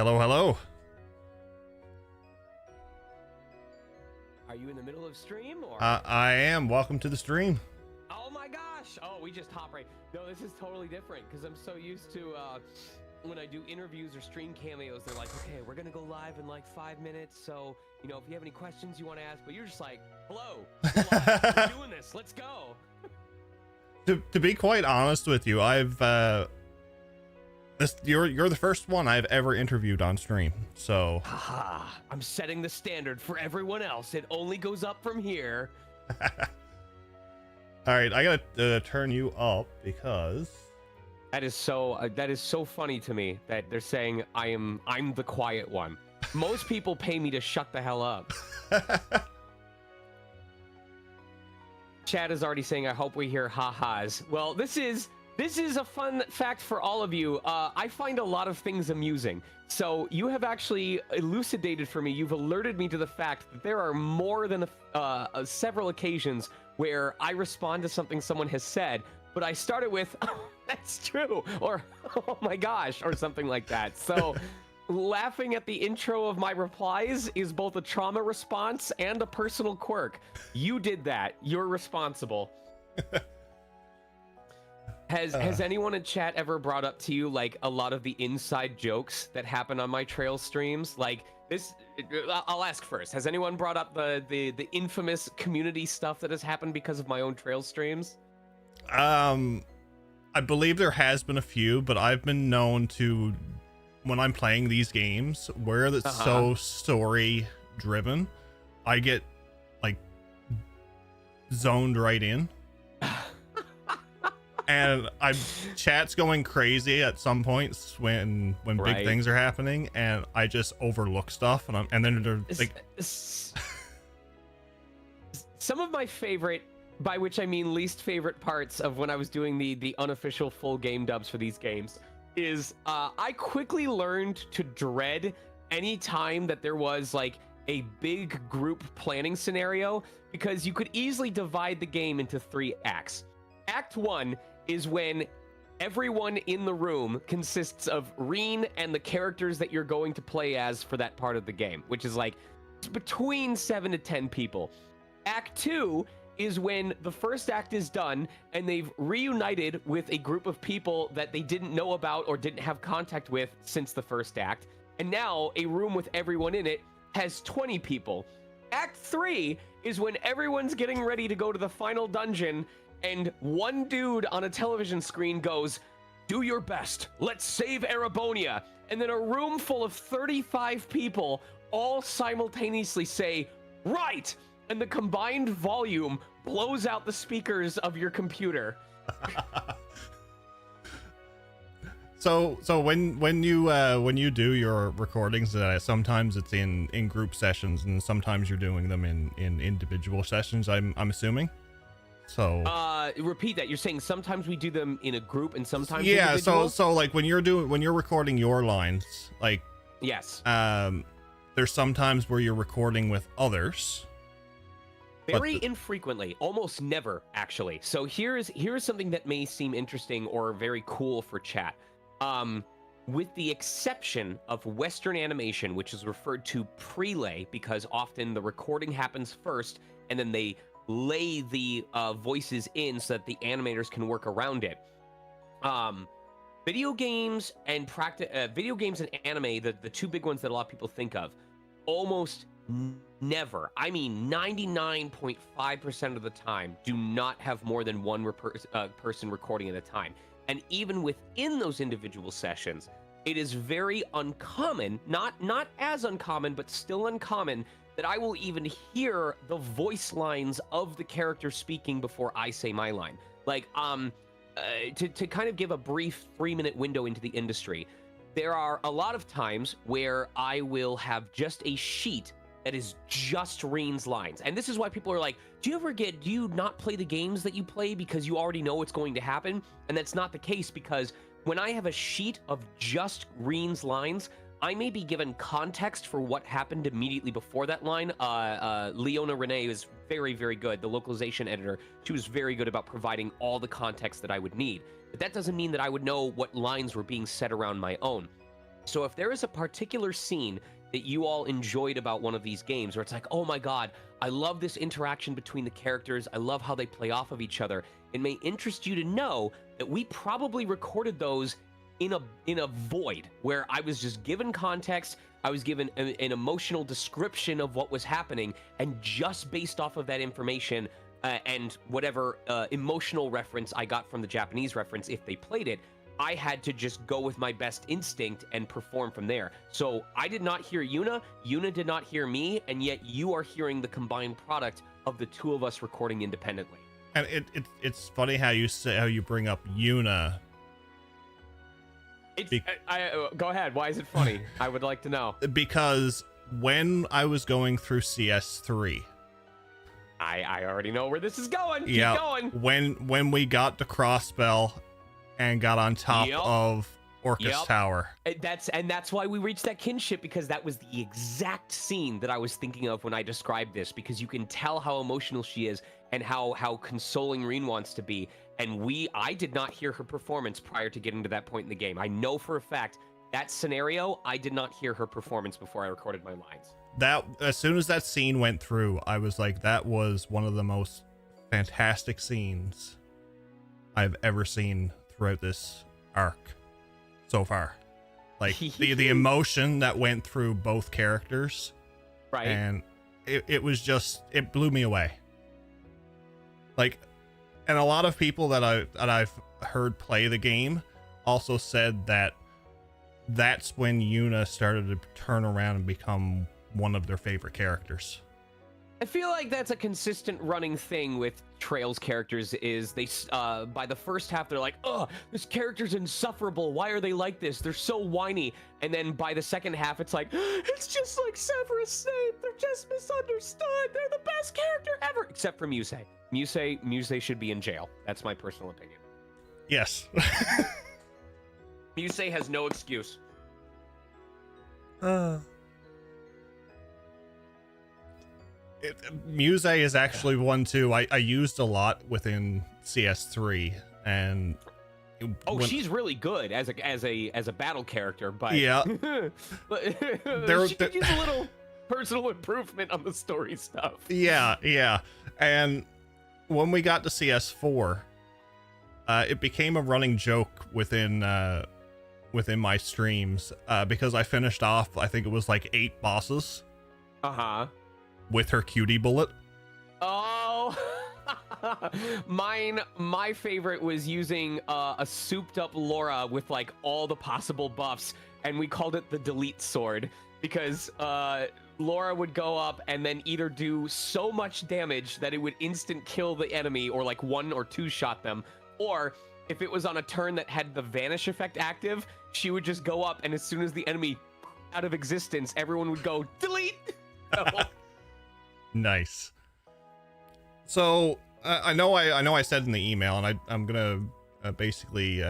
Hello, hello. Are you in the middle of stream or? I am. Welcome to the stream. Oh my gosh! Oh, we just hop right. No, this is totally different because I'm so used to when I do interviews or stream cameos. They're like, okay, we're gonna go live in like 5 minutes. So you know, if you have any questions you want to ask, but you're just like, hello, we're doing this. Let's go. To be quite honest with you, you're the first one I've ever interviewed on stream. So haha, I'm setting the standard for everyone else. It only goes up from here. All right, I gotta turn you up because that is so funny to me that they're saying I'm the quiet one. Most people pay me to shut the hell up. Chad is already saying, I hope we hear ha-has. Well, this is a fun fact for all of you. I find a lot of things amusing. So you have actually elucidated for me. You've alerted me to the fact that there are more than several occasions where I respond to something someone has said, but I started with, oh, that's true, or oh my gosh, or something like that. So laughing at the intro of my replies is both a trauma response and a personal quirk. You did that. You're responsible. Has anyone in chat ever brought up to you like a lot of the inside jokes that happen on my trail streams? Like this, I'll ask first. Has anyone brought up the infamous community stuff that has happened because of my own trail streams? I believe there has been a few, but I've been known to, when I'm playing these games where it's so story driven, I get like zoned right in. And chat's going crazy at some points when big things are happening, and I just overlook stuff, and then they're like, some of my favorite, by which I mean least favorite parts of when I was doing the unofficial full game dubs for these games is I quickly learned to dread any time that there was like a big group planning scenario, because you could easily divide the game into 3 acts. Act 1 is when everyone in the room consists of Rean and the characters that you're going to play as for that part of the game, which is like between 7 to 10 people. Act 2 is when the first act is done and they've reunited with a group of people that they didn't know about or didn't have contact with since the first act, and now a room with everyone in it has 20 people. Act 3 is when everyone's getting ready to go to the final dungeon and one dude on a television screen goes, "Do your best, let's save Erebonia," and then a room full of 35 people all simultaneously say, "Right," and the combined volume blows out the speakers of your computer. So when you do your recordings, sometimes it's in group sessions, and sometimes you're doing them in individual sessions, I'm assuming. So repeat that. You're saying sometimes we do them in a group and sometimes so like when you're recording your lines, like, yes, there's sometimes where you're recording with others. Very infrequently, almost never, actually. So here's something that may seem interesting or very cool for chat. With the exception of Western animation, which is referred to prelay, because often the recording happens first and then they lay the voices in so that the animators can work around it. Video games and anime, the 2 big ones that a lot of people think of, almost never, I mean 99.5% of the time, do not have more than one person recording at a time. And even within those individual sessions, it is very uncommon, not as uncommon, but still uncommon, that I will even hear the voice lines of the character speaking before I say my line. Like, to kind of give a brief 3-minute window into the industry, there are a lot of times where I will have just a sheet that is just Rean's lines. And this is why people are like, do you not play the games that you play because you already know what's going to happen? And that's not the case, because when I have a sheet of just Rean's lines, I may be given context for what happened immediately before that line. Leona Renee is very, very good. The localization editor, she was very good about providing all the context that I would need. But that doesn't mean that I would know what lines were being said around my own. So if there is a particular scene that you all enjoyed about one of these games where it's like, oh my God, I love this interaction between the characters, I love how they play off of each other, it may interest you to know that we probably recorded those in a void where I was just given context, I was given an emotional description of what was happening, and just based off of that information and whatever emotional reference I got from the Japanese reference, if they played it, I had to just go with my best instinct and perform from there. So I did not hear Yuna, Yuna did not hear me, and yet you are hearing the combined product of the two of us recording independently. And it's funny how you bring up Yuna. Go ahead. Why is it funny? I would like to know. Because when I was going through CS3, I already know where this is going. Keep yeah, going. When we got to Crossbell and got on top of Orcus Tower. That's why we reached that kinship, because that was the exact scene that I was thinking of when I described this, because you can tell how emotional she is and how consoling Rean wants to be. And I did not hear her performance prior to getting to that point in the game. I know for a fact that scenario, I did not hear her performance before I recorded my lines. That as soon as that scene went through, I was like, that was one of the most fantastic scenes I've ever seen throughout this arc so far. Like the emotion that went through both characters, right? And it was just, it blew me away. Like, and a lot of people that I've heard play the game also said that that's when Yuna started to turn around and become one of their favorite characters. I feel like that's a consistent running thing with Trails characters, is they by the first half they're like, oh, this character's insufferable, why are they like this, they're so whiny, and then by the second half it's like, it's just like Severus Snape, they're just misunderstood, they're the best character ever, except for Muse should be in jail. That's my personal opinion. Yes. Muse has no excuse. Muse is actually one too. I used a lot within CS3, and she's really good as a battle character, but yeah, she could use a little personal improvement on the story stuff. Yeah. And when we got to CS4, it became a running joke within my streams, because I finished off, I think it was like 8 bosses. With her cutie bullet. Oh, my favorite was using a souped up Laura with like all the possible buffs, and we called it the delete sword, because Laura would go up and then either do so much damage that it would instant kill the enemy, or like 1 or 2 shot them, or if it was on a turn that had the vanish effect active, she would just go up, and as soon as the enemy out of existence, everyone would go delete. Nice. So I know I said in the email, and I'm gonna basically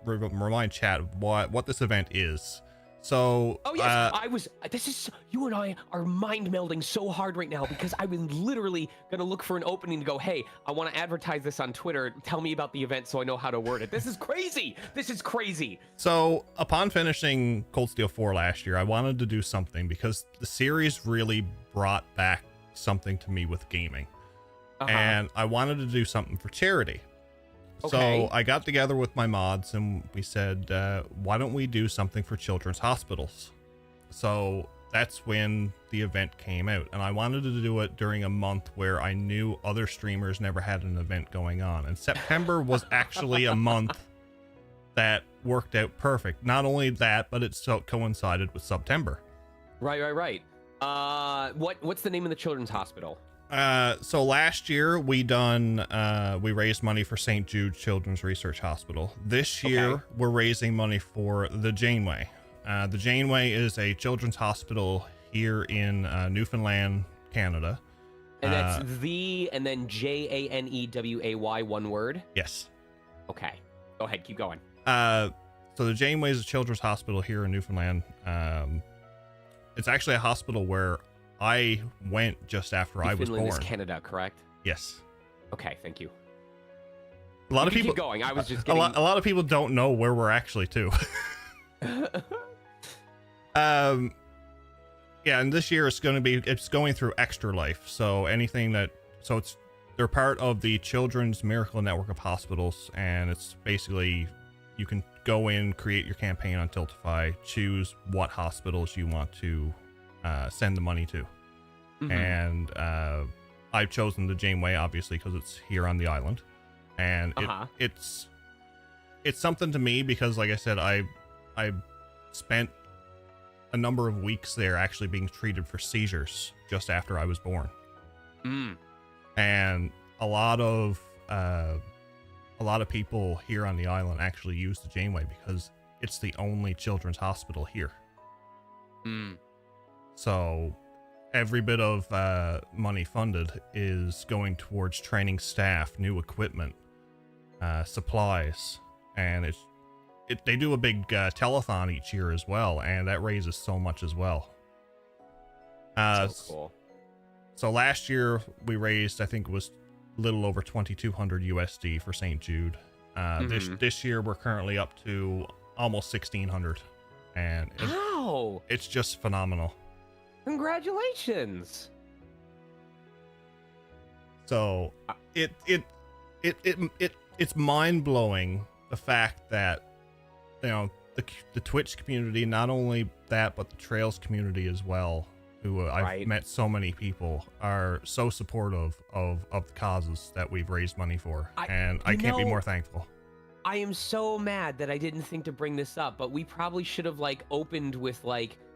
remind chat what this event is. So oh yes, you and I are mind melding so hard right now, because I was literally gonna look for an opening to go, hey, I want to advertise this on Twitter, tell me about the event so I know how to word it. This is crazy. So upon finishing Cold Steel 4 last year, I wanted to do something, because the series really brought back something to me with gaming, and I wanted to do something for charity. So I got together with my mods and we said, why don't we do something for children's hospitals? So that's when the event came out, and I wanted to do it during a month where I knew other streamers never had an event going on. And September was actually a month that worked out perfect. Not only that, but it coincided with September. Right. What's the name of the children's hospital? So last year we raised money for St. Jude Children's Research Hospital. This year we're raising money for the Janeway. The Janeway is a children's hospital here in Newfoundland, Canada. And that's and then Janeway, one word? Yes. Okay. Go ahead, keep going. So the Janeway is a children's hospital here in Newfoundland. It's actually a hospital where I went just after I was born. Newfoundland is Canada, correct? Yes. Okay, thank you. A lot of people keep going. I was just a lot of people don't know where we're actually to. Um, yeah, and this year it's going through Extra Life. So they're part of the Children's Miracle Network of Hospitals, and it's basically you can go in, create your campaign on Tiltify, choose what hospitals you want to send the money to. Mhm. And I've chosen the Janeway, obviously, because it's here on the island, and it's something to me because, like I said, I spent a number of weeks there actually being treated for seizures just after I was born. And a lot of people here on the island actually use the Janeway because it's the only children's hospital here. So every bit of money funded is going towards training staff, new equipment, supplies, and they do a big telethon each year as well, and that raises so much as well. So cool. So last year we raised, I think it was a little over 2,200 USD for St. Jude. This year we're currently up to almost 1,600, and it's just phenomenal. Congratulations. So it's mind blowing the fact that, you know, the Twitch community, not only that, but the Trails community as well, who I've met so many people, are so supportive of the causes that we've raised money for. I can't be more thankful. I am so mad that I didn't think to bring this up, but we probably should have opened with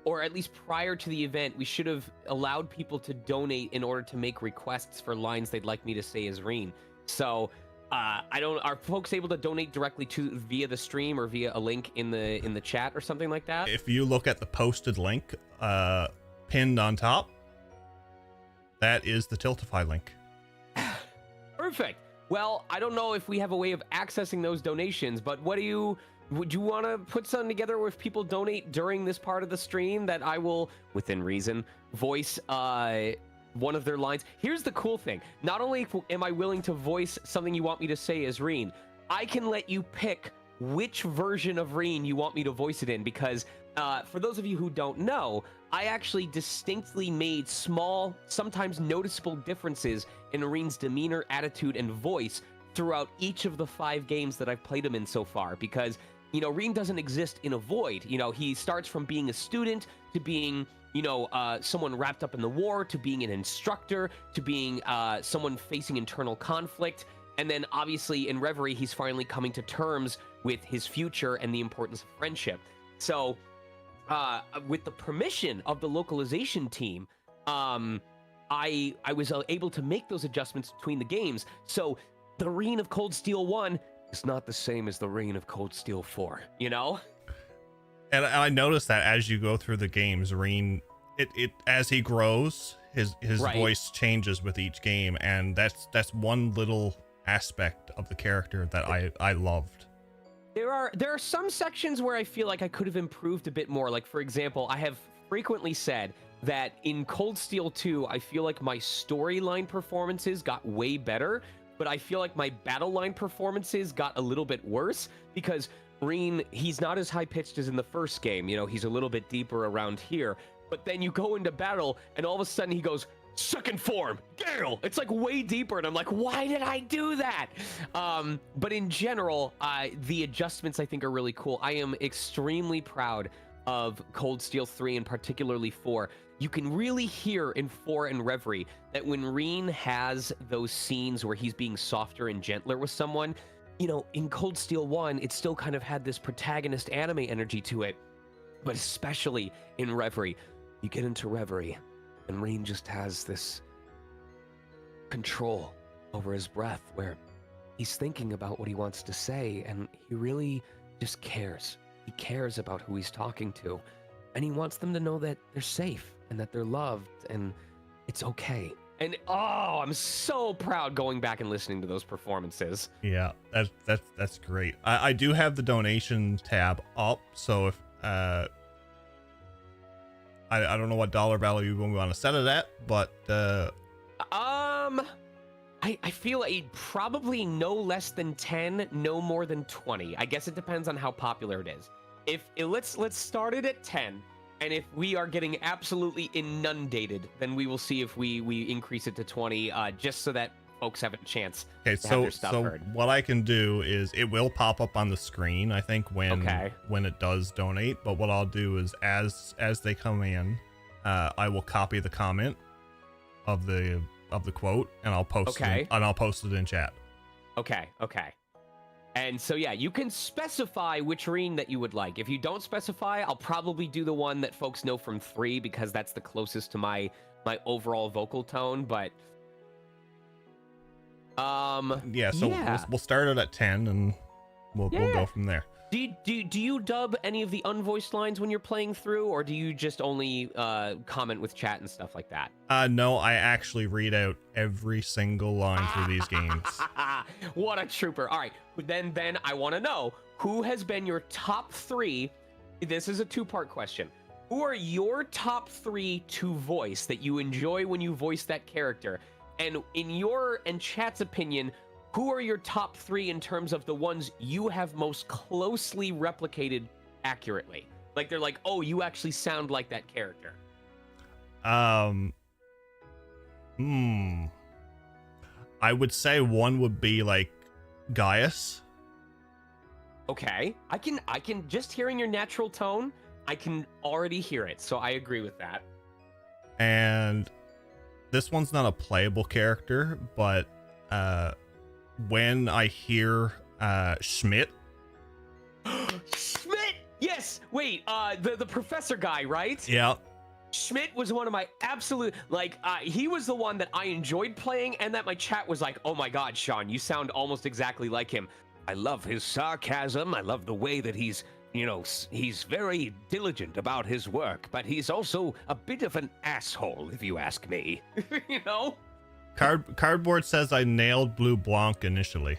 or at least prior to the event, we should have allowed people to donate in order to make requests for lines they'd like me to say as Rean. So are folks able to donate directly via the stream or via a link in the chat or something like that? If you look at the posted link pinned on top, that is the Tiltify link. Perfect. Well, I don't know if we have a way of accessing those donations, but would you want to put something together where if people donate during this part of the stream that I will, within reason, voice one of their lines? Here's the cool thing. Not only am I willing to voice something you want me to say as Rean, I can let you pick which version of Rean you want me to voice it in, because for those of you who don't know, I actually distinctly made small, sometimes noticeable differences in Rean's demeanor, attitude, and voice throughout each of the 5 games that I've played him in so far, because, you know, Rean doesn't exist in a void. You know, he starts from being a student to being, you know, someone wrapped up in the war, to being an instructor, to being someone facing internal conflict. And then obviously in Reverie, he's finally coming to terms with his future and the importance of friendship. So with the permission of the localization team, I was able to make those adjustments between the games. So the Rean of Cold Steel 1 is not the same as the Rean of Cold Steel 4, you know? And I noticed that as you go through the games, Rean, as he grows, his voice changes with each game, and that's one little aspect of the character that I loved. There are some sections where I feel like I could have improved a bit more. Like, for example, I have frequently said that in Cold Steel 2, I feel like my storyline performances got way better, but I feel like my battle line performances got a little bit worse, because Rean, he's not as high-pitched as in the first game. You know, he's a little bit deeper around here. But then you go into battle, and all of a sudden he goes, second form, Gale! It's like way deeper, and I'm like, why did I do that? But in general, the adjustments I think are really cool. I am extremely proud of Cold Steel 3 and particularly 4. You can really hear in 4 and Reverie that when Rean has those scenes where he's being softer and gentler with someone, you know, in Cold Steel 1, it still kind of had this protagonist anime energy to it. But especially in Reverie, you get into Reverie, and Rean just has this control over his breath where he's thinking about what he wants to say, and he really just cares. He cares about who he's talking to, and he wants them to know that they're safe and that they're loved and it's okay. And oh, I'm so proud going back and listening to those performances. Yeah, that's great. I do have the donation tab up, so if I don't know what dollar value we want to set it at, but I feel like probably no less than 10, no more than 20. I guess it depends on how popular it is. Let's start it at 10, And if we are getting absolutely inundated, then we will see if we increase it to 20, just so that folks have a chance Okay, to have their stuff heard. what I can do is it will pop up on the screen, I think, when it does donate. But what I'll do is as they come in, I will copy the comment of the quote and I'll post it in chat. Okay. And so, yeah, you can specify which Rean that you would like. If you don't specify, I'll probably do the one that folks know from 3 because that's the closest to my overall vocal tone. But, we'll start it at 10 and we'll go from there. Do you dub any of the unvoiced lines when you're playing through, or do you just only comment with chat and stuff like that? No, I actually read out every single line through these games. What a trooper. All right, then I want to know, who has been your top 3? This is a 2-part question. Who are your top 3 to voice that you enjoy when you voice that character? And in your and chat's opinion, who are your top 3 in terms of the ones you have most closely replicated accurately? Like, they're like, oh, you actually sound like that character. I would say one would be like Gaius. Okay. I can just hearing your natural tone, I can already hear it. So I agree with that. And this one's not a playable character, but when I hear Schmidt. Schmidt! Yes! Wait, the professor guy, right? Yeah. Schmidt was one of my absolute, he was the one that I enjoyed playing, and that my chat was like, oh my god, Sean, you sound almost exactly like him. I love his sarcasm. I love the way that he's very diligent about his work, but he's also a bit of an asshole, if you ask me. You know? Cardboard says I nailed Blue Blanc initially.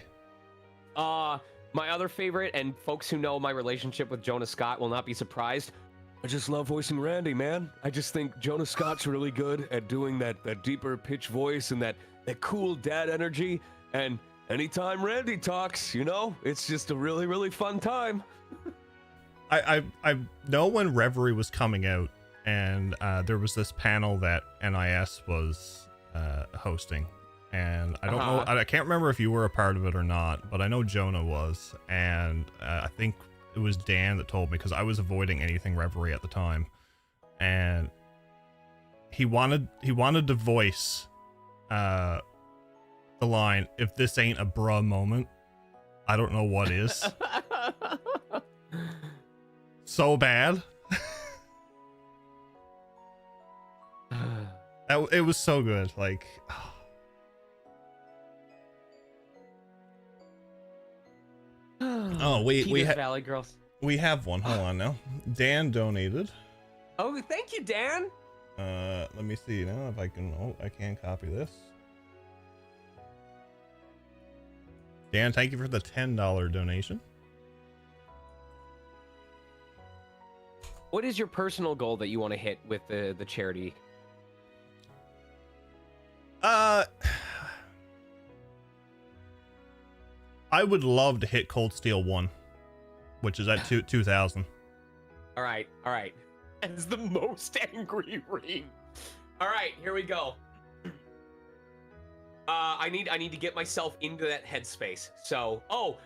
My other favorite, and folks who know my relationship with Jonah Scott will not be surprised, I just love voicing Randy, man. I just think Jonah Scott's really good at doing that deeper pitch voice and that cool dad energy. And anytime Randy talks, it's just a really, really fun time. I know when Reverie was coming out, and there was this panel that NIS was hosting, and I don't know, I can't remember if you were a part of it or not, but I know Jonah was, and I think it was Dan that told me, because I was avoiding anything Reverie at the time, and he wanted to voice the line, "If this ain't a bruh moment, I don't know what is." So bad. It was so good. Like, oh wait, Valley Girls. We have one. Hold on now. Dan donated. Oh, thank you, Dan. Let me see now if I can. Oh, I can copy this. Dan, thank you for the $10 donation. What is your personal goal that you want to hit with the charity? I would love to hit Cold Steel 1, which is at 2,000. All right. As the most angry Rean. All right, here we go. I need to get myself into that headspace. So, I'll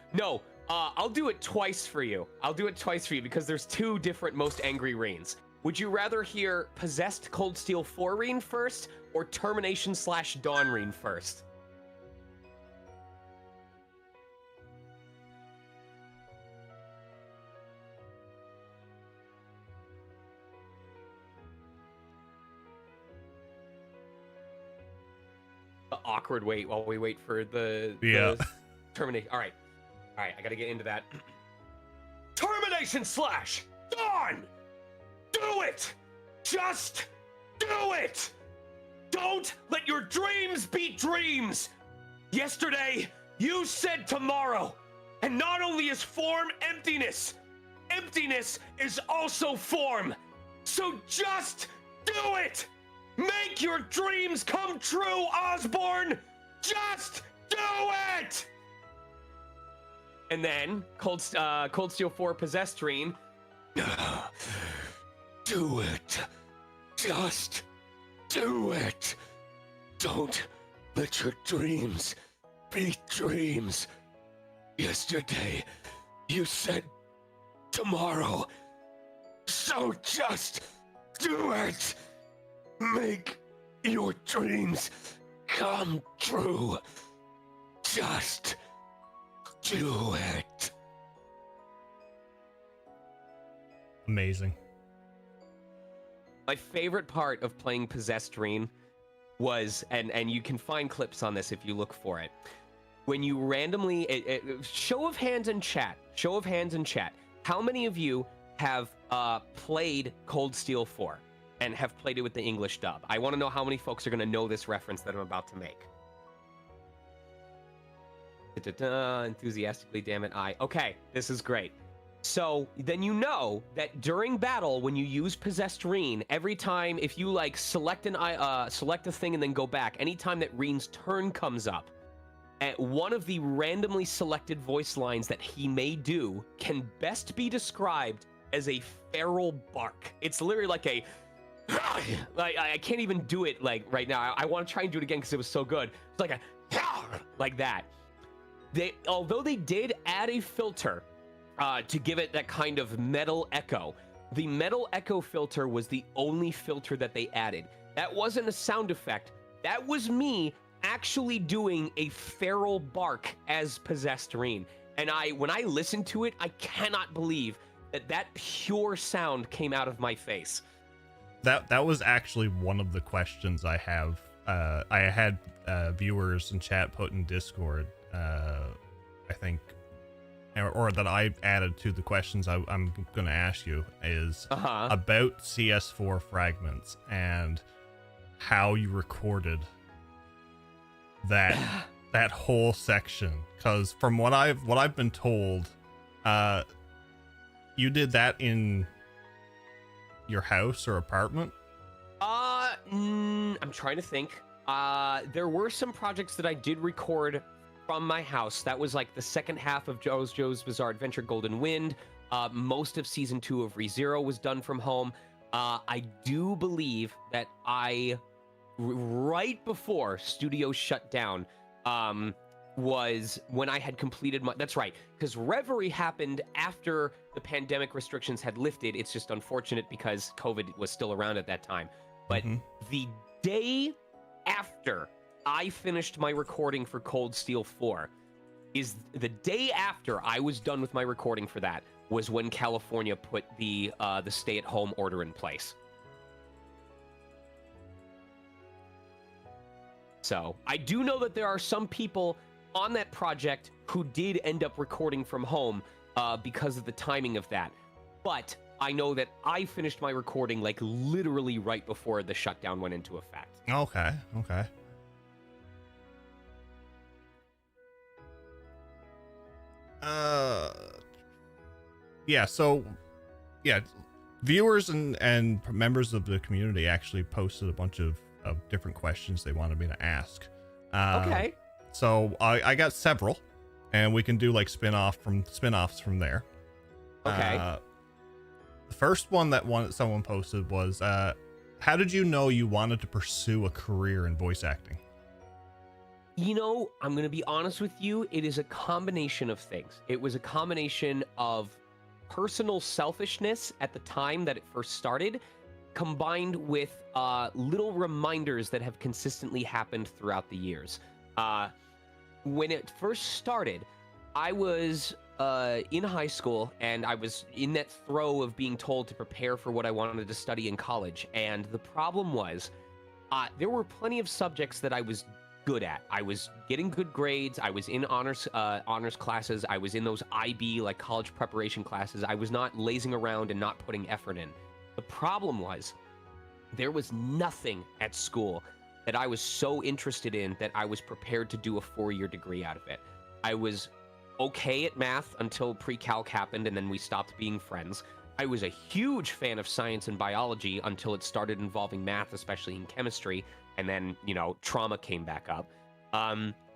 do it twice for you. Because there's 2 different most angry Reans. Would you rather hear Possessed Cold Steel 4 Rean first, or Termination/Dawn Rean first? The awkward wait while we wait for the terminate. All right, I gotta get into that. Termination/Dawn! Do it! Just do it! Don't let your dreams be dreams! Yesterday, you said tomorrow, and not only is form emptiness, emptiness is also form. So just do it! Make your dreams come true, Osborne! Just do it! And then, Cold Steel 4 Possessed Rean. Do it. Just do it. Don't let your dreams be dreams. Yesterday, you said tomorrow. So just do it. Make your dreams come true. Just do it. Amazing. My favorite part of playing Possessed Rean was, and you can find clips on this if you look for it, when you randomly, show of hands in chat, how many of you have played Cold Steel 4 and have played it with the English dub? I want to know how many folks are going to know this reference that I'm about to make. Enthusiastically, damn it, okay, this is great. So then you know that during battle, when you use Possessed Rean, every time, if you like select a thing and then go back, anytime that Rean's turn comes up, one of the randomly selected voice lines that he may do can best be described as a feral bark. It's literally like a, like, I can't even do it like right now. I want to try and do it again because it was so good. It's like a, like that. Although they did add a filter to give it that kind of metal echo, the metal echo filter was the only filter that they added. That wasn't a sound effect. That was me actually doing a feral bark as Possessed Rean. And when I listened to it, I cannot believe that pure sound came out of my face. That was actually one of the questions I have. I had viewers in chat put in Discord, I think, or that I added to the questions I'm going to ask you is about CS4 fragments and how you recorded that whole section. Because from what I've been told, you did that in your house or apartment. I'm trying to think. There were some projects that I did record from my house. That was like the second half of JoJo's Bizarre Adventure Golden Wind. Most of season 2 of ReZero was done from home. I do believe that right before studios shut down, was when I had completed my, that's right, because Reverie happened after the pandemic restrictions had lifted. It's just unfortunate because COVID was still around at that time. But the day after I finished my recording for Cold Steel 4 is the day after I was done with my recording for that was when California put the stay-at-home order in place. So I do know that there are some people on that project who did end up recording from home because of the timing of that. But I know that I finished my recording like literally right before the shutdown went into effect. Okay. Yeah, so yeah, viewers and members of the community actually posted a bunch of different questions they wanted me to ask. Okay. So I got several, and we can do like spin-offs from there. Okay. The first one that someone posted was, how did you know you wanted to pursue a career in voice acting? You know, I'm going to be honest with you. It is a combination of things. It was a combination of personal selfishness at the time that it first started, combined with little reminders that have consistently happened throughout the years. When it first started, I was in high school, and I was in that throw of being told to prepare for what I wanted to study in college. And the problem was, there were plenty of subjects that I was good at. I was getting good grades. I was in honors classes. I was in those IB, like college preparation classes. I was not lazing around and not putting effort in. The problem was, there was nothing at school that I was so interested in that I was prepared to do a 4-year degree out of it. I was okay at math until pre-calc happened, and then we stopped being friends. I was a huge fan of science and biology until it started involving math, especially in chemistry, and then, you know, trauma came back up.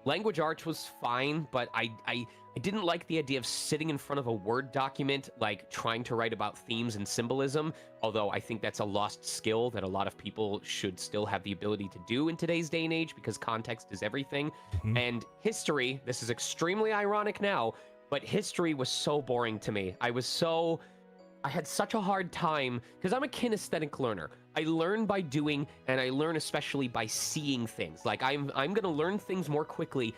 Language arts was fine, but I I didn't like the idea of sitting in front of a Word document, like trying to write about themes and symbolism, although I think that's a lost skill that a lot of people should still have the ability to do in today's day and age because context is everything. Mhm. And history, this is extremely ironic now, but history was so boring to me. I had such a hard time because I'm a kinesthetic learner. I learn by doing, and I learn especially by seeing things. Like I'm gonna learn things more quickly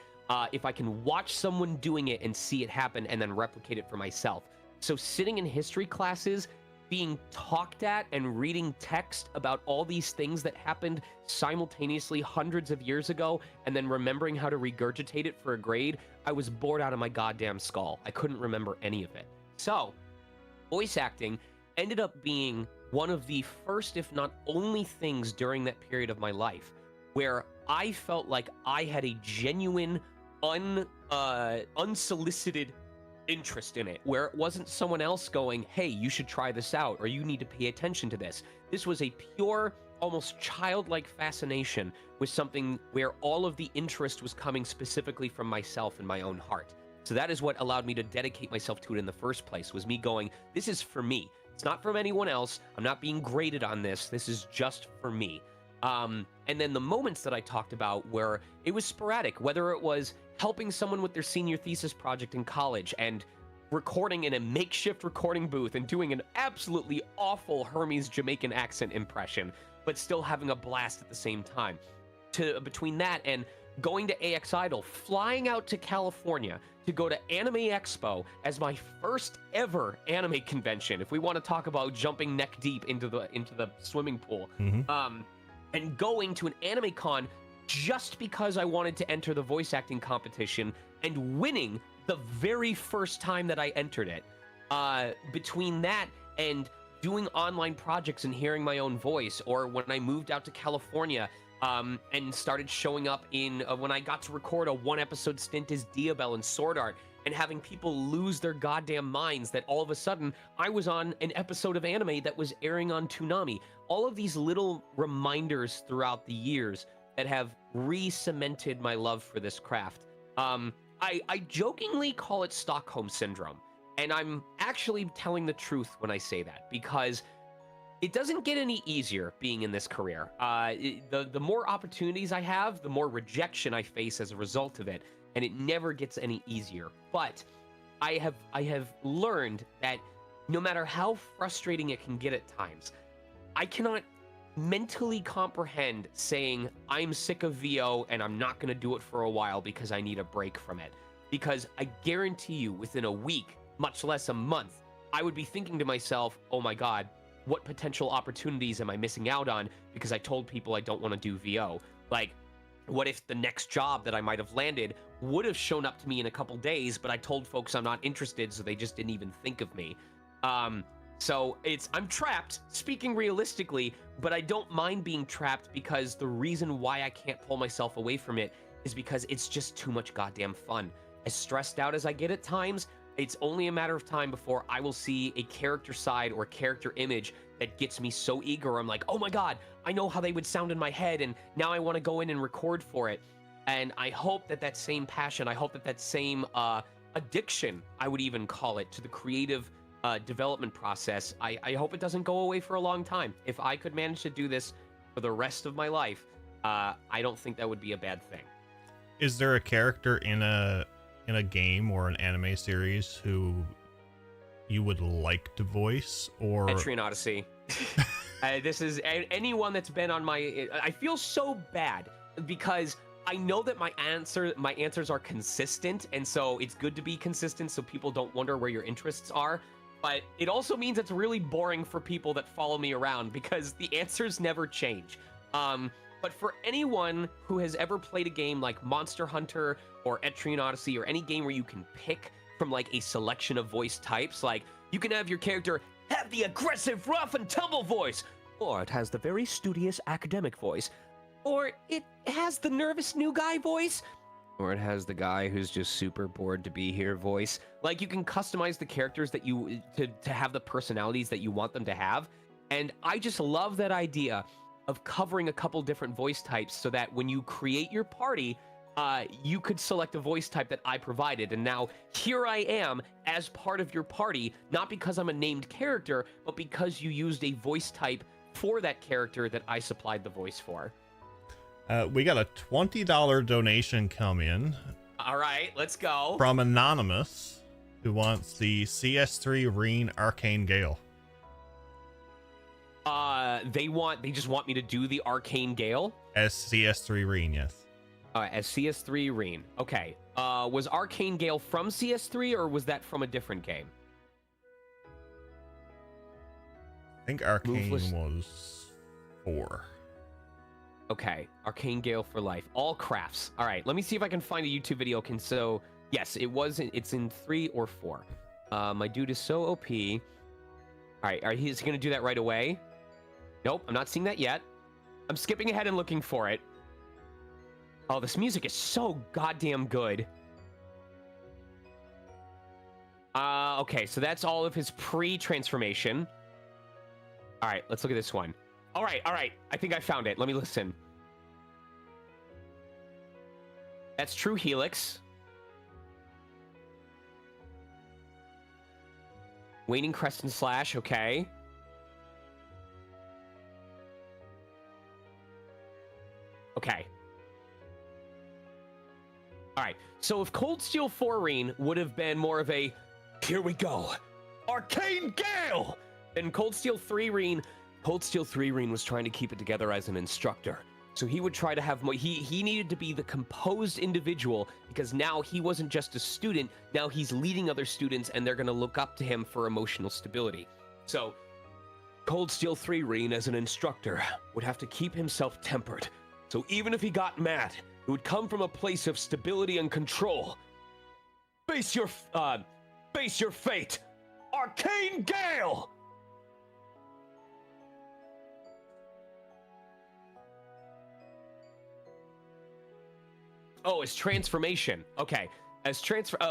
if I can watch someone doing it and see it happen and then replicate it for myself. So sitting in history classes, being talked at and reading text about all these things that happened simultaneously hundreds of years ago, and then remembering how to regurgitate it for a grade, I was bored out of my goddamn skull. I couldn't remember any of it. So voice acting ended up being one of the first, if not only, things during that period of my life where I felt like I had a genuine, unsolicited interest in it, where it wasn't someone else going, hey, you should try this out, or you need to pay attention to this. This was a pure, almost childlike fascination with something where all of the interest was coming specifically from myself and my own heart. So that is what allowed me to dedicate myself to it in the first place, was me going, this is for me. It's not from anyone else. I'm not being graded on this. This is just for me. And then the moments that I talked about where it was sporadic, whether it was helping someone with their senior thesis project in college and recording in a makeshift recording booth and doing an absolutely awful Hermes Jamaican accent impression, but still having a blast at the same time. Between that and going to AX Idol, flying out to California to go to Anime Expo as my first ever anime convention, if we want to talk about jumping neck deep into the swimming pool. Mhm. And going to an anime con just because I wanted to enter the voice acting competition and winning the very first time that I entered it. Between that and doing online projects and hearing my own voice, or when I moved out to California and started showing up in when I got to record a one-episode stint as Diabelle in Sword Art, and having people lose their goddamn minds that all of a sudden I was on an episode of anime that was airing on Toonami. All of these little reminders throughout the years that have re-cemented my love for this craft. I jokingly call it Stockholm Syndrome, and I'm actually telling the truth when I say that, because it doesn't get any easier being in this career. The more opportunities I have, the more rejection I face as a result of it, and it never gets any easier. But I have learned that no matter how frustrating it can get at times, I cannot mentally comprehend saying I'm sick of VO and I'm not going to do it for a while because I need a break from it. Because I guarantee you, within a week, much less a month, I would be thinking to myself, oh my God, what potential opportunities am I missing out on because I told people I don't want to do VO? Like, what if the next job that I might have landed would have shown up to me in a couple days, but I told folks I'm not interested, so they just didn't even think of me. So I'm trapped, speaking realistically, but I don't mind being trapped because the reason why I can't pull myself away from it is because it's just too much goddamn fun. As stressed out as I get at times, it's only a matter of time before I will see a character side or character image that gets me so eager. I'm like, oh my God, I know how they would sound in my head, and now I want to go in and record for it. And I hope that same passion, I hope that same addiction, I would even call it, to the creative development process, I hope it doesn't go away for a long time. If I could manage to do this for the rest of my life, I don't think that would be a bad thing. Is there a character in a game or an anime series who you would like to voice? Or Etrian Odyssey. This is anyone that's been on my. I feel so bad because I know that my answers are consistent, and so it's good to be consistent so people don't wonder where your interests are. But it also means it's really boring for people that follow me around because the answers never change. But for anyone who has ever played a game like Monster Hunter or Etrian Odyssey, or any game where you can pick from like a selection of voice types, like you can have your character have the aggressive, rough and tumble voice, or it has the very studious academic voice, or it has the nervous new guy voice, or it has the guy who's just super bored to be here voice. Like, you can customize the characters that you to have the personalities that you want them to have. And I just love that idea of covering a couple different voice types so that when you create your party, you could select a voice type that I provided. And now here I am as part of your party, not because I'm a named character, but because you used a voice type for that character that I supplied the voice for. We got a $20 donation come in. All right, let's go. From Anonymous, who wants the CS3 Rean Arcane Gale. They just want me to do the Arcane Gale? As CS3 Rean, yes. As CS3 Rean. Okay. Was Arcane Gale from CS3 or was that from a different game? I think Arcane was 4. Okay. Arcane Gale for life. All crafts. All right. Let me see if I can find a YouTube video. Yes, it's in 3 or 4. My dude is so OP. All right. He's going to do that right away. Nope. I'm not seeing that yet. I'm skipping ahead and looking for it. Oh, this music is so goddamn good. Okay, so that's all of his pre-transformation. All right, let's look at this one. All right. I think I found it. Let me listen. That's True Helix. Waning Crest and Slash, okay. Okay. All right, so if Cold Steel 4 Rean would have been more of a, here we go, Arcane Gale, then Cold Steel 3 Rean was trying to keep it together as an instructor. So he would try to have more, he needed to be the composed individual because now he wasn't just a student, now he's leading other students and they're gonna look up to him for emotional stability. So Cold Steel 3 Rean as an instructor would have to keep himself tempered. So even if he got mad, it would come from a place of stability and control. Face your fate, Arcane Gale! Oh, it's transformation. Okay,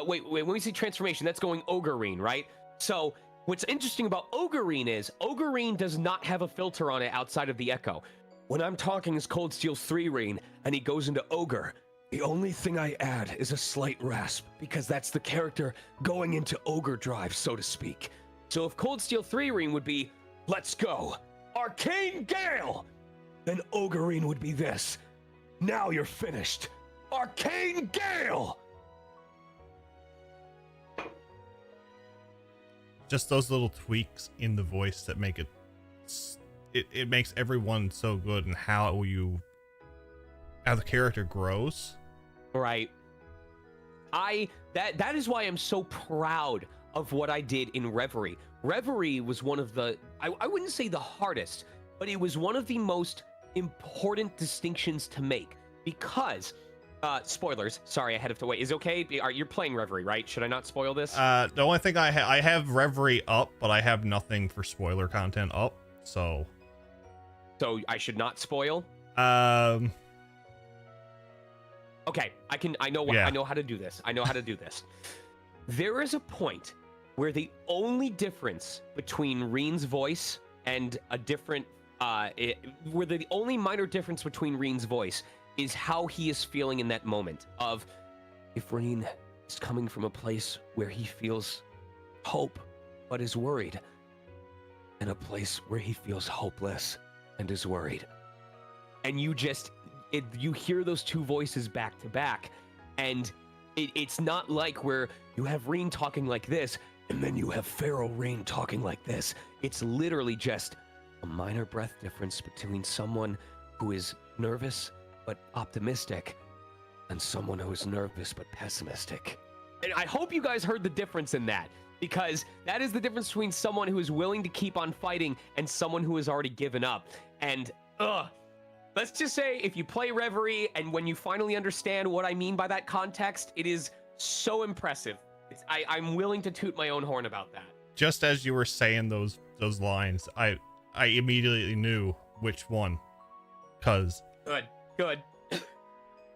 wait, when we say transformation, that's going Ogre Rean, right? So what's interesting about Ogre Rean is Ogre Rean does not have a filter on it outside of the echo. When I'm talking as Cold Steel 3 Rean and he goes into Ogre, the only thing I add is a slight rasp because that's the character going into Ogre drive, so to speak. So if Cold Steel 3 Rean would be, let's go, Arcane Gale, then Ogre Rean would be this. Now you're finished, Arcane Gale! Just those little tweaks in the voice that make it makes everyone so good, and how the character grows. Right. That is why I'm so proud of what I did in Reverie. Reverie was one of the, I wouldn't say the hardest, but it was one of the most important distinctions to make because spoilers, sorry, I had to wait. Is it okay? You're playing Reverie, right? Should I not spoil this? The only thing I have Reverie up, but I have nothing for spoiler content up, so I should not spoil? Okay, I know how to do this. There is a point where the only difference between Rean's voice and a different where the only minor difference between Rean's voice is how he is feeling in that moment of, if Rean is coming from a place where he feels hope but is worried, and a place where he feels hopeless and is worried. And you hear those two voices back to back, and it's not like where you have Rean talking like this, and then you have Pharaoh Rean talking like this. It's literally just a minor breath difference between someone who is nervous but optimistic, and someone who is nervous but pessimistic. And I hope you guys heard the difference in that, because that is the difference between someone who is willing to keep on fighting and someone who has already given up. And, let's just say, if you play Reverie, and when you finally understand what I mean by that context, it is so impressive. I'm willing to toot my own horn about that. Just as you were saying those lines, I immediately knew which one, because Good.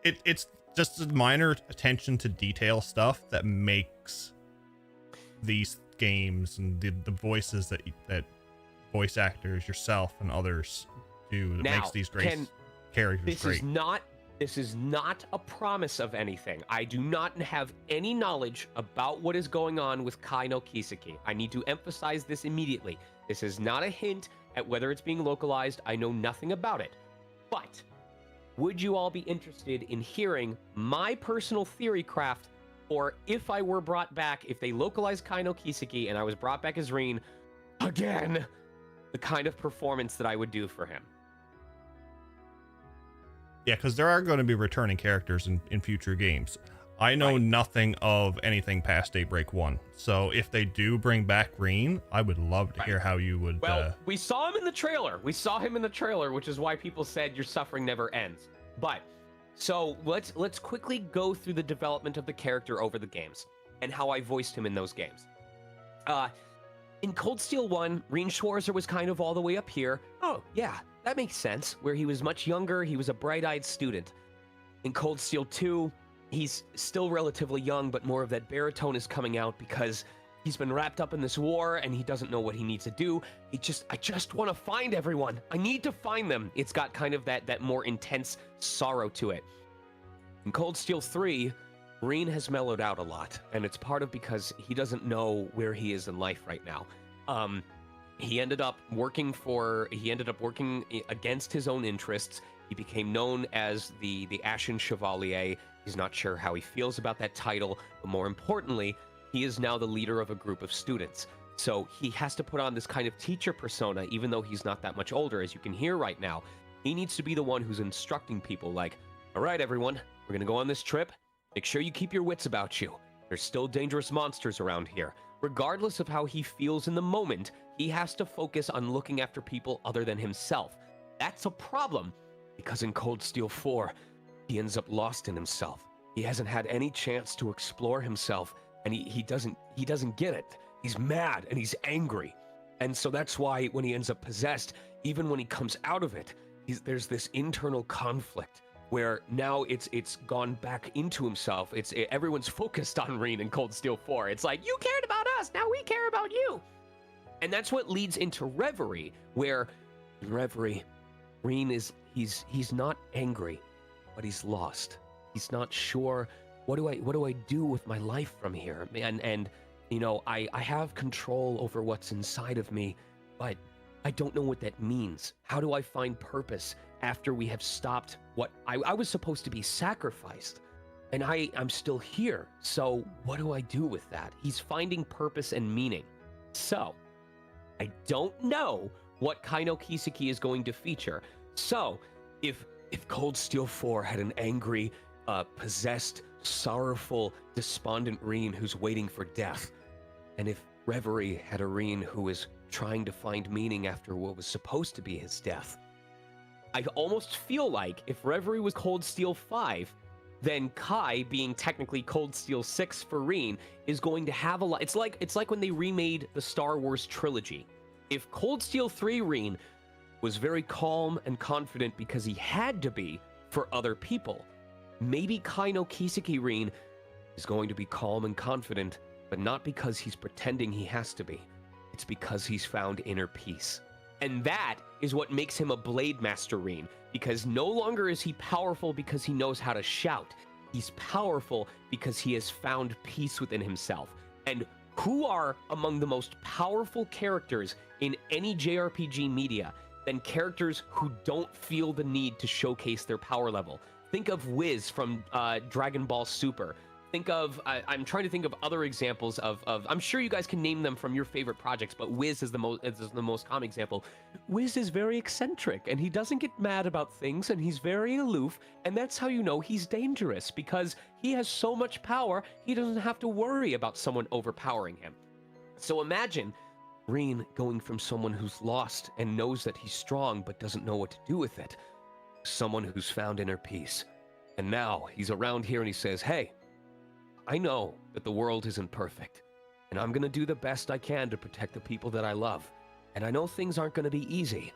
It's just a minor attention to detail stuff that makes these games and the voices that voice actors, yourself and others do, that makes these great characters great. This is not a promise of anything. I do not have any knowledge about what is going on with Kai no Kiseki. I need to emphasize this immediately. This is not a hint at whether it's being localized. I know nothing about it. But would you all be interested in hearing my personal theory craft, or if I were brought back, if they localized Kai no Kiseki and I was brought back as Rean, again, the kind of performance that I would do for him? Yeah, because there are going to be returning characters in future games. I know nothing of anything past Daybreak 1. So if they do bring back Rean, I would love to hear how you would... Well, we saw him in the trailer. We saw him in the trailer, which is why people said your suffering never ends. But, so let's quickly go through the development of the character over the games and how I voiced him in those games. In Cold Steel 1, Rean Schwarzer was kind of all the way up here. Oh, yeah. That makes sense, where he was much younger, he was a bright-eyed student. In Cold Steel 2, he's still relatively young, but more of that baritone is coming out because he's been wrapped up in this war and he doesn't know what he needs to do. I just want to find everyone. I need to find them. It's got kind of that more intense sorrow to it. In Cold Steel 3, Rean has mellowed out a lot, and it's part of because he doesn't know where he is in life right now. He ended up working against his own interests. He became known as the Ashen Chevalier. He's not sure how he feels about that title, but more importantly, he is now the leader of a group of students. So he has to put on this kind of teacher persona, even though he's not that much older, as you can hear right now. He needs to be the one who's instructing people like, all right, everyone, we're gonna go on this trip. Make sure you keep your wits about you. There's still dangerous monsters around here. Regardless of how he feels in the moment, he has to focus on looking after people other than himself. That's a problem, because in Cold Steel 4, he ends up lost in himself. He hasn't had any chance to explore himself, and he doesn't get it. He's mad and he's angry. And so that's why when he ends up possessed, even when he comes out of it, there's this internal conflict where now it's gone back into himself. Everyone's focused on Rean in Cold Steel 4. It's like, you cared about us, now we care about you. And that's what leads into Reverie, where in Reverie, Rean he's not angry, but he's lost. He's not sure, what do I do with my life from here? And you know, I have control over what's inside of me, but I don't know what that means. How do I find purpose after we have stopped what I was supposed to be sacrificed? And I'm still here. So what do I do with that? He's finding purpose and meaning. So I don't know what Kai no Kiseki is going to feature. So if Cold Steel 4 had an angry, possessed, sorrowful, despondent Rean who's waiting for death, and if Reverie had a Rean who is trying to find meaning after what was supposed to be his death, I almost feel like if Reverie was Cold Steel 5, then Kai, being technically Cold Steel 6 for Rean, is going to have a lot. It's like when they remade the Star Wars trilogy. If Cold Steel 3 Rean was very calm and confident because he had to be for other people, maybe Kai no Kiseki Rean is going to be calm and confident, but not because he's pretending he has to be. It's because he's found inner peace. And that is what makes him a Blade Master Rean, because no longer is he powerful because he knows how to shout. He's powerful because he has found peace within himself. And who are among the most powerful characters in any JRPG media than characters who don't feel the need to showcase their power level? Think of Wiz from Dragon Ball Super. Think of, I'm trying to think of other examples of, I'm sure you guys can name them from your favorite projects, but Wiz is the most common example. Wiz is very eccentric, and he doesn't get mad about things, and he's very aloof, and that's how you know he's dangerous, because he has so much power, he doesn't have to worry about someone overpowering him. So imagine Rean going from someone who's lost and knows that he's strong, but doesn't know what to do with it, someone who's found inner peace. And now he's around here and he says, hey, I know that the world isn't perfect, and I'm gonna do the best I can to protect the people that I love. And I know things aren't gonna be easy,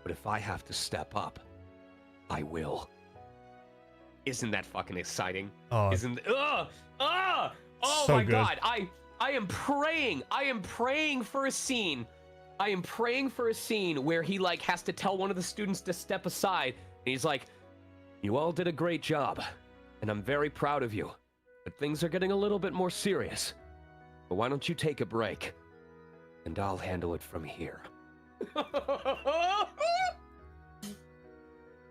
but if I have to step up, I will. Isn't that fucking exciting? Oh so my good. God, I am praying for a scene. I am praying for a scene where he like has to tell one of the students to step aside, and he's like, You all did a great job, and I'm very proud of you. But things are getting a little bit more serious. But why don't you take a break? And I'll handle it from here.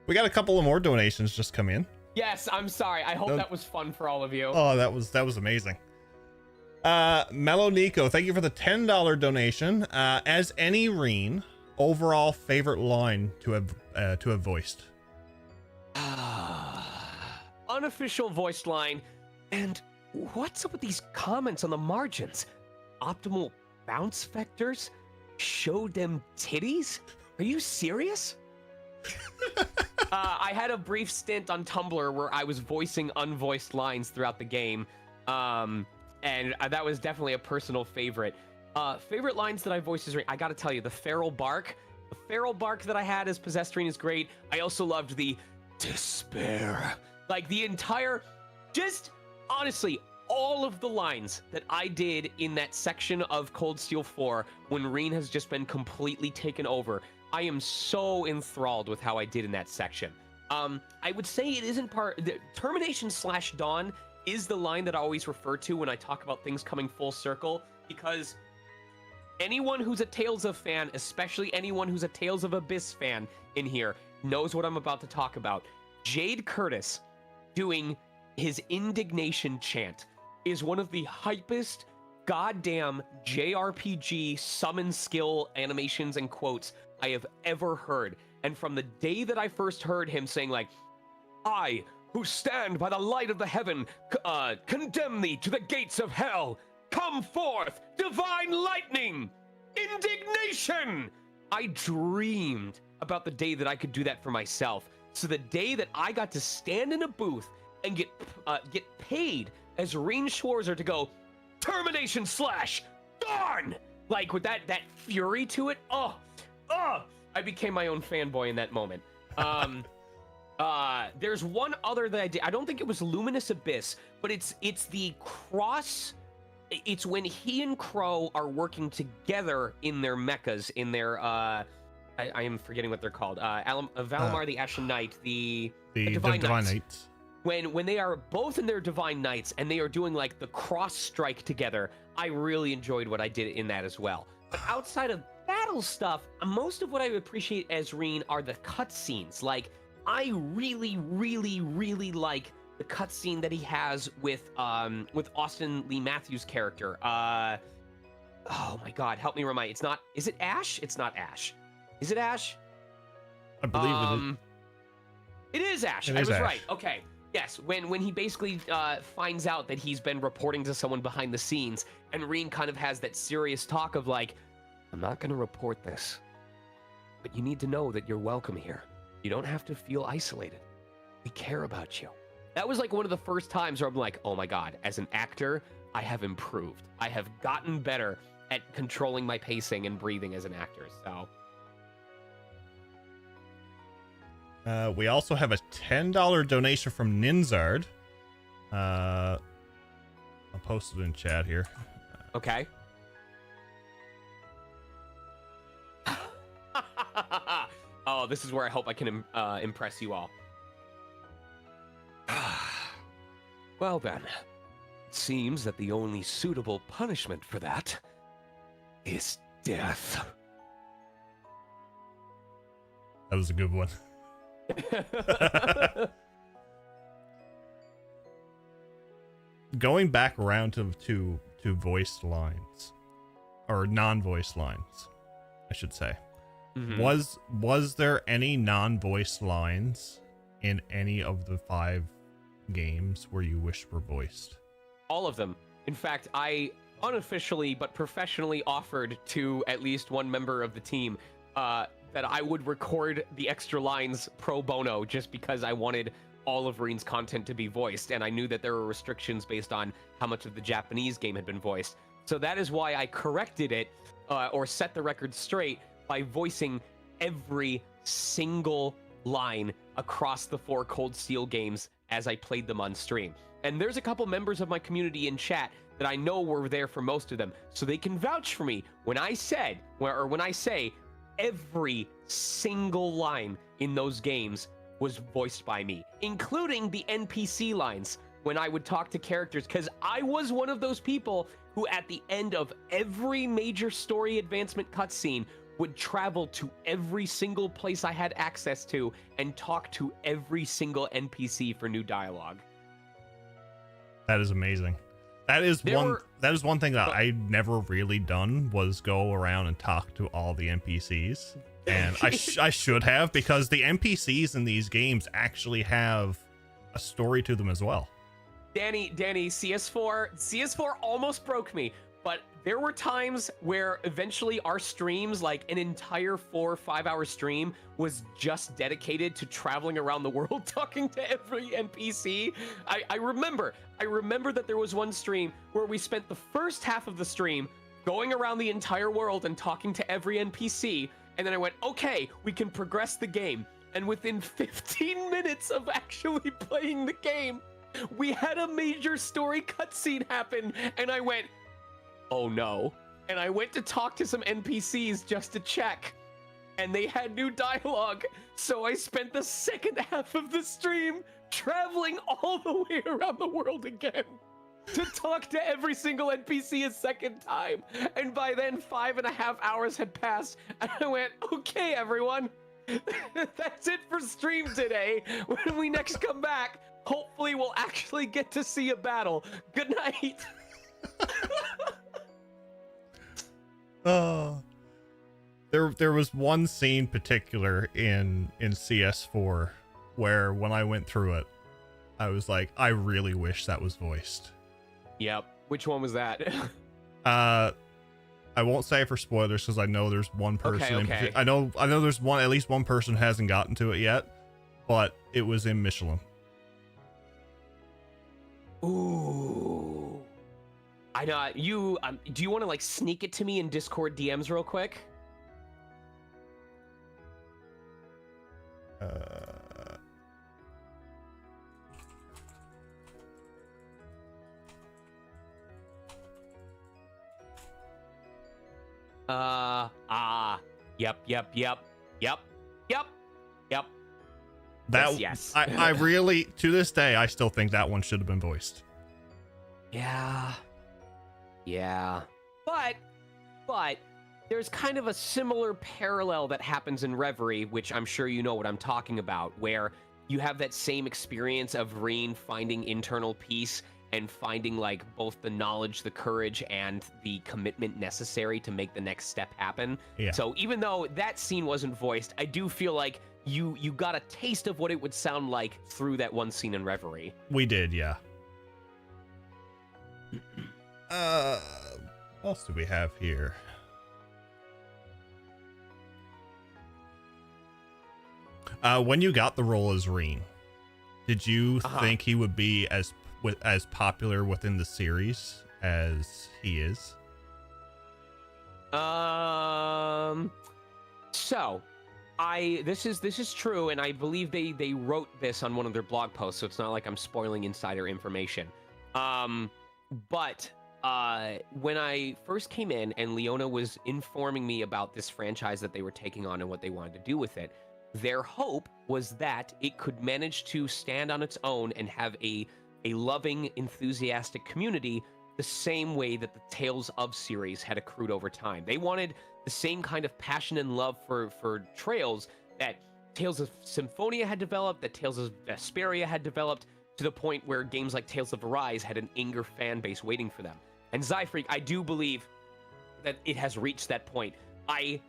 We got a couple of more donations just come in. Yes, I'm sorry. I hope that was fun for all of you. Oh, that was amazing. Mellow Nico, thank you for the $10 donation. As any Rean, overall favorite line to have voiced. Unofficial voiced line. And what's up with these comments on the margins? Optimal bounce vectors? Show them titties? Are you serious? I had a brief stint on Tumblr where I was voicing unvoiced lines throughout the game. And that was definitely a personal favorite. Favorite lines that I voiced is, I gotta tell you, the feral bark. The feral bark that I had as Possesstrine is great. I also loved the despair. Like the entire, just honestly, all of the lines that I did in that section of Cold Steel 4 when Rean has just been completely taken over. I am so enthralled with how I did in that section. I would say it isn't Termination/Dawn is the line that I always refer to when I talk about things coming full circle, because anyone who's a Tales of fan, especially anyone who's a Tales of Abyss fan in here, knows what I'm about to talk about. Jade Curtis doing his indignation chant is one of the hypest goddamn JRPG summon skill animations and quotes I have ever heard. And from the day that I first heard him saying, like, I, who stand by the light of the heaven, condemn thee to the gates of hell. Come forth, divine lightning, indignation. I dreamed about the day that I could do that for myself. So the day that I got to stand in a booth and get paid as Rean Schwarzer to go, Termination/Dawn! Like with that fury to it. I became my own fanboy in that moment. There's one other that I did. I don't think it was Luminous Abyss, but it's the cross. It's when he and Crow are working together in their mechas, in their I am forgetting what they're called. Valimar the Ashen Knight, the Divine Knights. When they are both in their Divine Knights and they are doing like the cross strike together, I really enjoyed what I did in that as well. But outside of battle stuff, most of what I appreciate as Rean are the cutscenes. Like, I really, really, really like the cutscene that he has with Austin Lee Matthews' character. Oh my God, help me remind. Is it Ash? It's not Ash. Is it Ash? I believe it is Ash. I was right. Okay. Yes, when he basically finds out that he's been reporting to someone behind the scenes, and Rean kind of has that serious talk of like, I'm not going to report this, but you need to know that you're welcome here. You don't have to feel isolated. We care about you. That was like one of the first times where I'm like, oh my God, as an actor, I have improved. I have gotten better at controlling my pacing and breathing as an actor, so. We also have a $10 donation from Ninzard. I'll post it in chat here. Okay. Oh, this is where I hope I can impress you all. Well then, it seems that the only suitable punishment for that is death. That was a good one. Going back around to voiced lines, or non-voiced lines, I should say. Mm-hmm. Was there any non-voiced lines in any of the 5 games where you wish were voiced? All of them. In fact, I unofficially but professionally offered to at least one member of the team that I would record the extra lines pro bono just because I wanted all of Rean's content to be voiced, and I knew that there were restrictions based on how much of the Japanese game had been voiced. So that is why I corrected it, or set the record straight, by voicing every single line across the 4 Cold Steel games as I played them on stream. And there's a couple members of my community in chat that I know were there for most of them, so they can vouch for me when I say every single line in those games was voiced by me, including the NPC lines when I would talk to characters, because I was one of those people who at the end of every major story advancement cutscene would travel to every single place I had access to and talk to every single NPC for new dialogue. That is amazing. That is one thing that I never really done, was go around and talk to all the NPCs. And I should have, because the NPCs in these games actually have a story to them as well. Danny, CS4 almost broke me, but there were times where eventually our streams, like an entire 4 or 5 hour stream, was just dedicated to traveling around the world talking to every NPC. I remember that there was one stream where we spent the first half of the stream going around the entire world and talking to every NPC, and then I went, okay, we can progress the game. And within 15 minutes of actually playing the game, we had a major story cutscene happen, and I went, oh no. And I went to talk to some NPCs just to check, and they had new dialogue. So I spent the second half of the stream traveling all the way around the world again to talk to every single NPC a second time. And by then, 5.5 hours had passed, and I went, okay, everyone, that's it for stream today. When we next come back, hopefully we'll actually get to see a battle. Good night. There was one scene particular in CS4 where when I went through it, I was like, I really wish that was voiced. Yep. Which one was that? I won't say for spoilers because I know there's one person. Okay. I know there's at least one person who hasn't gotten to it yet, but it was in Michelin. Ooh. I know you. Do you want to like sneak it to me in Discord DMs real quick? Yep. Yes. I really, to this day, I still think that one should have been voiced. Yeah. But there's kind of a similar parallel that happens in Reverie, which I'm sure you know what I'm talking about, where you have that same experience of Rean finding internal peace and finding like both the knowledge, the courage, and the commitment necessary to make the next step happen. Yeah. So even though that scene wasn't voiced, I do feel like you got a taste of what it would sound like through that one scene in Reverie. We did, yeah. What else do we have here? When you got the role as Rean, did you think he would be as popular within the series as he is? So this is true, and I believe they wrote this on one of their blog posts, so it's not like I'm spoiling insider information. But when I first came in and Leona was informing me about this franchise that they were taking on and what they wanted to do with it, their hope was that it could manage to stand on its own and have a loving, enthusiastic community the same way that the Tales of series had accrued over time. They wanted the same kind of passion and love for Trails that Tales of Symphonia had developed, that Tales of Vesperia had developed, to the point where games like Tales of Arise had an eager fan base waiting for them. And Zyfreak, I do believe that it has reached that point. I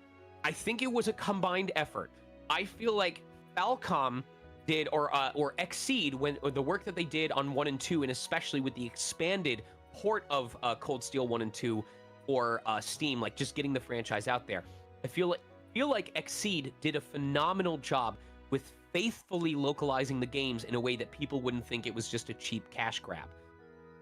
think it was a combined effort. I feel like Falcom did, or Exceed, when the work that they did on 1 and 2, and especially with the expanded port of Cold Steel 1 and 2 or Steam, like just getting the franchise out there. I feel like Exceed did a phenomenal job with faithfully localizing the games in a way that people wouldn't think it was just a cheap cash grab.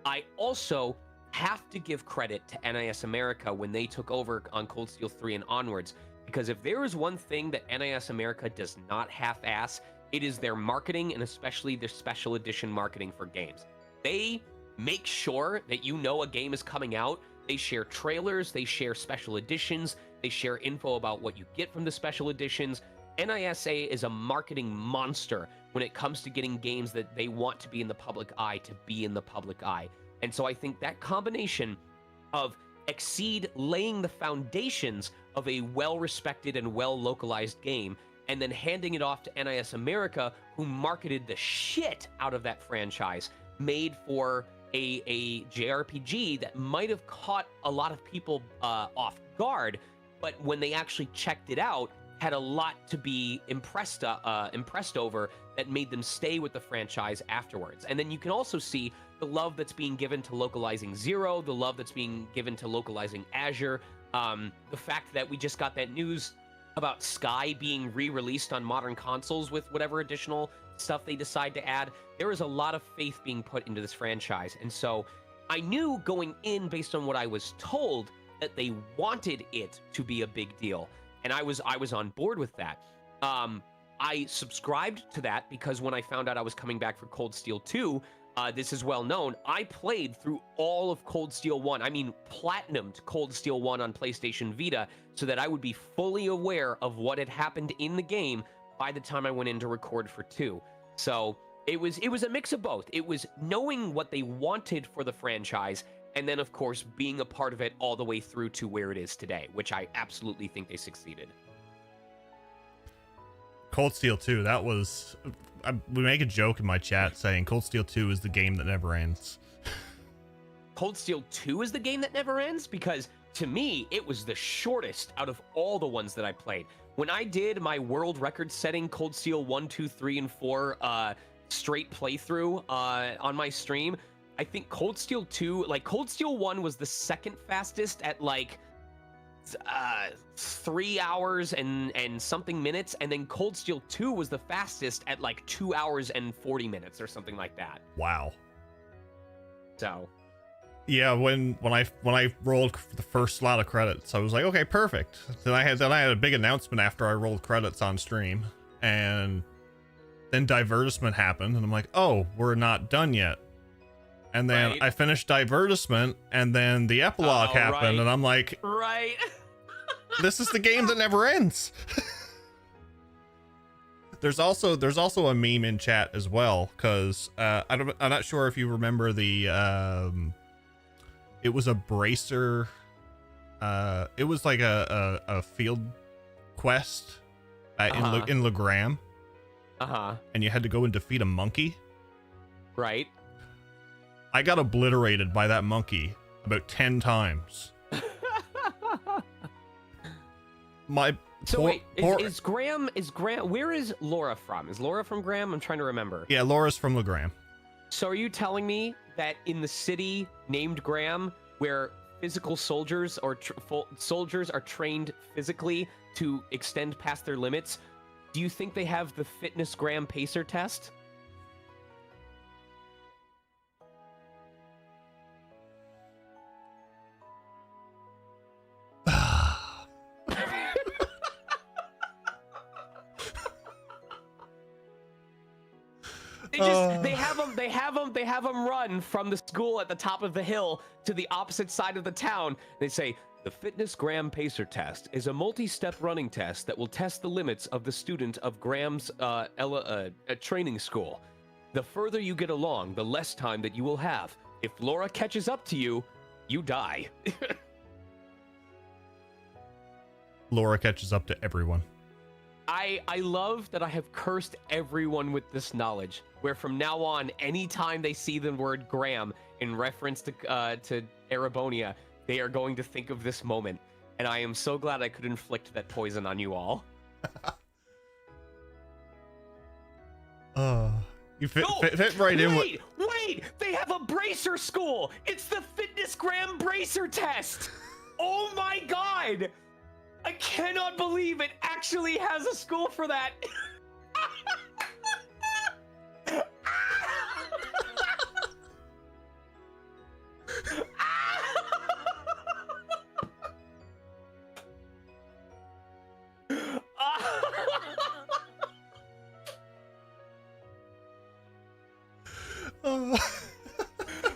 I also have to give credit to NIS America when they took over on Cold Steel 3 and onwards, because if there is one thing that NIS America does not half-ass, it is their marketing, and especially their special edition marketing for games. They make sure that you know a game is coming out. They share trailers, they share special editions, they share info about what you get from the special editions. NISA is a marketing monster when it comes to getting games that they want to be in the public eye to be in the public eye. And so I think that combination of Exceed laying the foundations of a well-respected and well-localized game, and then handing it off to NIS America, who marketed the shit out of that franchise, made for a JRPG that might have caught a lot of people off guard, but when they actually checked it out, had a lot to be impressed over that made them stay with the franchise afterwards. And then you can also see the love that's being given to localizing Zero, the love that's being given to localizing Azure, the fact that we just got that news about Sky being re-released on modern consoles with whatever additional stuff they decide to add. There is a lot of faith being put into this franchise. And so I knew going in, based on what I was told, that they wanted it to be a big deal. And I was on board with that. I subscribed to that because when I found out I was coming back for Cold Steel 2, this is well known, I played through all of Cold Steel 1. I mean, platinumed Cold Steel 1 on PlayStation Vita so that I would be fully aware of what had happened in the game by the time I went in to record for 2. So it was a mix of both. It was knowing what they wanted for the franchise, and then, of course, being a part of it all the way through to where it is today, which I absolutely think they succeeded. Cold Steel 2, that was... we make a joke in my chat saying Cold Steel 2 is the game that never ends. Cold Steel 2 is the game that never ends? Because, to me, it was the shortest out of all the ones that I played. When I did my world record-setting Cold Steel 1, 2, 3, and 4 straight playthrough on my stream, I think Cold Steel 2, like, Cold Steel 1 was the second fastest at, like, 3 hours and something minutes, and then Cold Steel 2 was the fastest at, like, 2 hours and 40 minutes or something like that. Wow. So... yeah, when I rolled the first slot of credits, I was like, okay, perfect. Then I had a big announcement after I rolled credits on stream, and then Divertisement happened, and I'm like, oh, we're not done yet. And then I finished Divertisement, and then the epilogue happened, and I'm like, right. This is the game that never ends. There's also a meme in chat as well, because I'm not sure if you remember the it was a bracer. It was like a field quest in Legram. And you had to go and defeat a monkey. Right. I got obliterated by that monkey about 10 times. Is Graham, where is Laura from? Is Laura from Graham? I'm trying to remember. Yeah, Laura's from Legram. So are you telling me that in the city named Graham, where physical soldiers or soldiers are trained physically to extend past their limits, do you think they have the fitness Graham pacer test? They have them run from the school at the top of the hill to the opposite side of the town. They say, the Fitness Graham Pacer Test is a multi-step running test that will test the limits of the student of Graham's training school. The further you get along, the less time that you will have. If Laura catches up to you, you die. Laura catches up to everyone. I love that I have cursed everyone with this knowledge, where from now on, anytime they see the word Graham in reference to Erebonia, they are going to think of this moment. And I am so glad I could inflict that poison on you all. You fit right in with... Wait! They have a bracer school! It's the Fitness Graham Bracer Test! Oh my god! I cannot believe it actually has a school for that!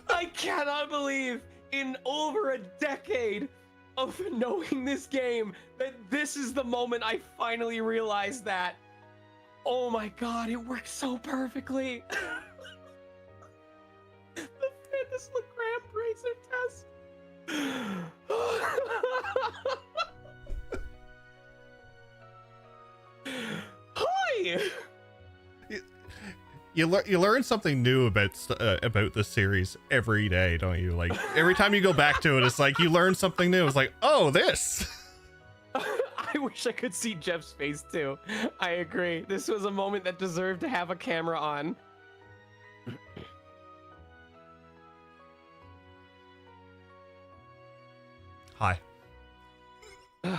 I cannot believe in over a decade of knowing this game that this is the moment I finally realized that. Oh my god, it works so perfectly. The fitness Legrand bracer test. Hi. You learn something new about this series every day, don't you? Like every time you go back to it, it's like you learn something new. It's like, oh, this. I wish I could see Jeff's face too. I agree. This was a moment that deserved to have a camera on. Hi. Do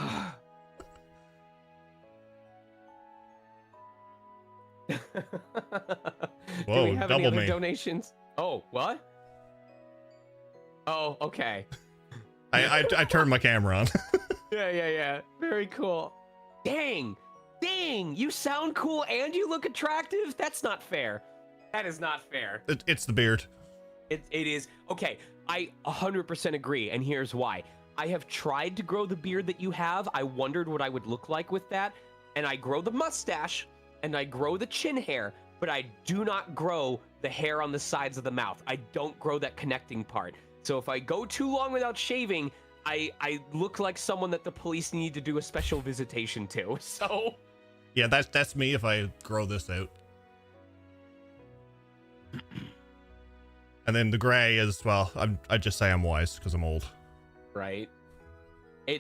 we have any double other me. donations? Oh, what? Oh, okay. I turned my camera on. Yeah. Very cool. Dang, you sound cool and you look attractive? That's not fair. That is not fair. It's the beard. It is. Okay, I 100% agree, and here's why. I have tried to grow the beard that you have. I wondered what I would look like with that, and I grow the mustache, and I grow the chin hair, but I do not grow the hair on the sides of the mouth. I don't grow that connecting part. So if I go too long without shaving, I look like someone that the police need to do a special visitation to. So Yeah, that's me if I grow this out. And then the gray is, well, I just say I'm wise because I'm old. right.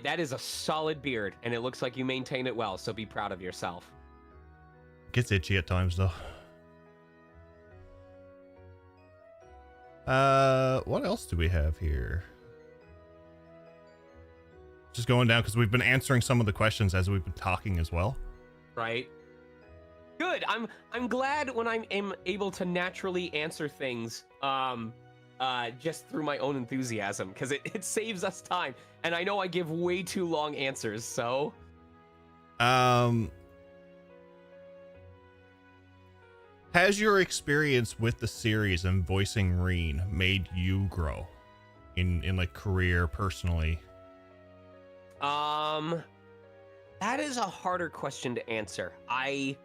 That is a solid beard, and it looks like you maintain it well, so be proud of yourself. Gets itchy at times though. What else do we have here? Just going down because we've been answering some of the questions as we've been talking as well. Right. Good. I'm glad when I'm able to naturally answer things just through my own enthusiasm, because it saves us time. And I know I give way too long answers, so has your experience with the series and voicing Rean made you grow in like career, personally? that is a harder question to answer. I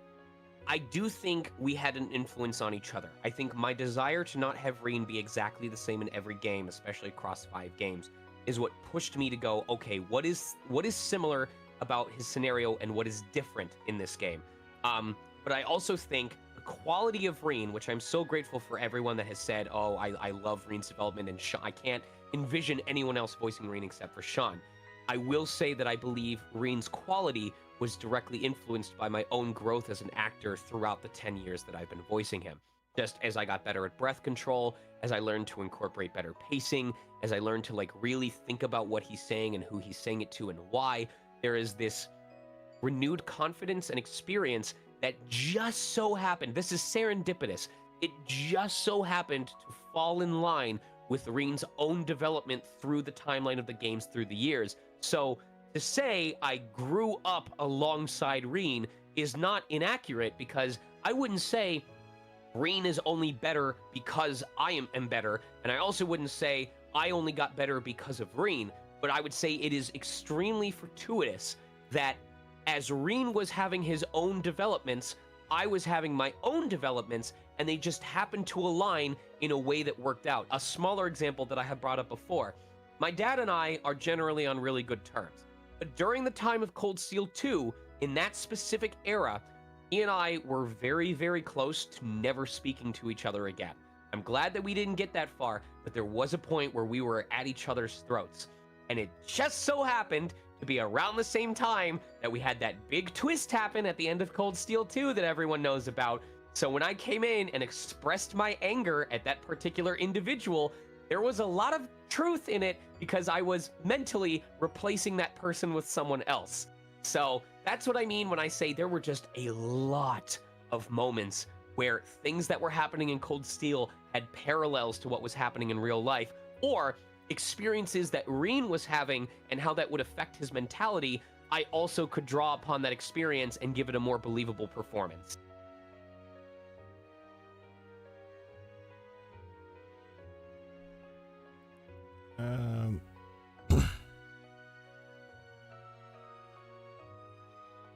do think we had an influence on each other. I think my desire to not have Rean be exactly the same in every game, especially across 5 games, is what pushed me to go, okay, what is similar about his scenario and what is different in this game? But I also think the quality of Rean, which I'm so grateful for everyone that has said, oh, I love Rean's development, and I can't envision anyone else voicing Rean except for Sean. I will say that I believe Rean's quality was directly influenced by my own growth as an actor throughout the 10 years that I've been voicing him. Just as I got better at breath control, as I learned to incorporate better pacing, as I learned to like really think about what he's saying and who he's saying it to and why, there is this renewed confidence and experience that just so happened, this is serendipitous, it just so happened to fall in line with Rean's own development through the timeline of the games through the years. So to say I grew up alongside Rean is not inaccurate, because I wouldn't say Rean is only better because I am better, and I also wouldn't say I only got better because of Rean, but I would say it is extremely fortuitous that as Rean was having his own developments, I was having my own developments, and they just happened to align in a way that worked out. A smaller example that I have brought up before, my dad and I are generally on really good terms. But during the time of Cold Steel 2, in that specific era, he and I were very, very close to never speaking to each other again. I'm glad that we didn't get that far, but there was a point where we were at each other's throats. And it just so happened to be around the same time that we had that big twist happen at the end of Cold Steel 2 that everyone knows about. So when I came in and expressed my anger at that particular individual, there was a lot of truth in it, because I was mentally replacing that person with someone else. So that's what I mean when I say there were just a lot of moments where things that were happening in Cold Steel had parallels to what was happening in real life, or experiences that Rean was having and how that would affect his mentality. I also could draw upon that experience and give it a more believable performance.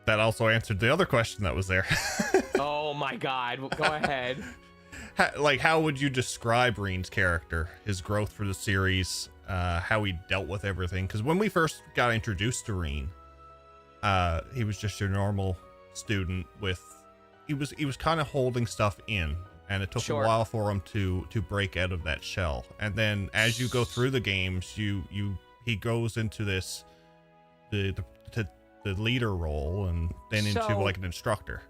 That also answered the other question that was there. my God. Go ahead. How would you describe Rean's character, his growth for the series, how he dealt with everything? Because when we first got introduced to Rean, he was just your normal student with, he was kind of holding stuff in, and it took a while for him to break out of that shell. And then as you go through the games, he goes into this the leader role, and then into like an instructor.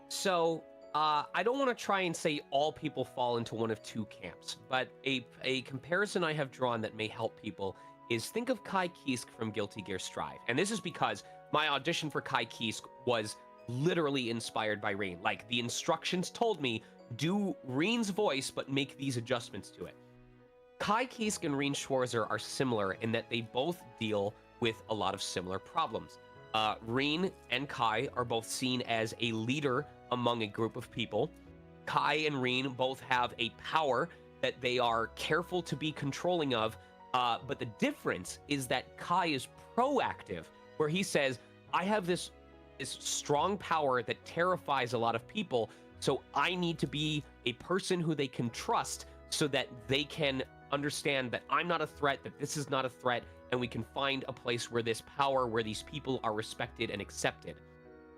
So I don't want to try and say all people fall into one of two camps, but a comparison I have drawn that may help people is think of Kai Kisk from Guilty Gear Strive. And this is because my audition for Kai Kisk was literally inspired by Rean. Like, the instructions told me, do Rean's voice, but make these adjustments to it. Kai Kisk and Rean Schwarzer are similar in that they both deal with a lot of similar problems. Rean and Kai are both seen as a leader among a group of people. Kai and Rean both have a power that they are careful to be controlling of, but the difference is that Kai is proactive, where he says, I have this strong power that terrifies a lot of people, so I need to be a person who they can trust so that they can understand that I'm not a threat, that this is not a threat, and we can find a place where this power, where these people are respected and accepted.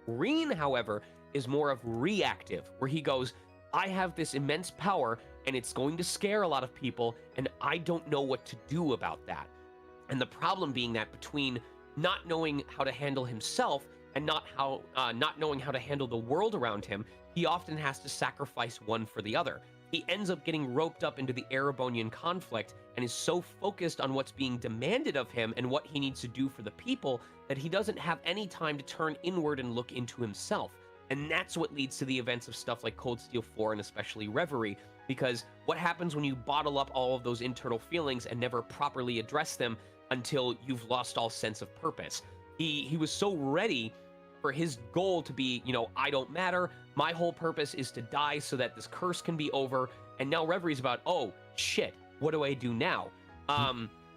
Rean, however, is more of reactive, where he goes, I have this immense power and it's going to scare a lot of people, and I don't know what to do about that. And the problem being that between not knowing how to handle himself and not knowing how to handle the world around him, he often has to sacrifice one for the other. He ends up getting roped up into the Erebonian conflict and is so focused on what's being demanded of him and what he needs to do for the people that he doesn't have any time to turn inward and look into himself. And that's what leads to the events of stuff like Cold Steel 4 and especially Reverie, because what happens when you bottle up all of those internal feelings and never properly address them until you've lost all sense of purpose? He was so ready for his goal to be, I don't matter, my whole purpose is to die so that this curse can be over, and now Reverie's about, oh, shit, what do I do now?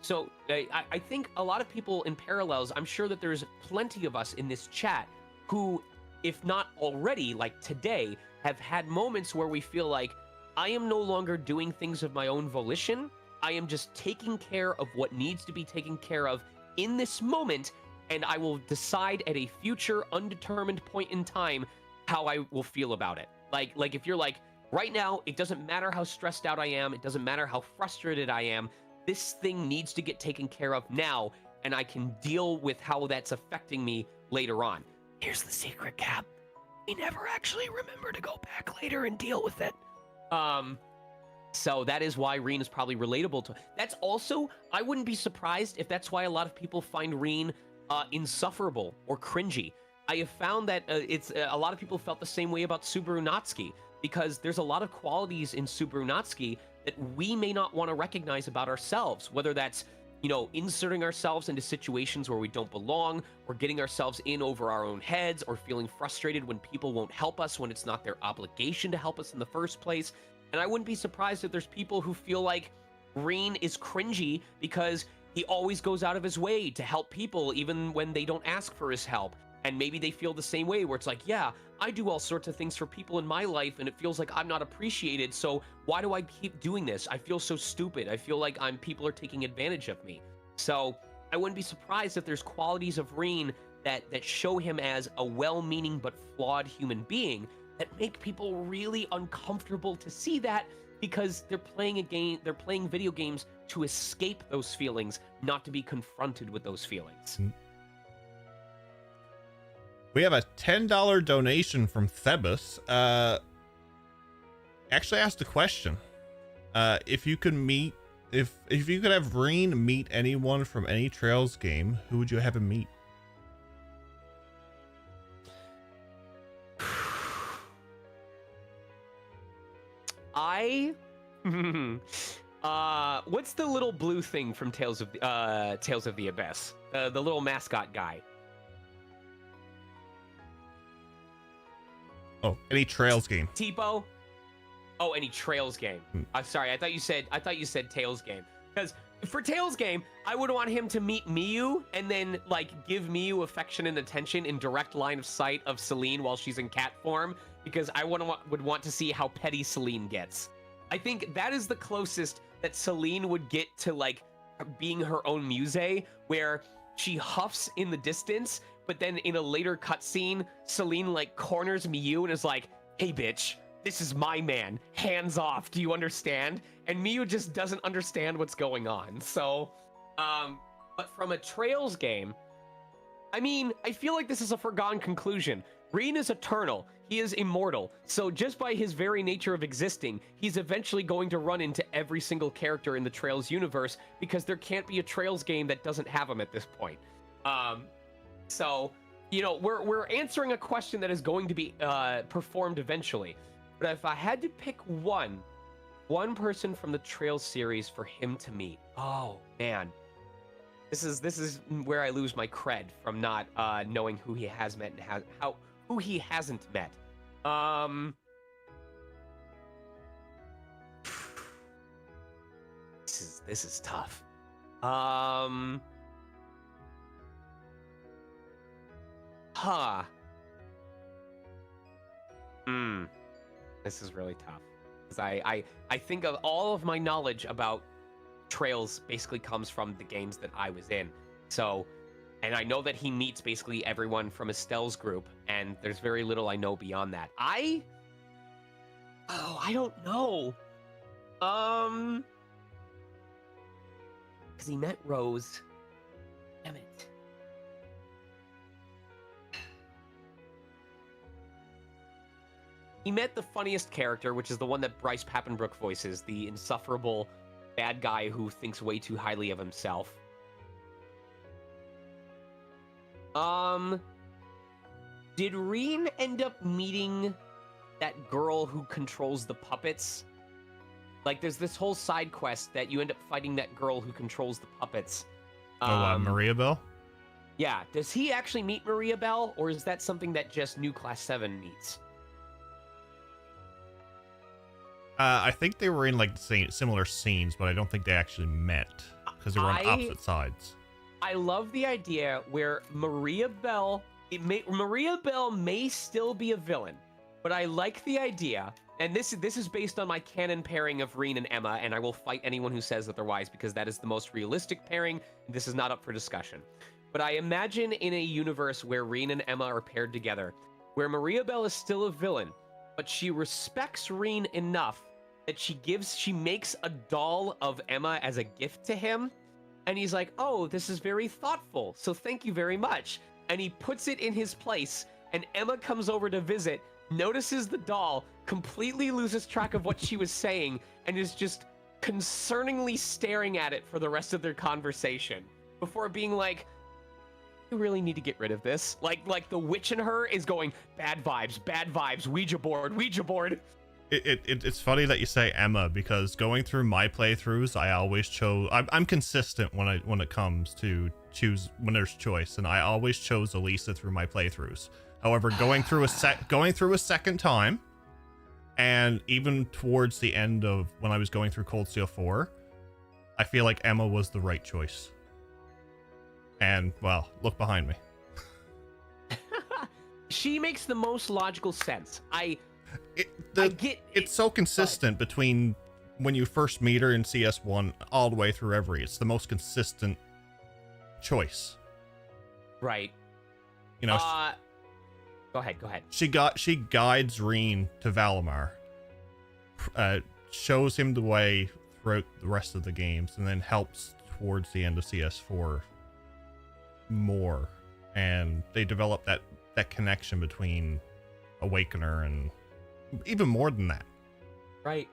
So I think a lot of people in parallels, I'm sure that there's plenty of us in this chat who, if not already, like today, have had moments where we feel like, I am no longer doing things of my own volition, I am just taking care of what needs to be taken care of in this moment, and I will decide at a future undetermined point in time how I will feel about it. Like if you're like, right now, it doesn't matter how stressed out I am, it doesn't matter how frustrated I am, this thing needs to get taken care of now, and I can deal with how that's affecting me later on. Here's the secret, Cap. We never actually remember to go back later and deal with it. So that is why Rean is probably relatable to. That's also, I wouldn't be surprised if that's why a lot of people find Rean insufferable or cringy. I have found that it's a lot of people felt the same way about Subaru Natsuki, because there's a lot of qualities in Subaru Natsuki that we may not want to recognize about ourselves, whether that's, inserting ourselves into situations where we don't belong, or getting ourselves in over our own heads, or feeling frustrated when people won't help us when it's not their obligation to help us in the first place. And I wouldn't be surprised if there's people who feel like Rean is cringy because he always goes out of his way to help people even when they don't ask for his help. And maybe they feel the same way, where it's like, yeah, I do all sorts of things for people in my life and it feels like I'm not appreciated, so why do I keep doing this? I feel so stupid. I feel like people are taking advantage of me. So I wouldn't be surprised if there's qualities of Rean that show him as a well-meaning but flawed human being that make people really uncomfortable to see that, because they're playing video games to escape those feelings, not to be confronted with those feelings. We have a $10 donation from Thebus. Actually asked a question. If you could have Rean meet anyone from any Trails game, who would you have him meet? What's the little blue thing from Tales of the Abyss? The little mascot guy. Oh, any Trails game. Tipo? Oh, any Trails game. I'm sorry. I thought you said Tails game. Because for Tails' game, I would want him to meet Miyu and then like give Miyu affection and attention in direct line of sight of Celine while she's in cat form, because I would want to see how petty Celine gets. I think that is the closest that Celine would get to like being her own muse, where she huffs in the distance, but then in a later cutscene, Celine like corners Miyu and is like, "Hey bitch, this is my man, hands off, do you understand?" And Miyu just doesn't understand what's going on. So, but from a Trails game, I mean, I feel like this is a foregone conclusion. Rean is eternal, he is immortal, so just by his very nature of existing, he's eventually going to run into every single character in the Trails universe, because there can't be a Trails game that doesn't have him at this point. So, you know, we're answering a question that is going to be performed eventually. But if I had to pick one person from the Trails series for him to meet, oh man, this is where I lose my cred from not knowing who he has met and who he hasn't met. This is tough. This is really tough. Because I think of all of my knowledge about Trails basically comes from the games that I was in. So, and I know that he meets basically everyone from Estelle's group, and there's very little I know beyond that. I don't know. Because he met Rose. Damn it. He met the funniest character, which is the one that Bryce Papenbrook voices, the insufferable bad guy who thinks way too highly of himself. Did Rean end up meeting that girl who controls the puppets? Like, there's this whole side quest that you end up fighting that girl who controls the puppets. Maria Bell? Yeah, does he actually meet Maria Bell, or is that something that just New Class 7 meets? I think they were in like similar scenes, but I don't think they actually met because they were on opposite sides. I love the idea where Maria Bell may still be a villain, but I like the idea, and this is based on my canon pairing of Rean and Emma, and I will fight anyone who says otherwise because that is the most realistic pairing. This is not up for discussion. But I imagine in a universe where Rean and Emma are paired together, where Maria Bell is still a villain, but she respects Rean enough that she makes a doll of Emma as a gift to him, and he's like, "Oh, this is very thoughtful, so thank you very much." And he puts it in his place, and Emma comes over to visit, notices the doll, completely loses track of what she was saying, and is just concerningly staring at it for the rest of their conversation before being like, "You really need to get rid of this." Like the witch in her is going, bad vibes, Ouija board, Ouija board. It's funny that you say Emma, because going through my playthroughs, I always chose. I'm consistent when it comes to when there's choice, and I always chose Elisa through my playthroughs. However, going through a second time, and even towards the end of when I was going through Cold Steel 4, I feel like Emma was the right choice. And well, look behind me. She makes the most logical sense. It's so consistent between when you first meet her in CS1 all the way through every. It's the most consistent choice. Right. You know. Go ahead. She guides Rean to Valimar, shows him the way throughout the rest of the games, and then helps towards the end of CS4 more. And they develop that connection between Awakener and even more than that. Right.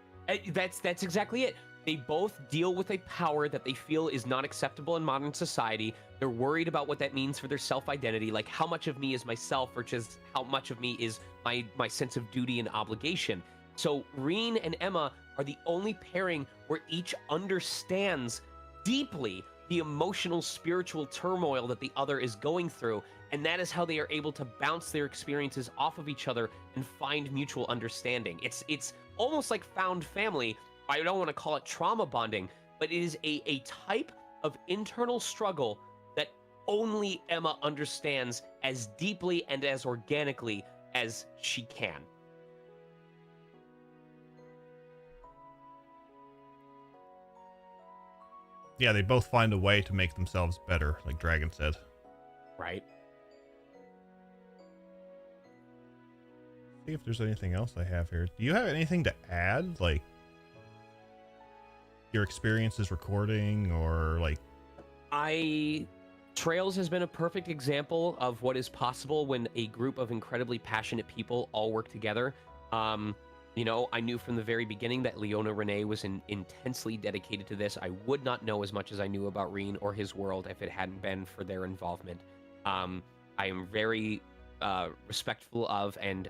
That's exactly it. They both deal with a power that they feel is not acceptable in modern society. They're worried about what that means for their self-identity, like how much of me is myself versus how much of me is my sense of duty and obligation. So Rean and Emma are the only pairing where each understands deeply the emotional, spiritual turmoil that the other is going through, and that is how they are able to bounce their experiences off of each other and find mutual understanding. It's almost like found family. I don't want to call it trauma bonding, but it is a type of internal struggle that only Emma understands as deeply and as organically as she can. Yeah, they both find a way to make themselves better, like Dragon said. Right. See if there's anything else I have here. Do you have anything to add, like your experiences recording, or like? Trails has been a perfect example of what is possible when a group of incredibly passionate people all work together. You know, I knew from the very beginning that Leona Renee was intensely dedicated to this. I would not know as much as I knew about Rean or his world if it hadn't been for their involvement. I am very respectful of and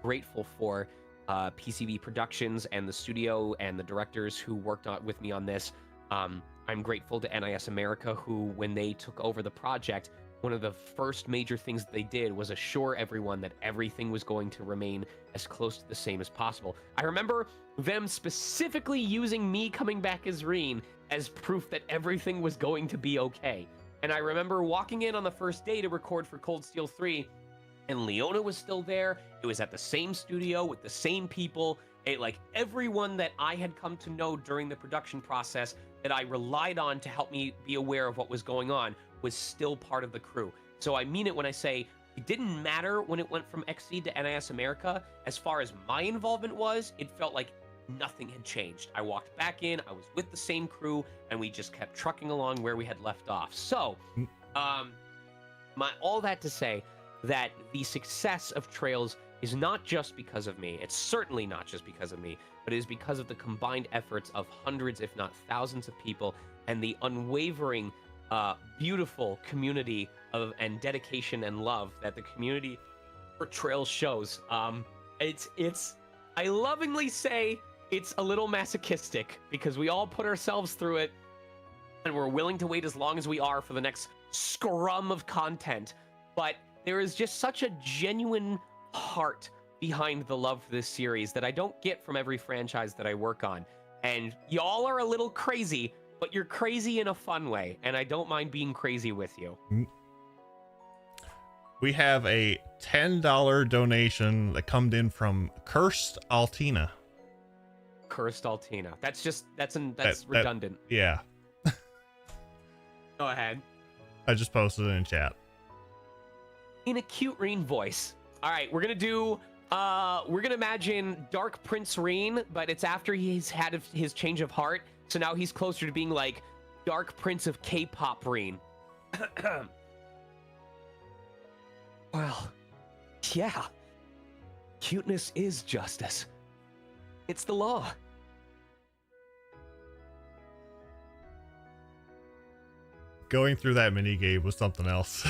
grateful for PCB Productions and the studio and the directors who worked with me on this. I'm grateful to NIS America, who, when they took over the project, one of the first major things that they did was assure everyone that everything was going to remain as close to the same as possible. I remember them specifically using me coming back as Rean as proof that everything was going to be okay. And I remember walking in on the first day to record for Cold Steel 3, and Leona was still there. It was at the same studio with the same people. Like everyone that I had come to know during the production process that I relied on to help me be aware of what was going on was still part of the crew. So I mean it when I say it didn't matter when it went from XSEED to NIS America. As far as my involvement was, it felt like nothing had changed. I walked back in, I was with the same crew, and we just kept trucking along where we had left off. So, all that to say that the success of Trails is not just because of me. It's certainly not just because of me, but it is because of the combined efforts of hundreds, if not thousands of people, and the unwavering, beautiful community and dedication and love that the community for Trails shows. I lovingly say it's a little masochistic because we all put ourselves through it and we're willing to wait as long as we are for the next scrum of content. But there is just such a genuine heart behind the love for this series that I don't get from every franchise that I work on. And y'all are a little crazy, but you're crazy in a fun way, and I don't mind being crazy with you. We have a $10 donation that come in from Cursed Altina. Cursed Altina. That's redundant. Yeah. Go ahead. I just posted it in chat. In a cute Rean voice. All right, we're gonna imagine Dark Prince Rean, but it's after he's had his change of heart. So now he's closer to being like Dark Prince of K-pop Rean. Well, yeah. Cuteness is justice. It's the law. Going through that minigame was something else.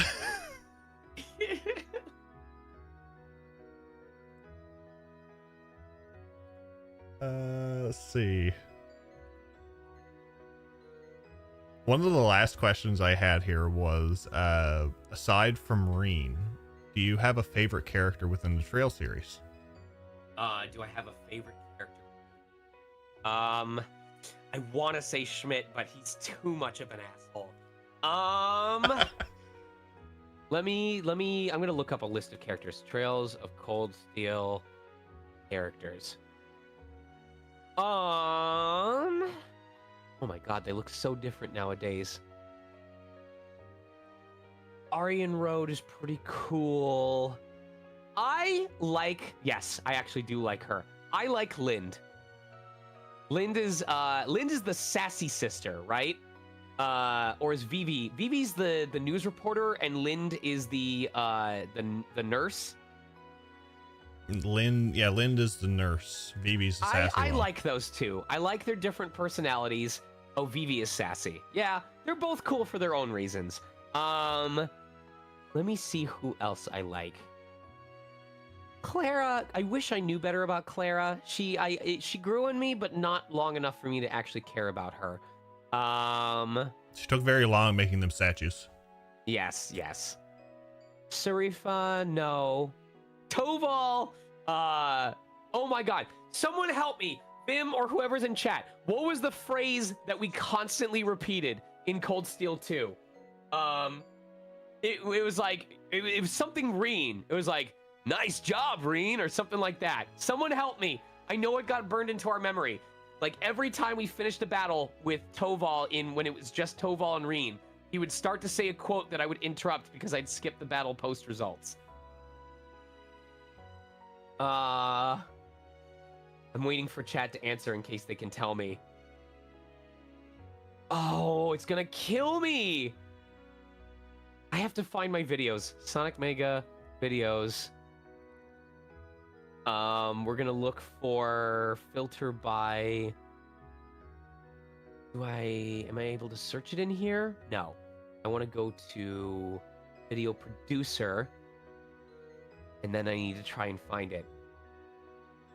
Let's see. One of the last questions I had here was, aside from Rean, do you have a favorite character within the Trail series? Do I have a favorite character? I want to say Schmidt, but he's too much of an asshole. I'm gonna look up a list of characters. Trails of Cold Steel characters. Oh my god, they look so different nowadays. Aryan Road is pretty cool. Yes, I actually do like her. I like Lind. Lind is the sassy sister, right? Or is Vivi? Vivi's the news reporter, and Lind is the nurse. Lind is the nurse. Vivi's the sassy I one. like those two. I like their different personalities. Oh, Vivi is sassy. Yeah, they're both cool for their own reasons. Let me see who else I like. Clara, I wish I knew better about Clara. She grew on me, but not long enough for me to actually care about her. She took very long making them statues. Yes. Sarifa, no. Toval, oh my god. Someone help me. Bim or whoever's in chat, what was the phrase that we constantly repeated in Cold Steel 2? It was like, it was something Rean. It was like, nice job, Rean, or something like that. Someone help me. I know it got burned into our memory. Like every time we finished a battle with Toval when it was just Toval and Rean, he would start to say a quote that I would interrupt because I'd skip the battle post results. I'm waiting for chat to answer in case they can tell me. Oh, it's gonna kill me. I have to find my videos. Sonic Mega videos. We're gonna look for filter by. Am I able to search it in here? No. I want to go to video producer, and then I need to try and find it.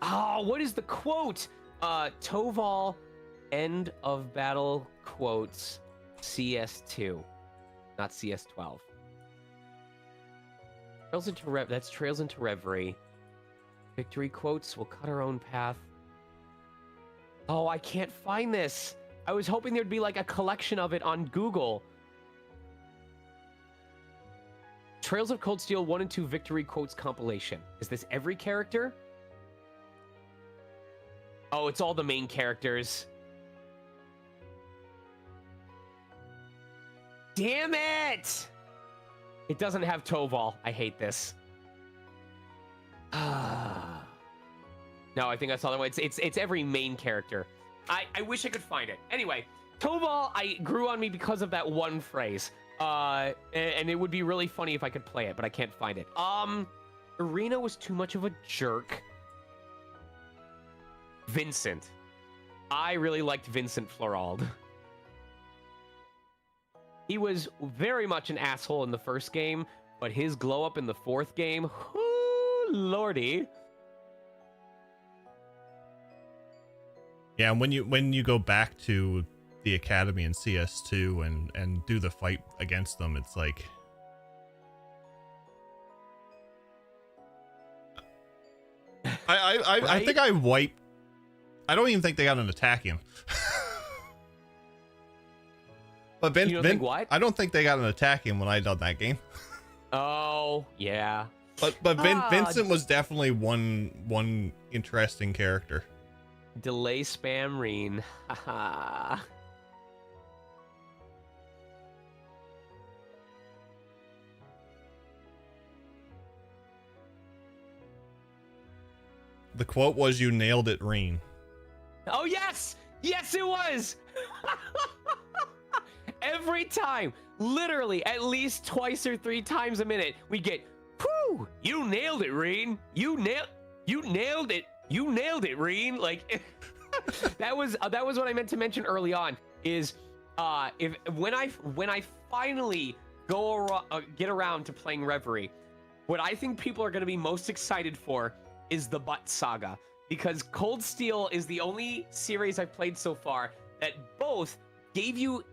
Oh, what is the quote? Toval, end of battle quotes, CS2, not CS12. That's Trails into Reverie. Victory quotes, we'll cut our own path. Oh, I can't find this. I was hoping there'd be like a collection of it on Google. Trails of Cold Steel 1 and 2 Victory Quotes compilation. Is this every character? Oh, it's all the main characters. Damn it! It doesn't have Toval. I hate this. No, I think that's all the way. It's every main character. I wish I could find it. Anyway, Toval grew on me because of that one phrase. And it would be really funny if I could play it, but I can't find it. Arena was too much of a jerk. Vincent. I really liked Vincent Florald. He was very much an asshole in the first game, but his glow up in the fourth game, whoo, lordy. Yeah, when you go back to the academy in CS2 and do the fight against them, it's like I think I wiped. I don't even think they got an attack in. But what? I don't think they got an attack in when I done that game. Oh yeah. But Vincent was definitely one interesting character. Delay spam Rean. Haha. The quote was, "You nailed it, Rean." Oh yes! Yes, it was! Every time, literally at least twice or three times a minute, we get, "Whew! You nailed it, Rean! You nailed it! You nailed it, Rean!" Like that was what I meant to mention early on. Is when I finally get around to playing Reverie, what I think people are going to be most excited for is the Butt Saga, because Cold Steel is the only series I've played so far that both gave you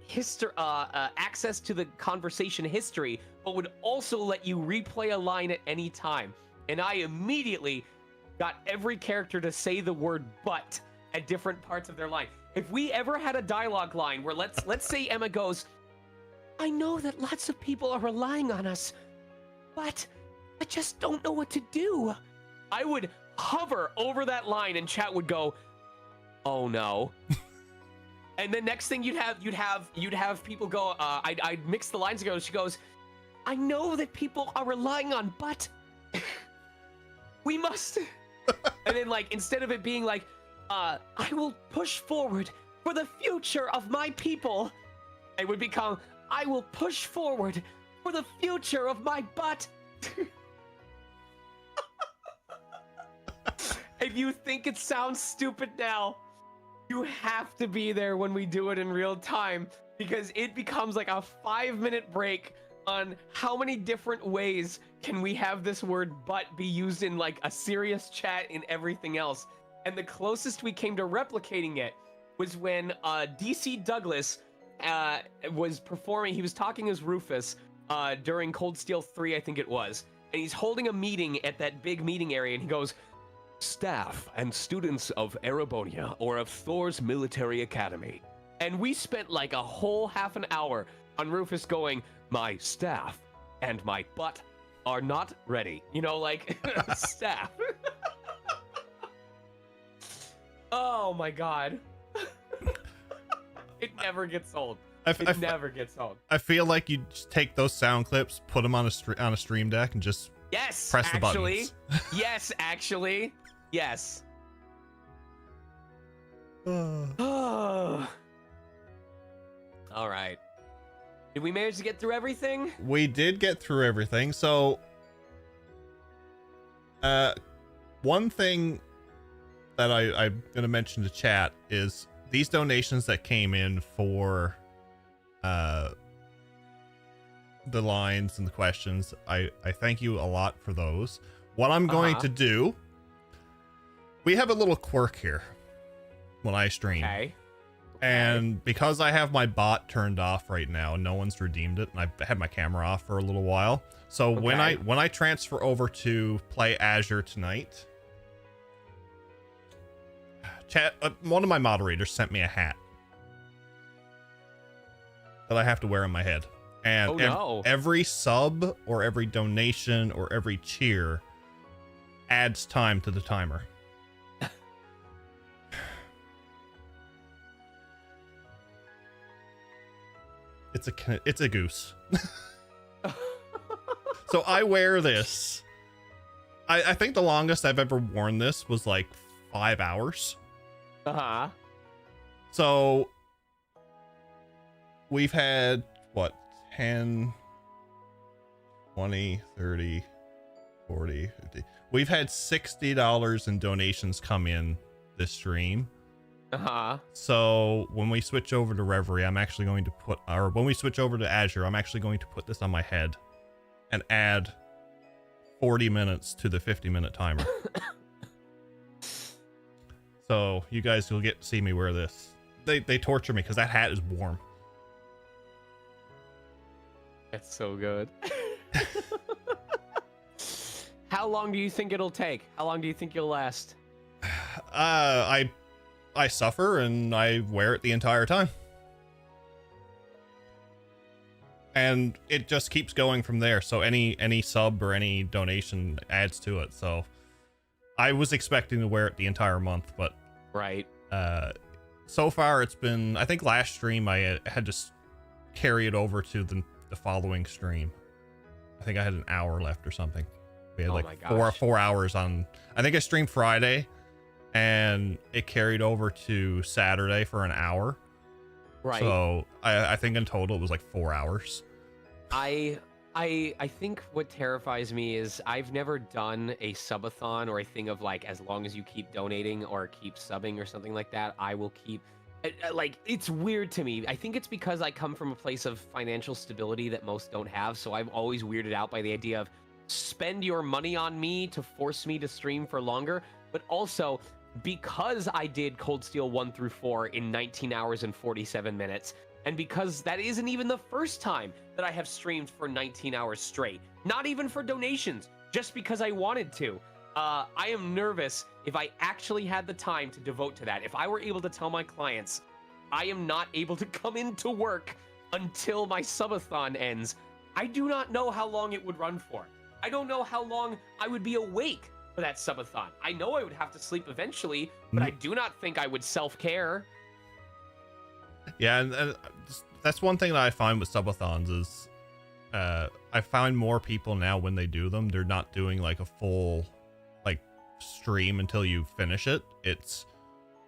access to the conversation history, but would also let you replay a line at any time. And I immediately got every character to say the word "but" at different parts of their line. If we ever had a dialogue line where let's say Emma goes, "I know that lots of people are relying on us, but I just don't know what to do," I would hover over that line and chat would go, "Oh no." And then next thing you'd have people go, I'd mix the lines together. She goes, "I know that people are relying on, but we must." And then like, instead of it being like, "I will push forward for the future of my people," it would become, "I will push forward for the future of my butt." If you think it sounds stupid now, you have to be there when we do it in real time, because it becomes like a 5-minute break on how many different ways can we have this word "but" be used in like a serious chat and everything else. And the closest we came to replicating it was when DC Douglas was performing. He was talking as Rufus during Cold Steel 3, I think it was, and he's holding a meeting at that big meeting area, and he goes, staff and students of Erebonia or of Thor's military academy. And we spent like a whole half an hour on Rufus going, my staff and my butt are not ready. You know, like, staff. Oh my god. It never gets old. It never gets old. I feel like you just take those sound clips, put them on a Stream Deck, and just press the buttons. Yes, actually. Yes. All right. Did we manage to get through everything? We did get through everything. So, one thing that I'm going to mention to chat is these donations that came in for the lines and the questions. I thank you a lot for those. What I'm going to do, we have a little quirk here when I stream. Okay. And because I have my bot turned off right now, no one's redeemed it, and I've had my camera off for a little while. So when I transfer over to play Azure tonight, chat, one of my moderators sent me a hat that I have to wear on my head. And every sub or every donation or every cheer adds time to the timer. It's a goose. So I wear this. I think the longest I've ever worn this was like 5 hours. So we've had what, 10, 20, 30, 40, 50. We've had $60 in donations come in this stream. So when we switch over to Reverie, I'm actually going to put, or when we switch over to Azure, I'm actually going to put this on my head and add 40 minutes to the 50-minute timer. So you guys will get to see me wear this. They torture me because that hat is warm. It's so good. How long do you think it'll take? How long do you think you'll last? I suffer and I wear it the entire time. And it just keeps going from there. So any sub or any donation adds to it. So I was expecting to wear it the entire month, but so far it's been, I think last stream I had to carry it over to the following stream. I think I had an hour left or something. We had like 4 hours on, I think I streamed Friday and it carried over to Saturday for an hour. So I think in total it was like 4 hours. I think what terrifies me is I've never done a subathon or a thing of like, as long as you keep donating or keep subbing or something like that, I will keep, like, it's weird to me. I think it's because I come from a place of financial stability that most don't have. So I'm always weirded out by the idea of spend your money on me to force me to stream for longer. But also, because I did Cold Steel 1 through 4 in 19 hours and 47 minutes, and because that isn't even the first time that I have streamed for 19 hours straight, not even for donations, just because I wanted to, I am nervous if I actually had the time to devote to that. If I were able to tell my clients, I am not able to come into work until my subathon ends, I do not know how long it would run for. I don't know how long I would be awake for that subathon. I know I would have to sleep eventually, but I do not think I would self-care. Yeah, and that's one thing that I find with subathons is I find more people now when they do them, they're not doing like a full like stream until you finish it. It's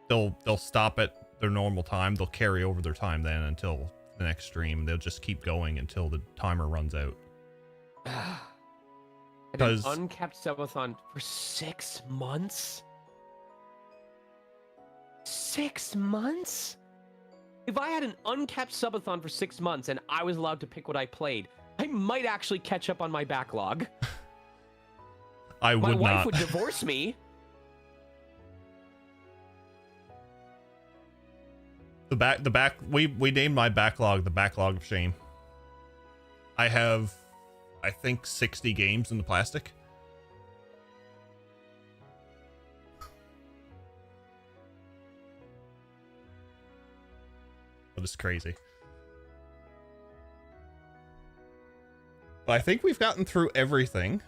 they'll stop at their normal time. They'll carry over their time then until the next stream. They'll just keep going until the timer runs out. An unkept subathon for 6 months? 6 months? If I had an unkept subathon for 6 months and I was allowed to pick what I played, I might actually catch up on my backlog. I would not. My wife would divorce me. We named my backlog the backlog of shame. I have, I think, 60 games in the plastic. is crazy. But I think we've gotten through everything.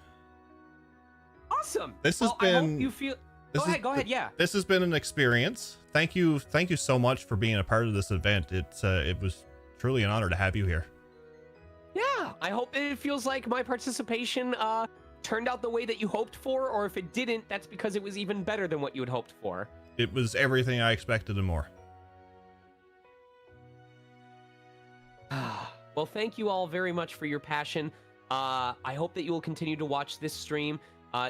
Awesome. This has I been. hope you feel. Go ahead. Yeah. This has been an experience. Thank you so much for being a part of this event. It was truly an honor to have you here. Yeah, I hope it feels like my participation turned out the way that you hoped for, or if it didn't, that's because it was even better than what you had hoped for. It was everything I expected and more. Well, thank you all very much for your passion. I hope that you will continue to watch this stream.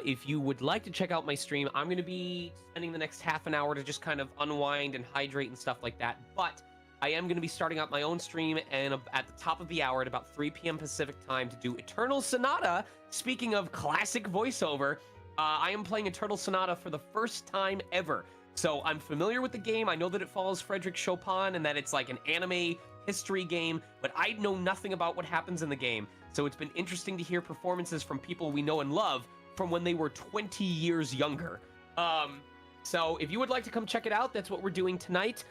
If you would like to check out my stream, I'm going to be spending the next half an hour to just kind of unwind and hydrate and stuff like that. But I am going to be starting up my own stream and at the top of the hour at about 3 p.m. Pacific time to do Eternal Sonata. Speaking of classic voiceover, I am playing Eternal Sonata for the first time ever. So I'm familiar with the game. I know that it follows Frédéric Chopin and that it's like an anime history game, but I know nothing about what happens in the game. So it's been interesting to hear performances from people we know and love from when they were 20 years younger. So if you would like to come check it out, that's what we're doing tonight.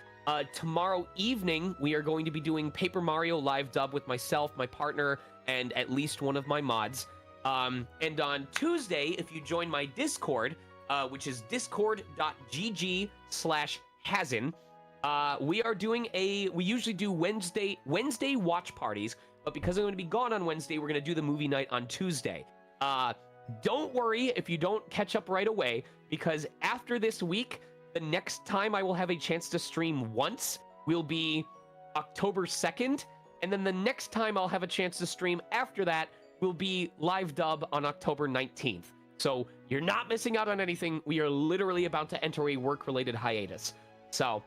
Tomorrow evening, we are going to be doing Paper Mario live dub with myself, my partner, and at least one of my mods. And on Tuesday, if you join my Discord, which is discord.gg/Hazin, we are doing we usually do Wednesday watch parties, but because I'm going to be gone on Wednesday, we're going to do the movie night on Tuesday. Don't worry if you don't catch up right away, because after this week, the next time I will have a chance to stream once will be October 2nd, and then the next time I'll have a chance to stream after that will be live dub on October 19th. So you're not missing out on anything. We are literally about to enter a work-related hiatus. So,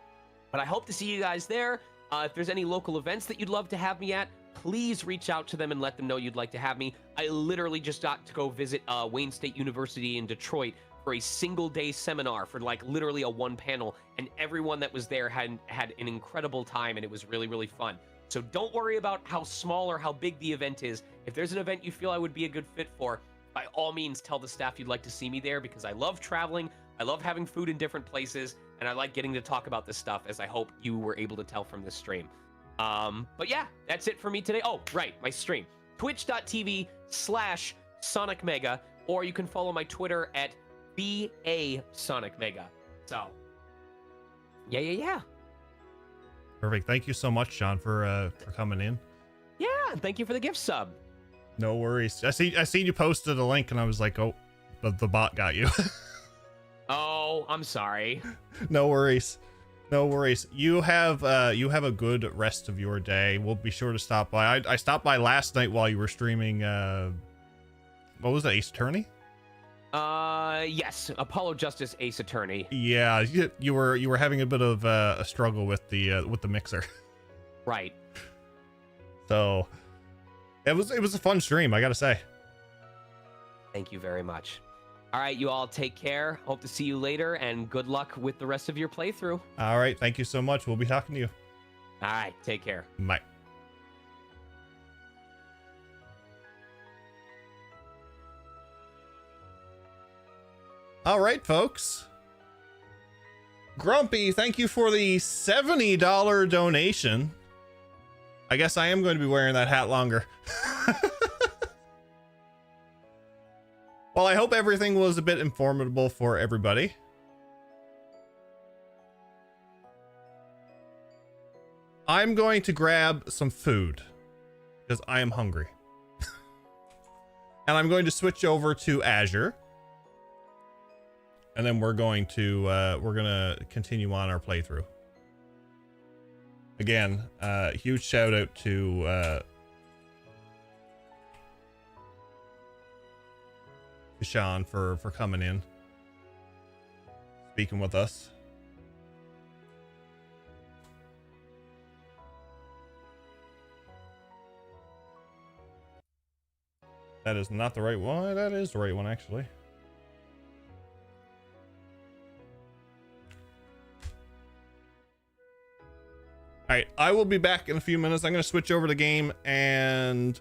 but I hope to see you guys there. If there's any local events that you'd love to have me at, please reach out to them and let them know you'd like to have me. I literally just got to go visit Wayne State University in Detroit for a single-day seminar for like literally a one panel, and everyone that was there had an incredible time, and it was really, really fun. So don't worry about how small or how big the event is. If there's an event you feel I would be a good fit for, by all means tell the staff you'd like to see me there, because I love traveling, I love having food in different places, and I like getting to talk about this stuff, as I hope you were able to tell from this stream. But yeah, that's it for me today. Oh, right, my stream. Twitch.tv/SonicMega, or you can follow my Twitter at BA_SonicMega. So, yeah. Perfect. Thank you so much, John, for coming in. Yeah, and thank you for the gift sub. No worries. I seen you posted a link, and I was like, oh, the bot got you. Oh, I'm sorry. No worries. No worries. You have a good rest of your day. We'll be sure to stop by. I stopped by last night while you were streaming. What was it, Ace Attorney? Yes, Apollo Justice Ace Attorney. Yeah, you were having a bit of a struggle with the mixer. Right. So it was a fun stream, I gotta say. Thank you very much. All right, you all take care. Hope to see you later, and good luck with the rest of your playthrough. All right, thank you so much. We'll be talking to you. All right, take care. Bye. All right, folks. Grumpy, thank you for the $70 donation. I guess I am going to be wearing that hat longer. Well, I hope everything was a bit informative for everybody. I'm going to grab some food because I am hungry. And I'm going to switch over to Azure. And then we're going to continue on our playthrough. Again, huge shout out to Sean for coming in, speaking with us. That is not the right one. That is the right one, actually. All right, I will be back in a few minutes. I'm going to switch over the game and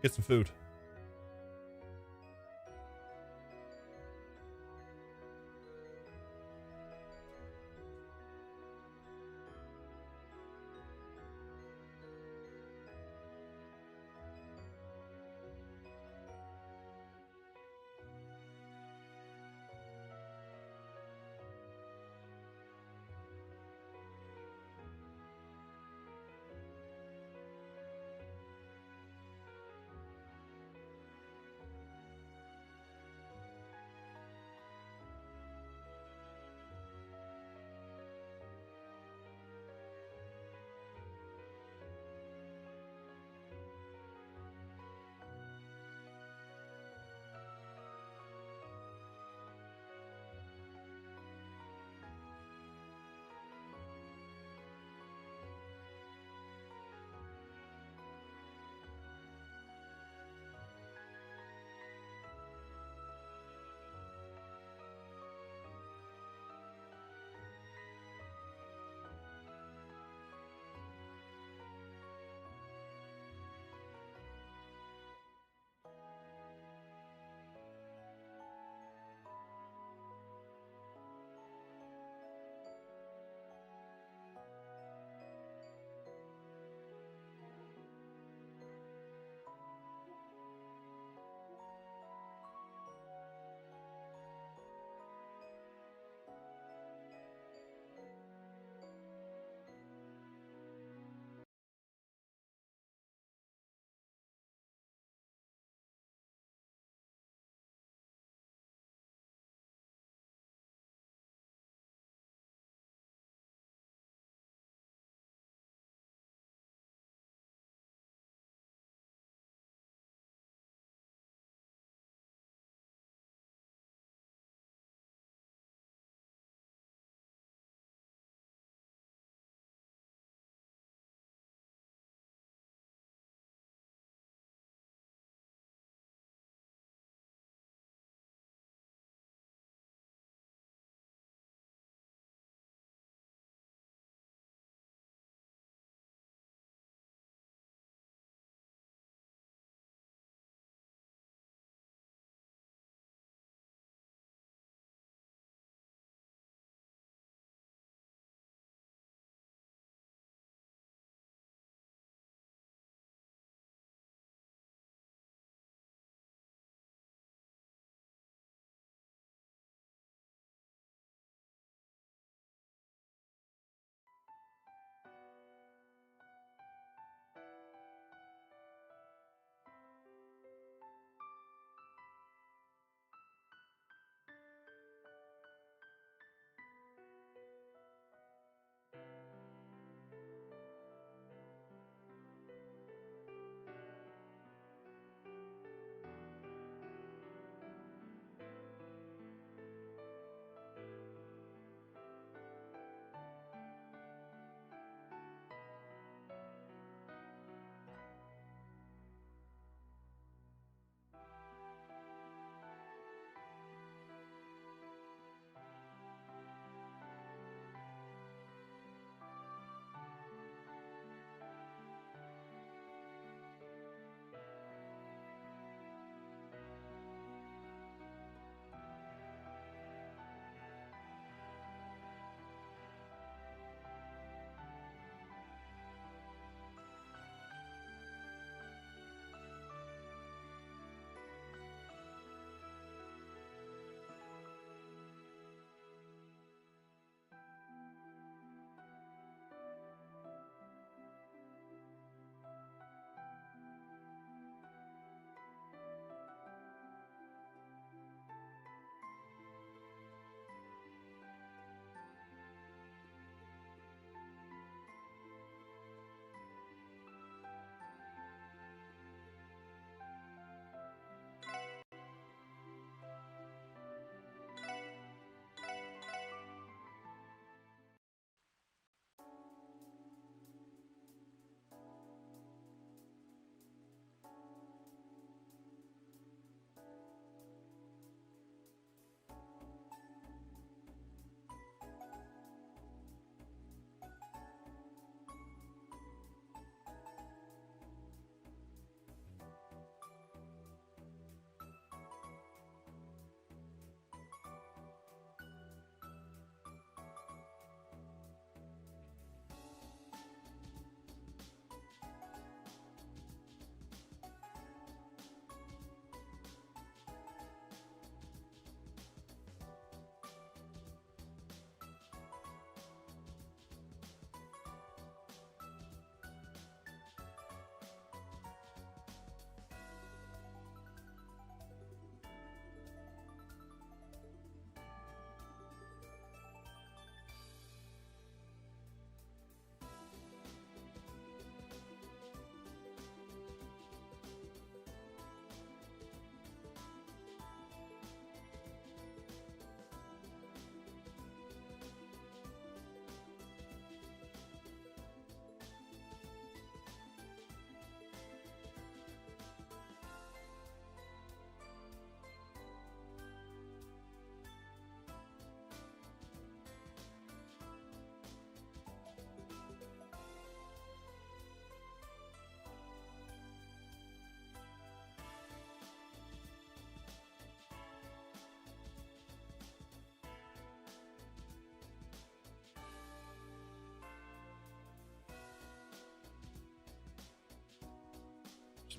get some food.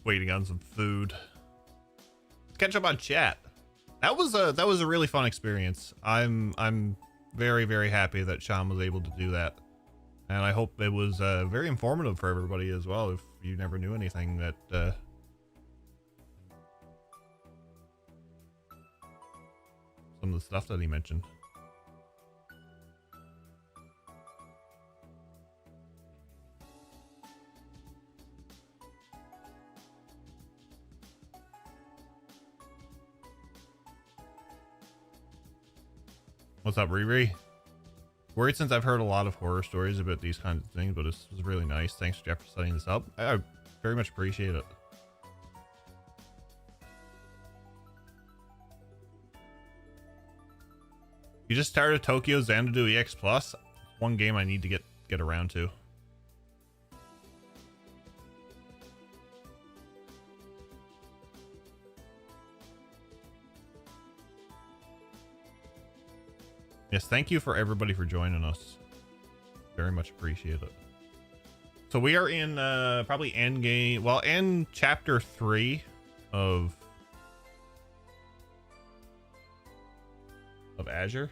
waiting on some food. Let's catch up on chat. That was a really fun experience. I'm very, very happy that Sean was able to do that. And I hope it was very informative for everybody as well, if you never knew anything that some of the stuff that he mentioned. What's up, Riri? Worried since I've heard a lot of horror stories about these kinds of things, but this was really nice. Thanks, Jeff, for setting this up. I very much appreciate it. You just started Tokyo Xanadu EX Plus. One game I need to get around to. Yes, thank you for everybody for joining us. Very much appreciate it. So we are in probably end game, well, end chapter 3 of Azure.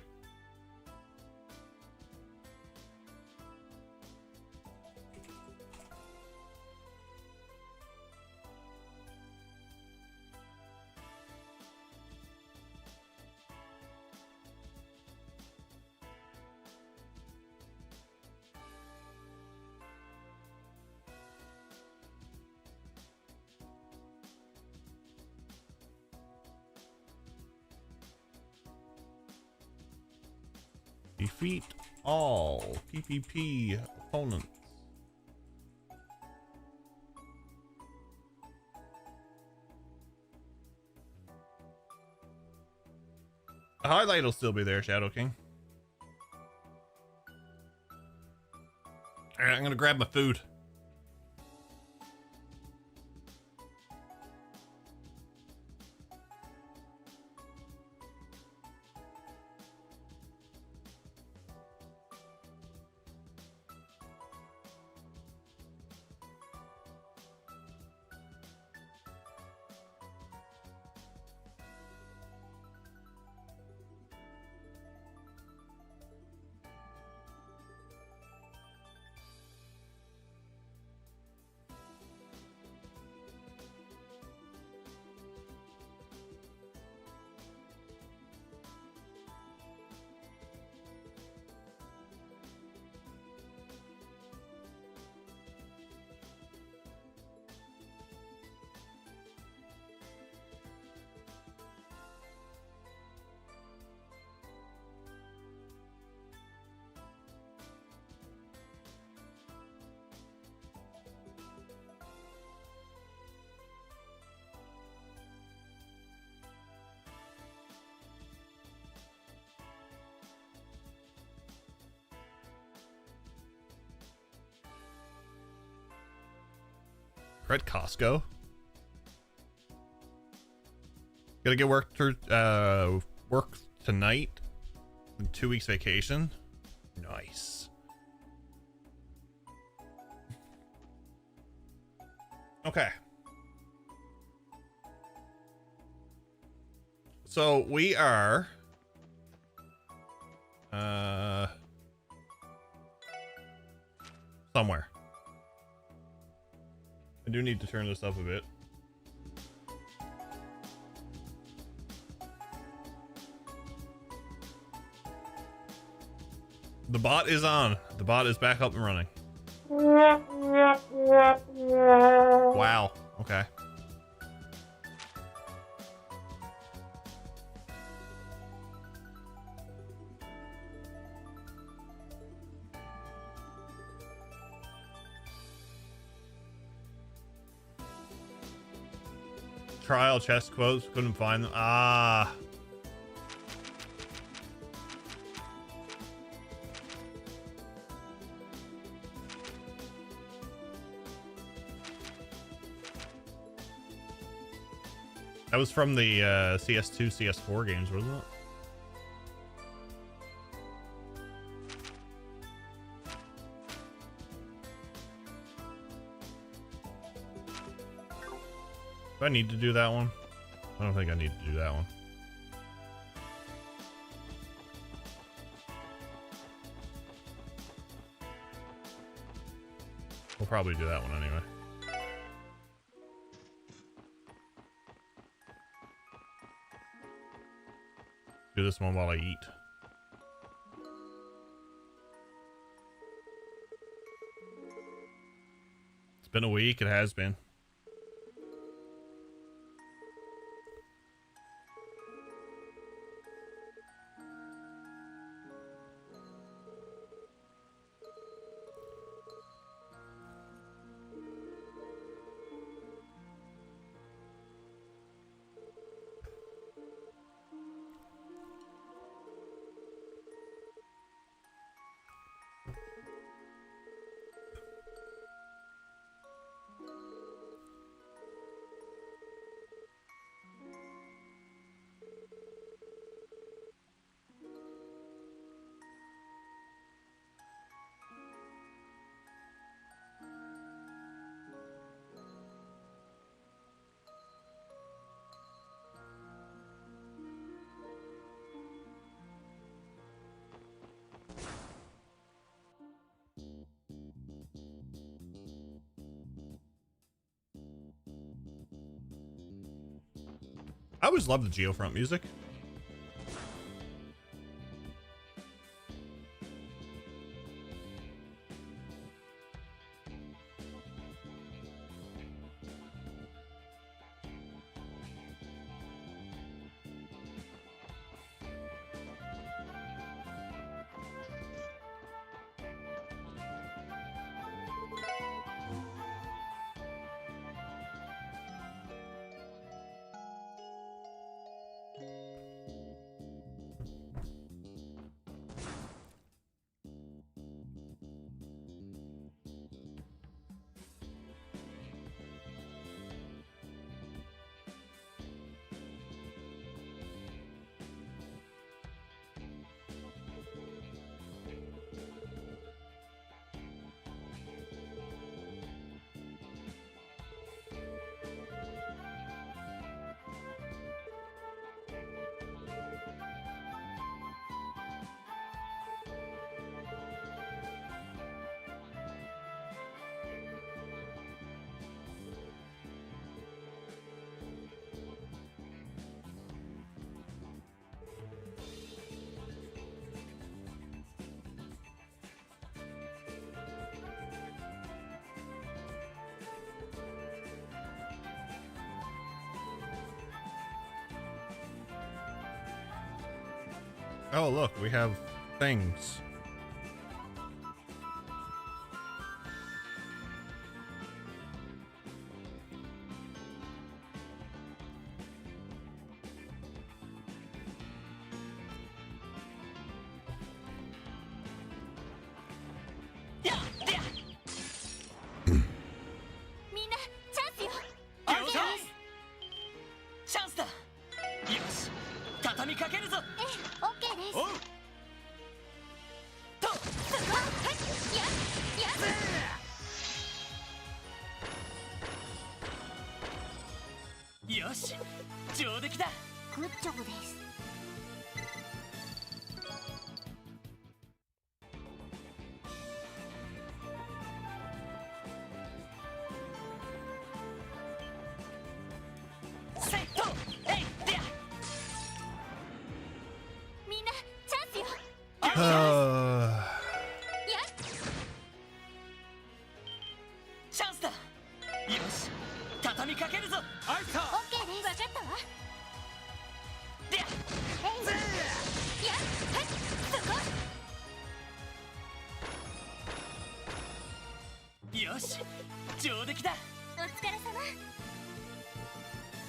Defeat all PvP opponents. The highlight will still be there, Shadow King. Alright, I'm gonna grab my food. We're at Costco. Gotta get work tonight. And 2 weeks vacation. Nice. Okay. So we are somewhere. I do need to turn this up a bit. The bot is on. The bot is back up and running. Wow. Okay. Trial chest quotes, couldn't find them. Ah. That was from the CS2, CS4 games, wasn't it? Do I need to do that one? I don't think I need to do that one. We'll probably do that one anyway. Do this one while I eat. It's been a week. It has been. I always love the Geofront music. Oh, look, we have things.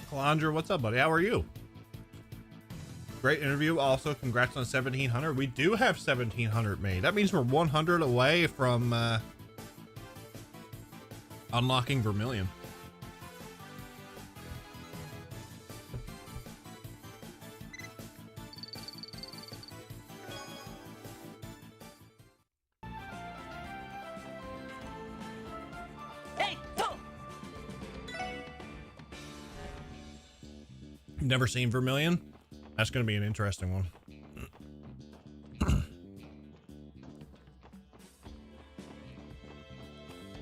Calandra, what's up, buddy? How are you? Great interview. Also, congrats on 1700. We do have 1700 made. That means we're 100 away from unlocking Vermilion. Never seen Vermilion? That's gonna be an interesting one.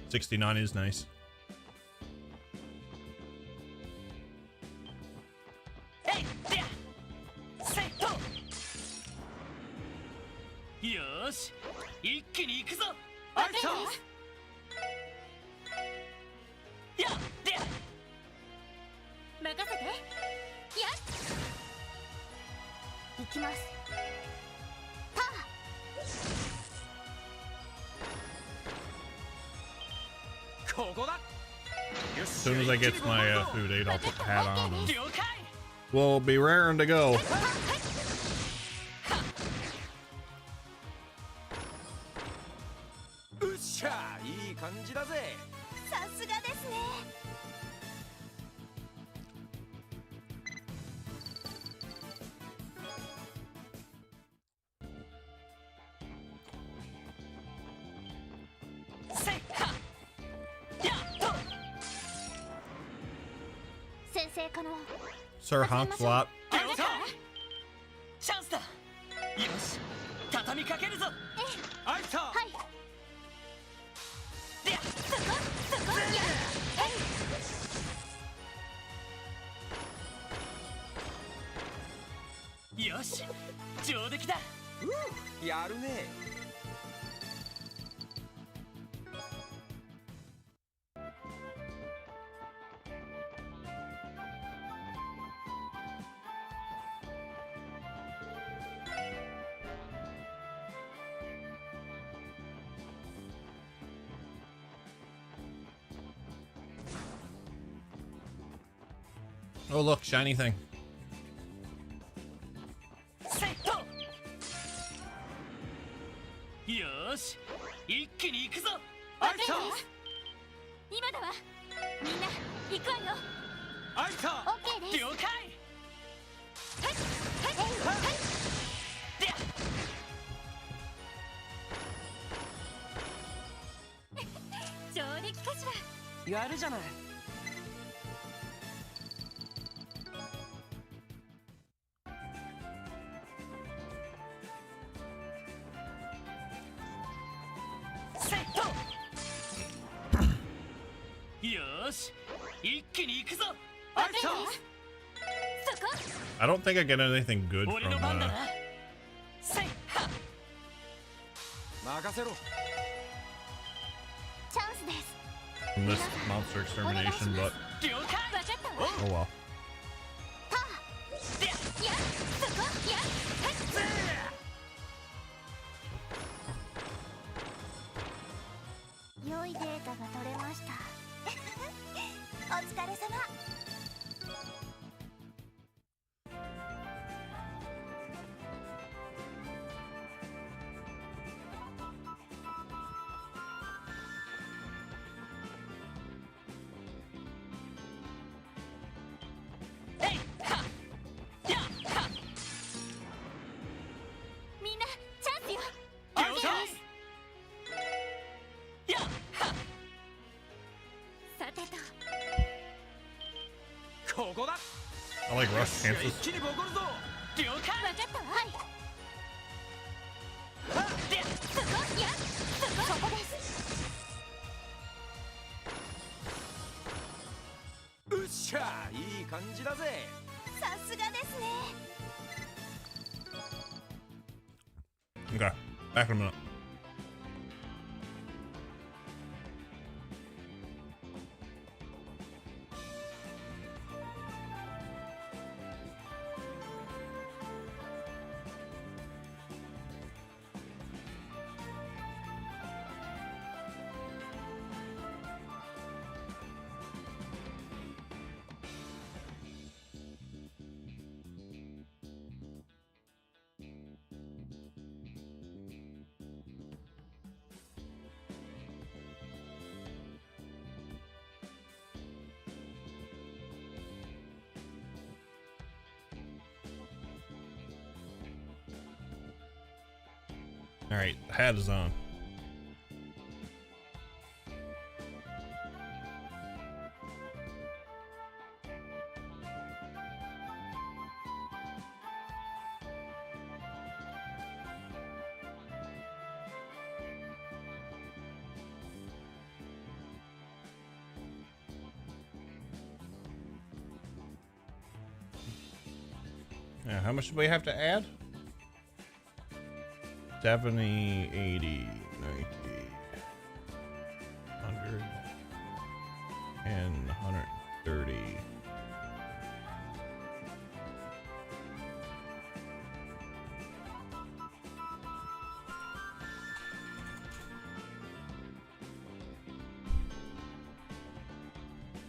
69 is nice. As soon as I get my food ate, I'll put the hat on. And we'll be raring to go. Sir Honk Flop. Oh look, shiny thing. I don't think I get anything good from this monster extermination, but oh well. I like rush chances. Okay, back in a minute. All right, the hat is on. Yeah, how much do we have to add? 70, 80, 90, 100, and 130.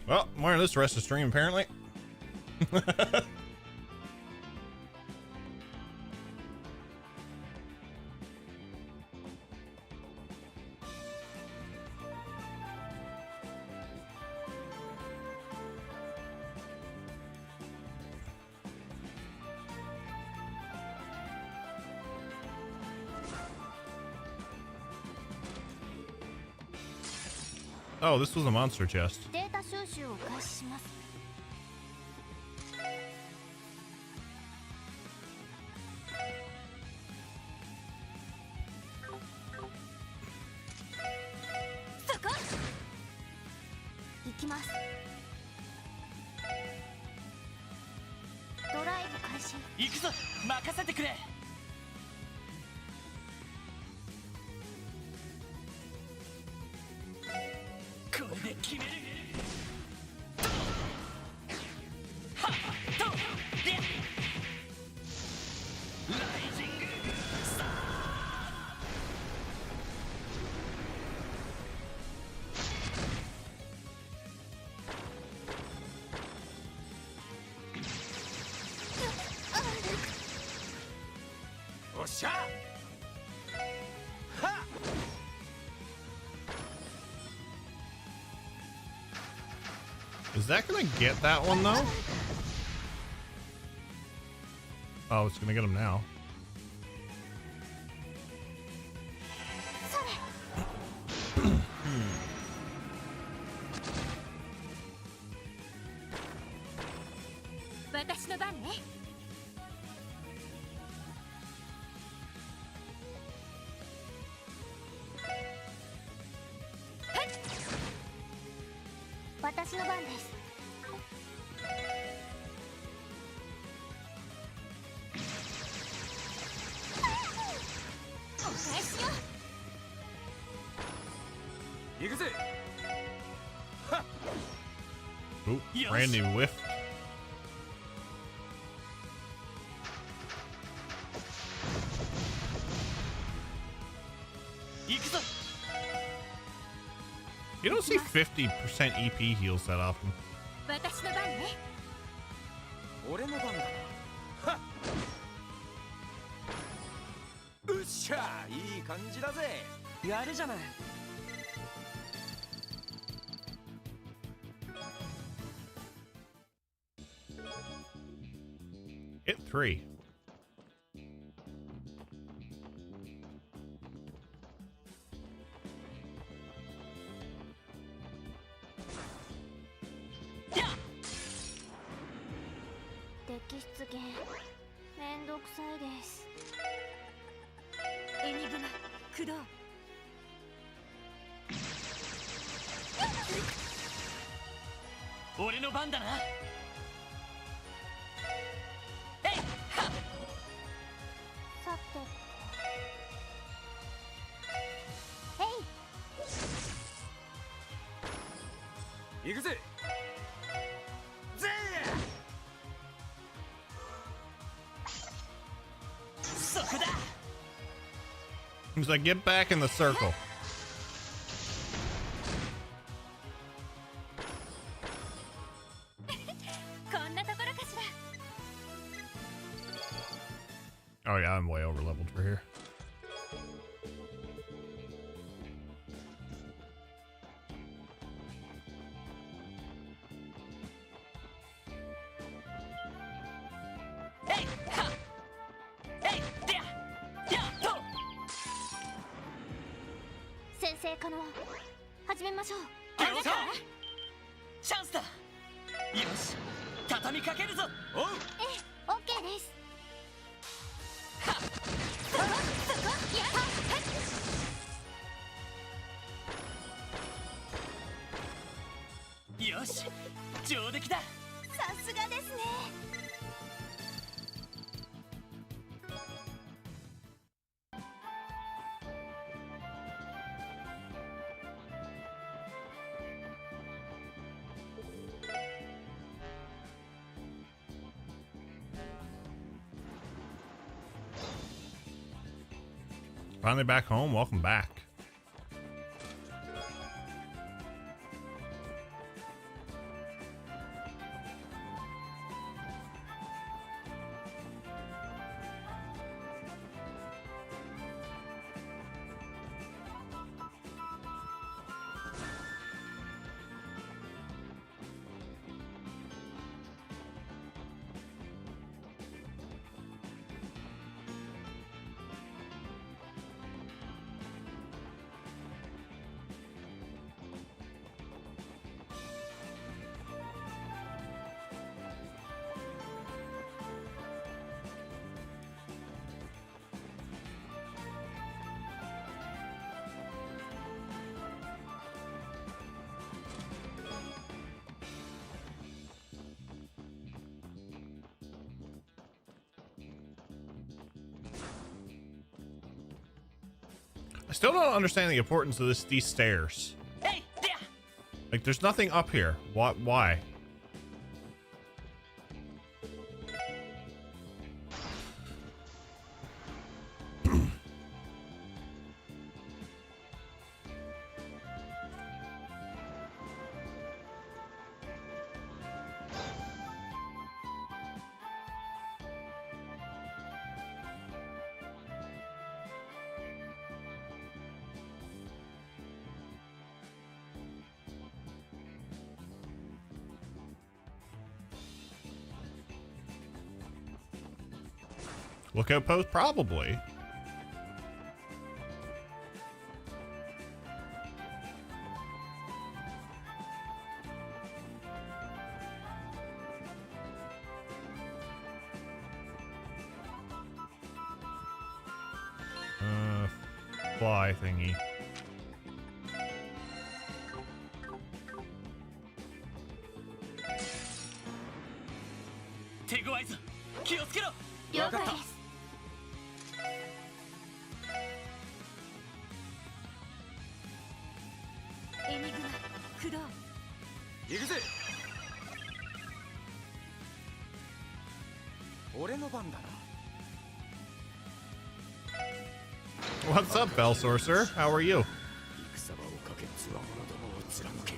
Well, I'm wearing this the rest of the stream, apparently. Oh, this was a monster chest. データ収集を開始します。そこ。行きます。ドライブ開始。行くぞ、任せてくれ。これで決める。はっとでライジングさあ。おっしゃ。 Is that gonna get that one though? Oh, it's gonna get him now. 私の番ね。私の番です。お返しよ。行くぜ。 Oop, Randy whiffed. 行くぞ。 You don't see 50% EP heals that often. 私の番ね。俺の番だな。はっ。うっしゃ、いい感じだぜ。やるじゃない。 Hit 3. Yeah. 敵出現めんどくさいです。エニグマ駆動。俺の番だな。えいはっ。さて。へい。行くぜ。ぜえ。そこだ。 He's like, get back in the circle. Oh yeah, I'm way over leveled for here. Hey, ha. Hey, there. Yeah, go. 先生可能始めましょう。あれだ。チャンスだ。よし、畳みかけるぞ。おう。ええ、オッケーです。 よし、上出来だ。さすがですね。Finally back home. Welcome back. I still don't understand the importance of these stairs. Hey, there. Like, there's nothing up here. What? Why? Lookout post? Probably. Fly thingy. Teguaizu, 気をつけろ。了解です。エニグマ駆動。行くぜ。俺の番だな。 What's up, Bell Sorcerer? How are you? 戦場をかけつわものどもを貫け。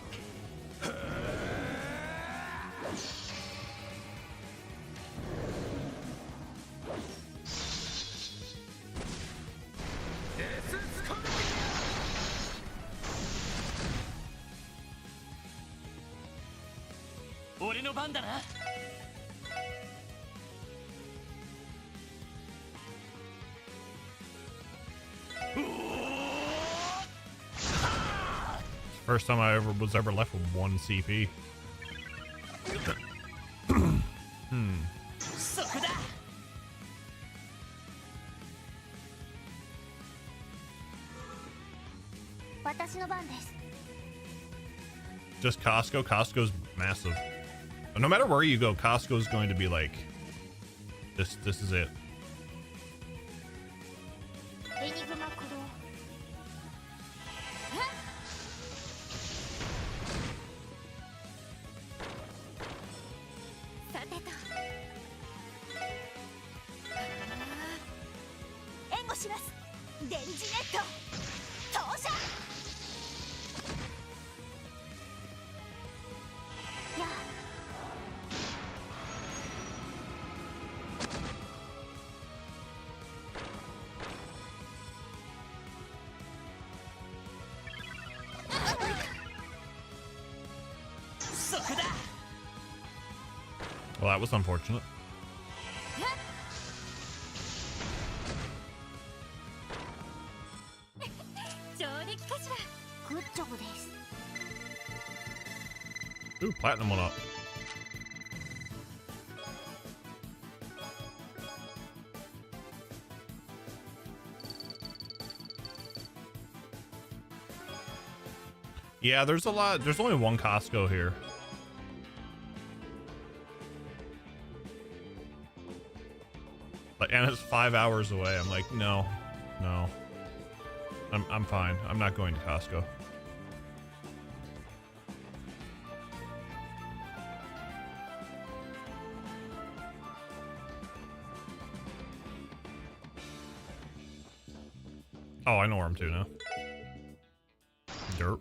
俺の番だな。 First time I was ever left with 1 CP. そこだ。 私の番です。 Just Costco? Costco's massive. No matter where you go, Costco's going to be like, this is it. エニグマ駆動。さてと。援護します。電磁ネット。投射。やあ。 そこだ。 Well, that was unfortunate. 上出来かしら。グッジョブです。 Ooh, platinum one up. Yeah, there's a lot. There's only 1 Costco here. And it's 5 hours away. I'm like, no. I'm fine. I'm not going to Costco. Oh, I know where I'm to now. Dirt.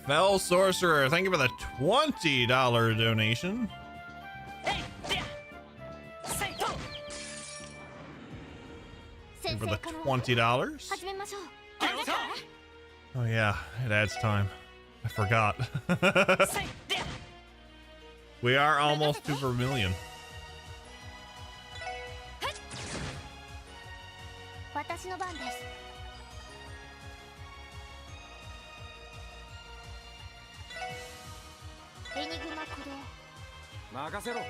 Fell Sorcerer, thank you for the $20 donation. Hey, there. Saito. Thank you for the $20. 始めましょう。 Go. Oh yeah, it adds time. I forgot. Say there. We are almost to Vermilion. 私の番です。エニグマ駆動。任せろ。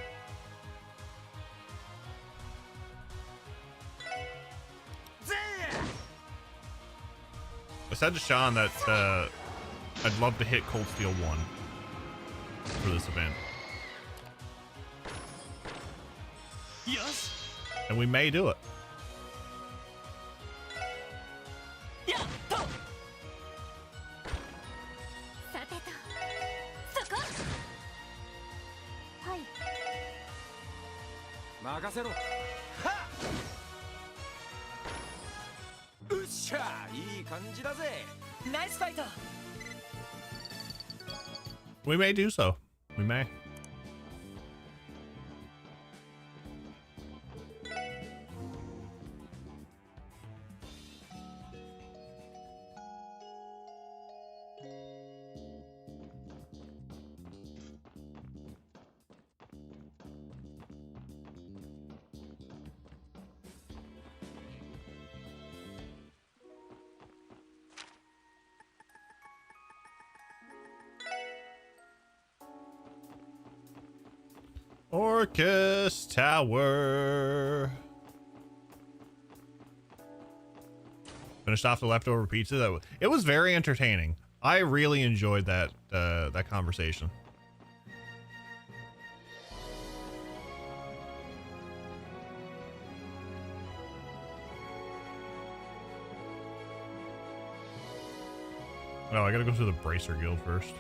I said to Sean that I'd love to hit Cold Steel 1 for this event. Yes. And we may do it. Yeah. Go. さてと。そこ。はい。任せろ。はっ。うっしゃ、いい感じだぜ。ナイスファイト。 We may do so. We may. Orcus Tower. Finished off the leftover pizza. It was very entertaining. I really enjoyed that that conversation. Oh, I gotta go to the Bracer Guild first.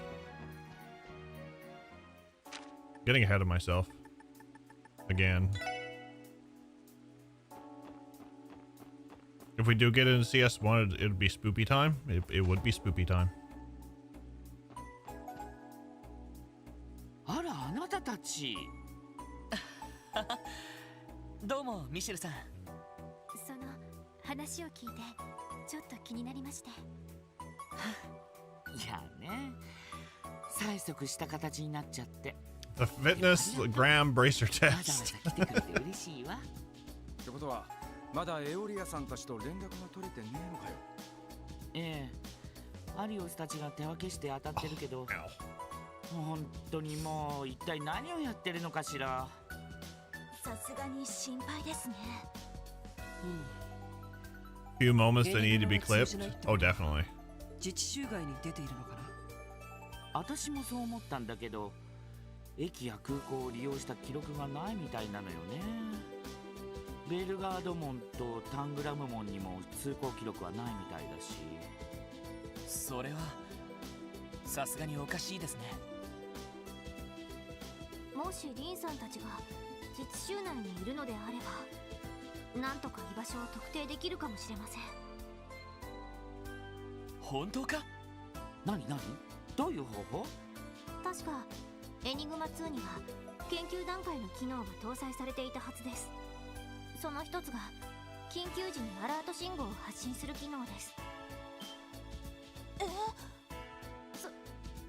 Getting ahead of myself. Again. If we do get into CS1, it'd be spoopy time. It would be spoopy time. あら、あなたたち。どうもミシェルさん。その話を聞いてちょっと気になりまして。いやね、催促した形になっちゃって。 The fitness gram bracer わざわ test. ざ来てくれて嬉しいわ。ってことはまだエオリアさんたちと連絡が取れてねえのかよ。ええ、アリオスたちが手分けして当たってるけど、 Ow. 本当にもう一体何をやってるのかしら。さすがに心配ですね。 Few moments that need to be clipped. Oh, definitely. 自治州外に出ているのかな。私もそう思ったんだけど、駅や空港を利用した記録がないみたいなのよね。ベルガード門とタングラム門にも通行記録はないみたいだし。それはさすがにおかしいですね。もしリンさんたちが自治州内にいるのであれば、なんとか居場所を特定できるかもしれません。本当か？何どういう方法？確かエニグマ2には研究段階の機能が搭載されていたはずです。その一つが緊急時にアラート信号を発信する機能です。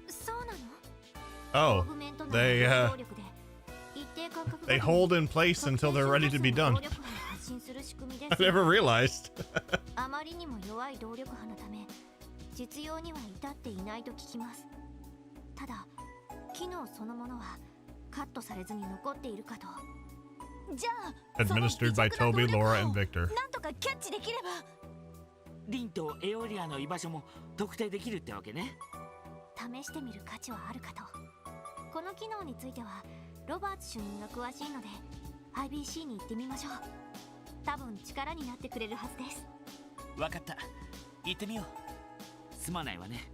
そうなの？ Oh, オーグメントの they 能力で一定間隔 they hold in place until they're ready to be done. 動力波を発信する仕組みで I す。 never realized. あまりにも弱い動力波のため実用には至っていないと聞きます。ただ機能そのものはカットされずに残っているかと。じゃあ Administered by Toby, Laura, and Victor. なんとかキャッチできれば。リンとエオリアの居場所も特定できるってわけね。試してみる価値はあるかと。この機能についてはロバーツ主任が詳しいので IBC に行ってみましょう。多分力になってくれるはずです。わかった、行ってみよう。すまないわね、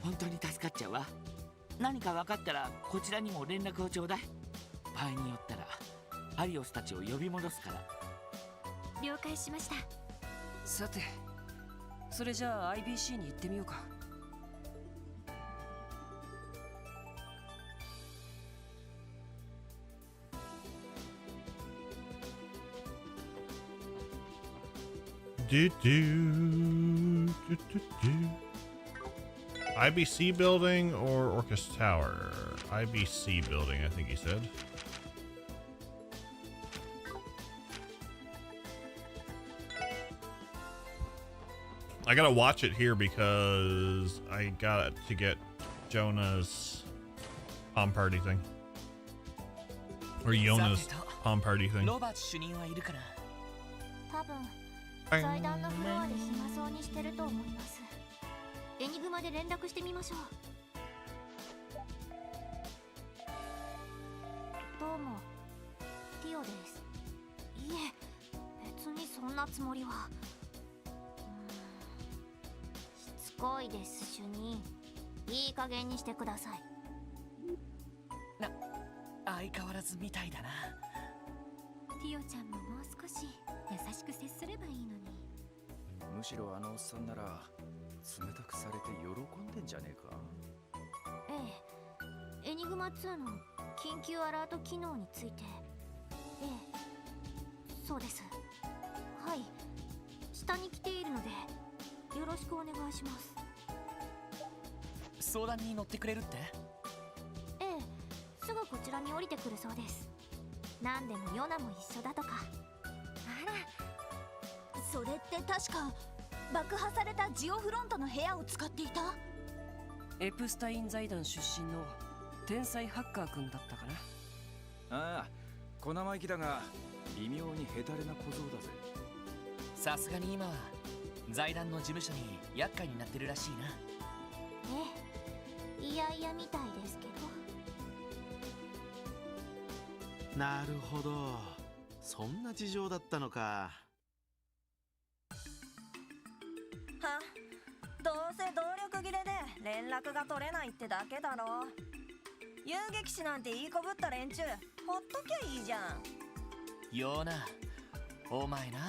本当に助かっちゃうわ。何か分かったらこちらにも連絡をちょうだい。場合によったらアリオスたちを呼び戻すから。了解しました。さて、それじゃあ IBC に行ってみようか。IBC building or Orcus Tower? IBC building, I think he said. I gotta watch it here because I got to get Jonah's palm party thing. Or Yona's palm party thing. ロバーツ主任はいるかな。多分祭壇のフロアで暇そうにしてると思います。エニグマで連絡してみましょう。どうも、ティオです。いえ、別にそんなつもりは。しつこいです、主任。いい加減にしてください。相変わらずみたいだな。ティオちゃんももう少し優しく接すればいいのに。むしろあのおっさんなら冷たくされて喜んでんじゃねえか。ええ、エニグマ2の緊急アラート機能について。ええ、そうです。はい、下に来ているのでよろしくお願いします。相談に乗ってくれるって？ええ、すぐこちらに降りてくるそうです。何でもヨナも一緒だとか。あら、それって確か爆破されたジオフロントの部屋を使っていたエプスタイン財団出身の天才ハッカーくんだったかな。ああ、小生意気だが微妙にヘタレな小僧だぜ。さすがに今は財団の事務所に厄介になってるらしいな。ええ、いやいやみたいですけど。なるほど、そんな事情だったのか。は、どうせ動力切れで連絡が取れないってだけだろ。遊撃士なんていいこぶった連中ほっときゃいいじゃん。ような、お前な。もう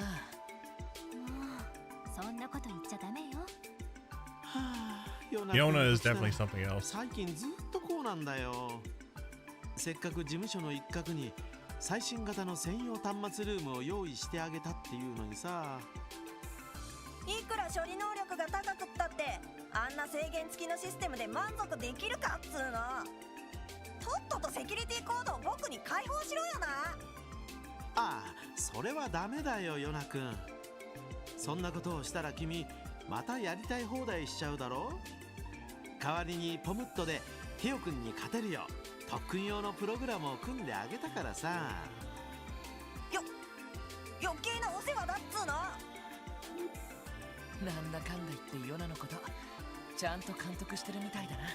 そんなこと言っちゃダメよ。はあ、Yona is definitely something else. 最近ずっとこうなんだよ。せっかく事務所の一角に最新型の専用端末ルームを用意してあげたっていうのにさ。いくら処理能力が高くったってあんな制限付きのシステムで満足できるかっつうの。とっととセキュリティコードを僕に開放しろよな。ああ、それはダメだよ、ヨナくん。そんなことをしたら君またやりたい放題しちゃうだろ。代わりにポムットでティオくんに勝てるよ特訓用のプログラムを組んであげたからさ。余計なお世話だっつうの。なんだかんだ言ってヨナのことちゃんと監督してるみたいだな。まあ、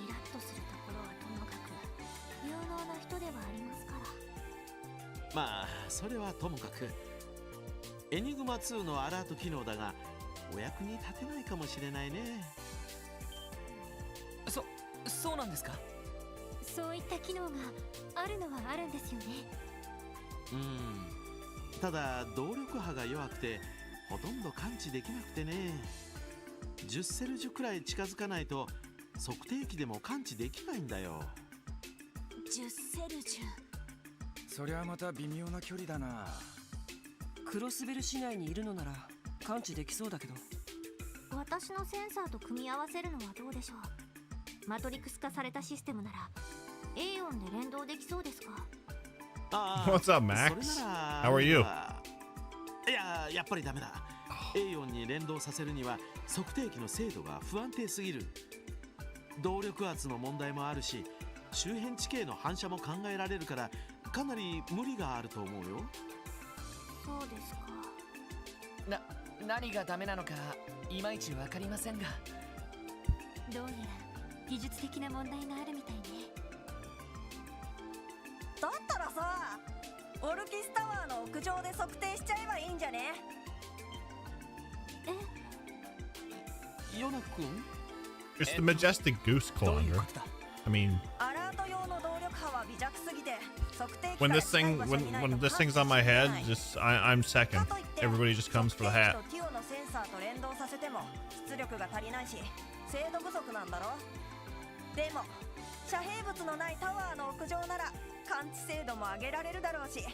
イラッとするところはともかく有能な人ではありますから。まあそれはともかく、エニグマ2のアラート機能だがお役に立てないかもしれないね。そうなんですか。そういった機能があるのはあるんですよね。ただ動力波が弱くてほとんど感知できなくてね。10セルジュくらい近づかないと測定器でも感知できないんだよ。10セルジュ。そりゃまた微妙な距離だな。クロスベル市内にいるのなら感知できそうだけど。私のセンサーと組み合わせるのはどうでしょう。マトリクス化されたシステムならエイオンで連動できそうですか。What's up, Max? それなら How are you? やっぱりダメだ。エイオンに連動させるには測定器の精度が不安定すぎる。動力圧の問題もあるし周辺地形の反射も考えられるからかなり無理があると思うよ。そうですか。何がダメなのかいまいちわかりませんが。どうやら技術的な問題があるみたいね。だったらさ、オルキスタワーの屋上で測定しちゃえばいいんじゃね？ヨナ君 It's the majestic goose calendar. I mean, アラート用の動力波は微弱すぎて測定器 when から this 近い thing 場所にない when と this 感 thing's 知 on my しきれ head, ない。 just I'm second. かといって Everybody just comes for the 測 hat. 定器とティオのセンサーと連動させても出力が足りないし精度不足なんだろ。でも遮蔽物のないタワーの屋上なら感知精度も上げられるだろうし、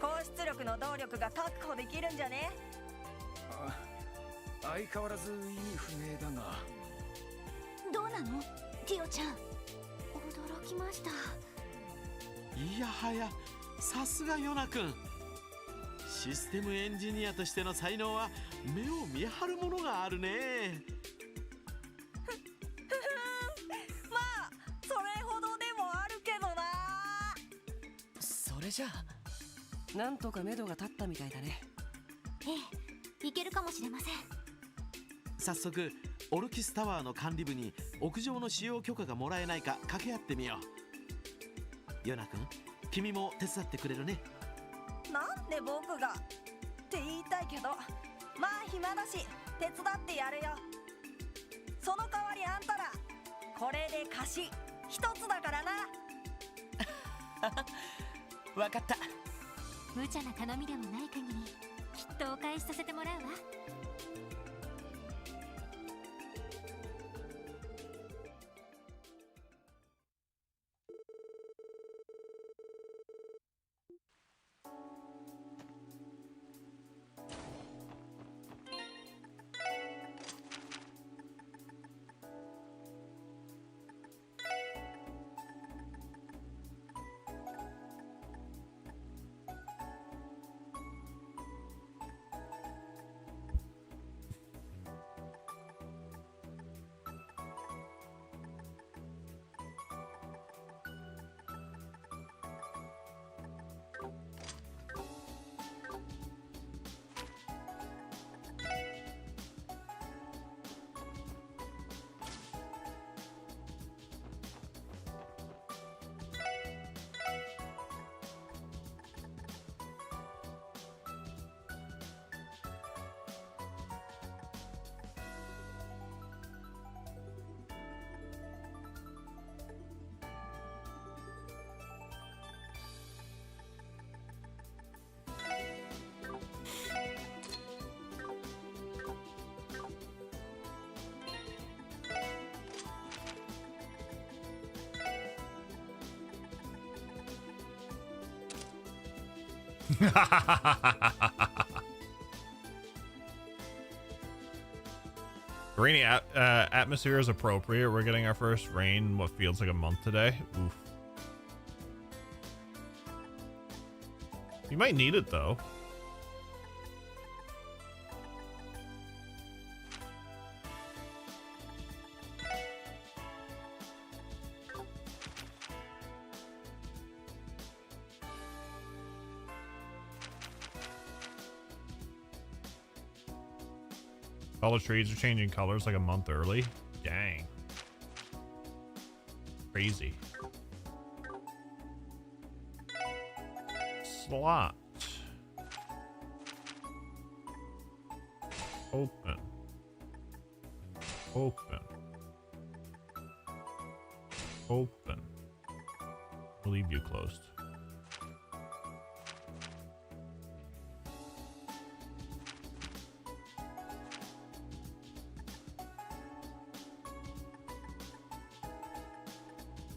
高出力の動力が確保できるんじゃね？相変わらず意味不明だが。どうなのティオちゃん。驚きました。いやはや、さすがヨナ君。システムエンジニアとしての才能は目を見張るものがあるね。まあそれほどでもあるけどな。それじゃあなんとか目処が立ったみたいだね。ええ、いけるかもしれません。早速オルキスタワーの管理部に屋上の使用許可がもらえないか掛け合ってみよう。ヨナ君、君も手伝ってくれるね。なんで僕がって言いたいけど、まあ暇だし手伝ってやるよ。その代わりあんたらこれで貸し一つだからな。わかった。無茶な頼みでもない限りきっとお返しさせてもらうわ。Rainy atmosphere is appropriate. We're getting our first rain in what feels like a month today. Oof. You might need it though. All the trees are changing colors like a month early. Dang. Crazy. Slot. Open. Open. Open. We'll leave you closed.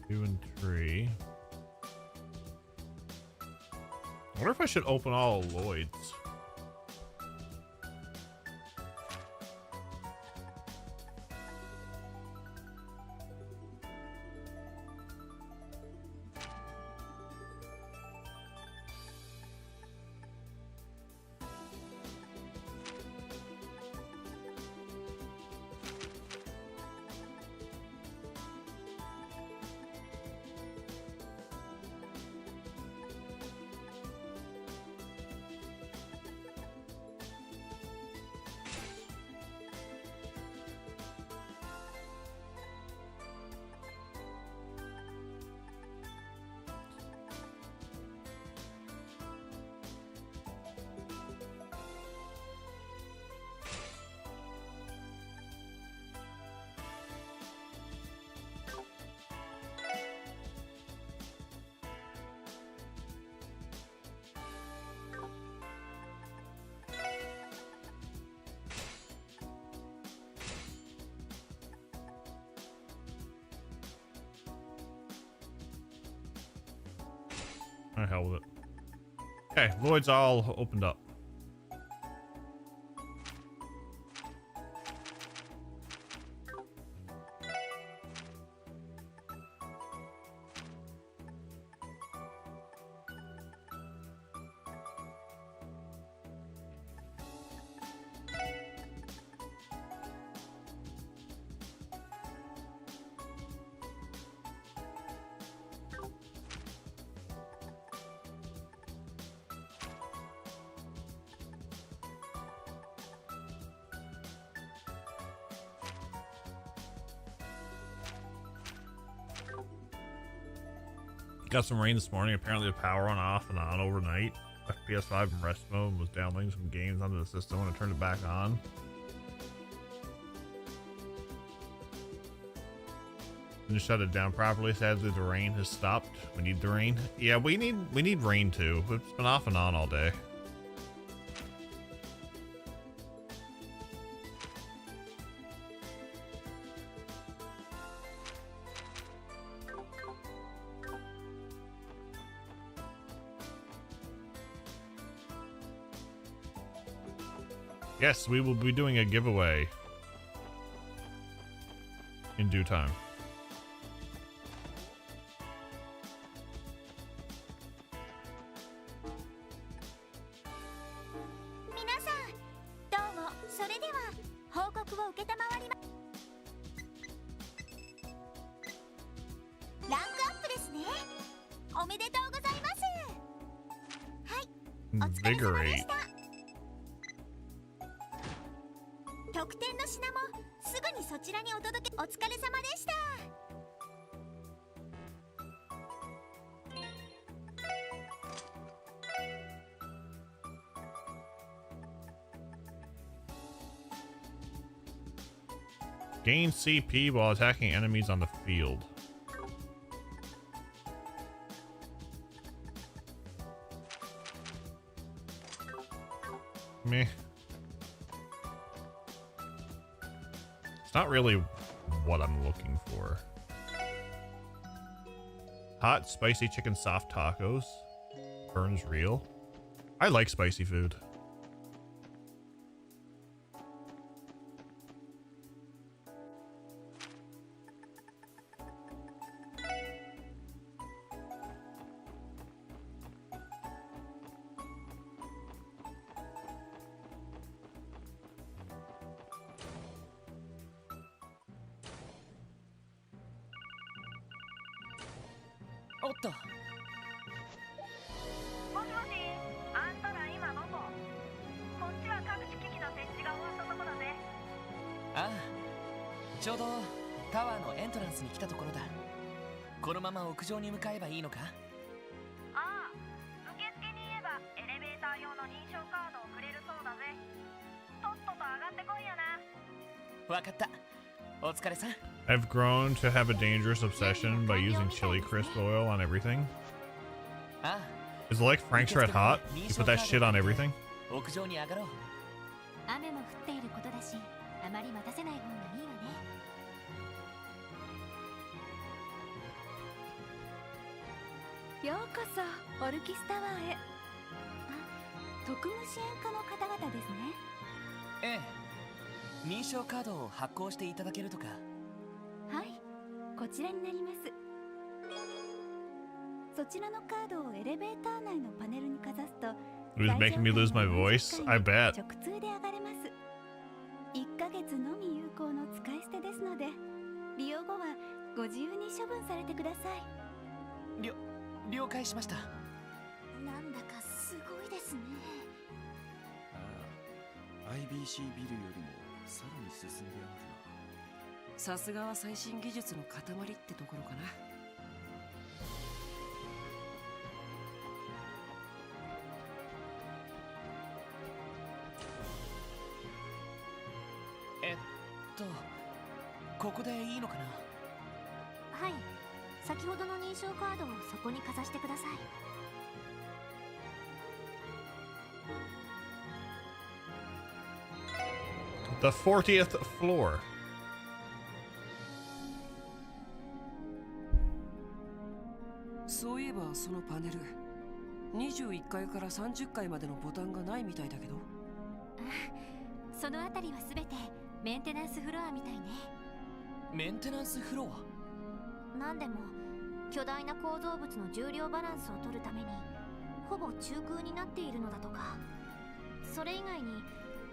Two and three. I wonder if I should open all Lloyd's. The hell with it. Okay, void's all opened up. Got some rain this morning. Apparently the power went off and on overnight. My PS5 in rest mode and was downloading some games onto the system when I turned it back on. Didn't shut it down properly. Sadly the rain has stopped. We need the rain. Yeah, we need rain too. It's been off and on all day. Yes, we will be doing a giveaway in due time. Invigorate. 特典の品もすぐにそちらにお届け。お疲れ様でした。Gain CP while attacking enemies on the field. Meh. It's not really what I'm looking for. Hot, spicy chicken soft tacos. Burns real. I like spicy food. I've grown to have a dangerous obsession by using chili crisp oil on everything. Is it like Frank's Red Hot? You put that shit on everything? 雨も降っていることだし、あまり待たせない方がいいわね。ようこそオルキスタワーへ。あ、特務支援課の方々ですね。ええ、認証カードを発行していただけるとか。はい、こちらになります。そちらのカードをエレベーター内のパネルにかざすと、It was making me lose my voice. I bet. 直通で上がれます。1ヶ月のみ有効の使い捨てですので、利用後はご自由に処分されてください。了解しました。なんだかすごいですね。ああ、IBC ビルよりもさらに進んであるな。さすがは最新技術の塊ってところかな。ここでいいのかな。はい、先ほどの認証カードをそこにかざしてください。The 40th floor. そういえばそのパネル、21階から30階までのボタンがないみたいだけど。そのあたりはすべてメンテナンスフロアみたいね。メンテナンスフロア？なんでも巨大な構造物の重量バランスを取るためにほぼ中空になっているのだとか。それ以外に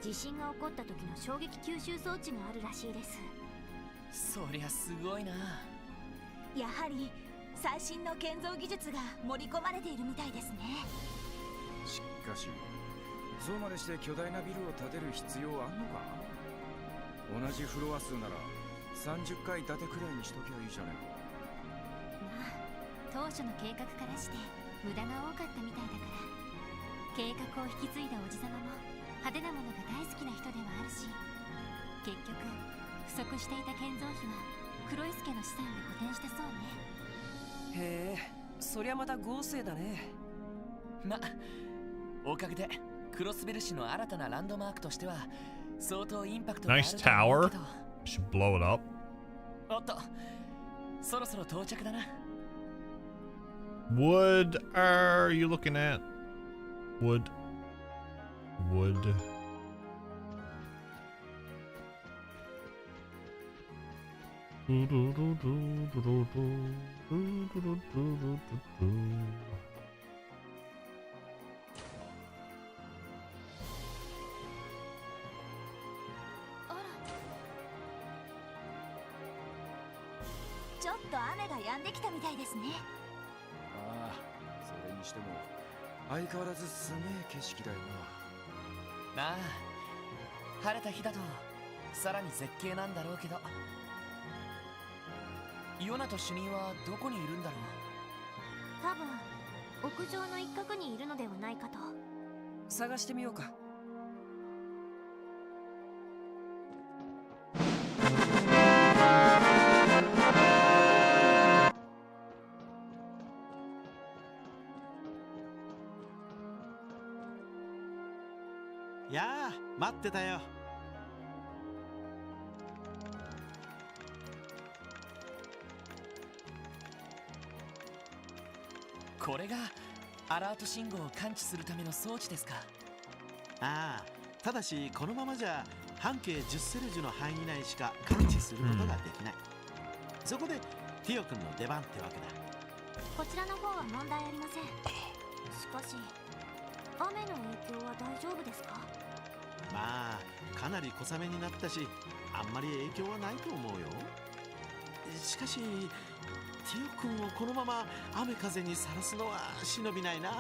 地震が起こった時の衝撃吸収装置があるらしいです。そりゃすごいな。やはり最新の建造技術が盛り込まれているみたいですね。しかしそうまでして巨大なビルを建てる必要あんのか？同じフロア数なら30階建てくらいにしときゃいいじゃねえか。まあ当初の計画からして無駄が多かったみたいだから、計画を引き継いだおじさまも派手なものが大好きな人ではあるし、結局不足していた建造費は黒石家の資産で補填したそうね。へえ、そりゃまた豪勢だね。ま、おかげでクロスベル市の新たなランドマークとしては相当インパクトがある Nice と思うけ tower. ど。 Should blow it up. おっと、そろそろ到着だな。Wood are you looking at? Wood.ちょっと雨が止んできたみたいですね。ああ、それにしても相変わらずすげえ景色だよな。なあ、晴れた日だとさらに絶景なんだろうけど、ヨナと主任はどこにいるんだろう。多分屋上の一角にいるのではないかと。探してみようか。やあ、待ってたよ。これがアラート信号を感知するための装置ですか。ああ、ただしこのままじゃ半径10セルジュの範囲内しか感知することができない。そこでティオ君の出番ってわけだ。こちらの方は問題ありません。しかし雨の影響は大丈夫ですか？まあかなり小雨になったし、あんまり影響はないと思うよ。しかしティオ君をこのまま雨風にさらすのは忍びないな。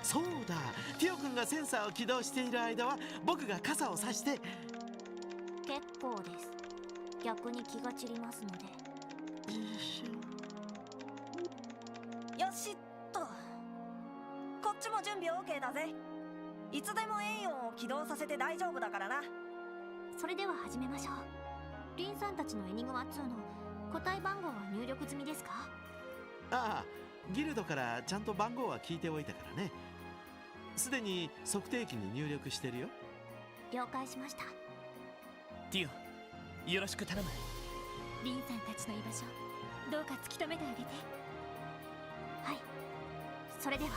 そうだ、ティオ君がセンサーを起動している間は僕が傘を差して。結構です。逆に気が散りますので。よしっと、こっちも準備 OK だぜ。いつでもエイオンを起動させて大丈夫だからな。それでは始めましょう。リンさんたちのエニグマ2の個体番号は入力済みですか？ああ、ギルドからちゃんと番号は聞いておいたからね。すでに測定器に入力してるよ。了解しました。ティオ、よろしく頼む。リンさんたちの居場所、どうか突き止めてあげて。はい、それでは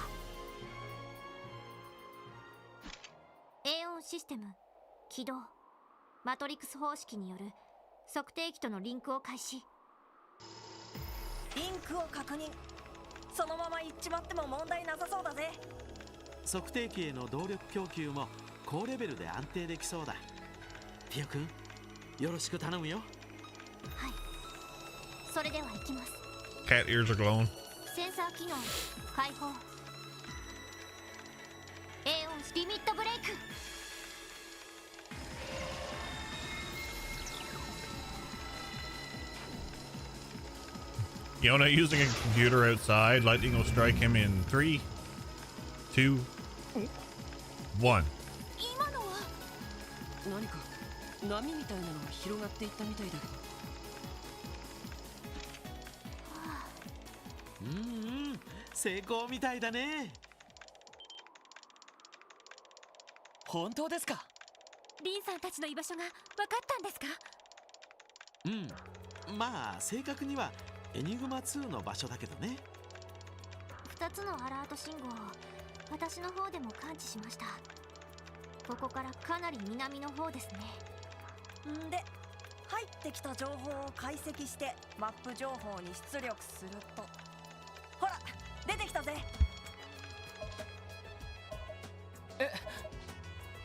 エオンシステム起動。マトリクス方式による測定器とのリンクを開始。リンクを確認。そのまま行っちまっても問題なさそうだぜ。測定器への動力供給も高レベルで安定できそうだ。ティオ君、よろしく頼むよ。はい、それでは行きます。 Cat ears are glowing. センサー機能開放。エオンリミットブレイク。Yona using a computer outside. Lightning will strike him in 3, 2, 1. 今のは何か波みたいなのが広がっていったみたいだけど。成功みたいだね。本当ですか？リンさんたちの居場所が分かったんですか？まあ正確にはエニグマ2の場所だけどね。2つのアラート信号を私の方でも感知しました。ここからかなり南の方ですね。んで入ってきた情報を解析してマップ情報に出力すると、ほら出てきたぜ。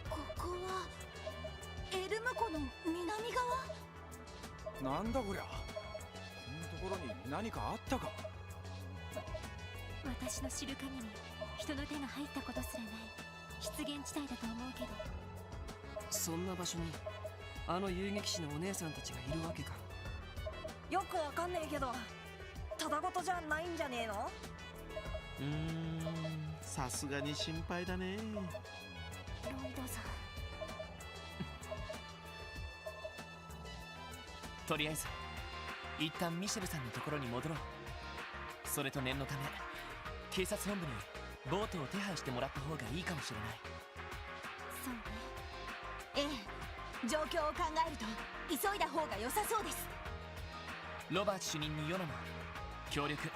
ここはエルム湖の南側。なんだこりゃ、こんなところに何かあったか。私の知る限り人の手が入ったことすらない湿原地帯だと思うけど。そんな場所にあの遊撃士のお姉さんたちがいるわけか。よくわかんねえけどただごとじゃないんじゃねえの。さすがに心配だね。ロイドさん。とりあえず一旦ミシェルさんのところに戻ろう。それと念のため警察本部にボートを手配してもらった方がいいかもしれない。そうね。ええ、状況を考えると急いだ方が良さそうです。ロバート主任にヨナも協力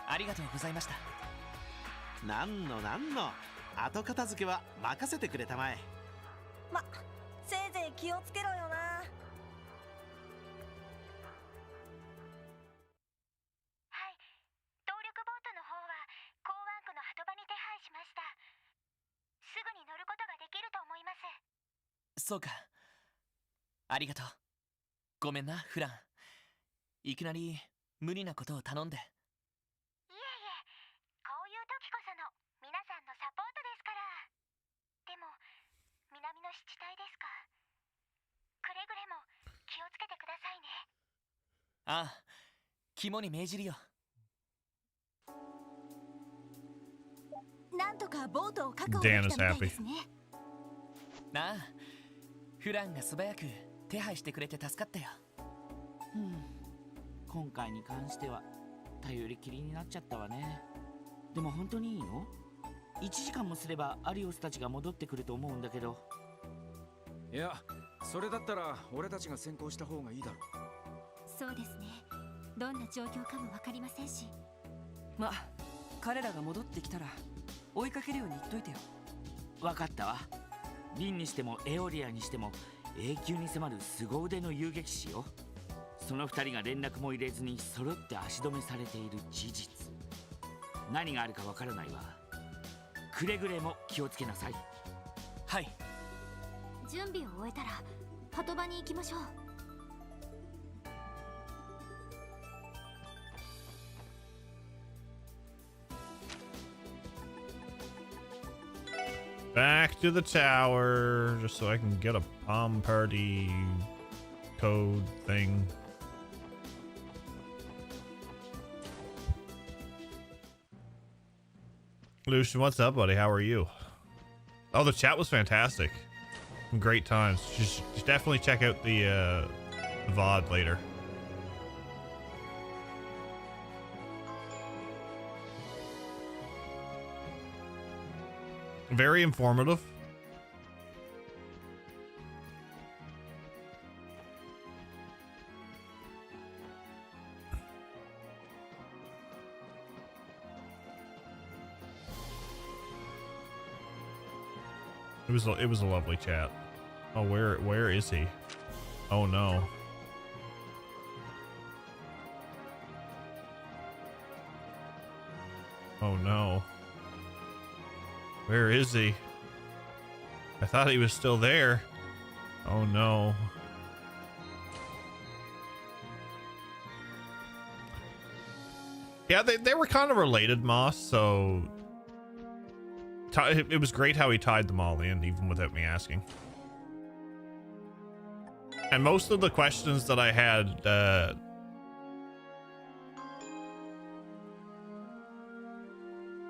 ありがとうございました。なんの後片付けは任せてくれたまえ。せいぜい気をつけろよな。はい、動力ボートの方は港湾区の鳩場に手配しました。すぐに乗ることができると思います。そうか、ありがとう。ごめんなフラン、いきなり無理なことを頼んで。いえいえ、こういう時こその皆さんのサポートですから。でも南の湿地帯ですか。くれぐれも気をつけてくださいね。ああ、肝に銘じるよ。なんとかボートを確保できたみたいですね。なあ、フランが素早く手配してくれて助かったよ。今回に関しては頼りきりになっちゃったわね。でも本当にいいの？1時間もすればアリオスたちが戻ってくると思うんだけど。いや、それだったら俺たちが先行した方がいいだろう。そうですね。どんな状況かも分かりませんし。まあ彼らが戻ってきたら追いかけるように言っといてよ。分かったわ。リンにしてもエオリアにしても永久に迫る凄腕の遊撃士よ。その2人が連絡も入れずに揃って足止めされている事実。何があるか分からないわ。くれぐれも気をつけなさい。はい。準備を終えたら鳩場に行きましょう。Back to the tower, just so I can get a palm party code thing. Lucian, what's up, buddy? How are you? Oh, the chat was fantastic. Some great times. Just definitely check out the VOD later. Very informative. It was a lovely chat. Oh, where is he? Oh no. Oh no. Where is he? I thought he was still there. Oh no. Yeah, they were kind of related, Moss, so it was great how he tied them all in, even without me asking. And most of the questions that I had,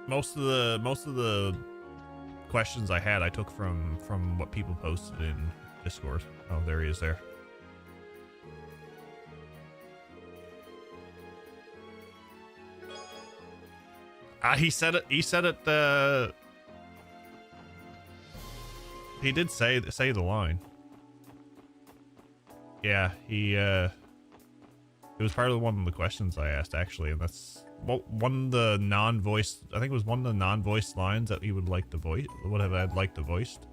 most of the questions I had, I took from what people posted in Discord. Oh, there he is there. He said it. He said it. He did say the line. Yeah, he. It was part of one of the questions I asked actually, and that's one of the non-voiced, I think it was one of the non-voiced lines that he would like the voice, would have had liked the voiced.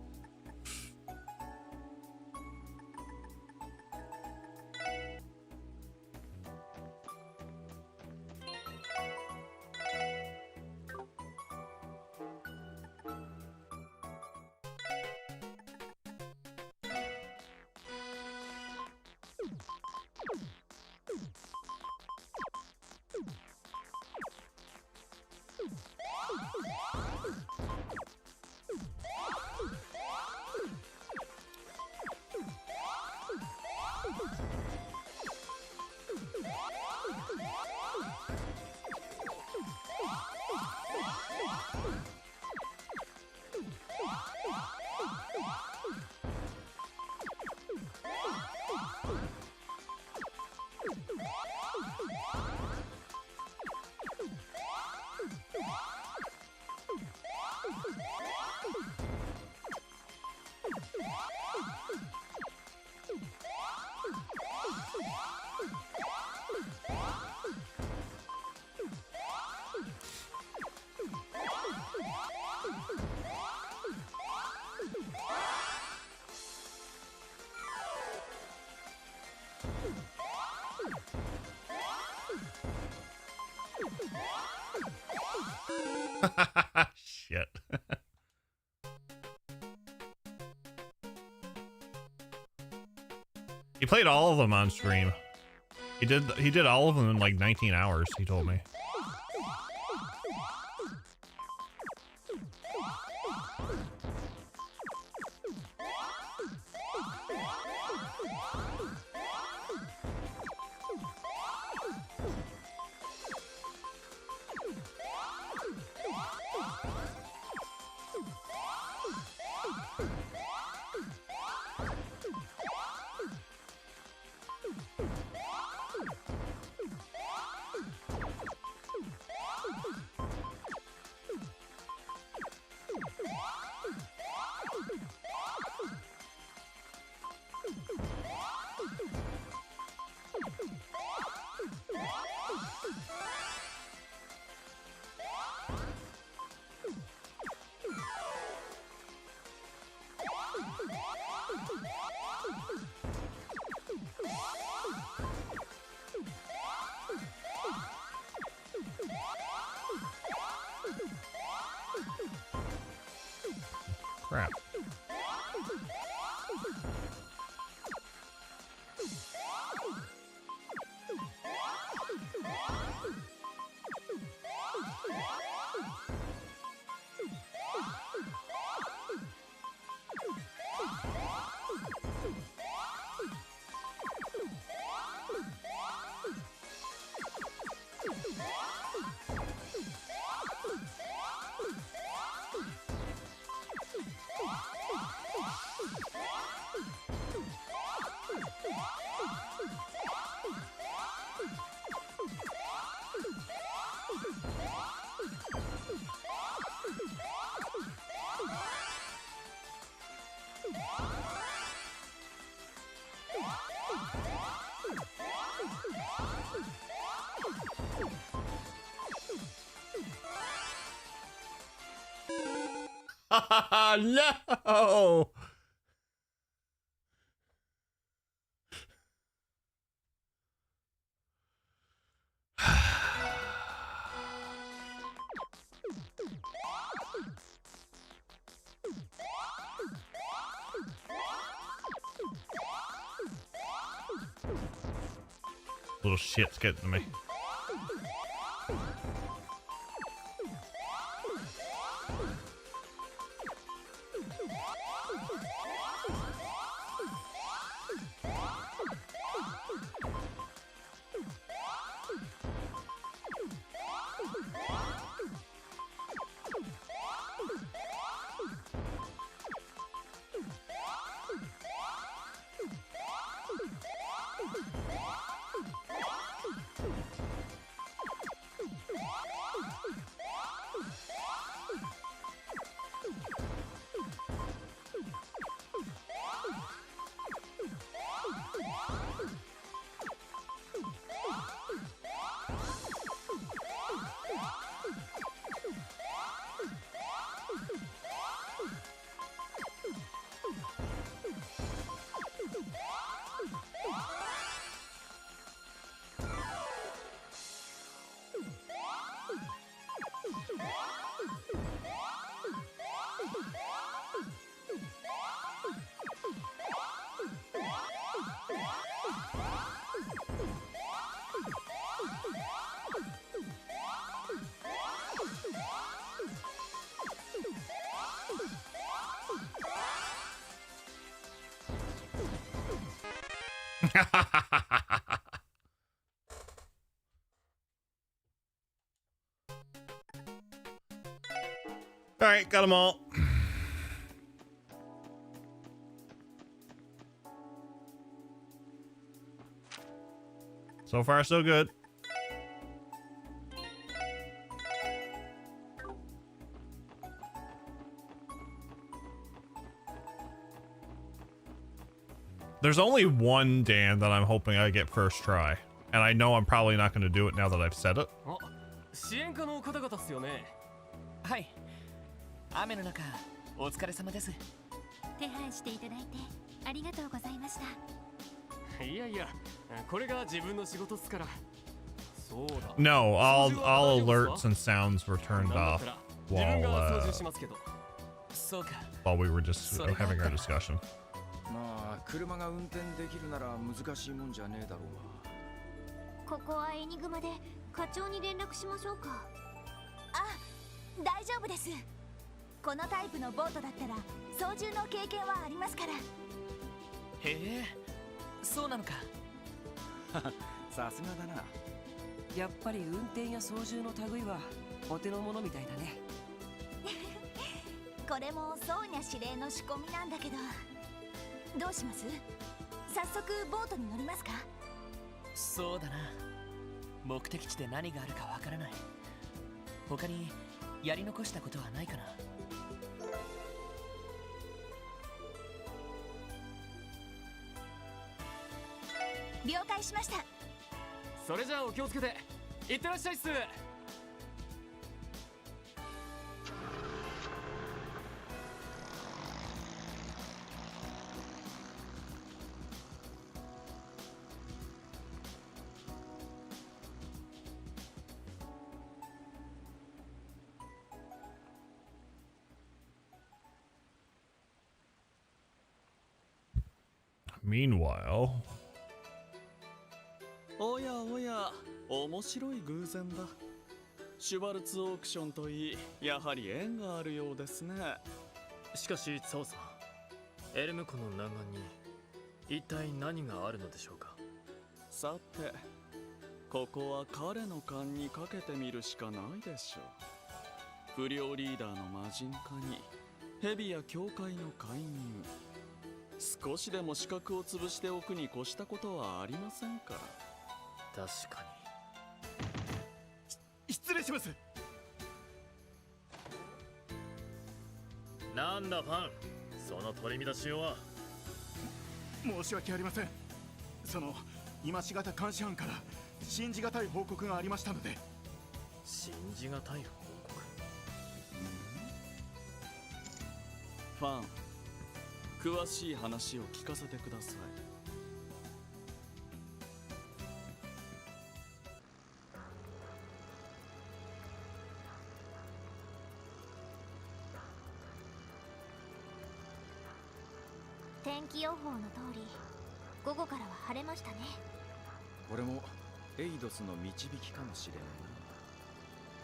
Shit. He played all of them on stream. He did all of them in like 19 hours, he told me. Crap. No! Little shit's getting to me. All right, got them all. So far, so good. There's only one Dan that I'm hoping I get first try. And I know I'm probably not going to do it now that I've said it. 支援家の方々っすよね。はい。雨の中、お疲れ様です。手配していただいてありがとうございました。いやいや、これが自分の仕事っすから。そうだ。No, all alerts and sounds were turned off while we were just having our discussion. まあ車が運転できるなら難しいもんじゃねえだろうが。ここはエニグマで課長に連絡しましょうか。あ、大丈夫です。このタイプのボートだったら操縦の経験はありますから。へえ、そうなのか。さすがだな。やっぱり運転や操縦の類はお手の物みたいだね。これもソーニャ司令の仕込みなんだけど、どうします？早速ボートに乗りますか？そうだな。目的地で何があるかわからない。他にやり残したことはないかな。了解しました。それじゃあお気をつけて。いってらっしゃいっす。Meanwhile, おやおや、面白い偶然だ。シュバルツオークションといい、やはり縁があるようですね。しかしツァオさん、エルム湖の南岸に一体何があるのでしょうか。さて、ここは彼の勘にかけてみるしかないでしょう。不良リーダーの魔人化に蛇や教会の介入、少しでも資格を潰しておくに越したことはありませんから。確かに。失礼します。なんだファン、その取り乱しようは。申し訳ありません。その今しがた監視班から信じがたい報告がありましたので。信じがたい報告？ファン、詳しい話を聞かせてください。天気予報の通り午後からは晴れましたね。これもエイドスの導きかもしれないな。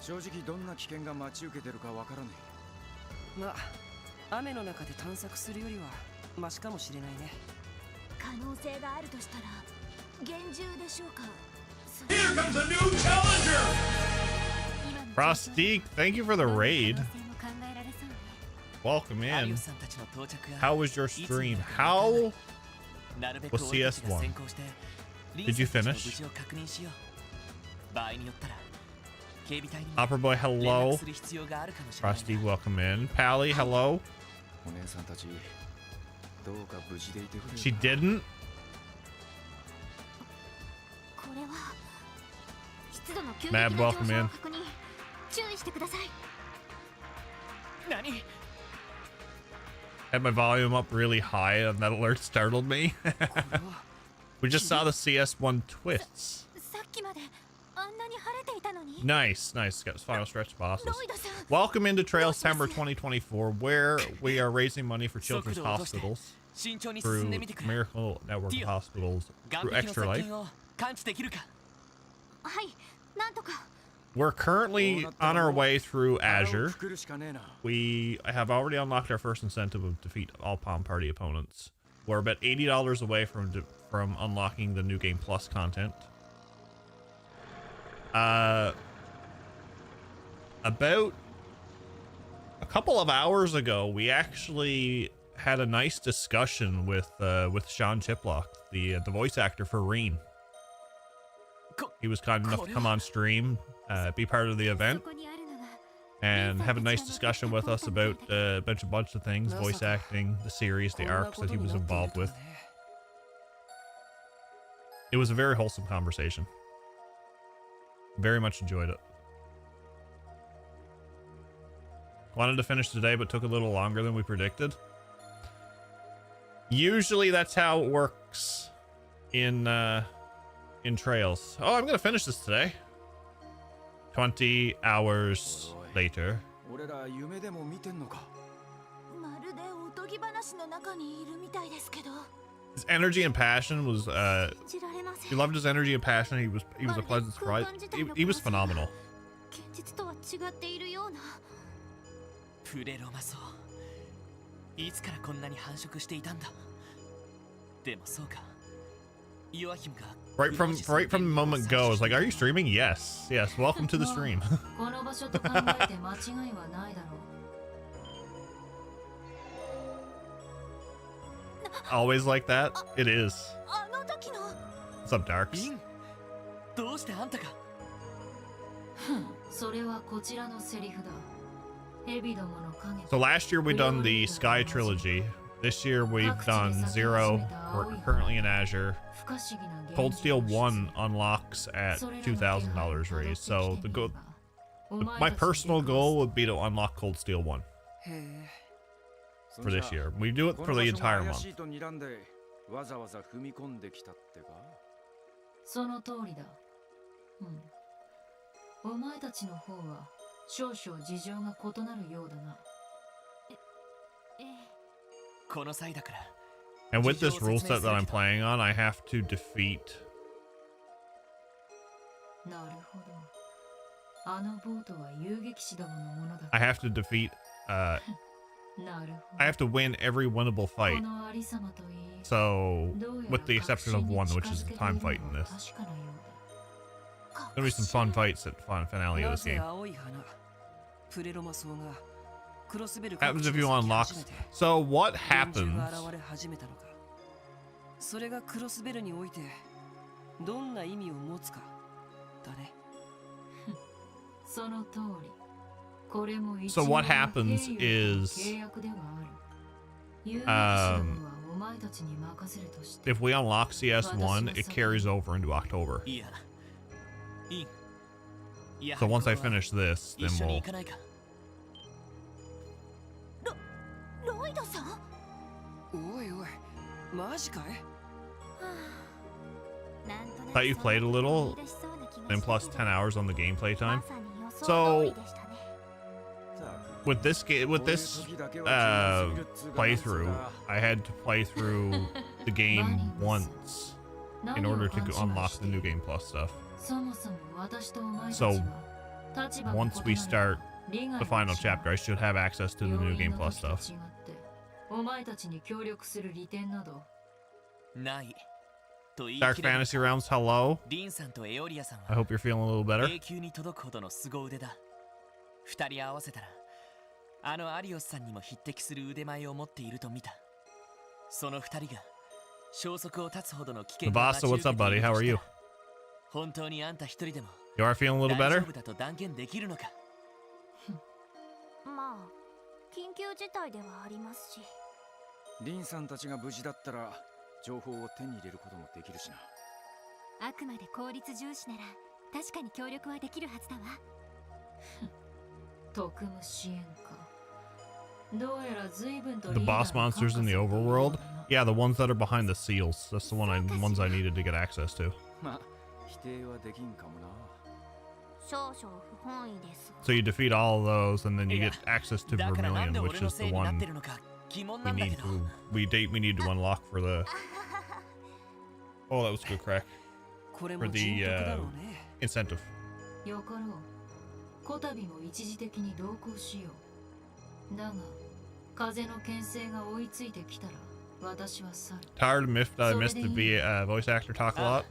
正直どんな危険が待ち受けてるかわからねえ。まあ雨の中で探索するよりはマシかもしれないね。可能性があるとしたら厳重でしょうか。 Here comes a new challenger! Frosty, thank you for the raid. Welcome in. How was your stream? How was CS1? Did you finish? Opera Boy, hello. Frosty, welcome in. Pally, hello. She didn't? Mad, welcome in. Had my volume up really high and that alert startled me. We just saw the CS1 twists. Nice, nice. Got final stretch bosses. Welcome into Trailstember 2024, where we are raising money for children's hospitals through Miracle Network of Hospitals through Extra Life. We're currently on our way through Azure. We have already unlocked our first incentive of defeat all Palm Party opponents. We're about $80 away from unlocking the New Game Plus content. About a couple of hours ago, we actually had a nice discussion with Sean Chiplock, the voice actor for Rean. He was kind enough to come on stream, be part of the event, and have a nice discussion with us about a bunch of things, voice acting, the series, the arcs that he was involved with. It was a very wholesome conversation. Very much enjoyed it. Wanted to finish today, but took a little longer than we predicted. Usually that's how it works in Trails. Oh, I'm gonna finish this today. 20 hours later. His energy and passion was you loved his energy and passion. He was a pleasant surprise. He was phenomenal. プレロマソいつからこんなに繁殖していたんだでもそうか Right from the moment go, I was like, "Are you streaming?" Yes, yes. Welcome to the stream. Always like that. It is. What's up, Darks? So last year we done the Sky trilogy. This year we've done Zero. We're currently in Azure. Cold Steel 1 unlocks at $2,000 raised. So my personal goal would be to unlock Cold Steel 1 for this year. We do it for the entire month. 少々事情が異なるようだな。この際だから。And with this rule set that I'm playing on, I have to defeat. なるほど。あのボートは遊撃士どものものだ。I have to defeat. I have to win every winnable fight. So, with the exception of one, which is the time fight in this. Gonna be some fun fights at the finale of this game. Happens if you unlock. So what happens? So what happens is, if we unlock CS1, it carries over into October. So once I finish this, then we'll. Thought you played a little, and plus 10 hours on the gameplay time. So with this playthrough, I had to play through the game once in order to unlock the New Game Plus stuff. So once we start the final chapter, I should have access to the New Game Plus stuff. Dark Fantasy Realms, hello. I hope you're feeling a little better. 二人合わせたらあのアリオスさんにも匹敵する腕前を持っていると見たその二人が消息を絶つほどの危険が Vasa, what's up, buddy? How are you? 本当にあんた一人でも You are feeling a little better? 大丈夫だと断言できるのかまあ緊急事態ではありますしリンさんたちが無事だったら情報を手に入れることもできるしなあくまで効率重視なら確かに協力はできるはずだわ特務支援かどうやら随分と The boss monsters in the overworld? Yeah, the ones that are behind the seals. That's the ones I needed to get access to. まあ否定はできんかもな So you defeat all of those, and then you get access to Vermilion, which is the one we need to unlock for the. Oh, that was a good crack. For the incentive. よかろう。こたびも一時的に同行しよう。だが、風の牽制が追いついてきたら Tired of missed the voice actor talk a lot.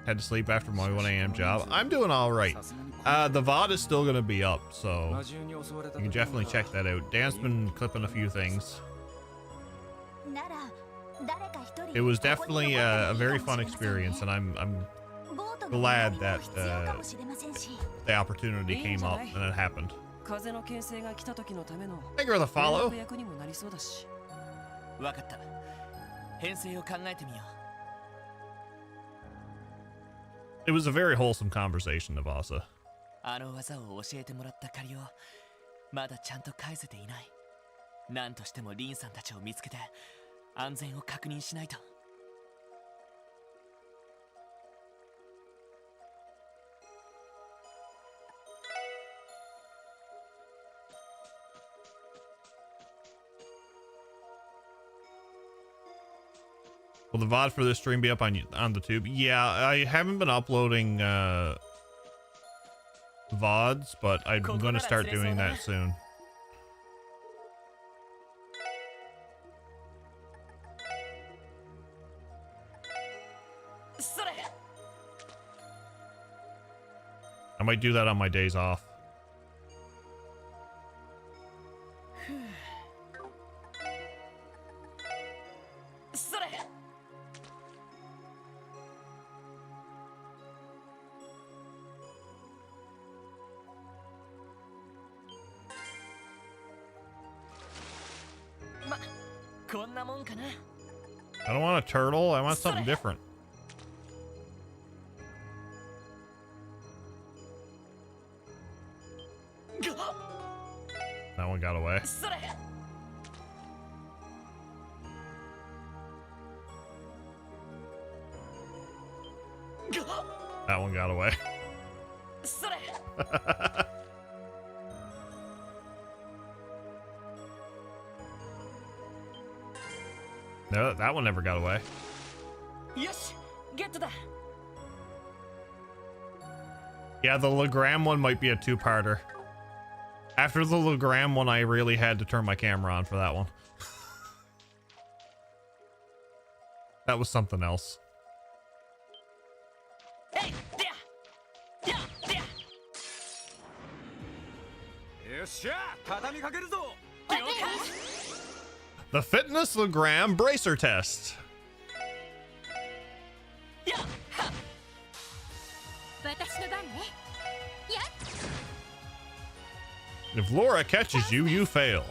Had to sleep after my 1 a.m. job. I'm doing all right. The VOD is still going to be up, so you can definitely check that out. Dan's been clipping a few things. It was definitely a very fun experience, and I'm glad that the opportunity came up and it happened. Thank you for the follow. It was a very wholesome conversation, Navasa. あの技を教えてもらった借りをまだちゃんと返せていない。何としてもリンさんたちを見つけて安全を確認しないと。Will the VOD for this stream be up on the tube? Yeah, I haven't been uploading VODs, but I'm going to start doing that soon. I might do that on my days off. I don't want a turtle, I want something different. That one got away. That one got away. No, that one never got away. Yes, get to that. Yeah, the Legram one might be a two-parter. After the Legram one, I really had to turn my camera on for that one. That was something else. Hey, The fitness Legram bracer test. If Laura catches you, you fail.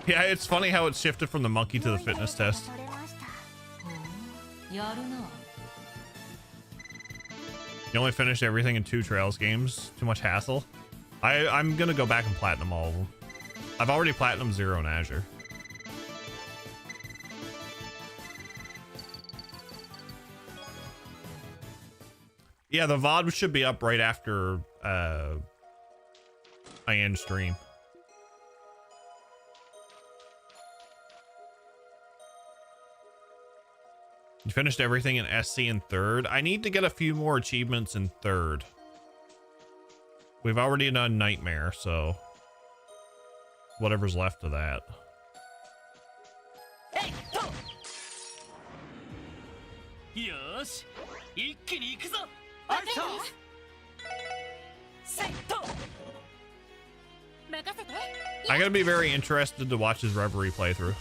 Yeah, it's funny how it shifted from the monkey to the fitness test. You only finished everything in 2 Trails games. Too much hassle. I'm gonna go back and platinum all of them. I've already platinum 0 in Azure. Yeah, the VOD should be up right after I end stream. You finished everything in SC in 3rd. I need to get a few more achievements in 3rd. We've already done Nightmare, so whatever's left of that. I'm gonna be very interested to watch his Reverie playthrough.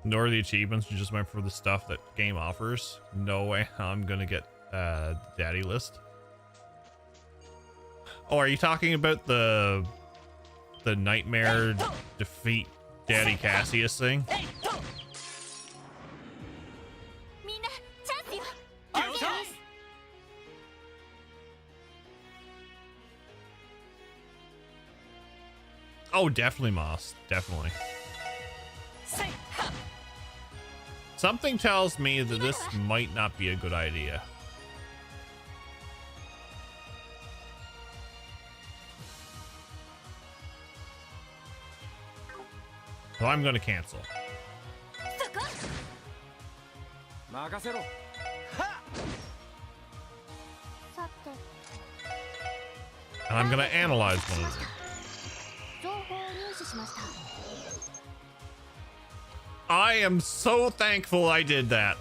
Nor the achievements, you just went for the stuff that game offers. No way I'm gonna get daddy list. Oh, are you talking about the nightmare defeat Daddy Cassius thing? Oh, definitely, Moss. Definitely. Something tells me that this might not be a good idea. So I'm going to cancel. And I'm going to analyze one of them. I am so thankful I did that.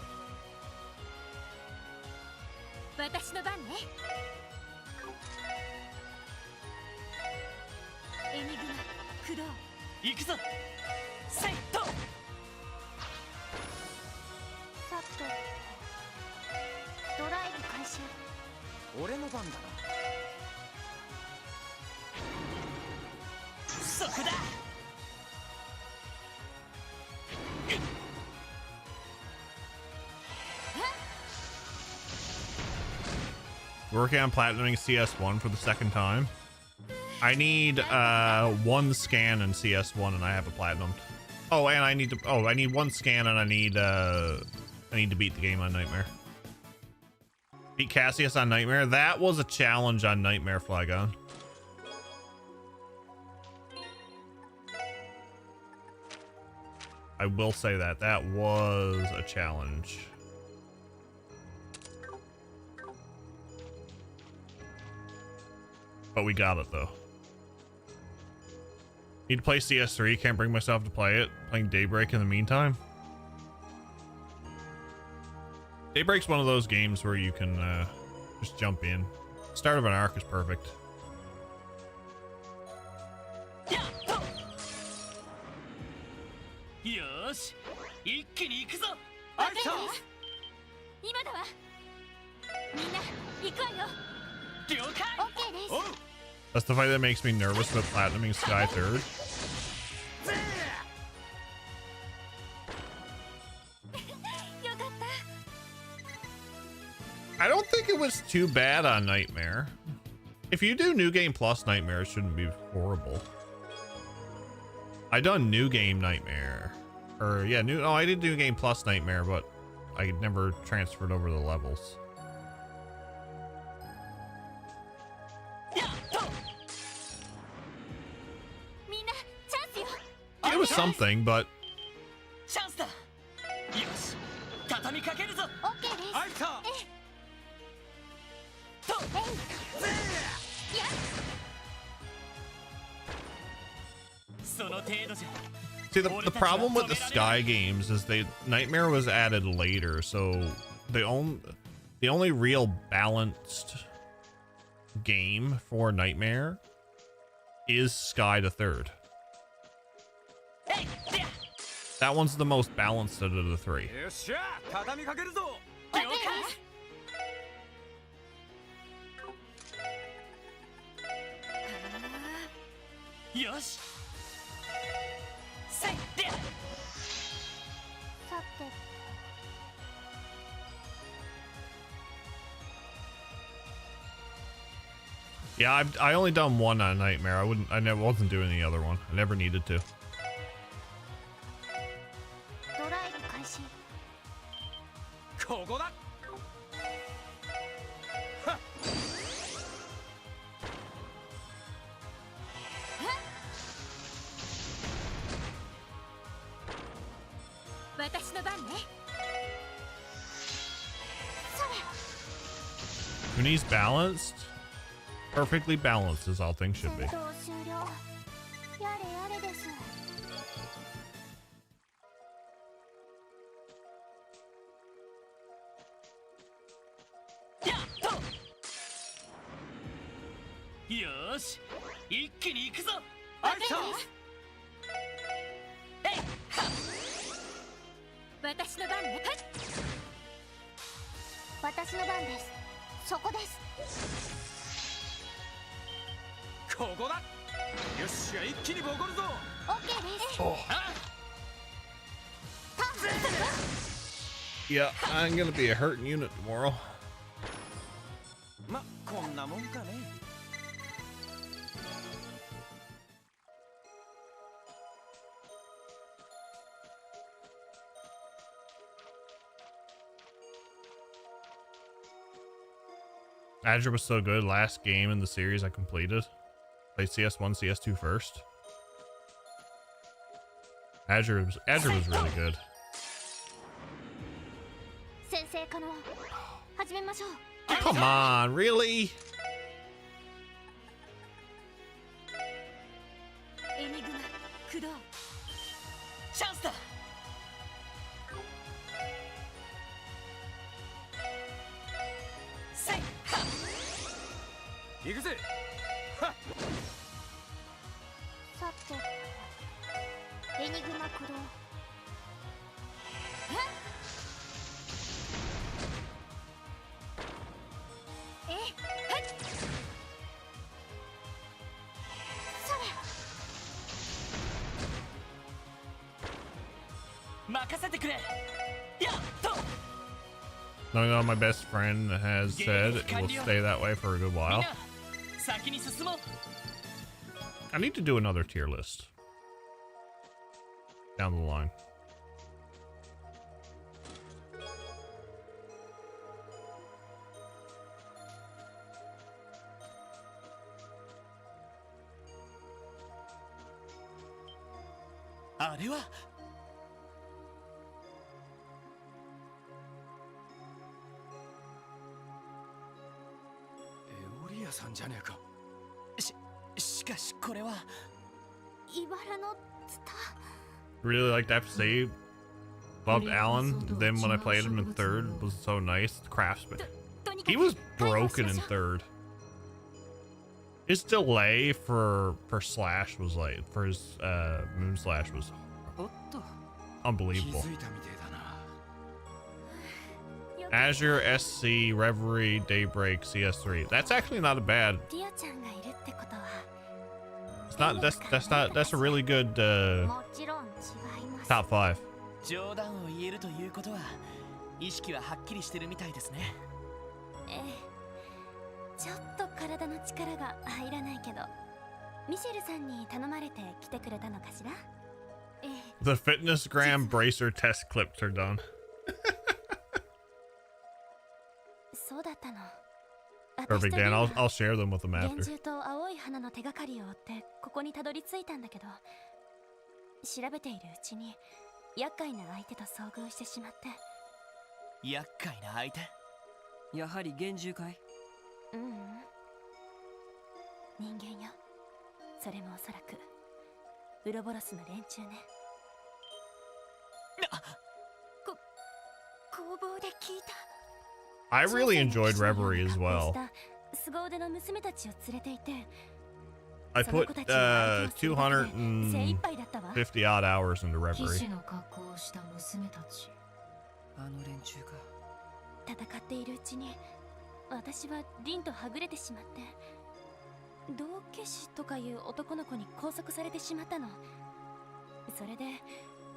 Working on platinuming CS1 for the second time. I need 1 scan in CS1 and I have a platinum. Oh, and I need to I need 1 scan and I need to beat the game on Nightmare. Beat Cassius on Nightmare. That was a challenge on Nightmare, Flygon. I will say that that was a challenge. But we got it though. Need to play CS3, can't bring myself to play it. Playing Daybreak in the meantime. Daybreak's one of those games where you can just jump in. Start of an arc is perfect. That's the fight that makes me nervous about platinuming Sky 3rd. I don't think it was too bad on Nightmare. If you do New Game Plus Nightmare, it shouldn't be horrible. I done New Game Nightmare. Or yeah, I did New Game Plus Nightmare, but I never transferred over the levels. It was something, but see, the problem with the Sky games is Nightmare was added later, so the only real balanced game for Nightmare is Sky the 3rd. That one's the most balanced out of the 3. Yeah, I only done one on Nightmare. I never wasn't doing the other one. I never needed to. Kuni's balanced. Perfectly balanced as all things should be. Yeah, I'm gonna be a hurting unit tomorrow. Azure was so good. Last game in the series I completed. Played CS1, CS2 first. Azure was really good. Come on, really? Chanceだ. Say, ha. 行くぜ。さてエニグマ駆動。えっそれ任せてくれ。やっと。Knowing that my best friend has said it will stay that way for a good while. 先に進もう。I need to do another tier list down the line. Arewa? エオリアさんじゃねえか。しかしこれは。茨のツタ。 Really liked FC. Loved Alan. Then when I played him in third, was so nice. Craftsman. He was broken in third. His delay for Slash was like for his Moon Slash was unbelievable. Azure, SC, Reverie, Daybreak, CS3. That's actually not a bad. It's not. That's a really good top 5. 冗談を言えるということは意識ははっきりしてるみたいですね。ちょっと体の力が入らないけど、ミシェルさんに頼まれて来てくれたのかしら。The fitness gram bracer test clips are done. そうだったの。 Perfect, Dan. I'll share them with them after. 幻獣と青い花の手がかりを追ってここにたどり着いたんだけど、調べているうちに厄介な相手と遭遇してしまって。厄介な相手？やはり幻獣かい？人間よ。それもおそらくウロボロスの連中ね。工房で聞いた。 I really enjoyed Reverie as well. 凄腕の娘たちを連れていて。 I put 250 odd hours into Reverie. あの連中か。戦っているうちに私はリンとはぐれてしまって、道化師とかいう男の子に拘束されてしまったの。それで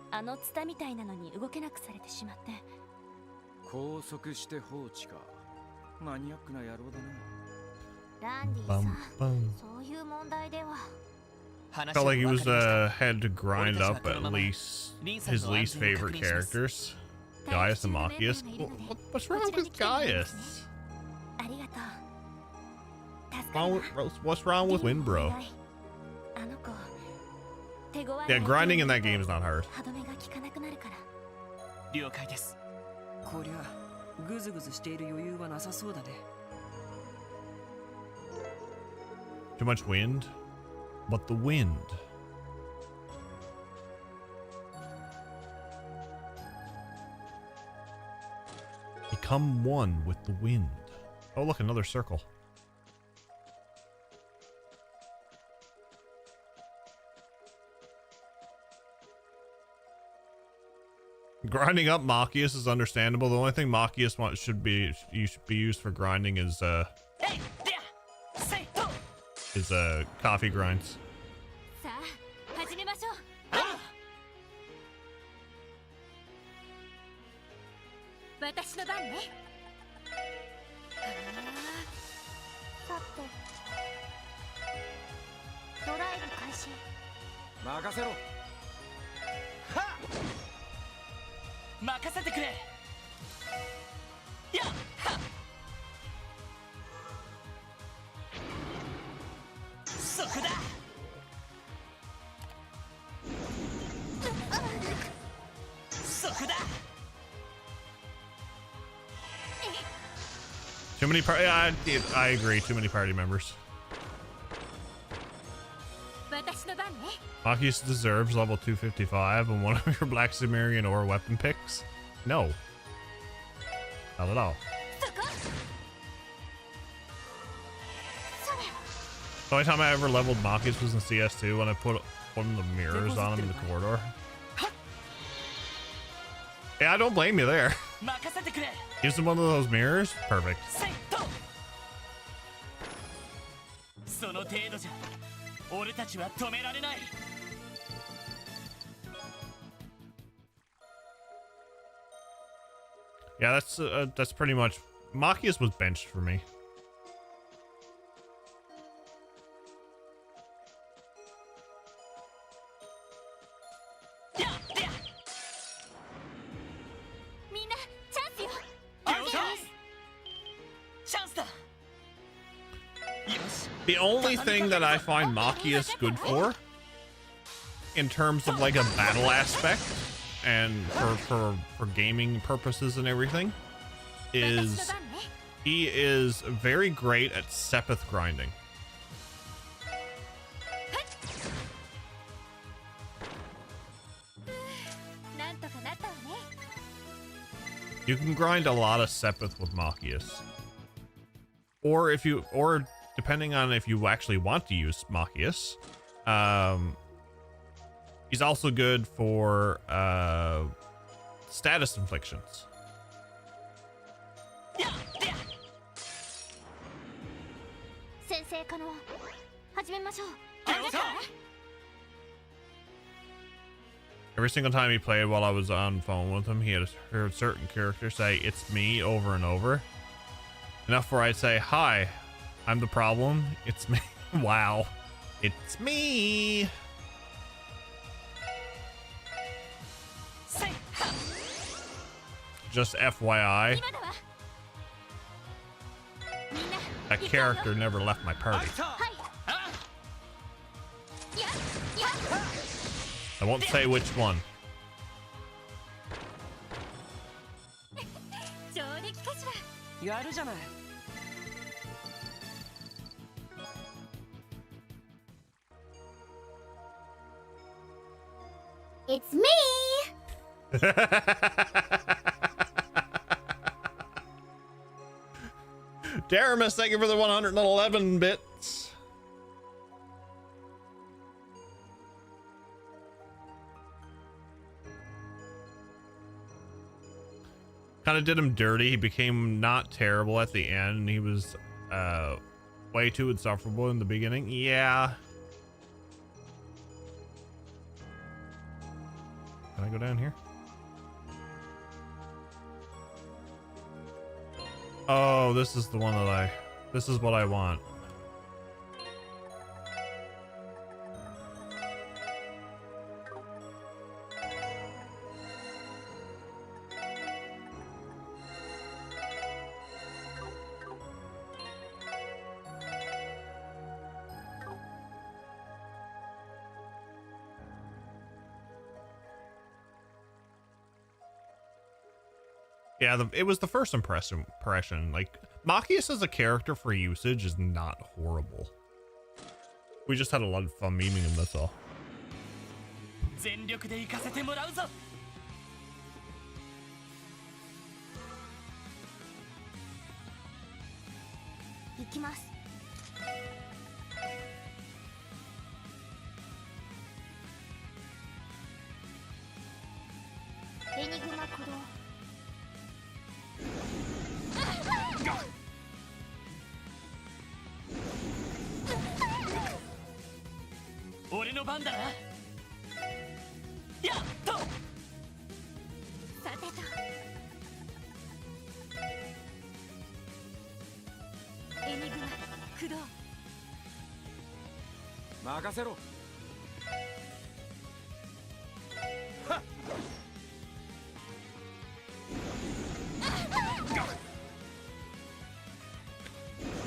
あのツタみたいなのに動けなくされてしまって。拘束して放置か。マニアックな野郎だな。ランディさん、そういう問題では。 Felt like he was had to grind up at least his least favorite characters, Gaius and Machias. What's wrong with Gaius? What's wrong with Winbro? Yeah, grinding in that game is not hard. 了解です。こりゃグズグズしている余裕はなさそうだね。 Too much wind? But the wind. Become one with the wind. Oh, look, another circle. Grinding up Machias is understandable. The only thing Machias should be used for grinding is coffee grinds. さあ、始めましょう。私の番ね。さて、ドライブ開始。任せろ。任せてくれ。やっはっ。Too many party. I agree. Too many party members. Machias deserves level 255 and one of your Black Sumerian ore weapon picks. No, not at all. The only time I ever leveled Machias was in CS2 when I put one of the mirrors on him in the corridor. Yeah, I don't blame you there. Using one of those mirrors, perfect. Yeah, that's pretty much. Machias was benched for me. The only thing that I find Machias good for, in terms of like a battle aspect and for gaming purposes and everything, is he is very great at Sepith grinding. You can grind a lot of Sepith with Machias. Or if you, or depending on if you actually want to use Machias, he's also good for status inflictions. Every single time he played while I was on the phone with him, he had heard certain characters say, "It's me," over and over. Enough where I'd say, "Hi, I'm the problem. It's me." Wow. It's me. Just FYI, that character never left my party. I won't say which one. It's me. Daramus, thank you for the 111 bits. Kind of did him dirty. He became not terrible at the end. He was way too insufferable in the beginning. Yeah. Can I go down here? Oh, this is the one that this is what I want. Yeah, it was the first impression. Like, Machias as a character for usage is not horrible. We just had a lot of fun memeing him, that's all.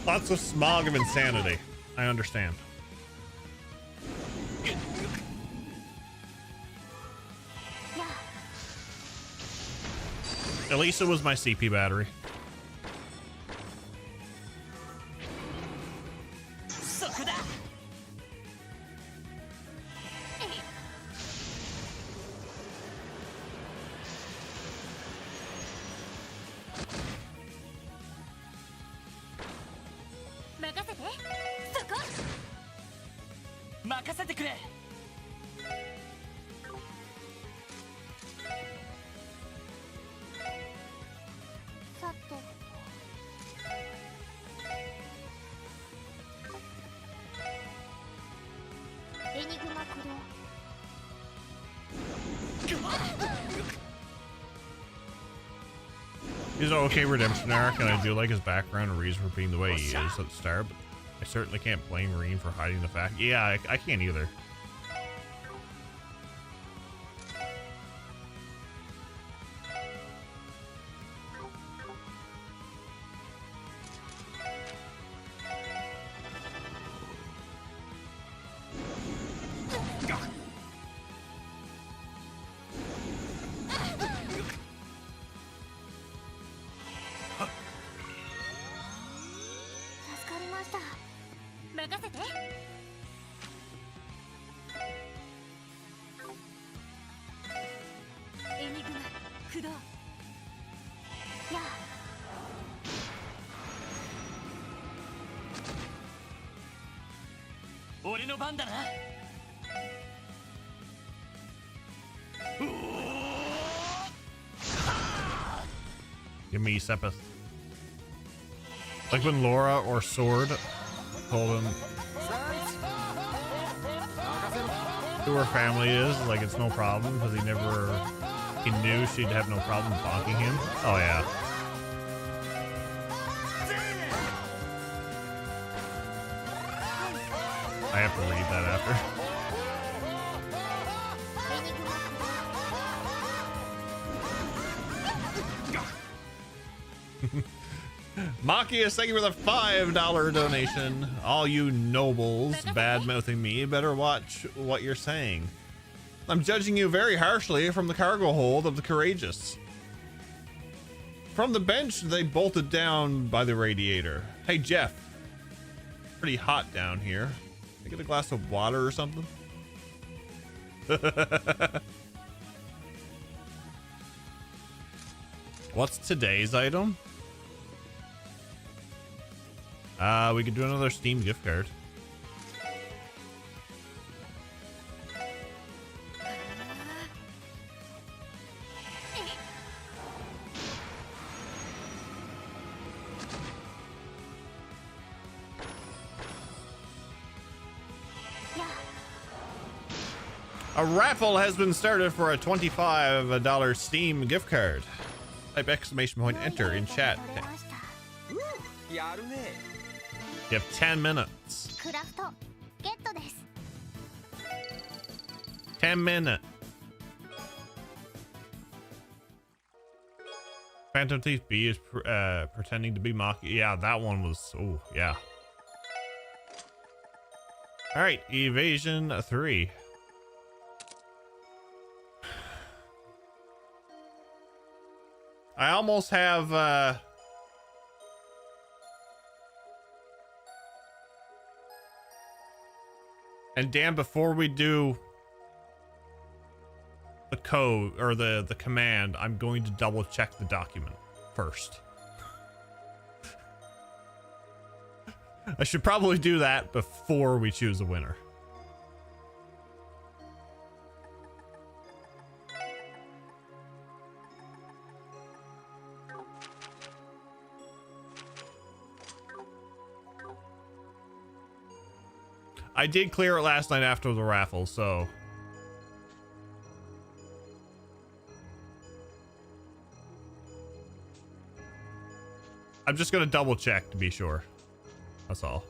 Lots of smog of insanity. I understand. At least it was my CP battery. He's an okay redemption arc, and I do like his background and reason for being the way he is at the start, but I certainly can't blame Rean for hiding the fact. Yeah, I can't either. Give me Sepith. Like when Laura or Sword told him who her family is, like it's no problem because he knew she'd have no problem bonking him. Oh yeah. I have to read that after. Machias, thank you for the $5 donation. All you nobles bad-mouthing me better watch what you're saying. I'm judging you very harshly from the cargo hold of the courageous. From the bench, they bolted down by the radiator. Hey, Jeff. Pretty hot down here. Can I get a glass of water or something? What's today's item? We could do another Steam gift card. A raffle has been started for a $25 Steam gift card. Type exclamation point enter in chat. You have 10 minutes. 10 minutes. Phantom Thief B is pretending to be Maki. Yeah, that one was. Oh, yeah. All right, Evasion 3. I almost have. And Dan, before we do the code or the command, I'm going to double check the document first. I should probably do that before we choose a winner. I did clear it last night after the raffle, so. I'm just gonna double check to be sure. That's all.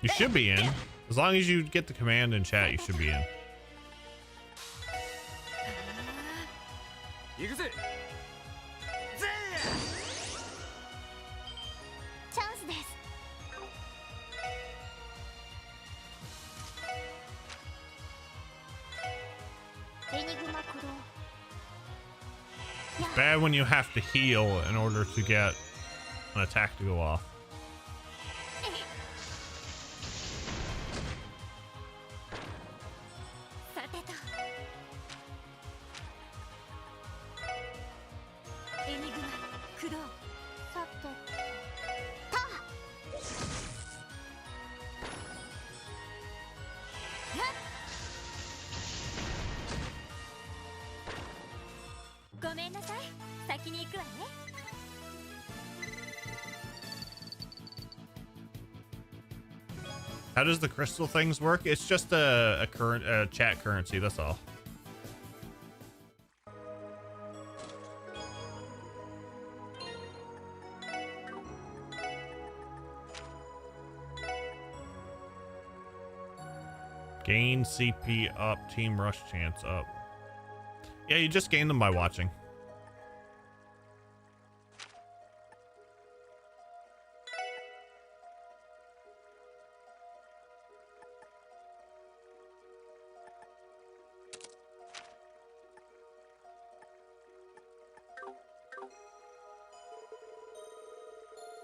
You should be in. As long as you get the command in chat, you should be in. 行くぜ。チャンスです。 It's bad when you have to heal in order to get an attack to go off. How does the crystal things work? It's just a current chat currency, that's all. Gain CP up, team rush chance up. Yeah, you just gain them by watching.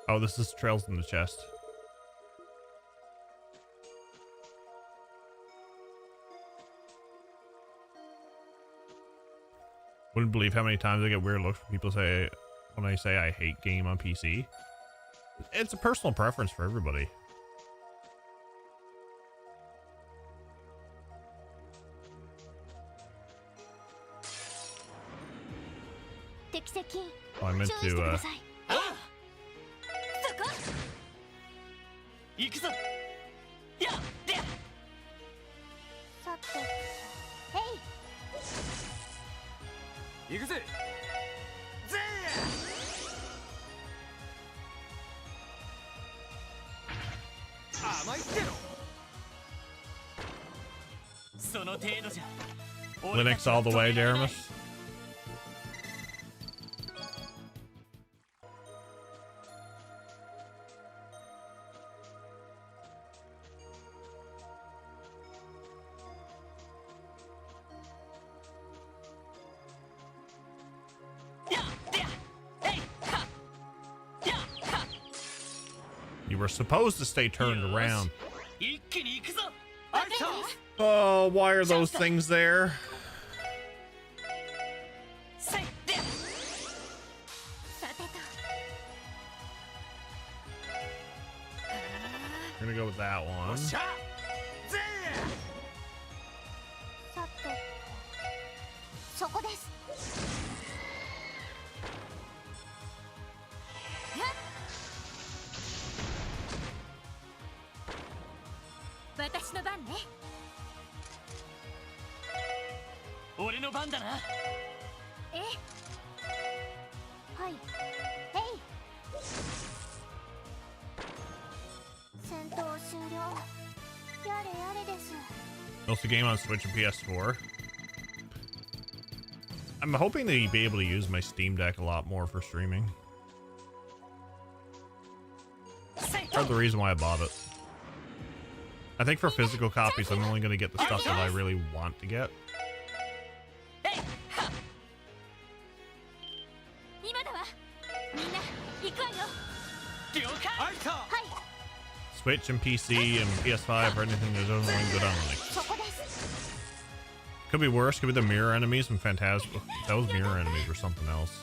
Oh, this is trails in the chest. Wouldn't believe how many times I get weird looks from people say when I say I hate game on PC. It's a personal preference for everybody. Oh, I meant to Linux all the way, Daramus. You were supposed to stay turned around. Oh, why are those things there? I'm gonna go with that one. Also, game on Switch and PS4. I'm hoping to be able to use my Steam Deck a lot more for streaming. Part of the reason why I bought it. I think for physical copies, I'm only going to get the stuff that I really want to get. Switch and PC and PS5 or anything that doesn't look good on Linux. Could be worse. Could be the mirror enemies from Phantasm. Those mirror enemies or something else.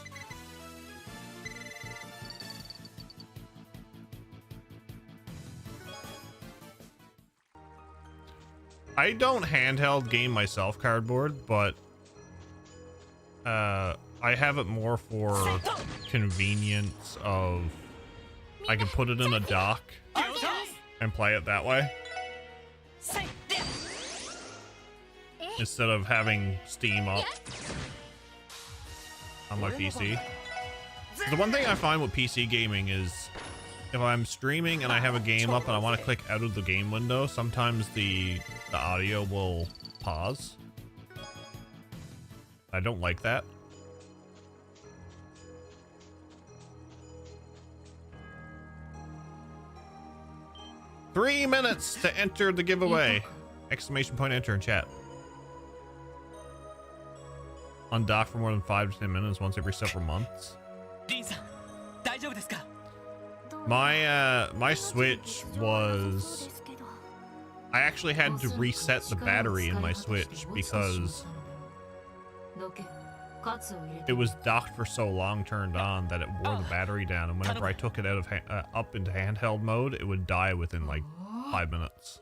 I don't handheld game myself, Cardboard, but I have it more for convenience of I can put it in a dock and play it that way instead of having Steam up on my PC. The one thing I find with PC gaming is if I'm streaming and I have a game up and I want to click out of the game window, sometimes the audio will pause. I don't like that. Three minutes to enter the giveaway! Exclamation point enter in chat. Undock for more than 5 to 10 minutes once every several months. My Switch was... I actually had to reset the battery in my Switch because it was docked for so long turned on that it wore the battery down, and whenever I took it out of up into handheld mode, it would die within like 5 minutes.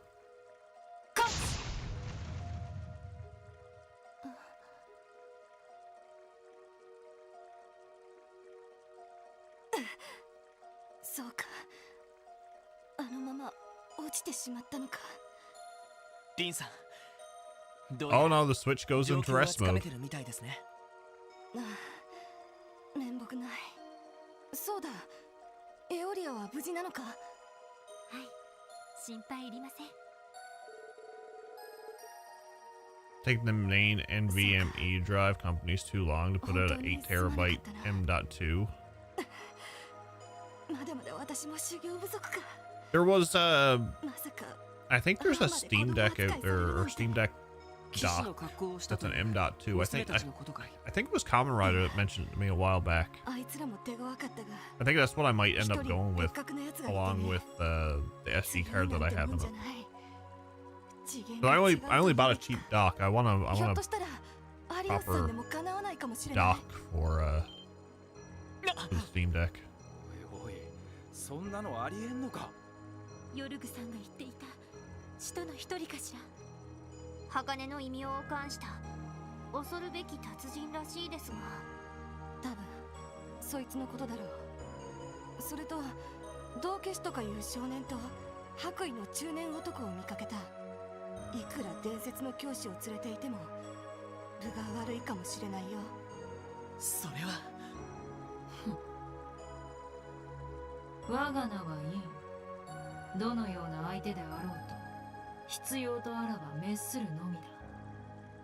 Oh no, the Switch goes into rest mode. Take the main NVMe drive. Company's too long to put out an 8 terabyte M.2. There was I think there's a Steam Deck out there, or Steam Deck dock that's an M.2. I think it was Kamen Rider that mentioned it to me a while back. I think that's what I might end up going with, along with the SD card that I have in it. So I only bought a cheap dock. I want a proper dock for the Steam Deck. そんなのありえんのか。ヨルグさんが言っていた使徒の一人かしら。鋼の異名を冠した恐るべき達人らしいですが、多分そいつのことだろう。それと道化師とかいう少年と白衣の中年男を見かけた。いくら伝説の教師を連れていても分が悪いかもしれないよ。それは我が名はいい。どのような相手であろうと必要とあらば滅するのみだ。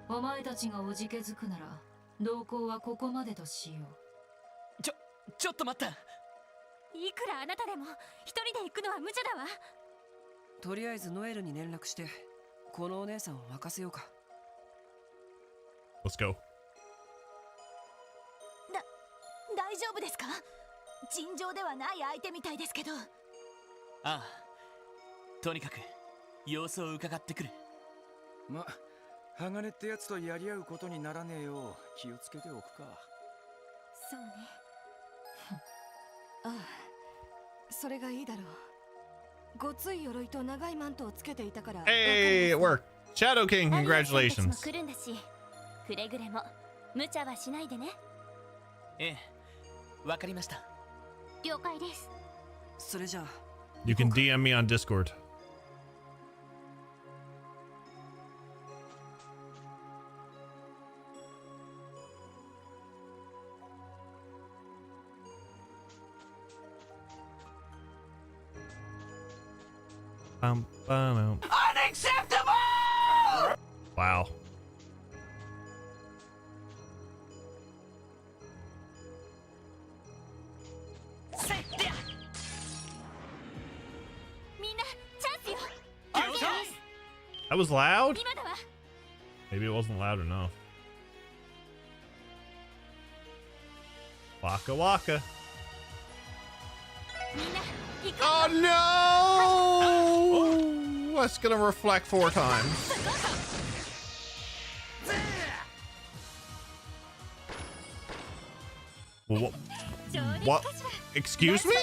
お前たちがおじけづくなら同行はここまでとしよう。ちょっと待った。いくらあなたでも一人で行くのは無茶だわ。とりあえずノエルに連絡してこのお姉さんを任せようか。Let's go. 大丈夫ですか？尋常ではない相手みたいですけど。ああ、とにかく様子を伺ってくる。ま、鋼ってやつとやり合うことにならねえよう気をつけておくか。そうね。ああ、それがいいだろう。ごつい鎧と長いマントをつけていたから。Hey, it worked. Shadow King, congratulations. 来るんだし、くれぐれも無茶はしないでね。ええ、わかりました。了解です。それじゃあ。You can DM me on Discord. Unacceptable! Wow. That was loud? Maybe it wasn't loud enough. Waka waka. Oh no! That's gonna reflect 4 times. What? Excuse me?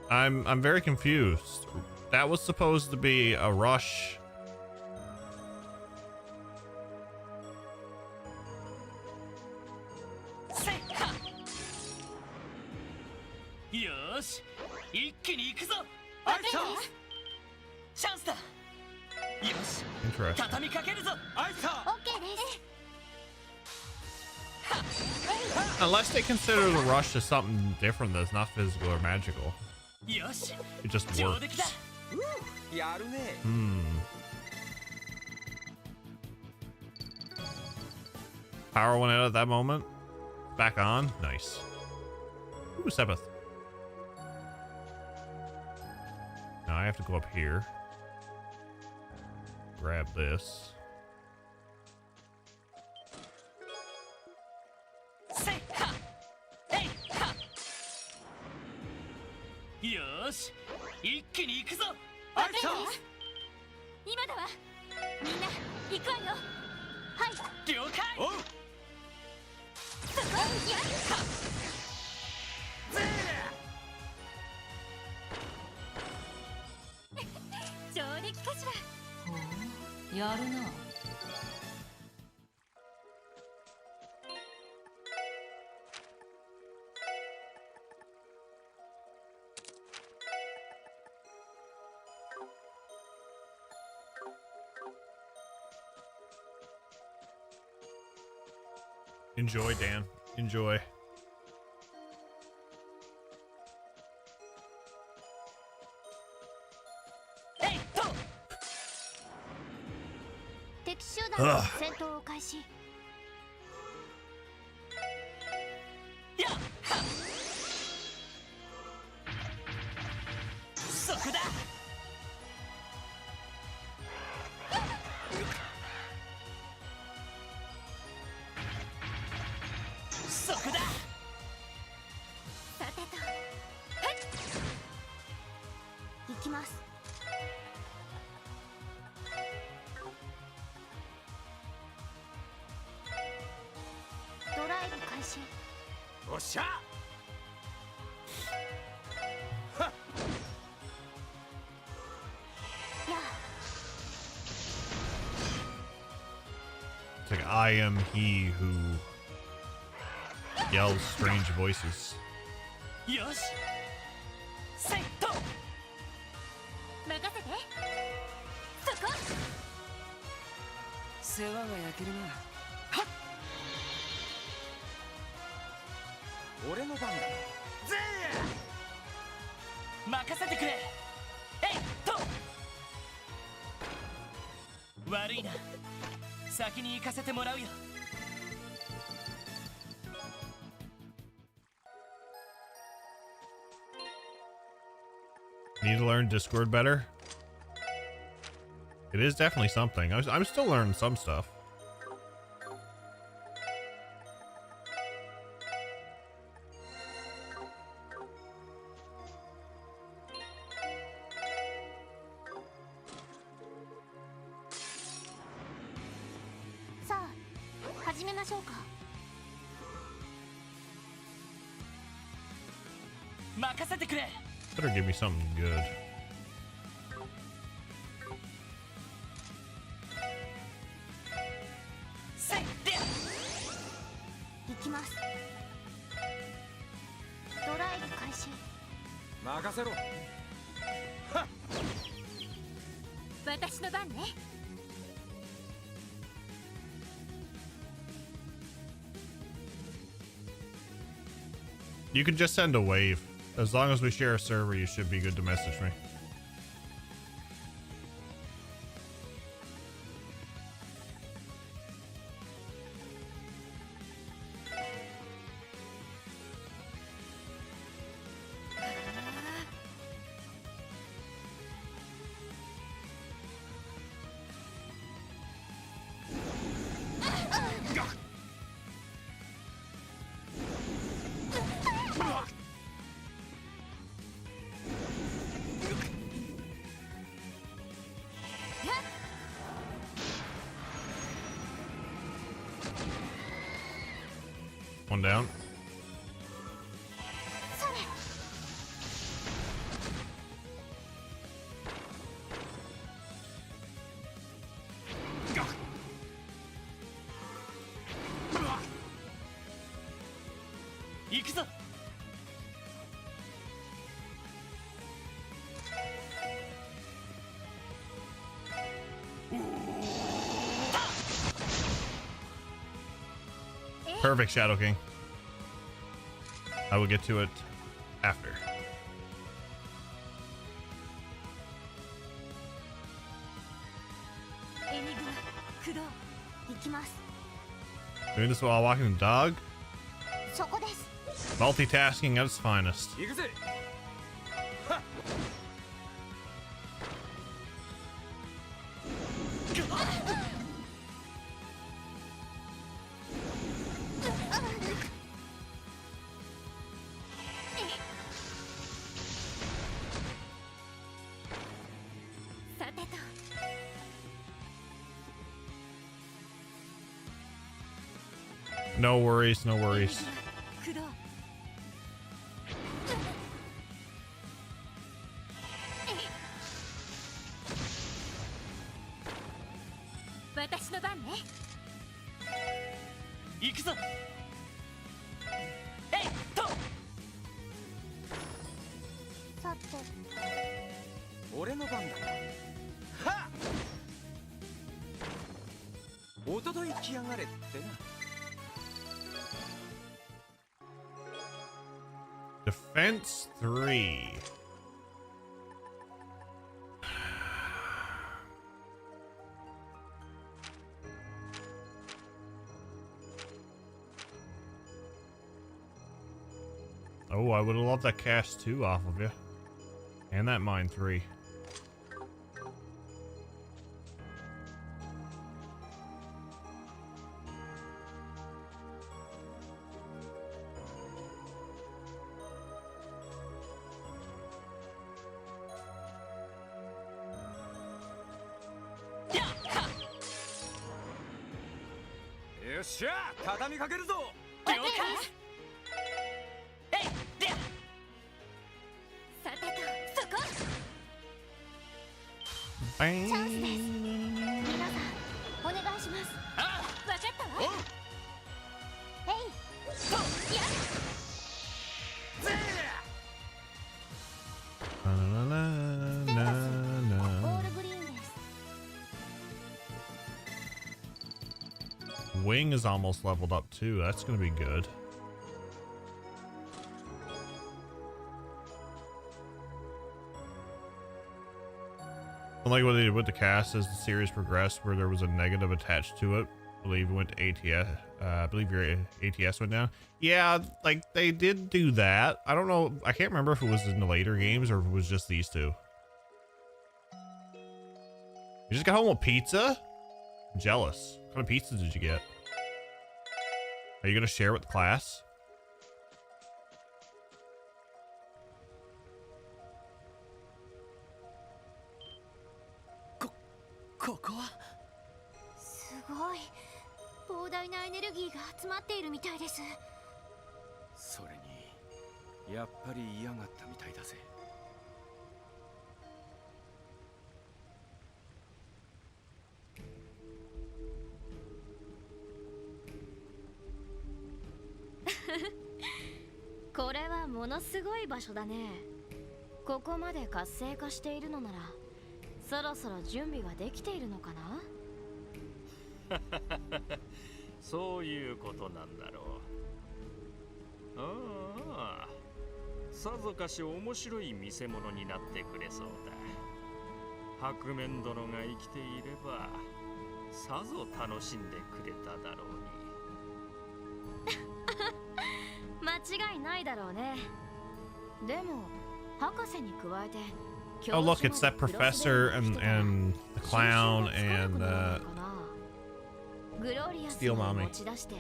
I'm very confused. That was supposed to be a rush. だ。よし Interesting. 畳みかけるぞ。あいさ OK です Unless they consider the rush as something different that's not physical or magical. よし It just 上 works. 出来だ。やるね Power went out at that moment. Back on. Nice. Ooh, Sabbath. Now I have to go up here. Grab this. せいはえいは。よし一気に行くぞ。あいさ今だわみんな行くわよはい了解。おうそこやっ上出来かしらやるな。Enjoy, Dan. Enjoy. えいと敵集団の戦闘を開始やっはそこだ。そこだ。さてと行きますドライブ開始おっしゃ It's like I am he who yells strange voices. よしセット。任せてそこ世話が焼けるな。俺の番だぜ任せてくれ。えいっと悪いな先に行かせてもらうよ。 Need to learn Discord better. It is definitely something. I'm still learning some stuff. Better give me something good. You can just send a wave. As long as we share a server, you should be good to message me. One down. Perfect, Shadow King. I will get to it after. Doing this while walking the dog? Multitasking at its finest. No worries, no worries. Defense 3. Oh, I would have loved that cast 2 off of you. And that mine 3. Wing is almost leveled up too. That's gonna be good. Unlike what they did with the cast as the series progressed, where there was a negative attached to it. I believe it went to ATS. I believe your ATS went down. Yeah, like they did do that. I don't know. I can't remember if it was in the later games or if it was just these two. You just got home with pizza? I'm jealous. What kind of pizza did you get? Are you gonna share with the class?すごい膨大なエネルギーが集まっているみたいです。それにやっぱり嫌がったみたいだぜ。これはものすごい場所だね。ここまで活性化しているのならそろそろ準備ができているのかな。そういうことなんだろう。ああ、さぞかし面白い見せ物になってくれそうだ。白面殿が生きていればさぞ楽しんでくれただろうに。間違いないだろうね。でも博士に加えて Oh look, it's that professor and the clown and Steel Mommy. 持ち出して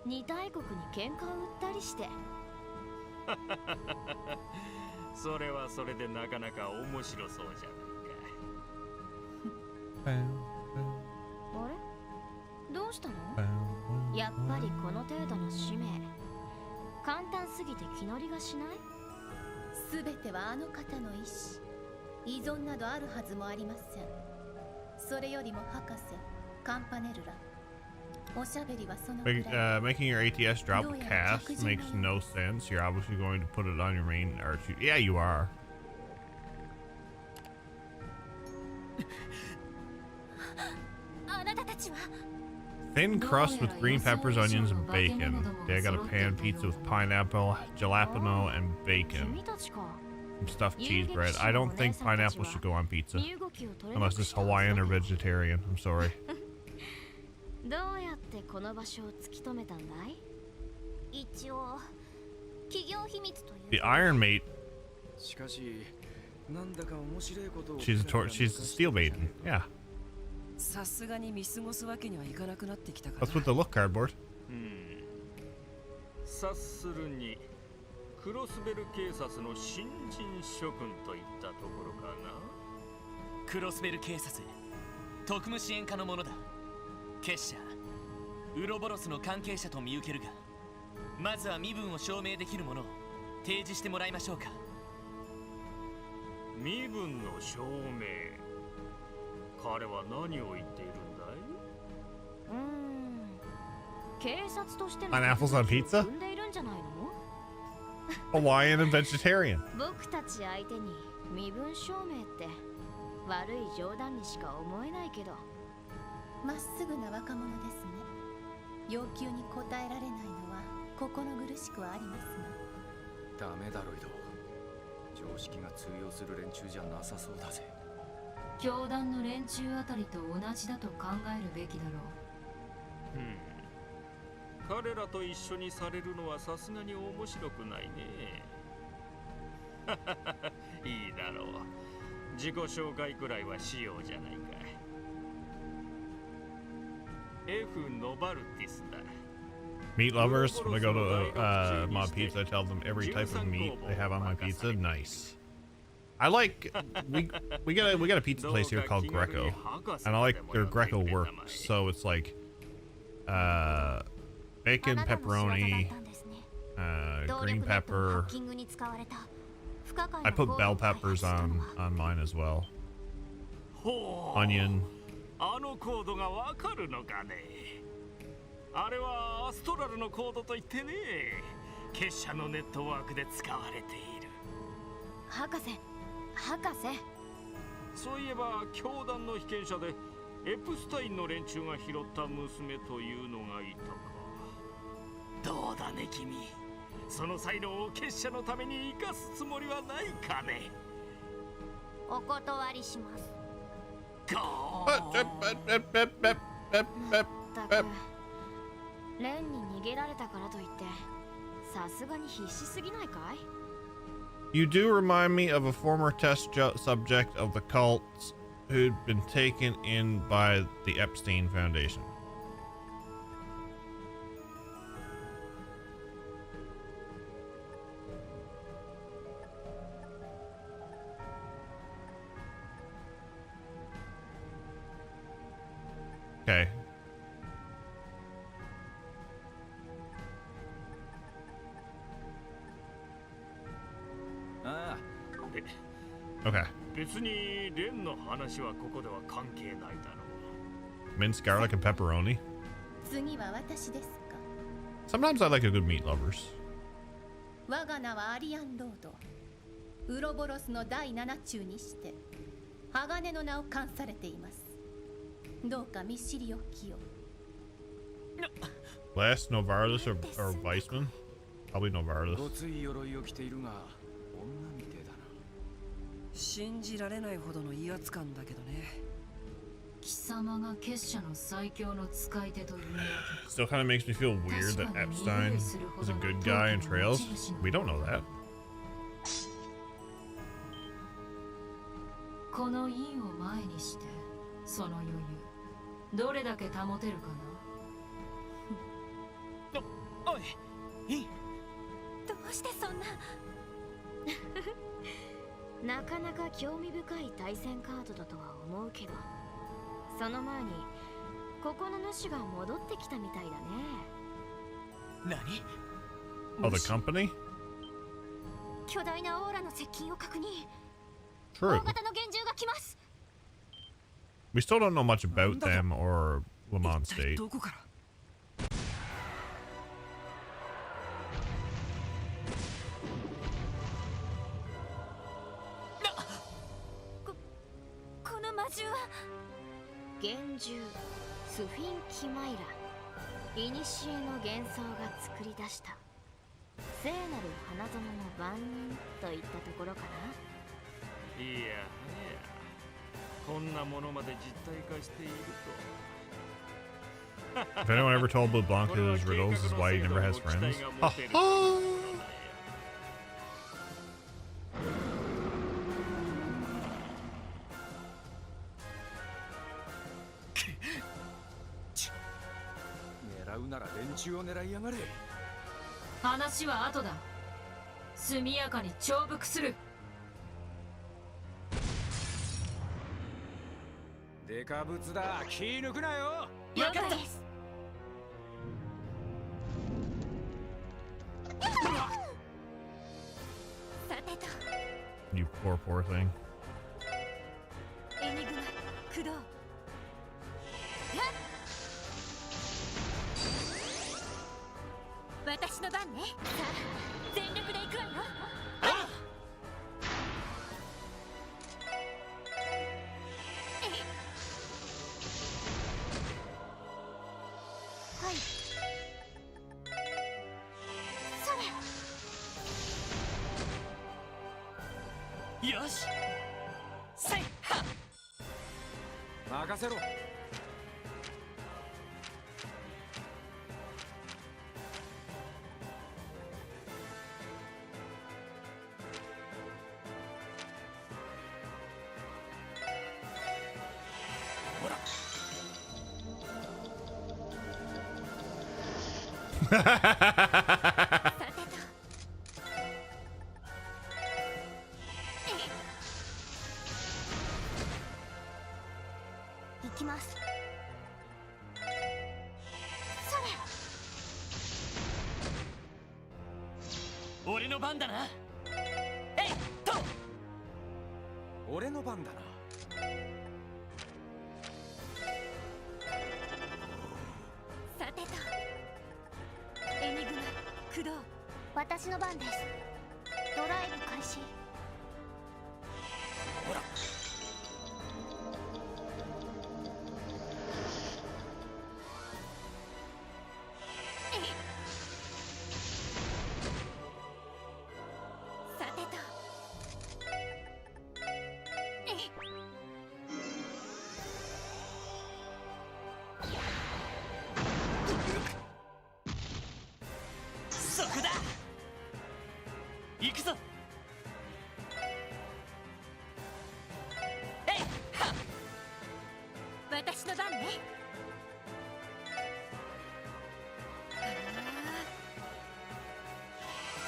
二大国に喧嘩を売ったりして。それはそれでなかなか面白そうじゃないか。あれ？どうしたの？やっぱりこの程度の使命簡単すぎて気乗りがしない？すべてはあの方の意志。依存などあるはずもありません。それよりも博士、カンパネルラ。おしゃべりはそのくらい。Making your ATS drop a cast makes no sense. You're obviously going to put it on your main archer. Yeah, you are. あなたたちは？ Thin crust with green peppers, onions, and bacon. Okay, I got a pan pizza with pineapple, jalapeno, and bacon. Some stuffed cheese bread. I don't think pineapple should go on pizza. Unless it's Hawaiian or vegetarian. I'm sorry. The Iron Mate. She's a steel maiden. Yeah. That's with the look cardboard. 察するにクロスベル警察の新人諸君といったところかな。クロスベル警察特務支援課のものだ。結社ウロボロスの関係者と見受けるが、まずは身分を証明できるものを提示してもらいましょうか。身分の証明。彼は何を言っているんだい？警察としての Pineapples on pizza? Hawaiian and vegetarian. 僕たち相手に身分証明って悪い冗談にしか思えないけど。まっすぐな若者ですね。要求に応えられないのは心苦しくはありますが。ダメだロイド。常識が通用する連中じゃなさそうだぜ。教団の連中あたりと同じだと考えるべきだろう。彼らと一緒にされるのはさすがに面白くないね。いいだろう。自己紹介くらいはしようじゃないか。F ノバルティスだ。Meat lovers, when I go to Mod Pizza, I tell them every type of meat they have on my pizza. Nice. I like we got a pizza place here called Greco, and I like their Greco work. So it's like bacon, pepperoni, green pepper. I put bell peppers on mine as well. Onion. あのコードがわかるのかね。あれはアストラルのコードといってね、結社のネットワークで使われている。博士。そういえば教団の被験者でエプスタインの連中が拾った娘というのがいたか。どうだね君、その才能を結社のために生かすつもりはないかね。お断りします。レンに逃げられたからといってさすがに必死すぎないかい？ You do remind me of a former test subject of the cults who'd been taken in by the Epstein Foundation. Okay. Okay. 別にレンの話はここでは関係ないだろう。 Minced garlic and pepperoni. 次は私ですか。 Sometimes I like a good meat lovers. 我が名はアリアンロード。ウロボロスの第7中にして鋼の名を冠されています。どうか見知りおきを。Last Novartis or Weissman? Probably Novartis. ごつい鎧を着ているが女みてえだな。信じられないほどの威圧感だけどね。貴様が結社の最強の使い手というわけ。 Still kind of makes me feel weird that Epstein is a good guy in Trails. We don't know that. この印を前にしてその余裕どれだけ保てるかな。おい、いい。どうしてそんな。なかなか興味深い対戦カードだとは思うけど、その前にここの主が戻ってきたみたいだね。何？ Oh, the company? 巨大なオーラの接近を確認。 True. 大型の幻獣が来ます。 We still don't know much about them or Lamont State. どこから？この魔獣は幻獣スフィンキマイラ。古の幻想が作り出した聖なる花園の番人といったところかな。いやはや、こんなものまで実体化していると。 If anyone ever told LeBlanc his riddles is why he never has friends. Ha ha! 狙うなら連中を狙いやがれ。話は後だ。速やかに重複する。デカブツだ、気抜くなよ。了解です。さてと。You poor thing. エニグマ、駆動。私の番ね。さあ、全力で行くわよ。はい。それ。よし。せいはっ。任せろ。行きます。それ。俺の番だな。えいっと。俺の番だな。さてと。エニグマ、駆動。私の番です。ドライブ開始。ほら。さてと。そこだ。行くぞ。えいはっ。私の番ね。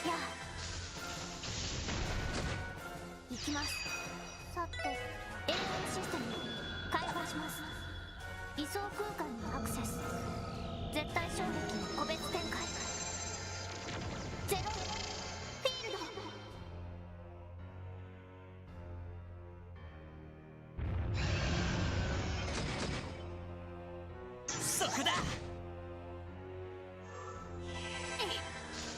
やあ。行きます。さて、永遠システム開放します。位相空間にアクセス。絶対衝撃の個別展開。ゼロフィールド。そこだ。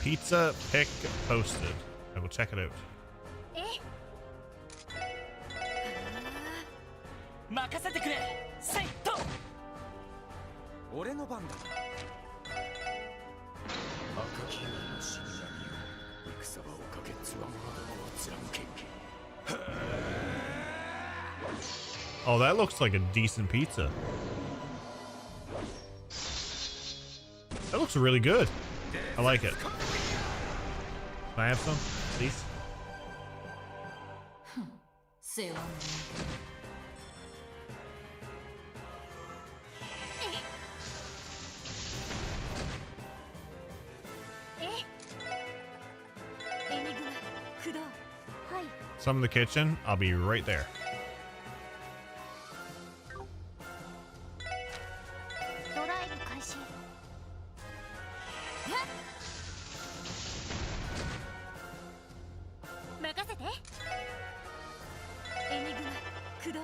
Pizza pick posted. I will check it out. 任せてくれ。セイト。俺の番だな。赤きの死神よ、戦場をかけつわものどもを貫け。 Oh, that looks like a decent pizza. That looks really good. I like it. Can I have some, please? 世話のエニグマ、駆動。はい。 Some in the kitchen. I'll be right there. ドライブ開始。任せて。エニグマ、駆動。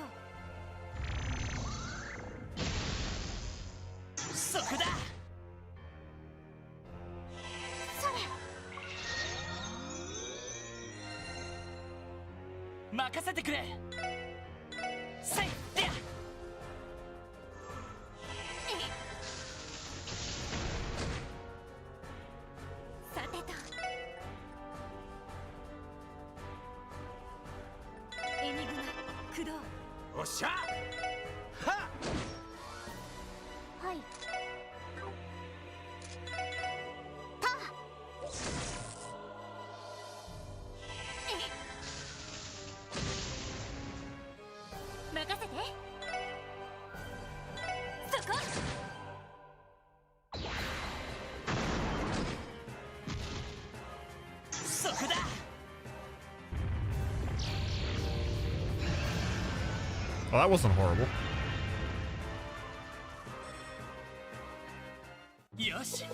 そこだ。それ。任せてくれ。せいでや。っしゃははい。任せて。そこ。そこだ。Well, that wasn't horrible. よし、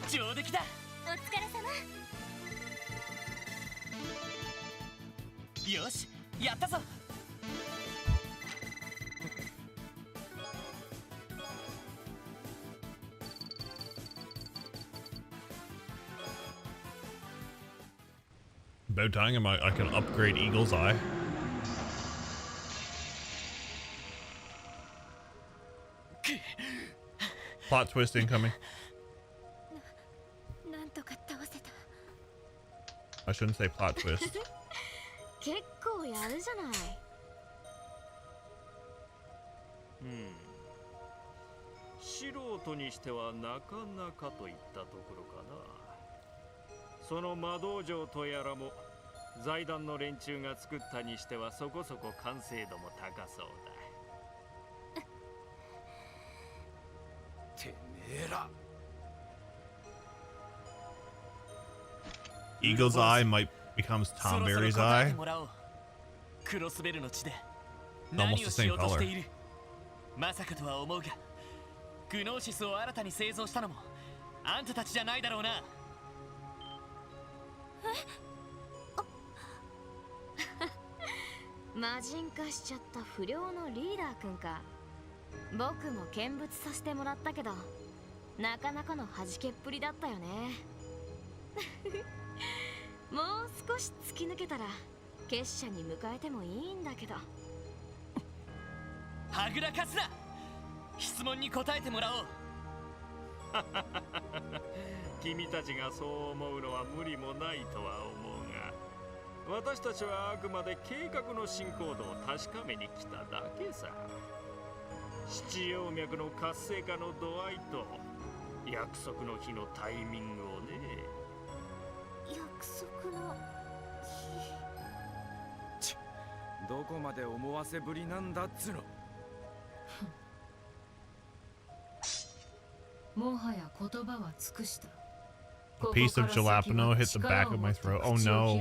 上出来だ。お疲れ様。よし、やったぞ。About time I can upgrade Eagle's Eye. Plot twist incoming. なんとか倒せた。 I shouldn't say plot twist. 結構やるじゃない。素人にしてはなかなかといったところかな。その魔道場とやらも財団の連中が作ったにしてはそこそこ完成度も高そうだ。てめえら。 Eagle's Eye might become Tomberry's Eye. クロスベルの地で Almost 何 the をし same ようとしてい color. る。まさかとは思うが、グノーシスを新たに製造したのもあんたたちじゃないだろうな。魔人化しちゃった不良のリーダーくんか。僕も見物させてもらったけど、なかなかの弾けっぷりだったよね。もう少し突き抜けたら結社に迎えてもいいんだけど。はぐらかすな。質問に答えてもらおう。君たちがそう思うのは無理もないとは思うが、私たちはあくまで計画の進行度を確かめに来ただけさ。七葉脈の活性化の度合いと約束の日のタイミングをね。約束の日。どこまで思わせぶりなんだっつの。もはや言葉は尽くした。 A piece of jalapeno hit the back of my throat. Oh no.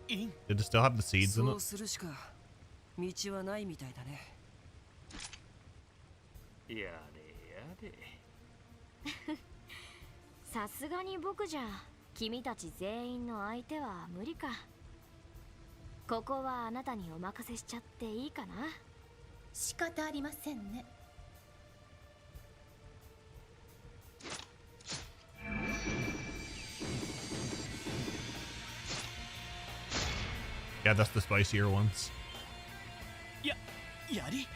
Did it still have the seeds in そう it? するしか道はないみたいだね。やれやれ。さすがに僕じゃ君たち全員の相手は無理か。ここはあなたにお任せしちゃっていいかな。仕方ありませんね。 Yeah, that's the spicier ones. やり。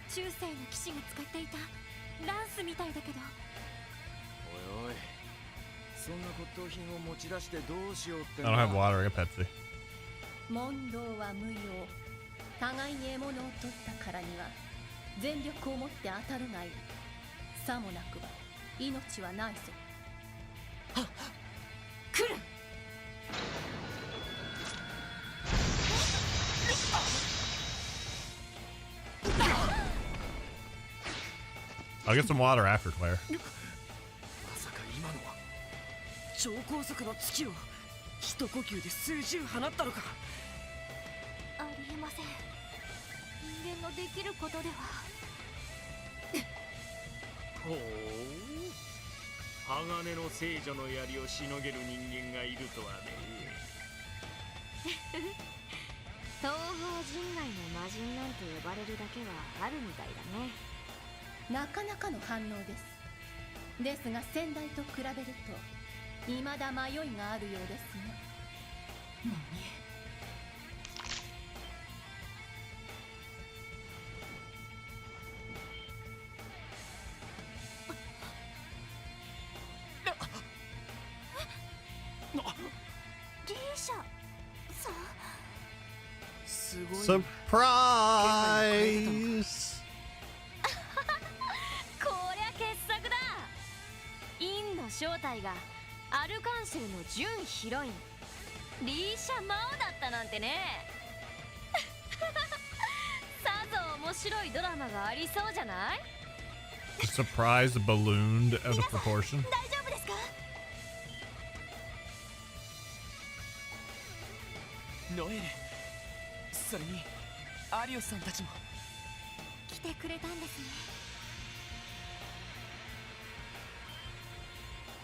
中世の騎士が使っていたランスみたいだけど。おいおい、そんな骨董品を持ち出してどうしようって I don't have water. I got Pepsi. 問答は無用。互いに獲物を取ったからには全力を持って当たるがいい。さもなくば命はないぞ。はっ、来る。 I'll get some water after, Claire. まさか今のは超高速の月を一呼吸で数十放ったのか。ありえません。人間のできることでは。ほう、鋼の聖女の槍をしのげる人間がいるとはね。東方人外の魔人なんて呼ばれるだけはあるみたいだね。なかなかの反応です。ですが先代と比べると未だ迷いがあるようですね。リーシャさん。す Surprise! こりゃ傑作だ。インの正体がアルカンセルの準ヒロインリーシャ・マオだったなんてね。さぞ面白いドラマがありそうじゃない？ The surprise ballooned out of proportion. 大丈夫ですか？ノエル、それにアリオスさんたちも来てくれたんですね。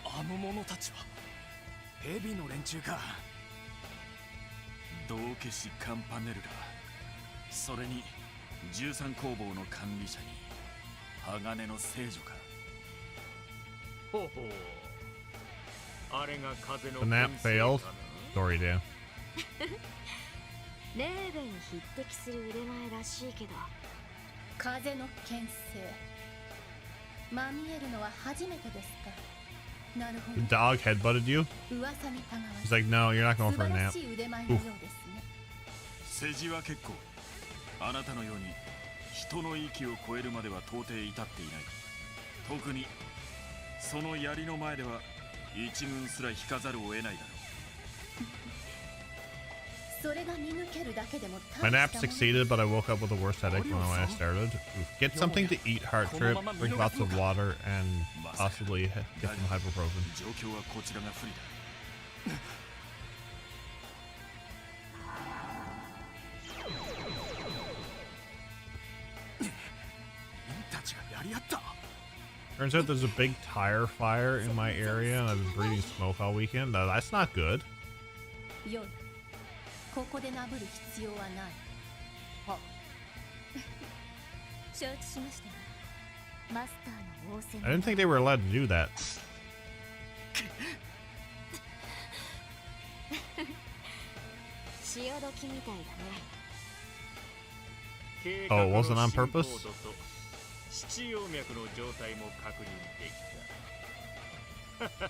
あの者たちはヘビの連中か。道化師カンパネルラ、それに13工房の管理者に鋼の聖女か。ほほう、あれが風の The nap failed. Sorry, Dan. レーベンに匹敵する腕前らしいけど。風の牽制。まみえるのは初めてですか。なるほ The ど。 dog headbutted you? 噂にたがわ He's like, no, you're not going 素 for a 晴ら nap. しい腕前のよう Oof. ですね。世辞は結構。あなたのように人の域を超えるまでは到底至っていない。特にその槍の前では一軍すら引かざるを得ないだろう。それが見抜けるだけでも My nap succeeded, but I woke up with the worst headache when I started. Oof. Get something to eat, Heart Trip. Drink lots of water, and possibly get some ibuprofen. 状況はこちらが不利だ。たちがやり合った。 Turns out there's a big tire fire in my area, and I've been breathing smoke all weekend. That's not good. よい。ここでなぶる必要はない。は。承知しました。マスターの仰せ。 I didn't think they were allowed to do that. 潮時みたいだね。 Oh, it wasn't on purpose? 七葉脈の状態も確認できた。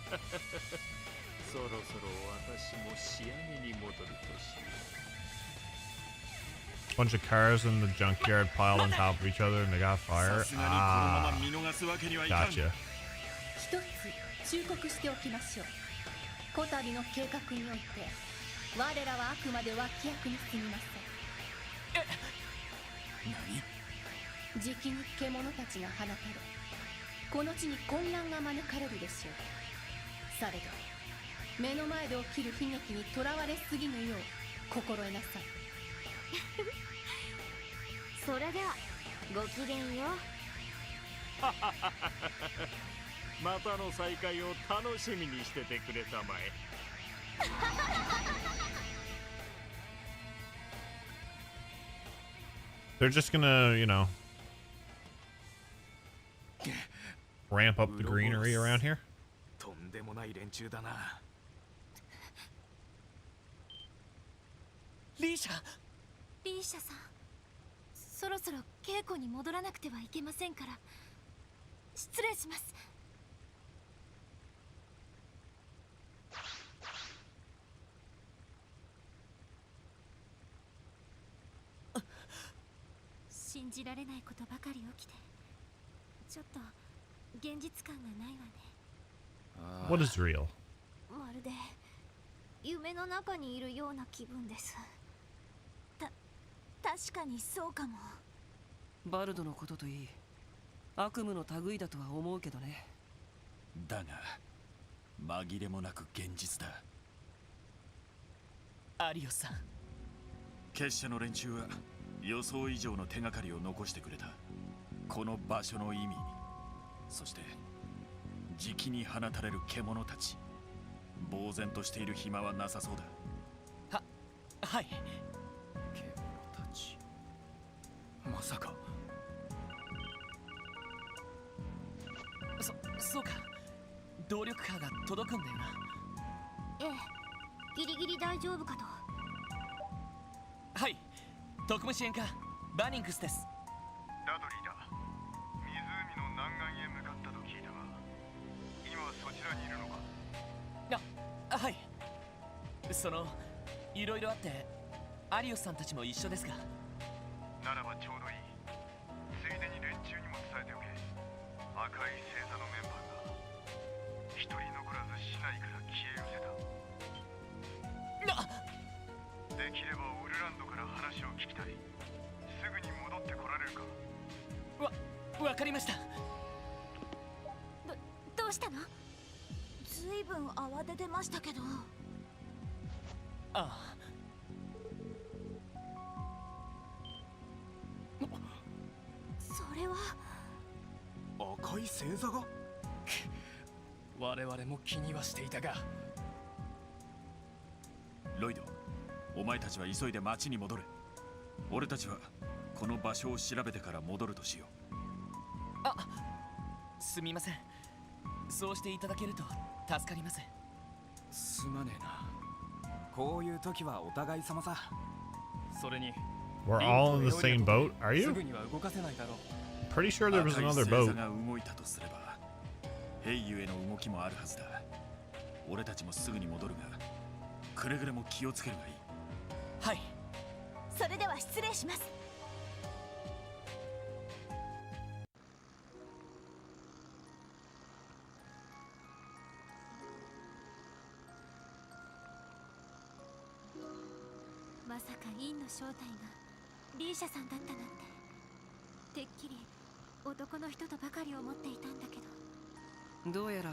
そろそろ私も仕上げに戻るとしよう。 Bunch of cars in the junkyard piled on top of each other, and they got fire. Ah, gotcha. 一つ忠告しておきましょう。こたびの計画において我らはあくまで脇役に過ぎません。じきに獣たちが放たれ、この地に混乱が招かれるでしょう。されど目の前で起きる悲劇にとらわれすぎぬよう心得なさい。それではごきげんよう。またの再会を楽しみにしててくれたまえ。They're just gonna, you know, ramp up the greenery around here. とんでもない連中だな。リーシャ。リーシャさん、そろそろ稽古に戻らなくてはいけませんから。失礼します。信じられないことばかり起きて、ちょっと現実感がないわね。 What is real? まるで夢の中にいるような気分です。確かにそうかも。バルドのことといい、悪夢の類だとは思うけどね。だが紛れもなく現実だ。アリオスさん、結社の連中は予想以上の手がかりを残してくれた。この場所の意味、そしてじきに放たれる獣たち、呆然としている暇はなさそうだ。はい。獣たち、まさか。そうか、動力波が届くんだよな。ええ、ギリギリ大丈夫かと。はい、特務支援課バニンクスです。ダドリーだ。湖の南岸へ向かったと聞いたが、今そちらにいるのか？はい、いろいろあってアリオスさんたちも一緒ですが。ならばちょうどいい。ついでに連中にも伝えておけ。赤い星座のメンバーが一人残らず市内から消え失せた。できればオルランドから話を聞きたい。すぐに戻ってこられるか。わかりました。どうしたの？ずいぶん慌ててましたけど。ああ。それは赤い星座が？我々も気にはしていたが。ロイド、お前たちは急いで町に戻れ。俺たちはこの場所を調べてから戻るとしよう。すみません。そうしていただけると助かります。すまねえな。こういう時はお互い様さ。それに We're all in the same boat, are す you? ぐには動かせないだろう。 Pretty sure there was 赤い another 星 boat. 座が動いたとすれば、ヘイユへの動きもあるはずだ。俺たちもすぐに戻るが、くれぐれも気をつけるがいい。はい。それでは失礼します。まさかインの正体がリーシャさんだったなんて。てっきり男の人とばかり思っていたんだけど。どうやら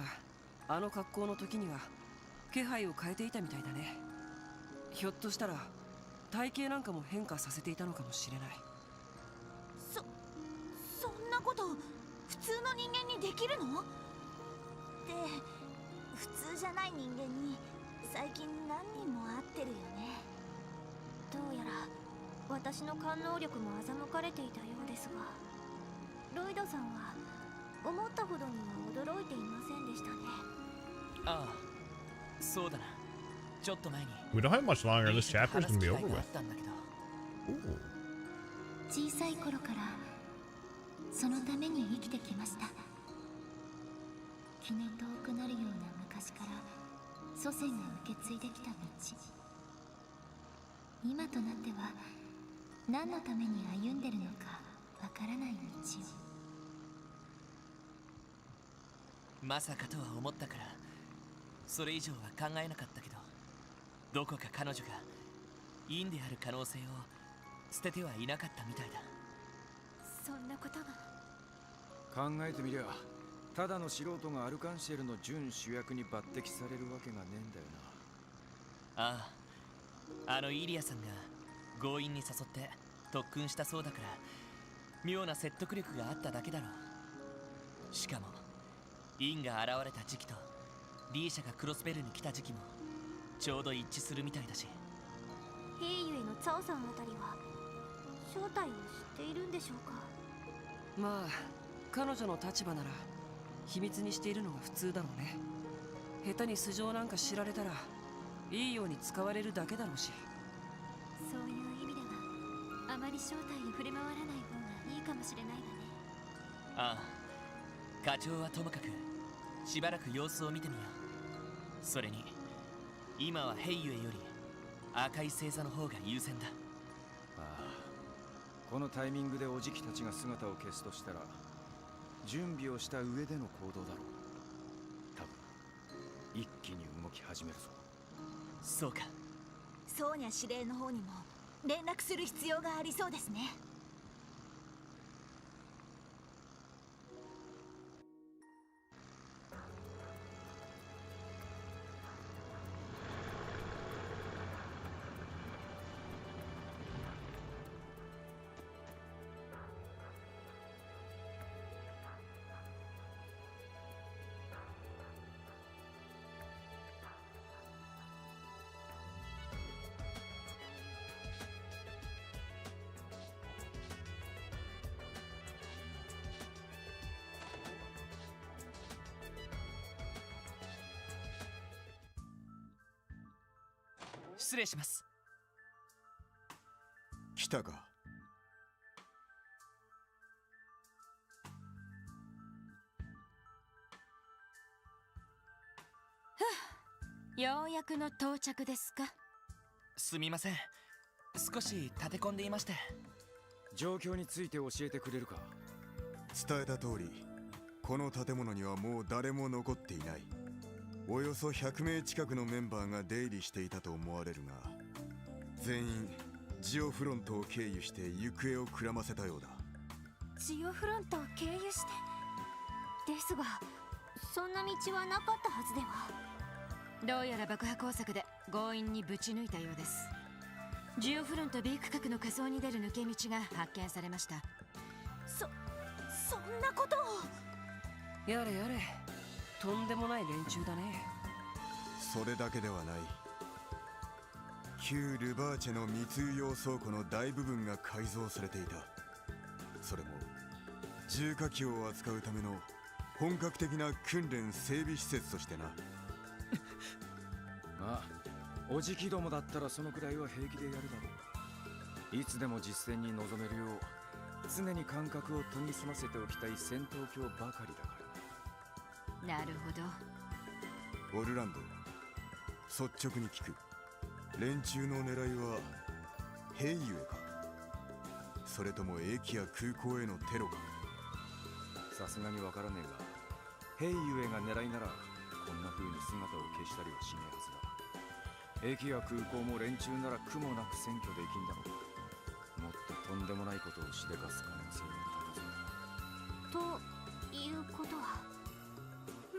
あの格好の時には気配を変えていたみたいだね。ひょっとしたら体型なんかも変化させていたのかもしれない。そんなこと普通の人間にできるの？で、普通じゃない人間に最近何人も会ってるよね。どうやら私の感能力も欺かれていたようですが、ロイドさんは思ったほどには驚いていませんでしたね。ああ、そうだな。ちょっと前に We don't have much longer. This chapter's gonna be over with. 小さい頃からそのために生きてきました。気の遠くなるような昔から祖先が受け継いできた道。今となっては何のために歩んでるのかわからない道を。まさかとは思ったからそれ以上は考えなかったけど、どこか彼女がインである可能性を捨ててはいなかったみたいだ。そんなことが。考えてみりゃ、ただの素人がアルカンシェルの準主役に抜擢されるわけがねえんだよああ、あのイリアさんが強引に誘って特訓したそうだから、妙な説得力があっただけだろう。しかもインが現れた時期とリーシャがクロスベルに来た時期もちょうど一致するみたいだし。ヘイユへのツァオさんあたりは正体を知っているんでしょうか？まあ彼女の立場なら秘密にしているのが普通だろうね。下手に素性なんか知られたらいいように使われるだけだろうし。そういう意味ではあまり正体を触れ回らない方がいいかもしれないわね。ああ、課長はともかくしばらく様子を見てみよう。それに今はヘイユエより赤い星座の方が優先だ。ああ、このタイミングでおじきたちが姿を消すとしたら準備をした上での行動だろう。多分一気に動き始めるぞ。そうか。ソーニャ司令の方にも連絡する必要がありそうですね。失礼します。来たか。ようやくの到着ですか。すみません。少し立て込んでいまして。状況について教えてくれるか。伝えた通り、この建物にはもう誰も残っていない。およそ100名近くのメンバーが出入りしていたと思われるが、全員ジオフロントを経由して行方をくらませたようだ。ジオフロントを経由してですが、そんな道はなかったはずでは。どうやら爆破工作で強引にぶち抜いたようです。ジオフロント B 区画の下層に出る抜け道が発見されました。そんなことを。やれやれ、とんでもない連中だね。それだけではない。旧ルバーチェの密輸用倉庫の大部分が改造されていた。それも重火器を扱うための本格的な訓練整備施設としてな。まあおじきどもだったらそのくらいは平気でやるだろう。いつでも実戦に臨めるよう常に感覚を研ぎ澄ませておきたい戦闘狂ばかりだから。なるほど。オルランド、率直に聞く。連中の狙いは兵ゆえか、それとも駅や空港へのテロか。さすがにわからねえが、兵ゆえが狙いならこんな風に姿を消したりはしねえはずだ。駅や空港も連中なら苦もなく占拠できんだろう。もっととんでもないことをしでかす可能性が高そう。ということは、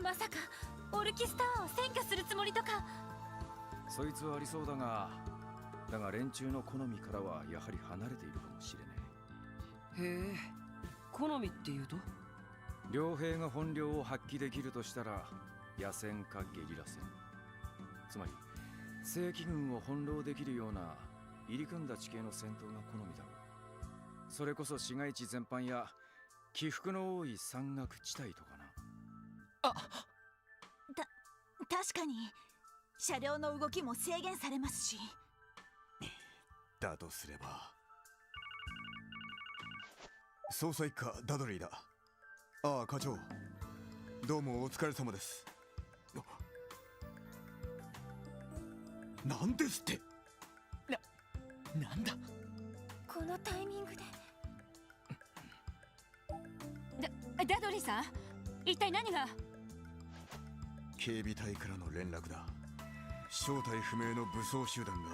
まさかオルキスタワーを占拠するつもりとか。そいつはありそうだが連中の好みからはやはり離れているかもしれない。へえ、好みっていうと？両兵が本領を発揮できるとしたら野戦かゲリラ戦、つまり正規軍を翻弄できるような入り組んだ地形の戦闘が好みだろう。それこそ市街地全般や起伏の多い山岳地帯とかな。確かに車両の動きも制限されますし。だとすれば捜査一課ダドリーだ。ああ課長、どうもお疲れ様です。なんですって。なんだこのタイミングで。ダドリーさん、一体何が。警備隊からの連絡だ。正体不明の武装集団が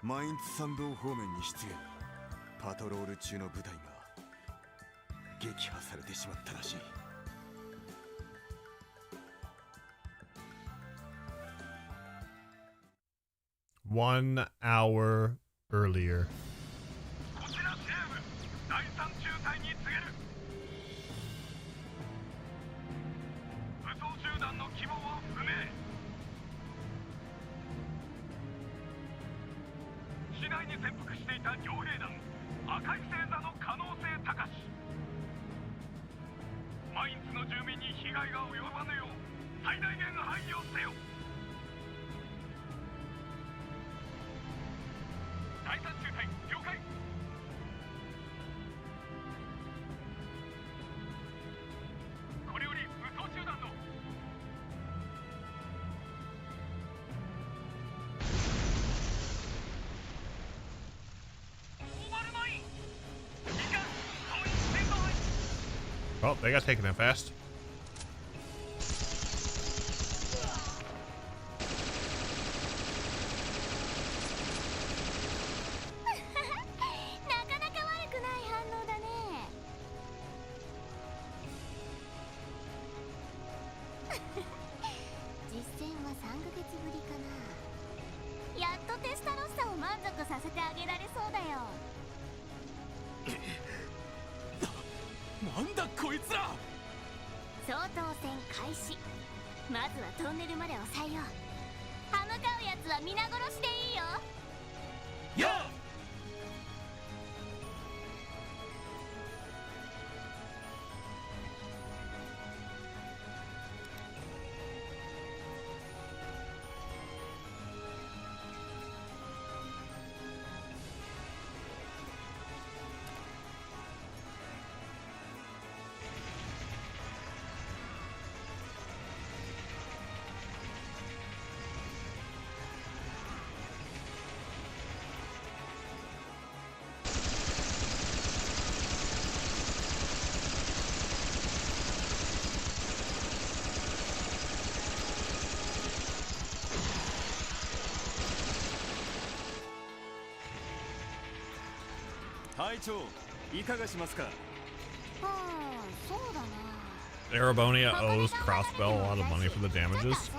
マインツ山道方面に出現。パトロール中の部隊が撃破されてしまったらしい。1 hour earlier. こちら西部第3中隊に告げる。武装集団の規模は不明。市内に潜伏していた傭兵団赤い星座の可能性高し。マインツの住民に被害が及ばぬよう最大限配慮せよ。第3中隊了解。これより武装集団のOh, they got taken in fast. なかなか悪くない反応だね。実戦は3ヶ月ぶりかな。やっとテスタロッサを満足させてあげられそうだよ。なんだこいつら。総統戦開始。まずはトンネルまで抑えよう。歯向かうやつは皆殺しでいいよ。やあ。隊長いかがしますか。そうだな。Arabonia owes Crossbell a lot of money for the damages.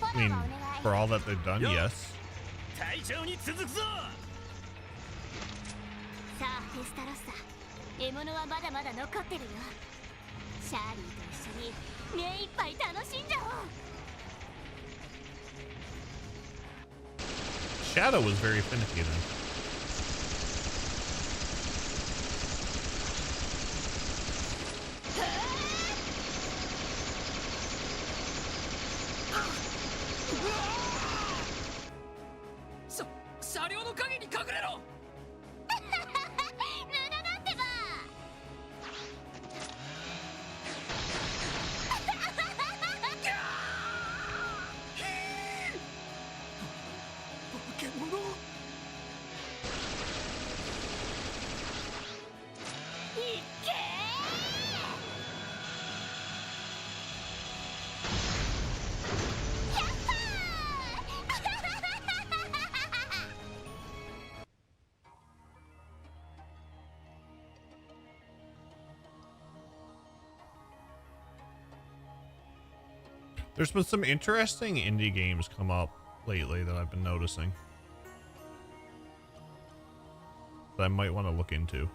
I mean, for all that they've done, yes. 隊長に続くぞ。さあテスタロッサ、獲物はまだまだ残ってるよ。シャーリーと一緒に目いっぱい楽しんじゃおう。 Shadow was very finicky then. There's been some interesting indie games come up lately that I've been noticing that I might want to look into.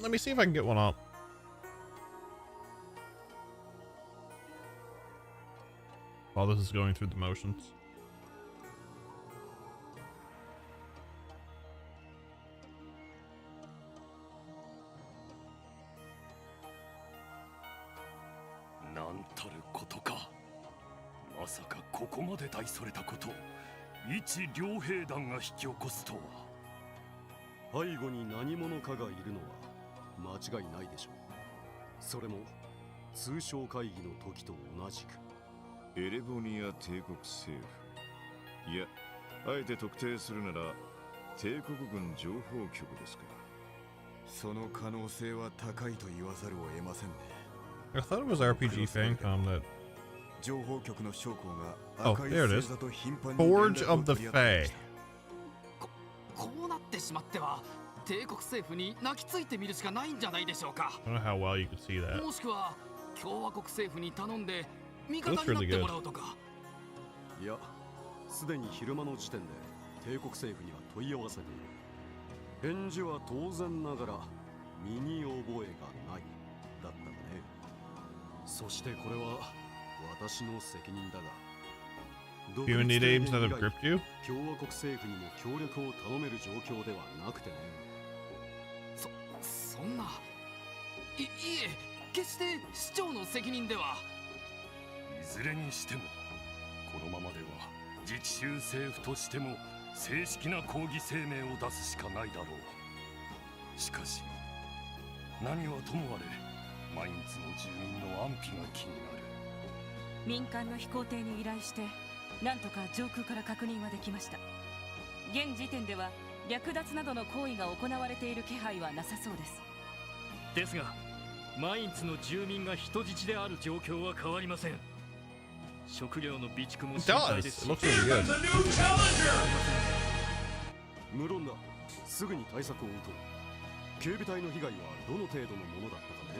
Let me see if I can get one up. While this is going through the motions.「背後に何者かがいるのは間違いないでしょう。それも通商会議の時と同じく。エレボニア帝国政府。いや、あえて特定するなら帝国軍情報局ですか。その可能性は高いと言わざるを得ませんね。I thought it was RPG Fancom that. 情報局の将校が Oh, 赤い there it 星 is. 座と頻繁に Forge 連絡を of the 取り合っていま Fae. した。こうなってしまっては帝国政府に泣きついてみるしかないんじゃないでしょうか。 I don't know how well you could see that. もしくは共和国政府に頼んで味方になってもらうとか。いや、すでに昼間の時点で帝国政府には問い合わせている。返事は当然ながら身に覚えがないだったね。そしてこれは私の責任だが、 Human need aims that have gripped you? 共和国政府にも協力を頼める状況ではなくてね。そんな。いえ、決して市長の責任では。いずれにしても、このままでは自治州政府としても正式な抗議声明を出すしかないだろう。しかし、何はともあれ、マインツの住民の安否が気になる。民間の飛行艇に依頼して、なんとか上空から確認はできました。現時点では略奪などの行為が行われている気配はなさそうです。ですが、マインツの住民が人質である状況は変わりません。食料の備蓄も心配ですし。無論だ、すぐに対策を打とう。警備隊の被害はどの程度のものだったかね。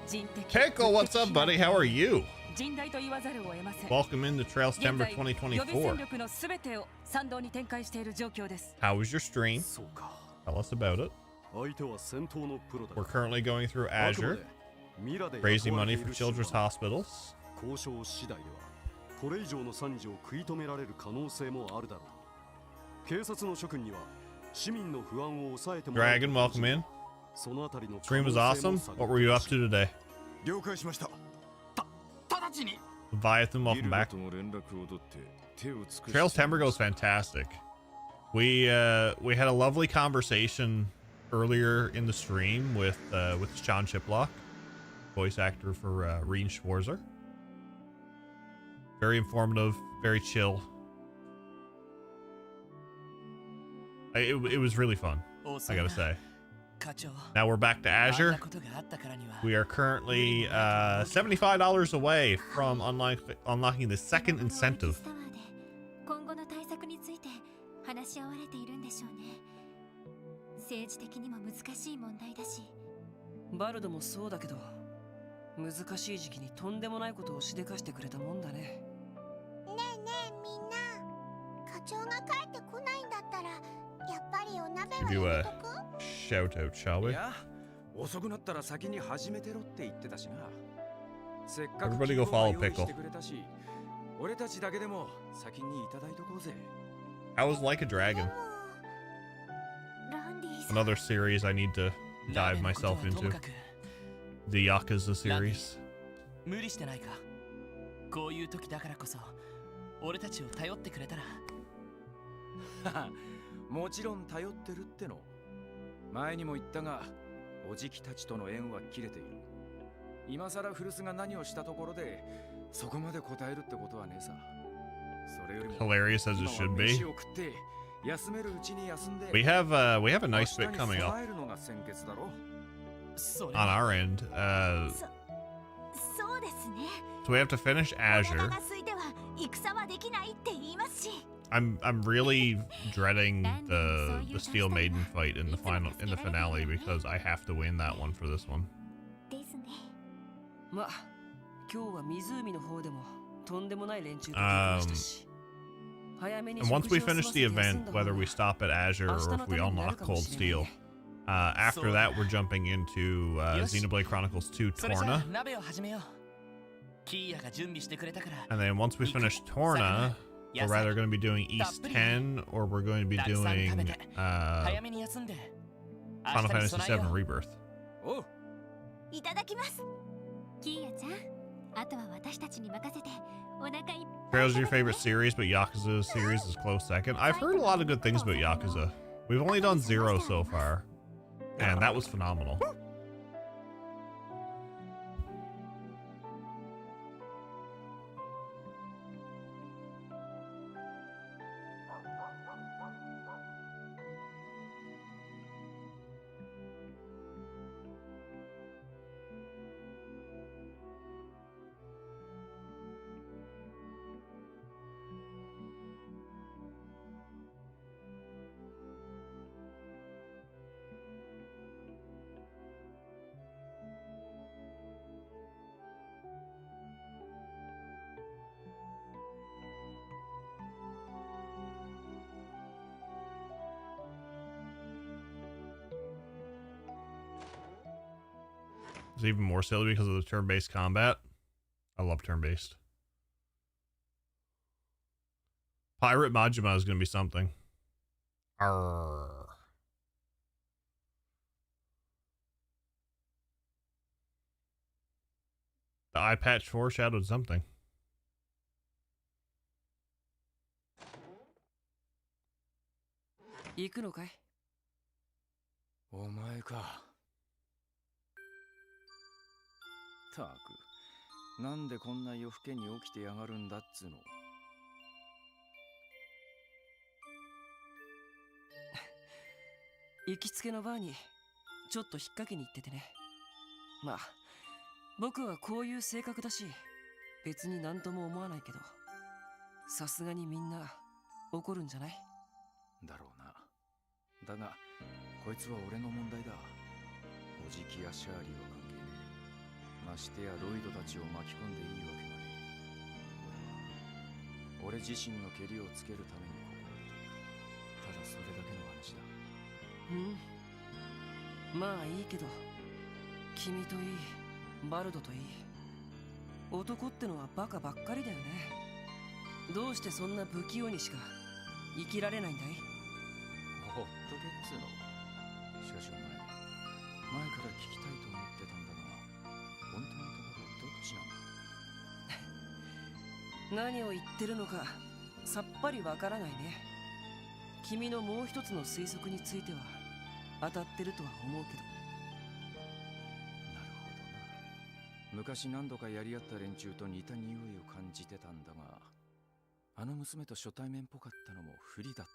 人的 Keiko, what's up, buddy? How are you? 甚大と言わざるを得ません。 Welcome into Trailstember 予備戦2024. 力のすべてを参道に展開している状況です。 How was your stream? Tell us about it. 相手は戦闘のプロだ。 We're currently going through Azure, raising money for children's hospitals. 交渉次第ではこれ以上の惨事を食い止められる可能性もあるだろう。警察の諸君には市民の不安を抑えてもらう。 Dragon, welcome in. そのあたりの Stream was awesome. What were you up to today? 了解しました。直ちに。 Leviathan, welcome back. Trailstember goes fantastic. We had a lovely conversation earlier in the stream with Sean Chiplock, voice actor for Rean Schwarzer. Very informative, very chill. It was really fun, I gotta say. Now we're back to Azure. We are currently $75 away from unlocking the second incentive. 今後の対策について話し合われているんでしょうね。政治的にも難しい問題だし。バルドもそうだけど、難しい時期にとんでもないことをしでかしてくれたもんだね。ねえねえみんな、課長が帰ってこないんだったら、やっぱりお鍋は Do や a めとく？ shout out, shall we? いや、遅くなったら先に始めてろって言ってたしな。せっかく Everybody go follow 用意し Pickle. てくれたし、俺たちだけでも先にいただいとこうぜ。 I was Like a Dragon. Another series I need to dive myself into. The Yakuza series. 無理してないか。こういう時だからこそ俺たちを頼ってくれたら。もちろん頼ってるっての。前にも言ったが、おじきたちとの縁は切れている。今さら古巣が何をしたところでそこまで答えるってことはねえさ。それよりも Hilarious as it should be. 飯を食って休めるうちに休んで。We have a nice bit coming up 備えるのが先決だろ。 on our end. そうですね。 So we have to finish お腹 Azure. が空いては戦はできないって言いますし。I'm really dreading the Steel Maiden fight in the finale because I have to win that one for this one. ですね。まあ、今日は湖の方でもとんでもない連中と出てましたし。And once we finish the event, whether we stop at Azure or if we unlock Cold Steel, after that we're jumping into Xenoblade Chronicles 2 Torna. And then once we finish Torna, we're either going to be doing East 10 or we're going to be doing Final Fantasy 7 Rebirth. いただきます。キーヤちゃん、あとは私たちに任せてお腹いっぱい。 Trail's your favorite series, but Yakuza series is close second. I've heard a lot of good things about Yakuza. We've only done 0 so far, and that was phenomenal. It's even more silly because of the turn-based combat. I love turn-based. Pirate Majima is going to be something. Arrgh. The eye patch foreshadowed something. 行くのかい？お前か。たく、なんでこんな夜更けに起きてやがるんだっつうの。行きつけのバーにちょっと引っ掛けに行っててね。まあ、僕はこういう性格だし、別になんとも思わないけど、さすがにみんな怒るんじゃない？だろうな。だが、こいつは俺の問題だ。おじきやシャーリーは関係ねえ。ましてやロイドたちを巻き込んでいいわけがねえ。俺自身のケリをつけるためにここにいた。ただそれだけの話だ。まあいいけど、君といい、バルドといい、男ってのはバカばっかりだよね。どうしてそんな不器用にしか生きられないんだい？ほっとけっつうの。しかしお前、前から聞きたいと思ってたんだが、本当のところどっちなんだ？何を言ってるのかさっぱりわからないね。君のもう一つの推測については当たってるとは思うけど。なるほどな。昔何度かやり合った連中と似た匂いを感じてたんだが、あの娘と初対面っぽかったのも不利だったってわ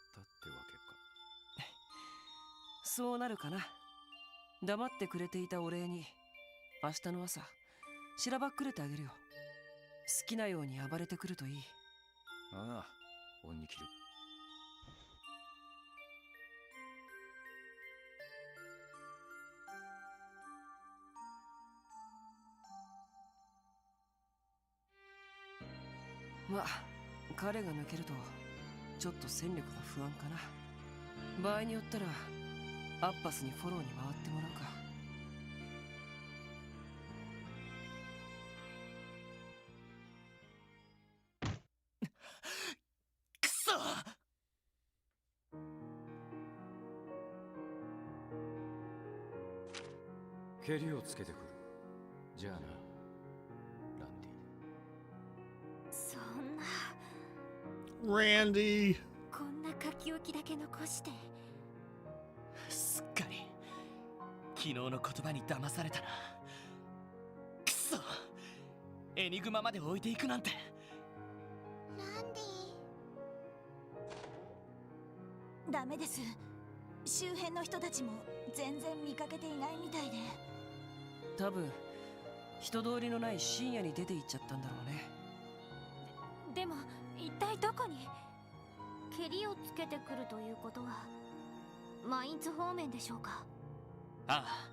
けか。そうなるかな。黙ってくれていたお礼に明日の朝しらばっくれてあげるよ。好きなように暴れてくるといい。ああ、恩に切る。まあ彼が抜けるとちょっと戦力が不安かな。場合によったらアッパスにフォローに回ってもらうか。くそ。蹴りをつけてくる。じゃあな、ランディ。そんな。Randy。こんな書き置きだけ残して。すっかり昨日の言葉に騙されたな。くそ、エニグマまで置いていくなんて。ランディ。ダメです。周辺の人たちも全然見かけていないみたいで。多分人通りのない深夜に出て行っちゃったんだろうね。でも一体どこに？蹴りをつけてくるということはマインツ方面でしょうか？ああ、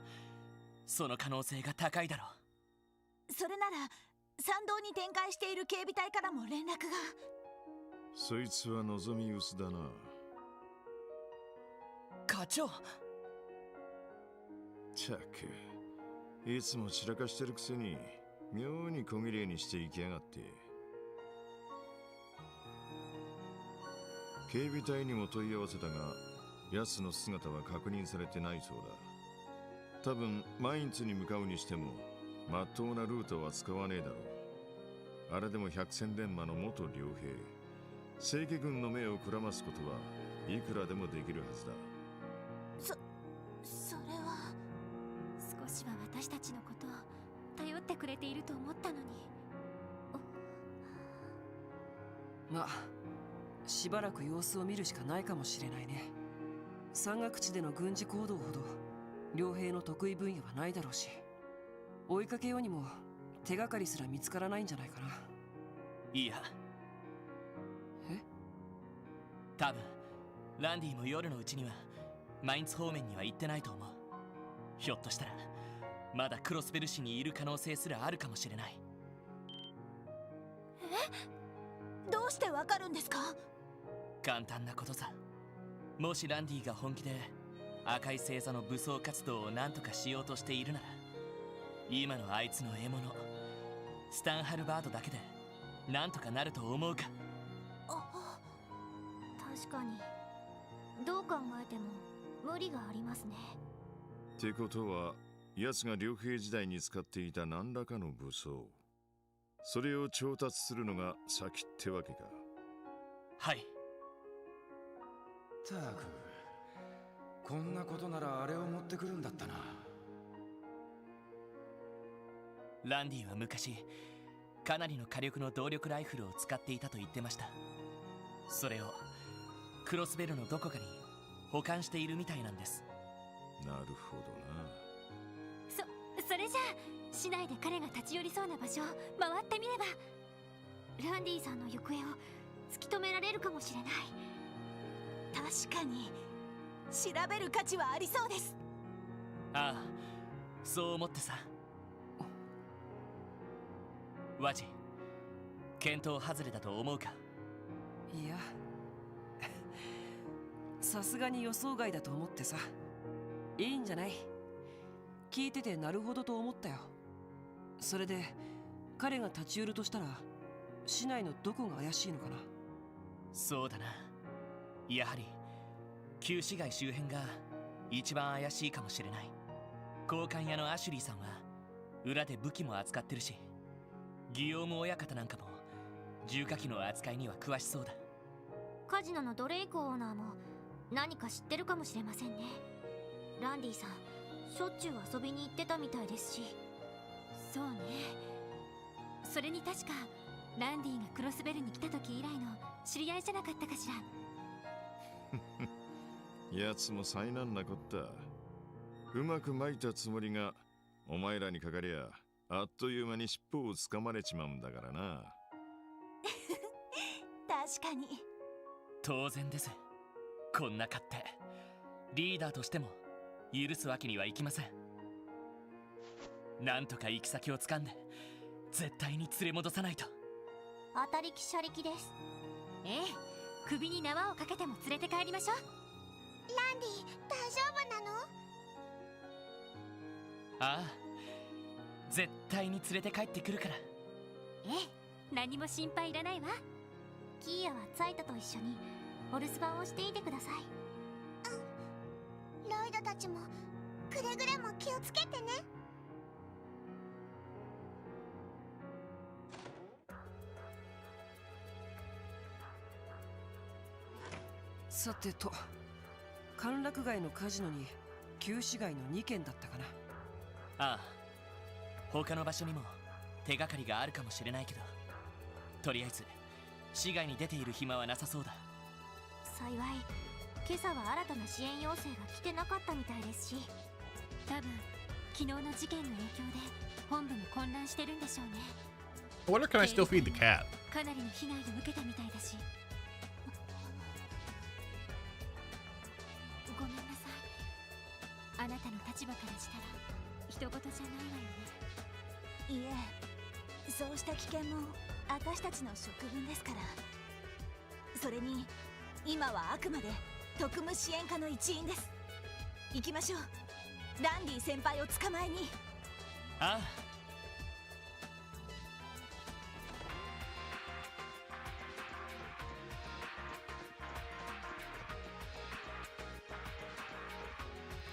その可能性が高いだろう。それなら参道に展開している警備隊からも連絡が。そいつは望み薄だな。課長。ったく、いつも散らかしてるくせに妙に小綺麗にしていきやがって。警備隊にも問い合わせたが、ヤスの姿は確認されてないそうだ。多分マインツに向かうにしてもまっとうなルートは使わねえだろう。あれでも百戦錬磨の元両兵、正規軍の目をくらますことはいくらでもできるはずだ。それは。少しは私たちのことを頼ってくれていると思ったのに。まあしばらく様子を見るしかないかもしれないね。山岳地での軍事行動ほど両兵の得意分野はないだろうし、追いかけようにも手がかりすら見つからないんじゃないかな。いや、え？多分ランディも夜のうちにはマインツ方面には行ってないと思う。ひょっとしたらまだクロスベル市にいる可能性すらあるかもしれない。どうしてわかるんですか？簡単なことさ。もしランディが本気で赤い星座の武装活動を何とかしようとしているなら、今のあいつの獲物スタンハルバードだけで何とかなると思うか？確かにどう考えても無理がありますね。ってことは、奴が両兵時代に使っていた何らかの武装、それを調達するのが先ってわけか。はい。たく、こんなことならあれを持ってくるんだったな。ランディは昔かなりの火力の動力ライフルを使っていたと言ってました。それをクロスベルのどこかに保管しているみたいなんです。なるほどな。それじゃあ市内で彼が立ち寄りそうな場所を回ってみればランディさんの行方を突き止められるかもしれない。確かに調べる価値はありそうです。ああ、そう思ってさ。ワジ、検討外れだと思うか？いやさすがに予想外だと思ってさ。いいんじゃない？聞いててなるほどと思ったよ。それで彼が立ち寄るとしたら市内のどこが怪しいのかな？そうだな、やはり旧市街周辺が一番怪しいかもしれない。交換屋のアシュリーさんは裏で武器も扱ってるし、ギヨーム親方なんかも重火器の扱いには詳しそうだ。カジノのドレイクオーナーも何か知ってるかもしれませんね。ランディさんしょっちゅう遊びに行ってたみたいですし。そうね。それに確かランディがクロスベルに来た時以来の知り合いじゃなかったかしら。やつも災難なこった。うまく巻いたつもりがお前らにかかりゃあっという間に尻尾をつかまれちまうんだからな。確かに。当然です。こんな勝手リーダーとしても許すわけにはいきません。なんとか行き先をつかんで絶対に連れ戻さないと。当たりきしゃりきです。ええ、首に縄をかけても連れて帰りましょう。ランディ、大丈夫なの？ああ、絶対に連れて帰ってくるから。ええ、何も心配いらないわ。キーヤはツァイトと一緒にお留守番をしていてください。うん、ロイドたちもくれぐれも気をつけてね。さてと、歓楽街のカジノに旧市街の2軒だったかな。ああ、他の場所にも手がかりがあるかもしれないけど、とりあえず市外に出ている暇はなさそうだ。幸い今朝は新たな支援要請が来てなかったみたいですし、多分昨日の事件の影響で本部も混乱してるんでしょうね。 I wonder, can I still feed the cat? かなりの被害を受けたみたいだし。ごめんなさい。あなたの立場からしたら人事じゃないわよね。いえ、そうした危険も私たちの職分ですから。それに今はあくまで特務支援課の一員です。行きましょう。ランディ先輩を捕まえに。ああ。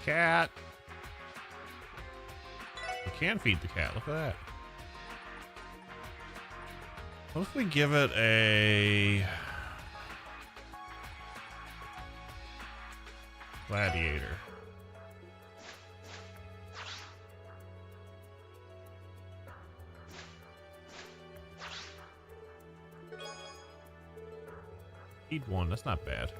Cat. We can feed the cat. Look at that. What if we give it a gladiator? Feed one. That's not bad.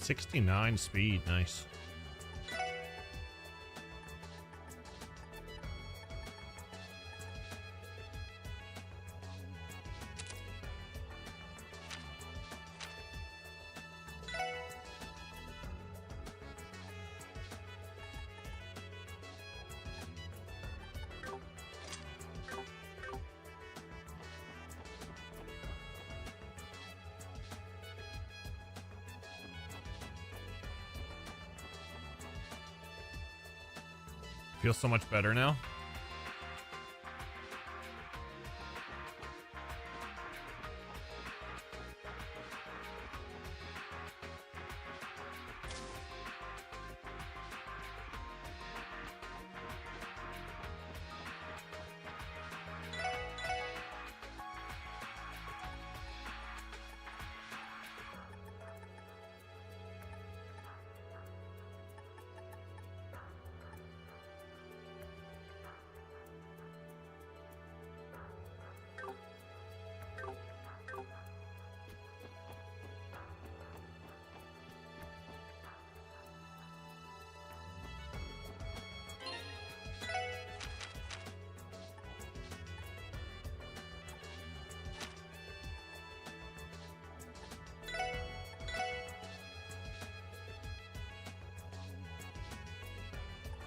.69 speed, nice. Feels so much better now.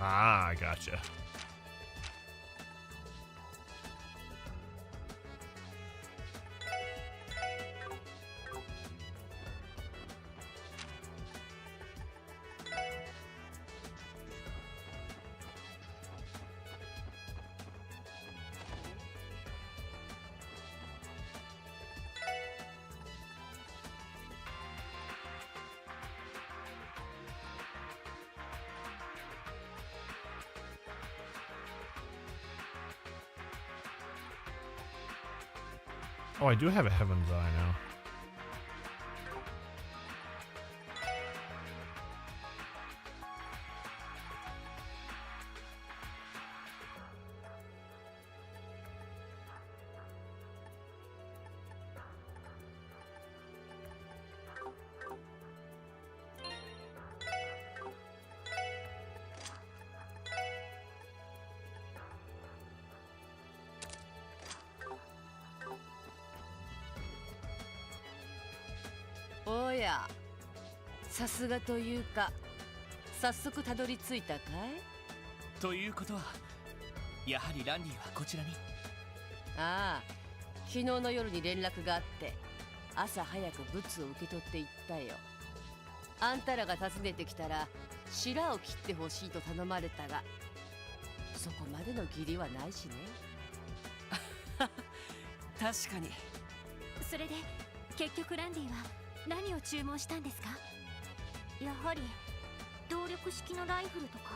Ah, gotcha. Oh, I do have a Heaven's Eye now.おや、さすがというか、早速たどり着いたかい？ということは、やはりランディはこちらに。ああ、昨日の夜に連絡があって、朝早くブツを受け取っていったよ。あんたらが訪ねてきたら、白を切ってほしいと頼まれたが、そこまでの義理はないしね。確かに。それで結局ランディは何を注文したんですか？やはり動力式のライフルとか？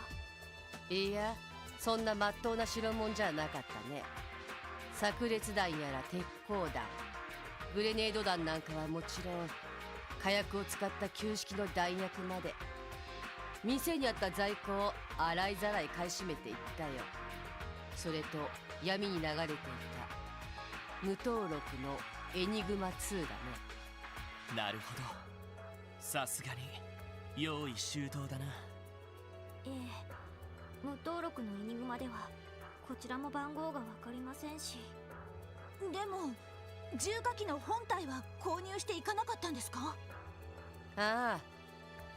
いや、そんな真っ当な代物じゃなかったね。炸裂弾やら鉄鋼弾、グレネード弾なんかはもちろん、火薬を使った旧式の弾薬まで、店にあった在庫を洗いざらい買い占めていったよ。それと闇に流れていた無登録のエニグマ2だね。なるほど、さすがに用意周到だな。ええ、無登録のエニグマではこちらも番号が分かりませんし。でも重火器の本体は購入していかなかったんですか？ああ、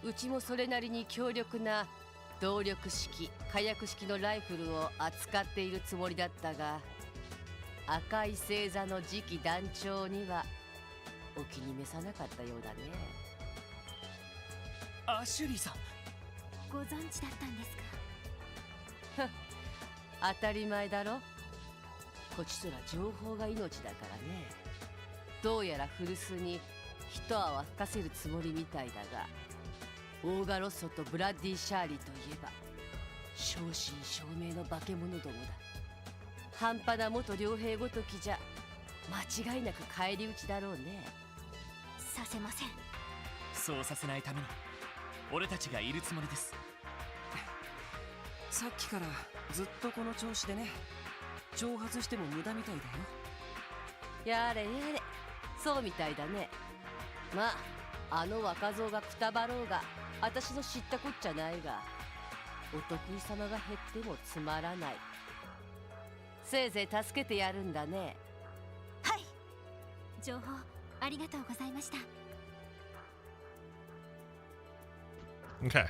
うちもそれなりに強力な動力式火薬式のライフルを扱っているつもりだったが、赤い星座の次期団長にはお気に召さなかったようだね。アシュリーさん、ご存知だったんですか？当たり前だろ。こちとら情報が命だからね。どうやら古巣に一泡吹かせるつもりみたいだが、オーガロッソとブラッディ・シャーリーといえば正真正銘の化け物どもだ。半端な元傭兵ごときじゃ間違いなく返り討ちだろうね。させません。そうさせないために俺たちがいるつもりです。さっきからずっとこの調子でね、挑発しても無駄みたいだよ。やれやれ、そうみたいだね。まあ、あの若造がくたばろうが私の知ったこっちゃないが、お得意様が減ってもつまらない。せいぜい助けてやるんだね。はい、情報ありがとうございました。 Okay,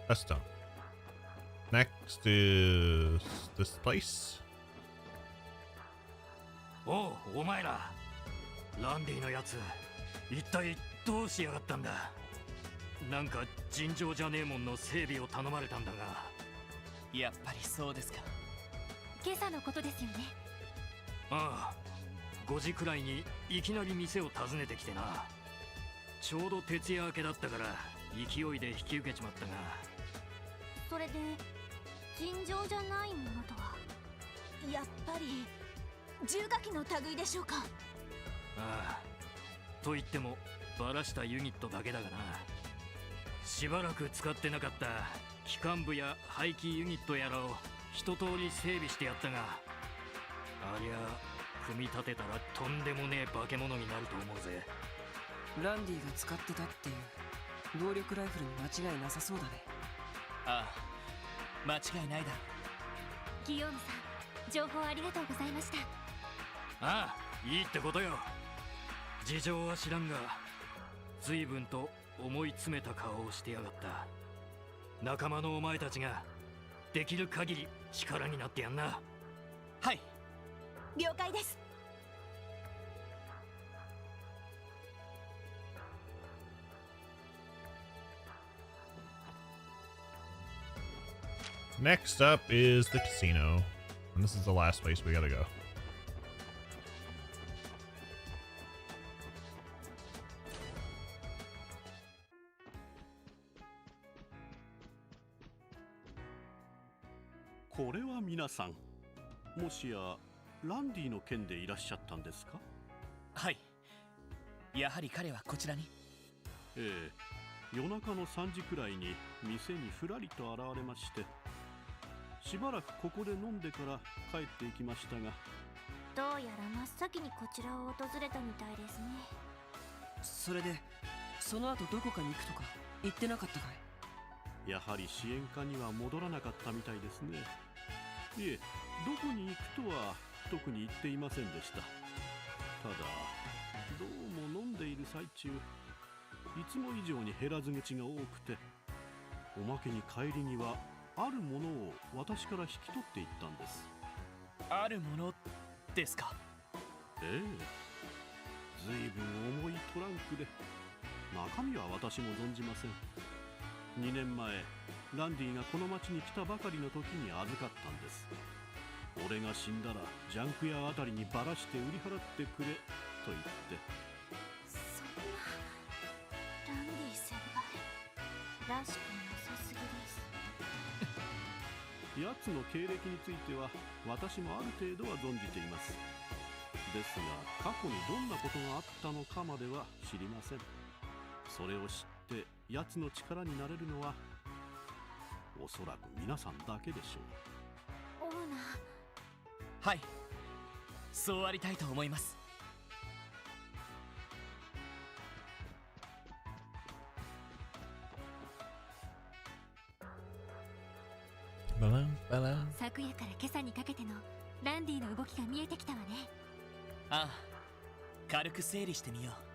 that's done. Next is this place. おう、お前らランディのやつ一体どうしやがったんだ？なんか尋常じゃねえもんの整備を頼まれたんだが。やっぱりそうですか。今朝のことですよね。ああ、5時くらいにいきなり店を訪ねてきてな。ちょうど徹夜明けだったから勢いで引き受けちまったが。それで尋常じゃないものとは？やっぱり重火器の類でしょうか？ああ、と言ってもバラしたユニットだけだがな。しばらく使ってなかった機関部や排気ユニットやらを一通り整備してやったが、ありゃ組み立てたらとんでもねえ化け物になると思うぜ。ランディが使ってたっていう動力ライフルに間違いなさそうだね。ああ、間違いないだろう。ギヨームさん、情報ありがとうございました。ああ、いいってことよ。事情は知らんが随分と思い詰めた顔をしてやがった。仲間のお前たちができる限り力になってやんな。はい、了解です。Next up is the casino, and this is the last place we gotta go. これは皆さん、もしやランディの件でいらっしゃったんですか？はい、やはり彼はこちらに。ええ、夜中の3時くらいに店にふらりと現れまして、しばらくここで飲んでから帰っていきましたが、どうやら真っ先にこちらを訪れたみたいですね。それでその後どこかに行くとか言ってなかったかい？やはり支援課には戻らなかったみたいですね。いえ、どこに行くとは特に言っていませんでした。ただ、どうも飲んでいる最中、いつも以上に減らず口が多くて、おまけに帰りにはあるものを私から引き取っていったんです。あるものですか？ええ、ずいぶん重いトランクで、中身は私も存じません。2年前、ランディがこの町に来たばかりの時に預かったんです。俺が死んだらジャンク屋あたりにばらして売り払ってくれと言って。そんな、ランディ先輩らしくなさすぎです。奴の経歴については私もある程度は存じています。ですが、過去にどんなことがあったのかまでは知りません。それを知って奴の力になれるのはおそらく皆さんだけでしょう。オーナー。はい、そうありたいと思います。昨夜から今朝にかけてのランディの動きが見えてきたわね。ああ、軽く整理してみよう。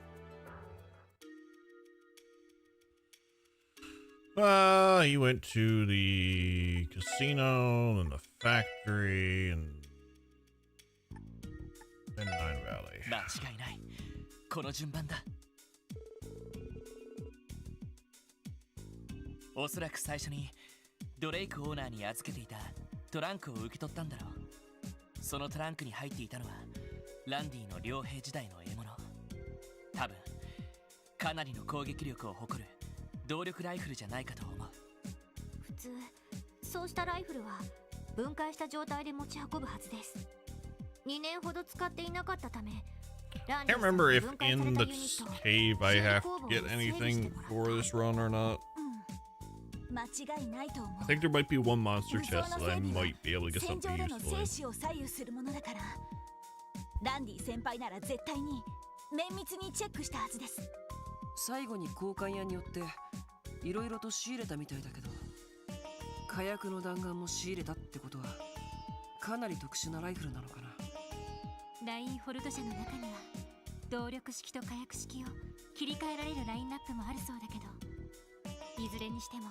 He went to the casino and the factory and then Nine Valley. 間違いない。この順番だ。おそらく最初にドレイクオーナーに預けていたトランクを受け取ったんだろう。そのトランクに入っていたのはランディの傭兵時代の獲物。多分かなりの攻撃力を誇る動力ライフルじゃないかと思う。普通そうしたライフルは分解した状態で持ち運ぶはずです。2年ほど使っていなかったため、 I can't remember if in the cave I have to get anything for this run or not. 間違いないと思う。 I think there might be one monster chest that I might be able to get 戦 something 場での useful 生 in. 死を左右するものだから、ランディ先輩なら絶対に綿密にチェックしたはずです。最後に交換屋によっていろいろと仕入れたみたいだけど、火薬の弾丸も仕入れたってことはかなり特殊なライフルなのかな。ラインホルト社の中には動力式と火薬式を切り替えられるラインナップもあるそうだけど、いずれにしても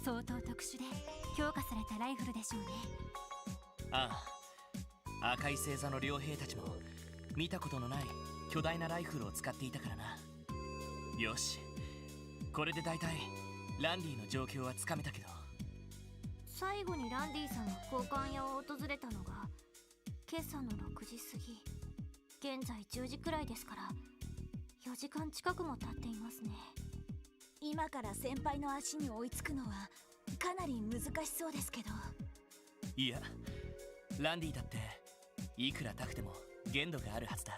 相当特殊で強化されたライフルでしょうね。ああ、赤い星座の傭兵たちも見たことのない巨大なライフルを使っていたからな。よし、これでだいたいランディの状況はつかめたけど。最後にランディさんが交換屋を訪れたのが今朝の6時過ぎ。現在10時くらいですから4時間近くも経っていますね。今から先輩の足に追いつくのはかなり難しそうですけど。いや、ランディだっていくら高くても限度があるはずだ。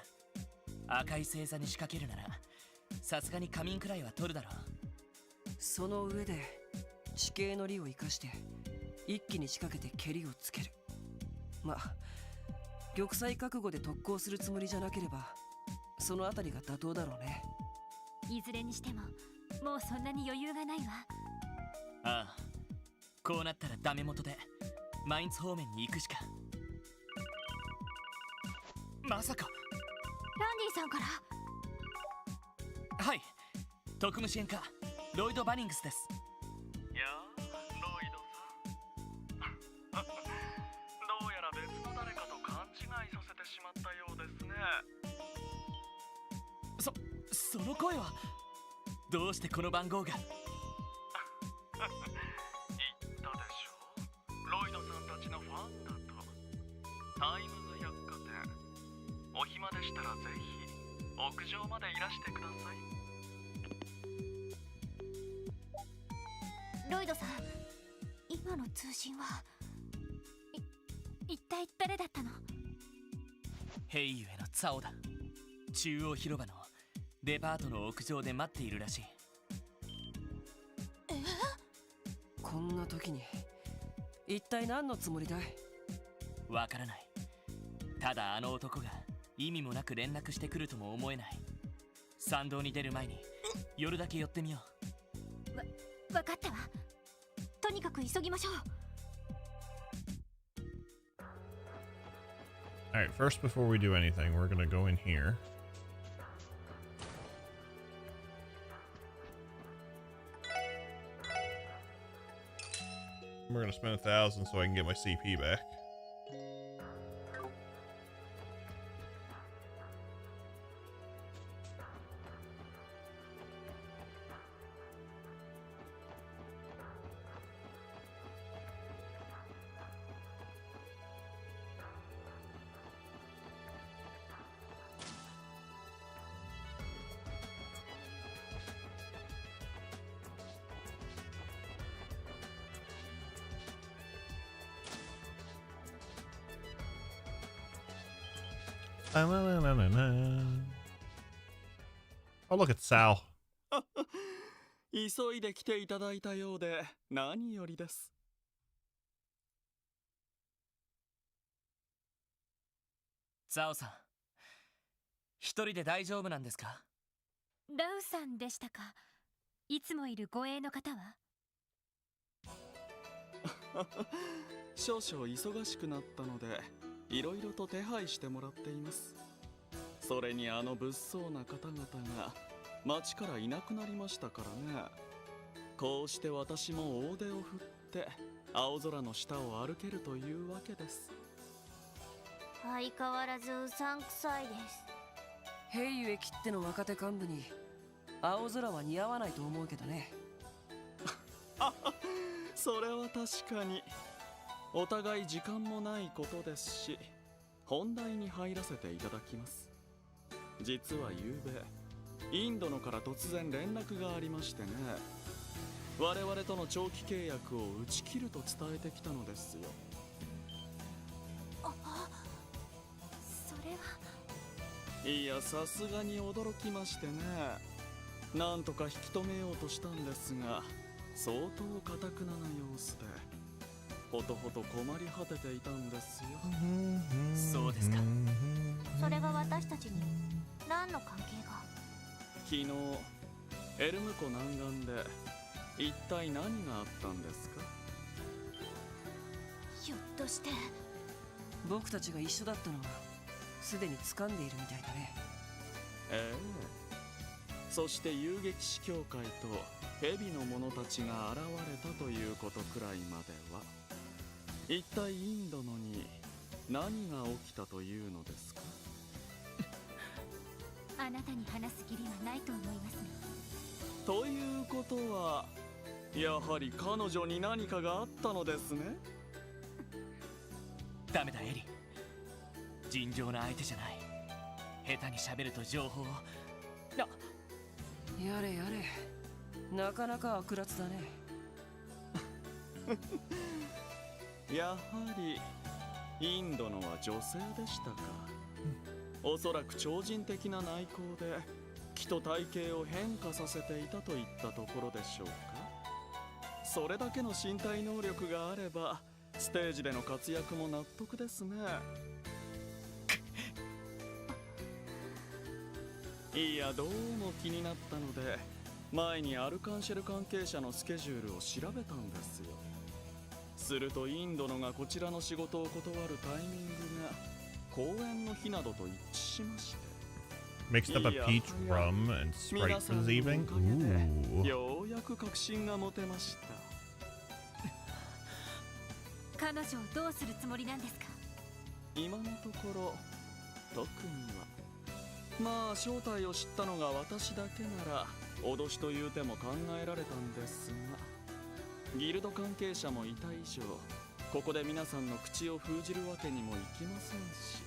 赤い星座に仕掛けるならさすがに仮眠くらいは取るだろう。その上で地形の利を生かして一気に仕掛けて蹴りをつける。まあ玉砕覚悟で特攻するつもりじゃなければそのあたりが妥当だろうね。いずれにしてももうそんなに余裕がないわ。ああ、こうなったらダメ元でマインツ方面に行くしか。まさかランディさんから。はい、特務支援課ロイド・バニングスです。やあ、その声はどうしてこの番号が？言ったでしょ、ロイドさんたちのファンだと。タイムズ百貨店、お暇でしたらぜひ屋上までいらしてください。ロイドさん、今の通信は一体誰だったの？ヘイユへのツァオだ。中央広場のデパートの屋上で待っているらしい。こんな時に一体何のつもりだい？わからない。ただあの男が意味もなく連絡してくるとも思えない。参道に出る前に夜だけ寄ってみよう。わかったわ。とにかく急ぎましょう。Alright, first before we do anything, we're gonna go in here. We're gonna spend 1,000 so I can get my CP back. Oh, look, it's Sal. 急いで来ていただいたようで何よりです。ツァオさん、一人で大丈夫なんですか？ラウさんでしたか。いつもいる護衛の方は？少々忙しくなったのでいろいろと手配してもらっています。それにあの物騒な方々が町からいなくなりましたからね。こうして私も大手を振って青空の下を歩けるというわけです。相変わらずうさんくさいです。ヘイユへきっての若手幹部に青空は似合わないと思うけどね。それは確かにお互い時間もないことですし、本題に入らせていただきます。実は昨べインドのから突然連絡がありましてね、我々との長期契約を打ち切ると伝えてきたのですよ。それは。いや、さすがに驚きましてね。なんとか引き止めようとしたんですが、相当堅くなな様子でほとほと困り果てていたんですよ。そうですか。それが私たちに何の関係が？昨日エルム湖南岸で一体何があったんですか？ひょっとして僕たちが一緒だったのはすでに掴んでいるみたいだね。ええ。そして遊撃士協会と蛇の者たちが現れたということくらいまでは、一体インドのに何が起きたというのですか？あなたに話す義理はないと思いますね。ということはやはり彼女に何かがあったのですね。ダメだエリ、尋常な相手じゃない。下手に喋ると情報を。やれやれ、なかなか悪辣だね。やはりインドのは女性でしたか。おそらく超人的な内向で気と体型を変化させていたといったところでしょうか。それだけの身体能力があればステージでの活躍も納得ですね。いや、どうも気になったので前にアルカンシェル関係者のスケジュールを調べたんですよ。するとインドのがこちらの仕事を断るタイミングが公演の日などと一致しまして、 Mixed up a peach rum and Sprite for this evening. Ooh. ようやく確信が持てました。彼女をどうするつもりなんですか？今のところ特には。まあ正体を知ったのが私だけなら脅しという手も考えられたんですが、ギルド関係者もいた以上ここで皆さんの口を封じるわけにもいきませんし。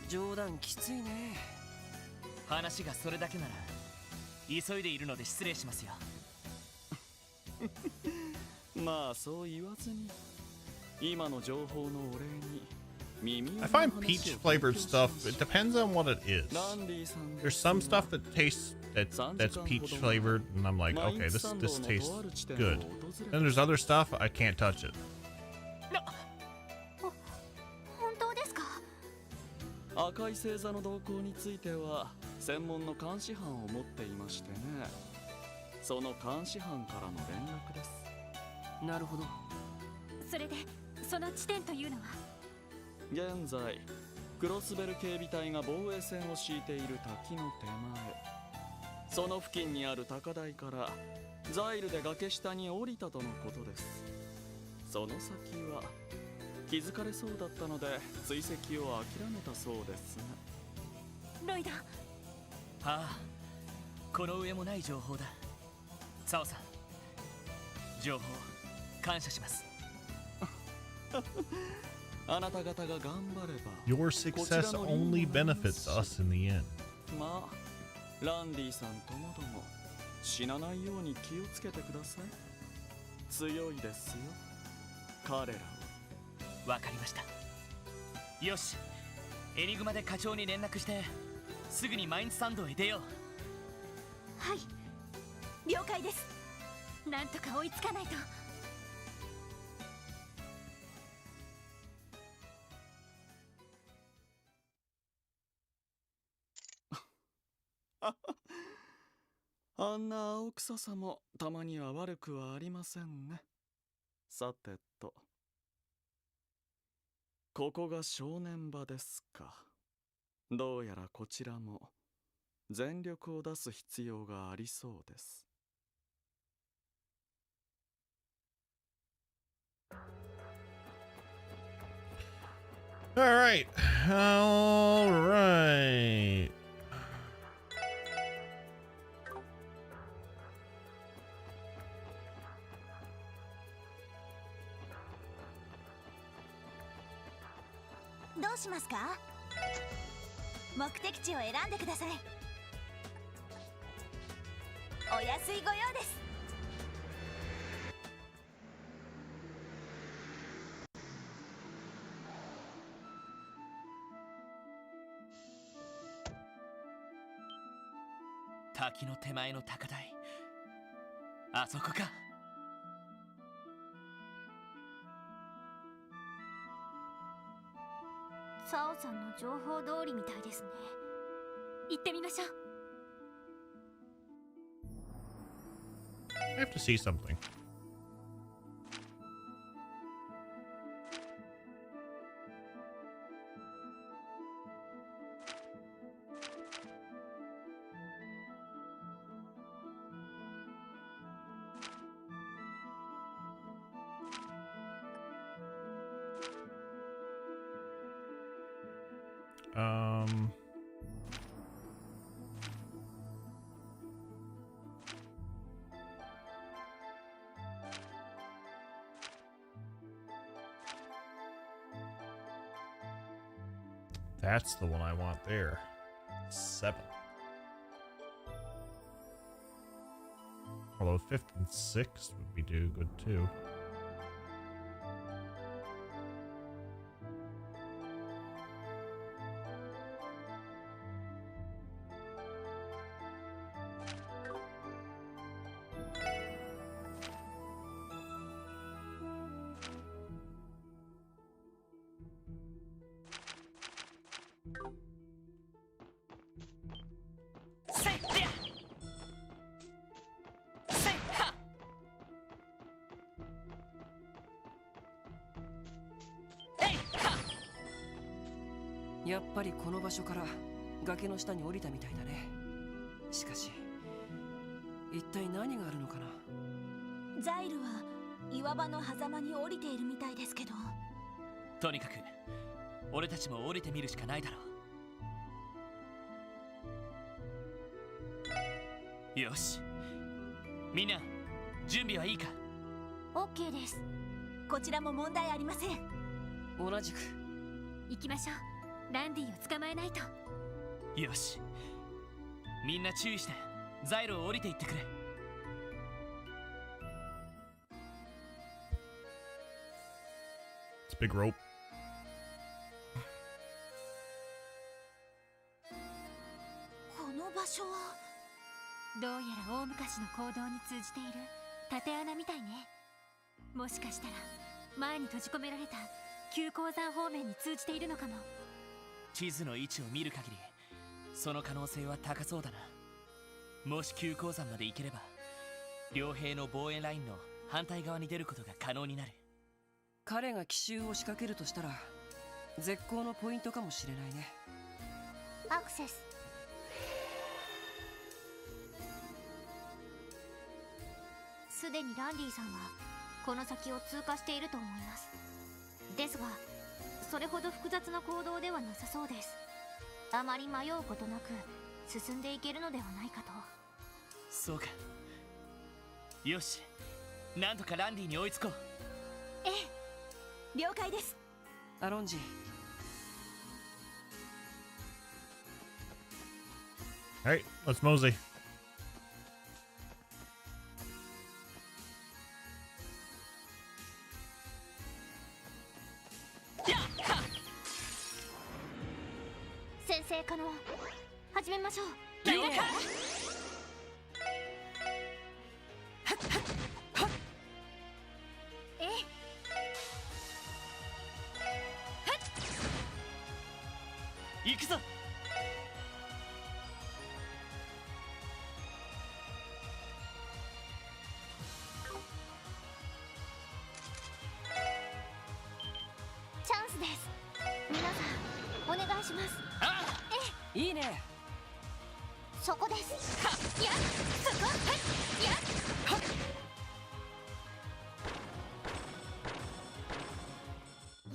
冗談きついね。話がそれだけなら急いでいるので失礼しますよ。まあそう言わずに今の情報のお礼に耳を I find peach flavored stuff, it depends on what it is. There's some stuff that tastes that's peach flavored and I'm like, okay, this tastes good. Then there's other stuff I can't touch it. 本当ですか？赤い星座の動向については専門の監視班を持っていましてね。その監視班からの連絡です。なるほど。それでその地点というのは？現在クロスベル警備隊が防衛線を敷いている滝の手前、その付近にある高台からザイルで崖下に降りたとのことです。その先は気づかれそうだったので追跡を諦めたそうですが。ロイド。ああ、この上もない情報だ。サオさん、情報感謝します。あなた方が頑張れば Your success only benefits us in the end. まあランディさんともども死なないように気をつけてください。強いですよ彼らは。わかりました。よし、エニグマで課長に連絡してすぐにマインズ山道へ出よう。はい、了解です。なんとか追いつかないと。あんな青臭さもたまには悪くはありませんね。さてと、ここが正念場ですか。どうやらこちらも全力を出す必要がありそうです。All right. All right. どうしますか？目的地を選んでください。お安いご用です。滝の手前の高台、あそこか。サオさんの情報通りみたいですね。行ってみましょう。I have to see something. That's the one I want there. 7. Although 5th and 6th would be good too.やっぱりこの場所から崖の下に降りたみたいだね。しかし一体何があるのかな。ザイルは岩場の狭間に降りているみたいですけど。とにかく俺たちも降りてみるしかないだろう。よし、みんな準備はいいか？ OK です。こちらも問題ありません。同じく。行きましょう。ランディを捕まえないと。よし、みんな注意してザイルを降りていってくれ。It's a big rope. この場所はどうやら大昔の行動に通じている縦穴みたいね。もしかしたら前に閉じ込められた旧鉱山方面に通じているのかも。地図の位置を見る限りその可能性は高そうだな。もし旧鉱山まで行ければ両兵の防衛ラインの反対側に出ることが可能になる。彼が奇襲を仕掛けるとしたら絶好のポイントかもしれないね。アクセス。すでにランディさんはこの先を通過していると思います。ですがそれほど複雑な行動ではなさそうです。あまり迷うことなく進んでいけるのではないかと。そうか。よし、なんとかランディに追いつこう。ええ、了解です。アロンジ。Alright, let's mosey. 先生可能始めましょう。了解。行くぞ。チャンスです。皆さんお願いします。いいね。そこです。やっそこやっ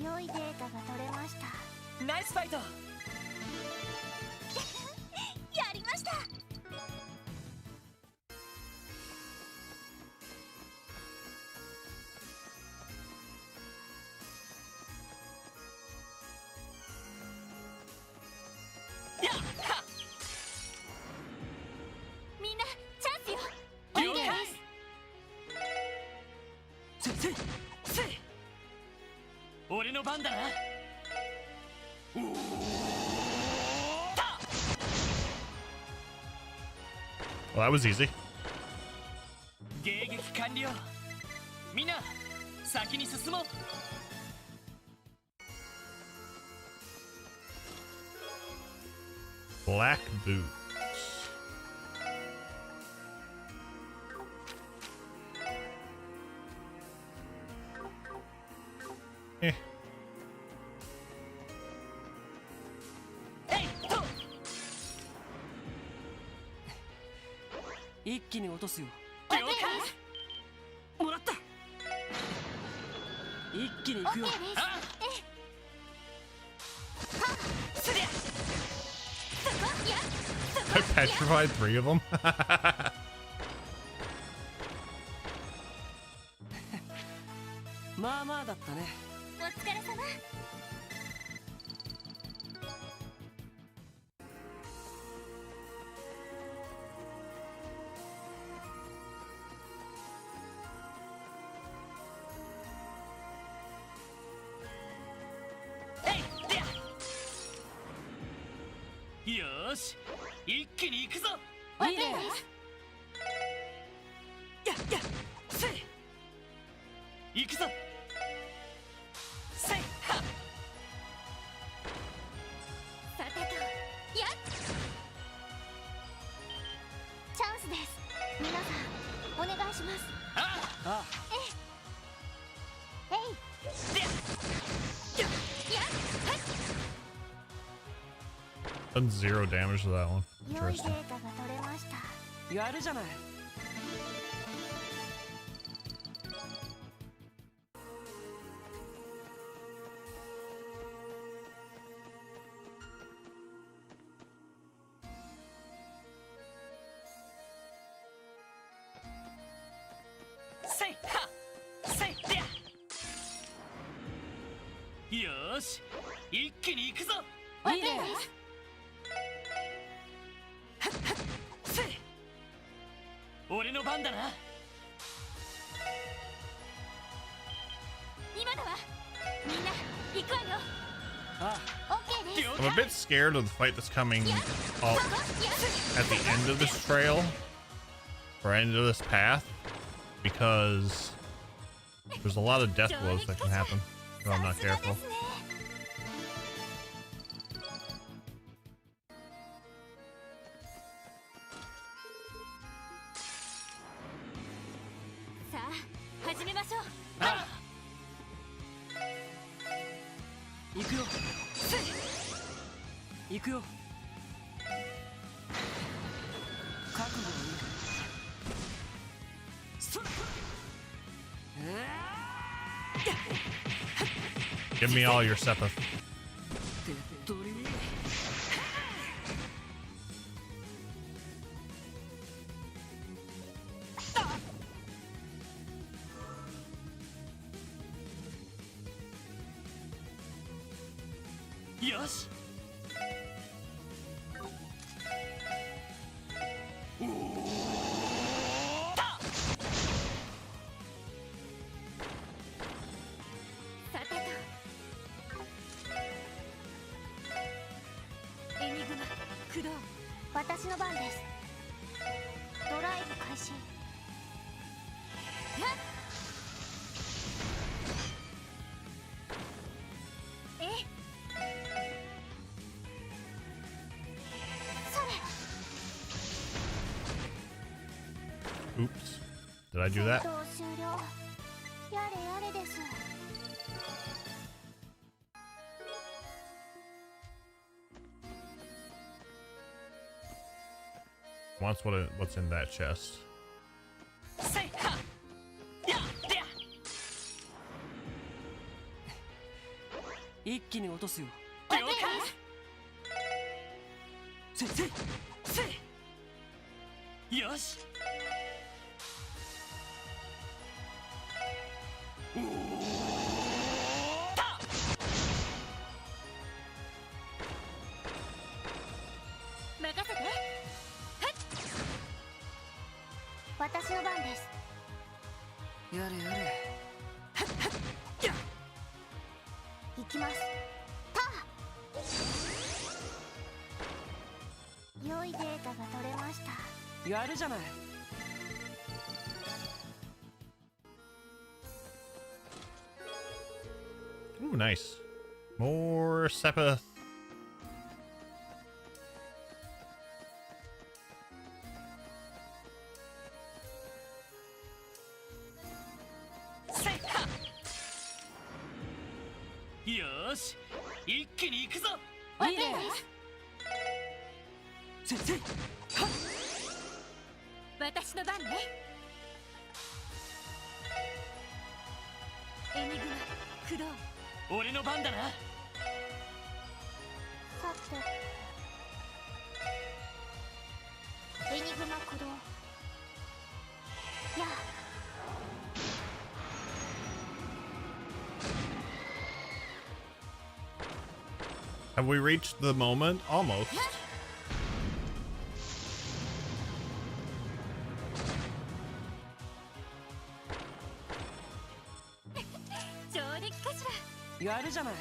良いデータが取れました。ナイスファイト。やりました。みんなチャンスよ。了解。せい俺の番だな。Well, that was easy. 迎撃完了。みんな先に進もう。Black boots. Eh. 一気に落とすよ。了解。もらった。一気に行くよ。I petrified 3 of them. まあまあだったね。お疲れ様。よーし、一気に行くぞ。いいね。せい行くぞ。せいはさてとやっチャンスです。皆さんお願いします。あえい Done 0 damage to that one. 良いデ Interesting. ータが取れました。やるじゃない。よし一気に行くぞ。いいね。俺の番だな。今だわ。みんな行くわよ。I'm a bit scared of the fight that's coming up at the end of this trail or end of this path because there's a lot of death blows that can happen if I'm not careful. さあ始めましょう。行くよ。行くよ。覚悟がいい。Give me all your Sepith. 手っ取り。よし。さてとエニグマ駆動。私の番です。ドライブ開始。えそれ。 Oops. Did I do that? 戦闘終了。やれやれです。 Wants what's in that chest. 一気に落とすよ。了解。よし。任せて。私の番です。やれやれ。行きます。良いデータが取れました。やるじゃない。 Ooh, nice. More Sepith. Yosh, 一気に行くぞ。いいね。私の番ね。エニグマ駆動。俺の番だな。さてエニグマ駆動。やあ Have we reached the moment? Almost. 上出来かしら。やるじゃない。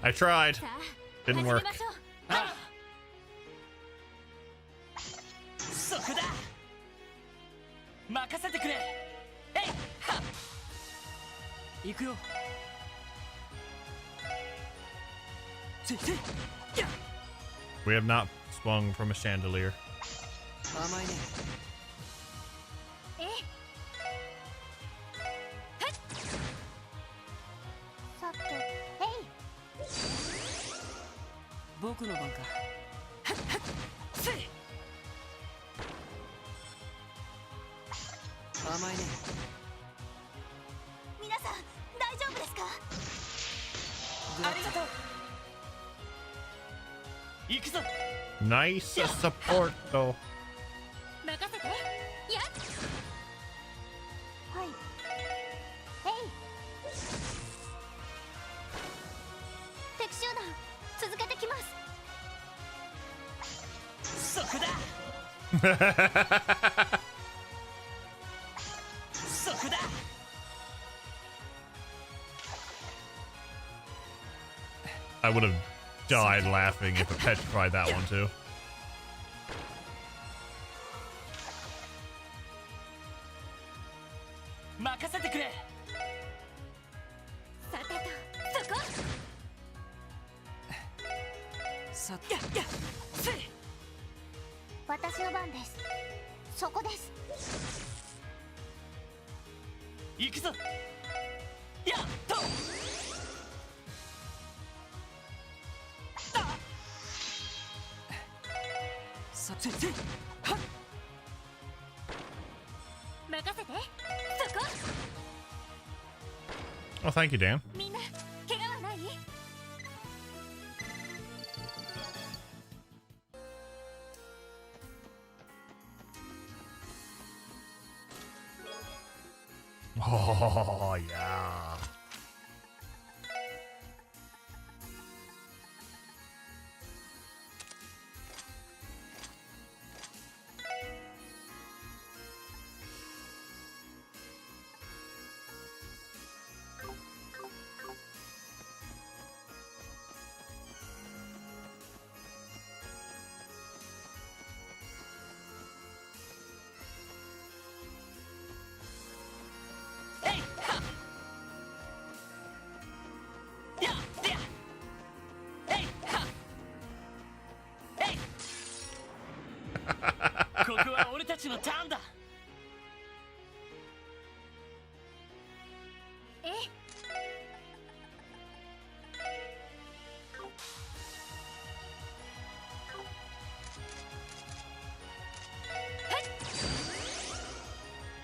I tried. Didn't work. そこだ。任せてくれ。行くよ。 We have not swung from a chandelier. 甘いね。 さて僕の番か。 さ甘いね。皆さん大丈夫ですか？ありがとう。行くぞ。 Nice support though. 任せて。やっ。はい。敵集団続けてきます。そこだ。そこだ。I would have died laughing if it petrified that one too. 任せてくれ。さてとそこ。さややせい。私の番です。そこです。行くぞ。やっと。させせ。はっ。任せて。そこ。 Oh, thank you, Dan. みんな怪我はない？ Oh yeah.ここは俺たちのターンだ。え？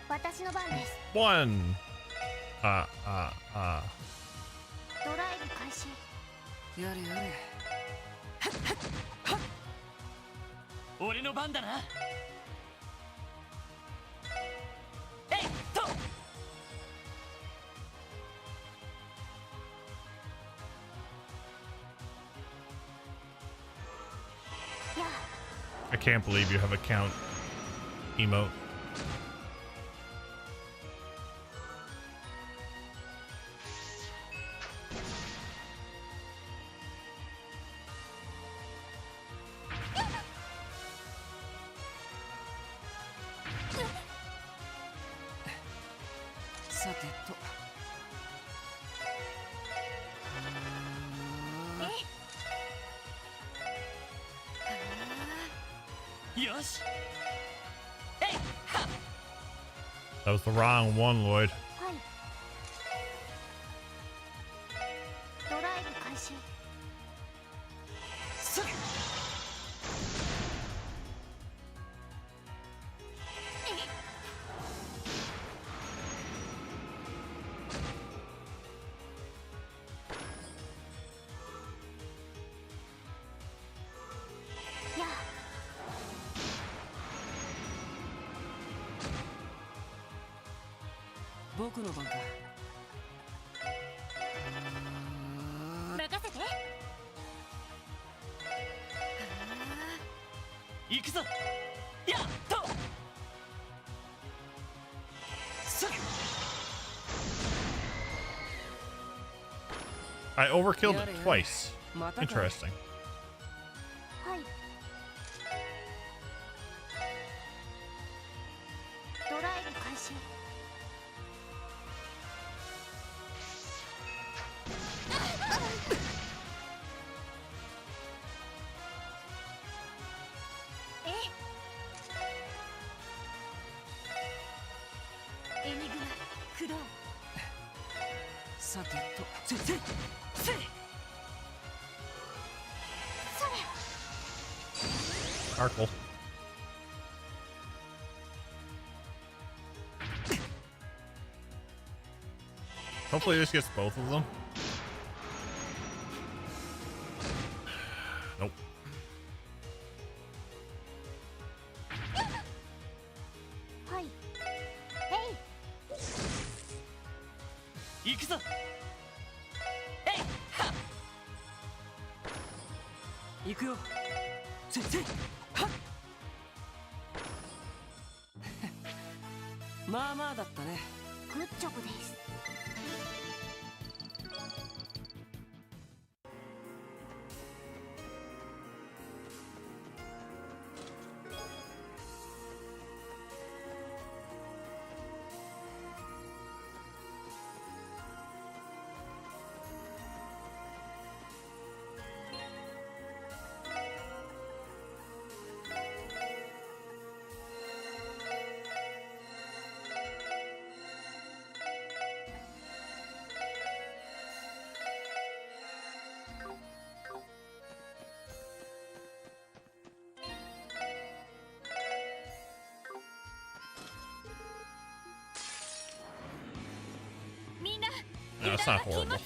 私の番です。 One. ドライブ開始。やれやれ。俺の番だな。えいっと。I can't believe you have a count emote. That was the wrong one, Lloyd. はい。ドライブ開始。すぐ。やあ。僕の番か。任せて。行くぞ。やっと。すぐ。 I overkilled it twice. Interesting. はい。ドライブ開始。エニグマ駆動。さてと。せせせ。Sparkle. Hopefully this gets both of them. Nope. Hi. Hey. 行くぞ。えいはっ。行くよ。せいはっ。まあまあだったね。グッジョブです。No, it's not horrible.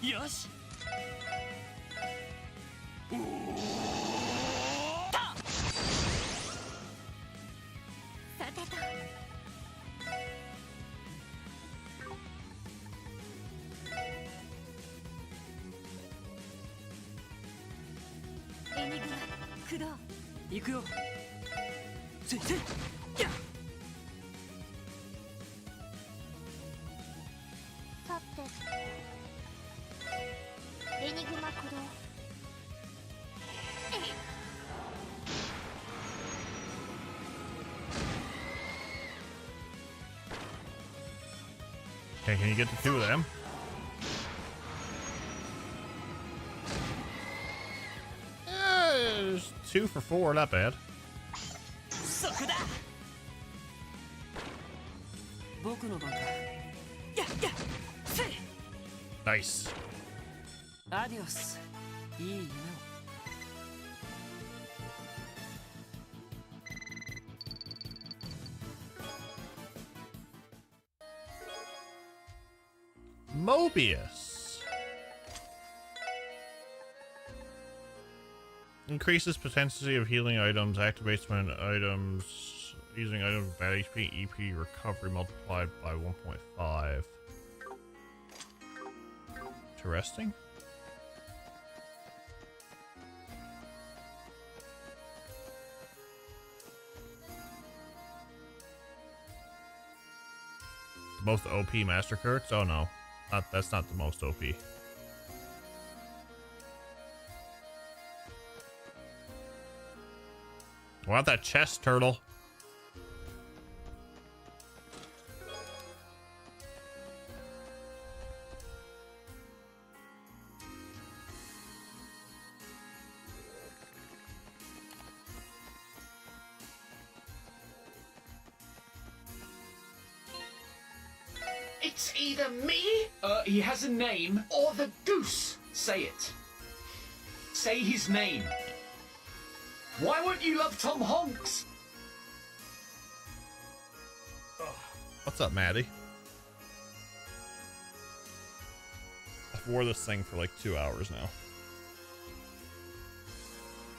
Yosh. さてと。エニグマ、駆動。行くよ。せいやっ。さて。エニグマ駆動。Okay, can you get the two of them? There's 2 for 4, not bad. そこだ。僕の番だ。やせい。Nice. アディオス。いい夢を。Mobius. Increases potentiality of healing items, activates when items using items with bad HP, EP recovery multiplied by 1.5. Interesting. The most OP master cards? Oh no. That's not the most OP. Want that chest, turtle? It's either me, he has a name, or the goose. Say it. Say his name. Why won't you love Tom Honks? What's up, Maddie? I've wore this thing for like 2 hours now.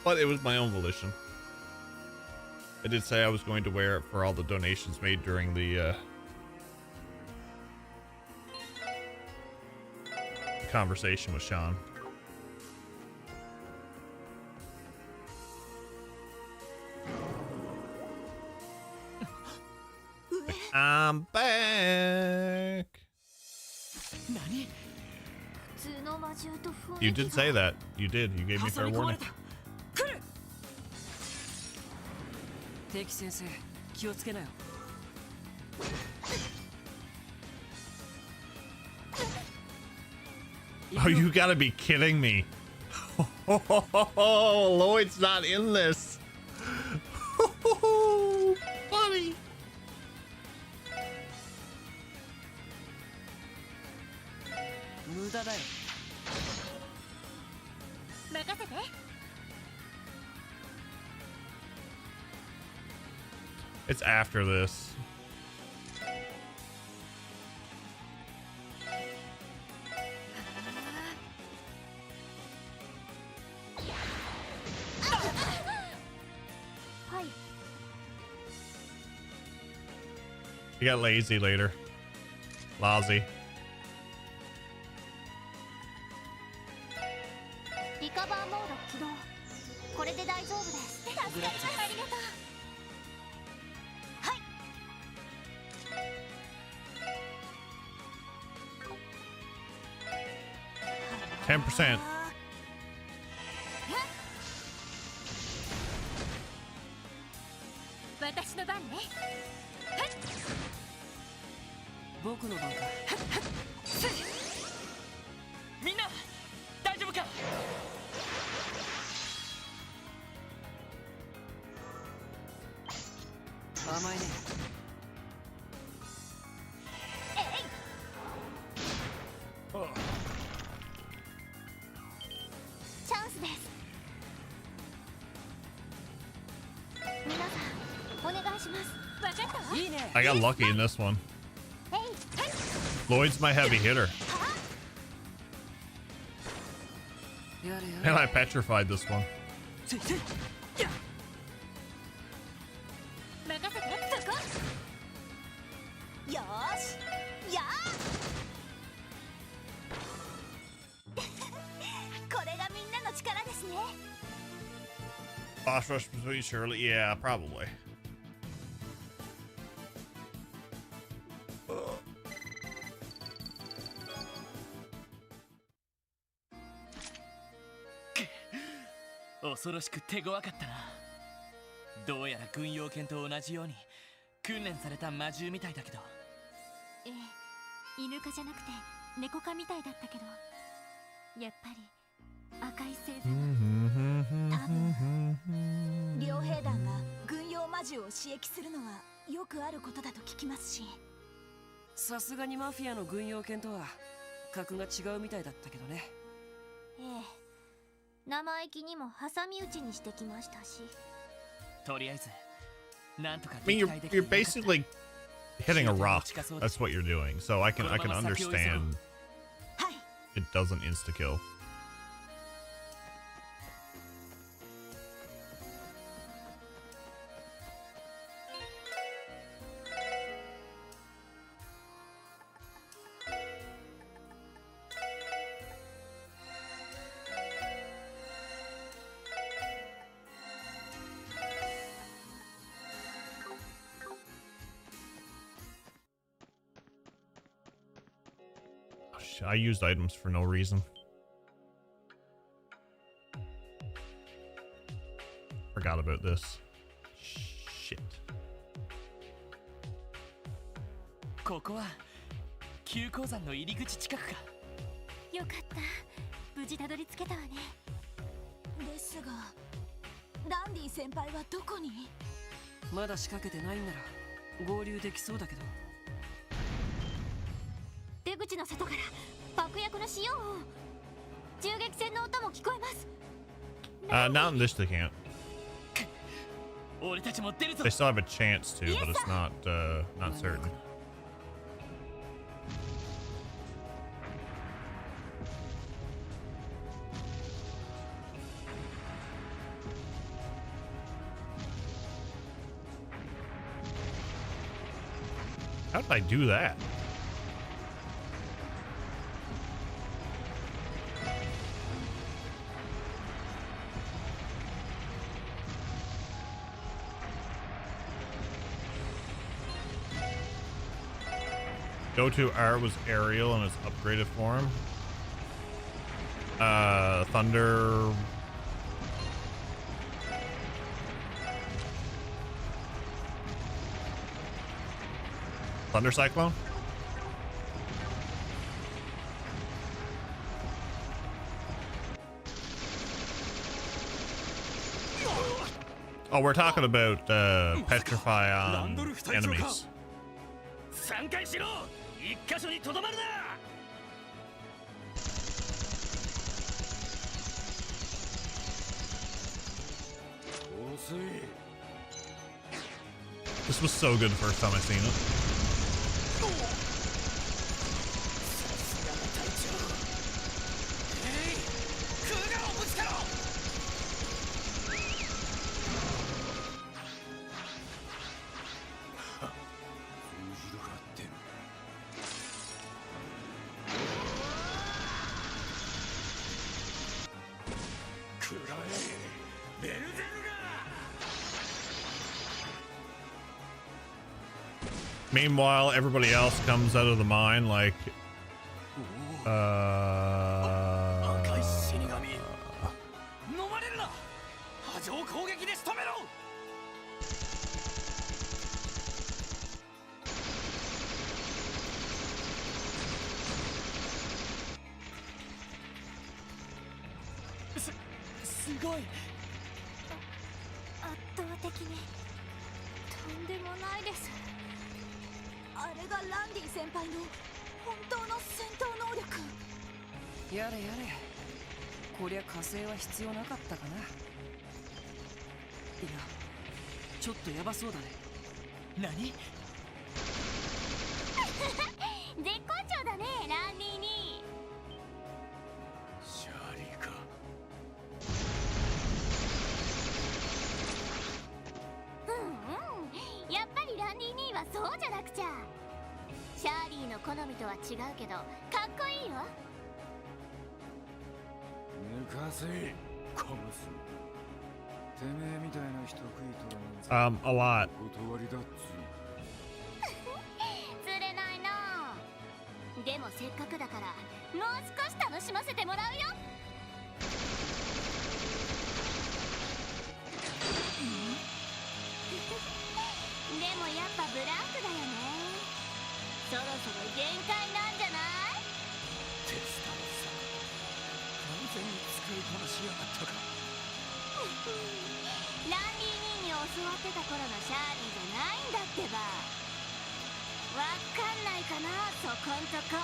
But it was my own volition. I did say I was going to wear it for all the donations made during the conversation with Sean. I'm back. You did say that. You did. You gave me fair warning. 敵先生、気をつけなよ。Oh, you gotta be kidding me. Oh, Lloyd's not in this. Funny. It's after this. You got lazy later. Lousy. リカバーモード起動。これで大丈夫です。助かります。ありがとう。はい。10%. 私の番ね。僕の番か。みんな大丈夫か。甘いね。チャンスです。皆さんお願いします。わかったわ。いいね。 I got lucky in this one. Lloyd's my heavy hitter. And I petrified this one. 任せてそこ。よーし。やー。これがみんなの力ですね。 Boss rush between Shirley? Yeah, probably. Oh. 恐ろしく手強かったな。どうやら軍用犬と同じように訓練された魔獣みたいだけど。ええ、犬科じゃなくて猫科みたいだったけど、やっぱり赤い星座。多分両兵団が軍用魔獣を刺激するのはよくあることだと聞きますし。さすがにマフィアの軍用犬とは格が違うみたいだったけどね。ええ、生意気にも挟み撃ちにしてきましたし。とりあえずなんとか I mean, you're basically hitting a rock. That's what you're doing. So I can understand it doesn't insta kill. I used items for no reason. Forgot about this. Shit. ここは急鉱山の入り口近くか。よかった。無事たどり着けたわね。ですが、ランディ先輩はどこに？まだ仕掛けてないんなら合流できそうだけど。出口の外から爆薬の使用音、銃撃戦の音も聞こえます。Not in this they can't. 俺たちも出るぞ。 They still have a chance to, but it's not certain. How did I do that? Go-to art was Ariel in its upgraded form. Thunder. Thunder Cyclone? Oh, we're talking about petrify on enemies. 3回しろ。一箇所にとどまるな。遅い。This was so good the first time I seen it. Meanwhile, everybody else comes out of the mine like,すごい。圧倒的にとんでもないです。あれがランディ先輩の本当の戦闘能力。やれやれ、こりゃ火星は必要なかったかな。いや、ちょっとヤバそうだね。何？絶好調だね、ランディに。シャーリーか。やっぱりランディ兄はそうじゃなくちゃ。シャーリーの好みとは違うけどかっこいいよ。抜かせコムス。てめえみたいな人食いとらなんざ a lot. 断りだっつ。釣れないな。でもせっかくだからもう少し楽しませてもらうよ。でもやっぱブランクだよね。そろそろ限界なんじゃない？テスタのさ、完全に使いこなしやがったか。ランディ兄に教わってた頃のシャーリーじゃないんだってば。わかんないかな、そこんとこ。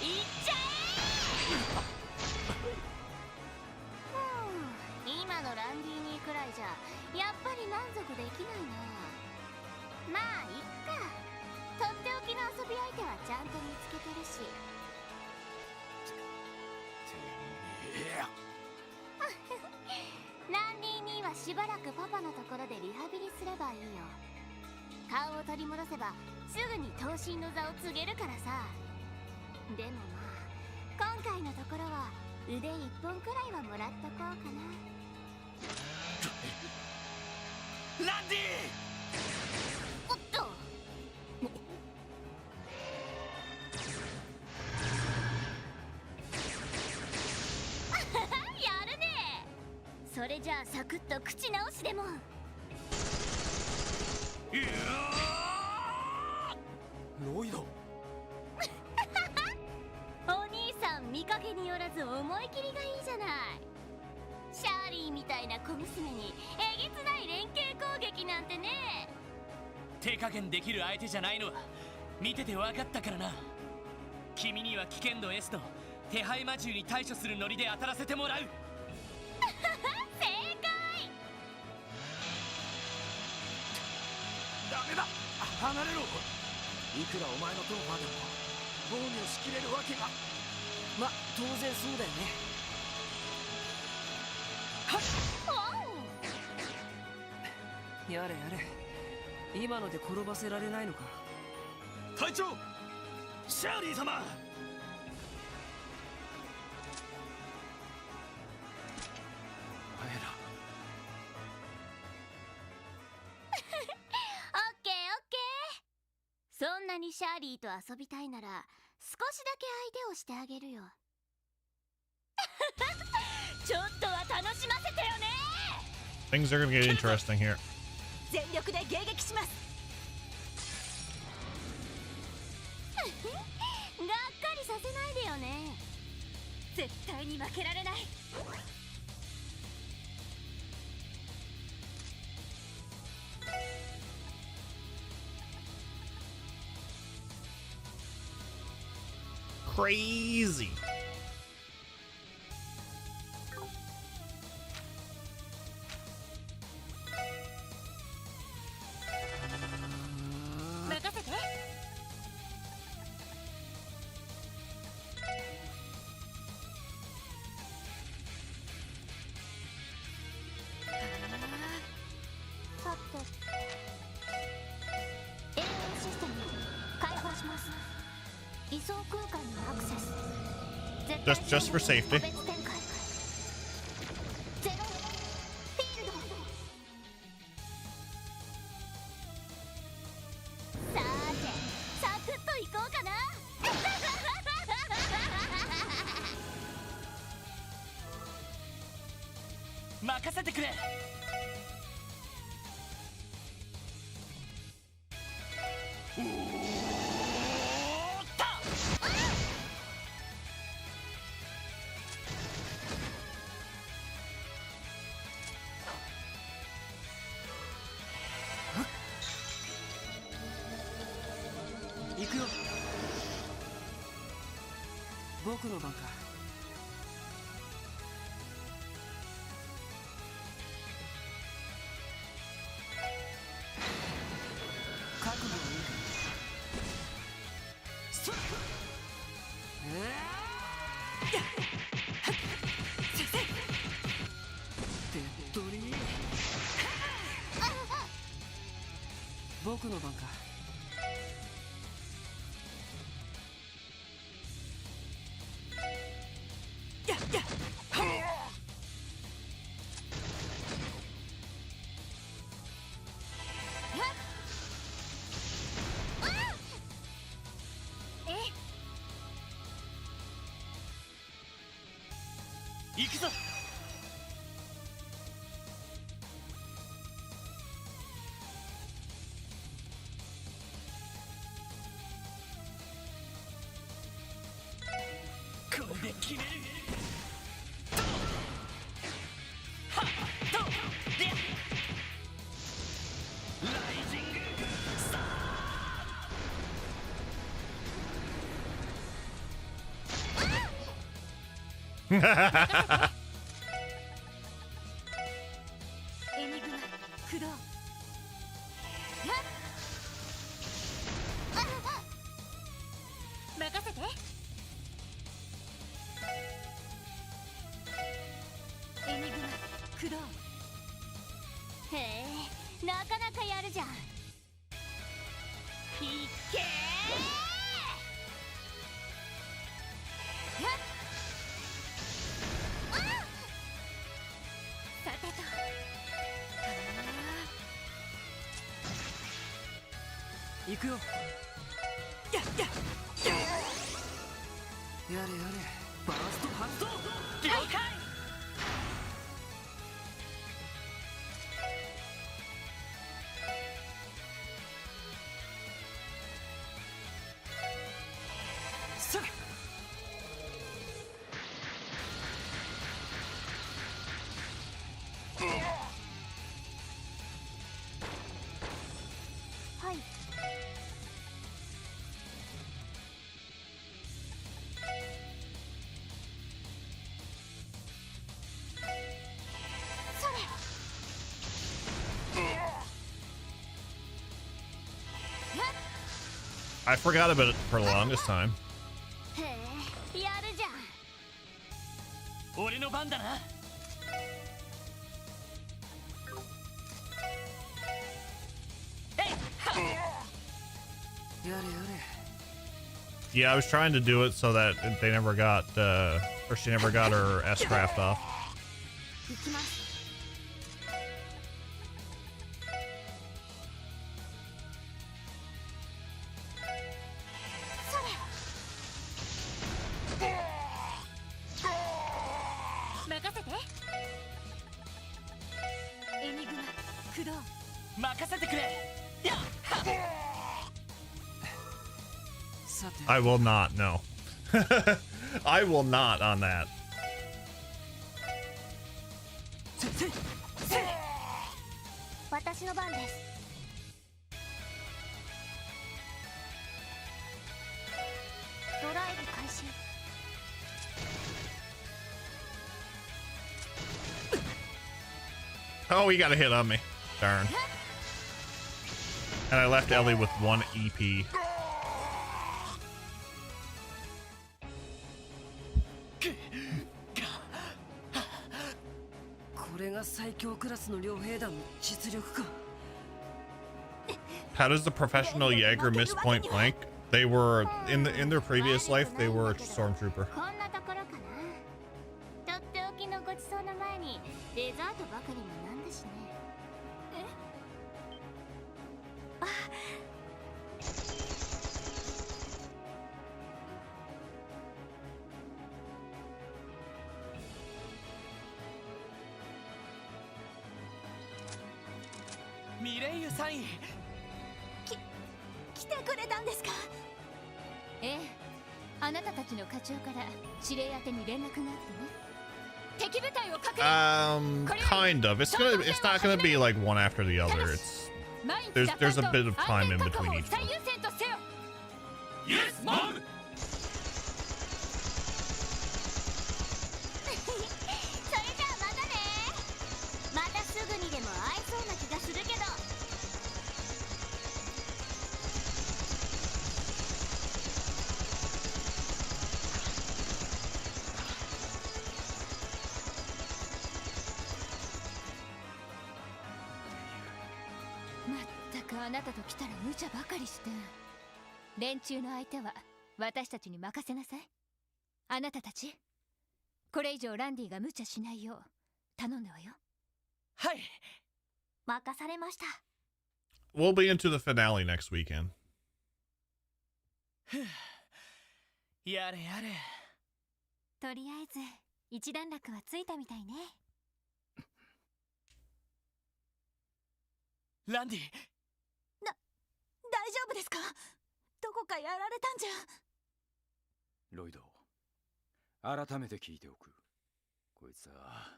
いっちゃえ。今のランディ兄くらいじゃやっぱり満足できないな。まあいっか。とっておきの遊び相手はちゃんと見つけてるし。ランディ兄はしばらくパパのところでリハビリすればいいよ。顔を取り戻せばすぐに闘神の座を告げるからさ。でもまあ今回のところは腕一本くらいはもらっとこうかな。ランディ！おっと。やるね。それじゃあサクッと口直しでも。ロイド。お兄さん見かけによらず思い切りがいいじゃない。シャーリーみたいな小娘にえげつない連携攻撃なんてね。手加減できる相手じゃないのは見てて分かったからな。君には危険度 S と手配魔獣に対処するノリで当たらせてもらう。正解。ダメだ、離れろ。いくらお前のトンファーでも防御しきれるわけが。ま、当然そうだよね。やれやれ、今ので転ばせられないのか。隊長、シャーリー様。オッケーオッケー。そんなにシャーリーと遊びたいなら少しだけ相手をしてあげるよ。ちょっとは楽しませてよね。 Things are gonna get interesting here. 全力で迎撃します。がっかりさせないでよね。絶対に負けられない。Crazy. Just for safety. 任せてくれ。おーった行くよ。僕の番か。覚悟はいいか。ストップ。先生。デッドリー。僕の番か。行くぞ。これで決める。はっとでライジングさあエニグマ駆動。任せて。エニグマ駆動。へえ、なかなかやるじゃん。いっけー。さてと。行くよ。やれやれ、バースト発動。了解。さあ。はい。それ。 I forgot about it for the longest time. へえ、やるじゃん。俺の番だな。やれやれ。 Yeah, I was trying to do it so that they never got, or she never got her S-craft off. 行きます。それ。任せて。エニグマ駆動。任せてくれ。やっはっ。 I will not, no. I will not on that. 私の番です。ドライブ開始。 Oh, he got a hit on me. Darn. And I left Ellie with 1 EP. これが最強クラスの傭兵団の実力か。 How does the professional Jaeger miss point blank? They were in their previous life. They were a stormtrooper. こんなところかな。ミレイユ3位。来てくれたんですか？ええ、あなたたちの課長から指令宛てに連絡があってね。敵部隊を確認。Kind of. It's not gonna be like one after the other. There's a bit of time in between each one. Yes, Mom. それじゃあまたね。またすぐにでも会えそうな気がするけど。まったくあなたと来たら無茶ばかりして。連中の相手は私たちに任せなさい。あなたたち、これ以上ランディが無茶しないよう頼んだわよ。はい。任されました。We'll be into the finale next weekend. やれやれ。とりあえず一段落はついたみたいね。ランディ。大丈夫ですか？どこかやられたんじゃ。ロイド、改めて聞いておく。こいつは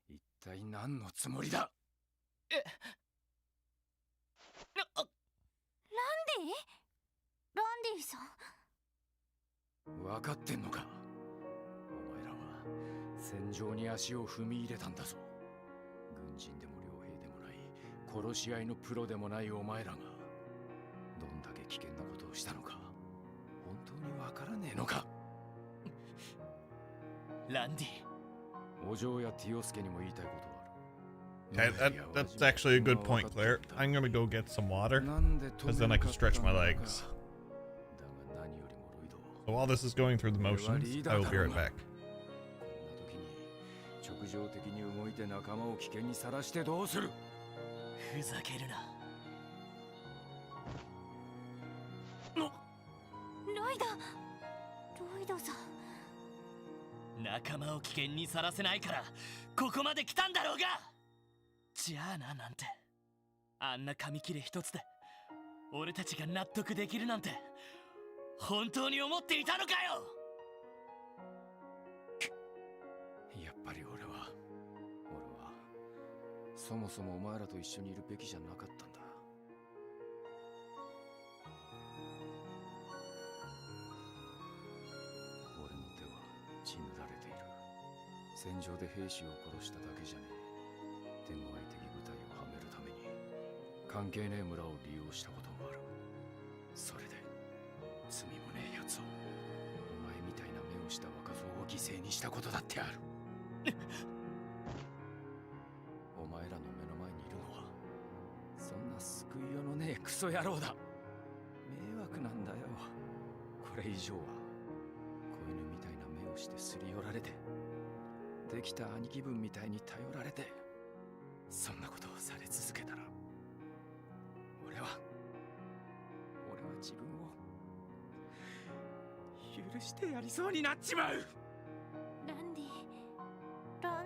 一体何のつもりだ？ランディさん。分かってんのか？お前らは戦場に足を踏み入れたんだぞ。軍人でも傭兵でもない、殺し合いのプロでもないお前らがどんだけ危険なことをしたのか本当に分からねえのか？ランディ。お嬢やティオスケにも言いたいことはある。Okay, that's actually a good point, Claire. I'm gonna go get some water, because then I can stretch my legs. So while this is going through the motions, I will be right back. 直情的に動いて仲間を危険にさらしてどうする？ふざけるな。ロイドさん。仲間を危険にさらせないからここまで来たんだろうが。じゃあな、なんてあんな紙切れ一つで俺たちが納得できるなんて本当に思っていたのかよ。やっぱり俺はそもそもお前らと一緒にいるべきじゃなかったんだ。俺の手は血塗られている。戦場で兵士を殺しただけじゃねえ。手強い敵部隊をはめるために関係ねえ村を利用したこともある。それで罪もねえやつを、お前みたいな目をした若造を犠牲にしたことだってある。お前らの目の前にいるのはそんな救いようのねえクソ野郎だ。迷惑なんだよ。これ以上は子犬みたいな目をしてすり寄られて、できた兄貴分みたいに頼られて、そんなことをされ続けたら俺は自分を許してやりそうになっちまう。ラ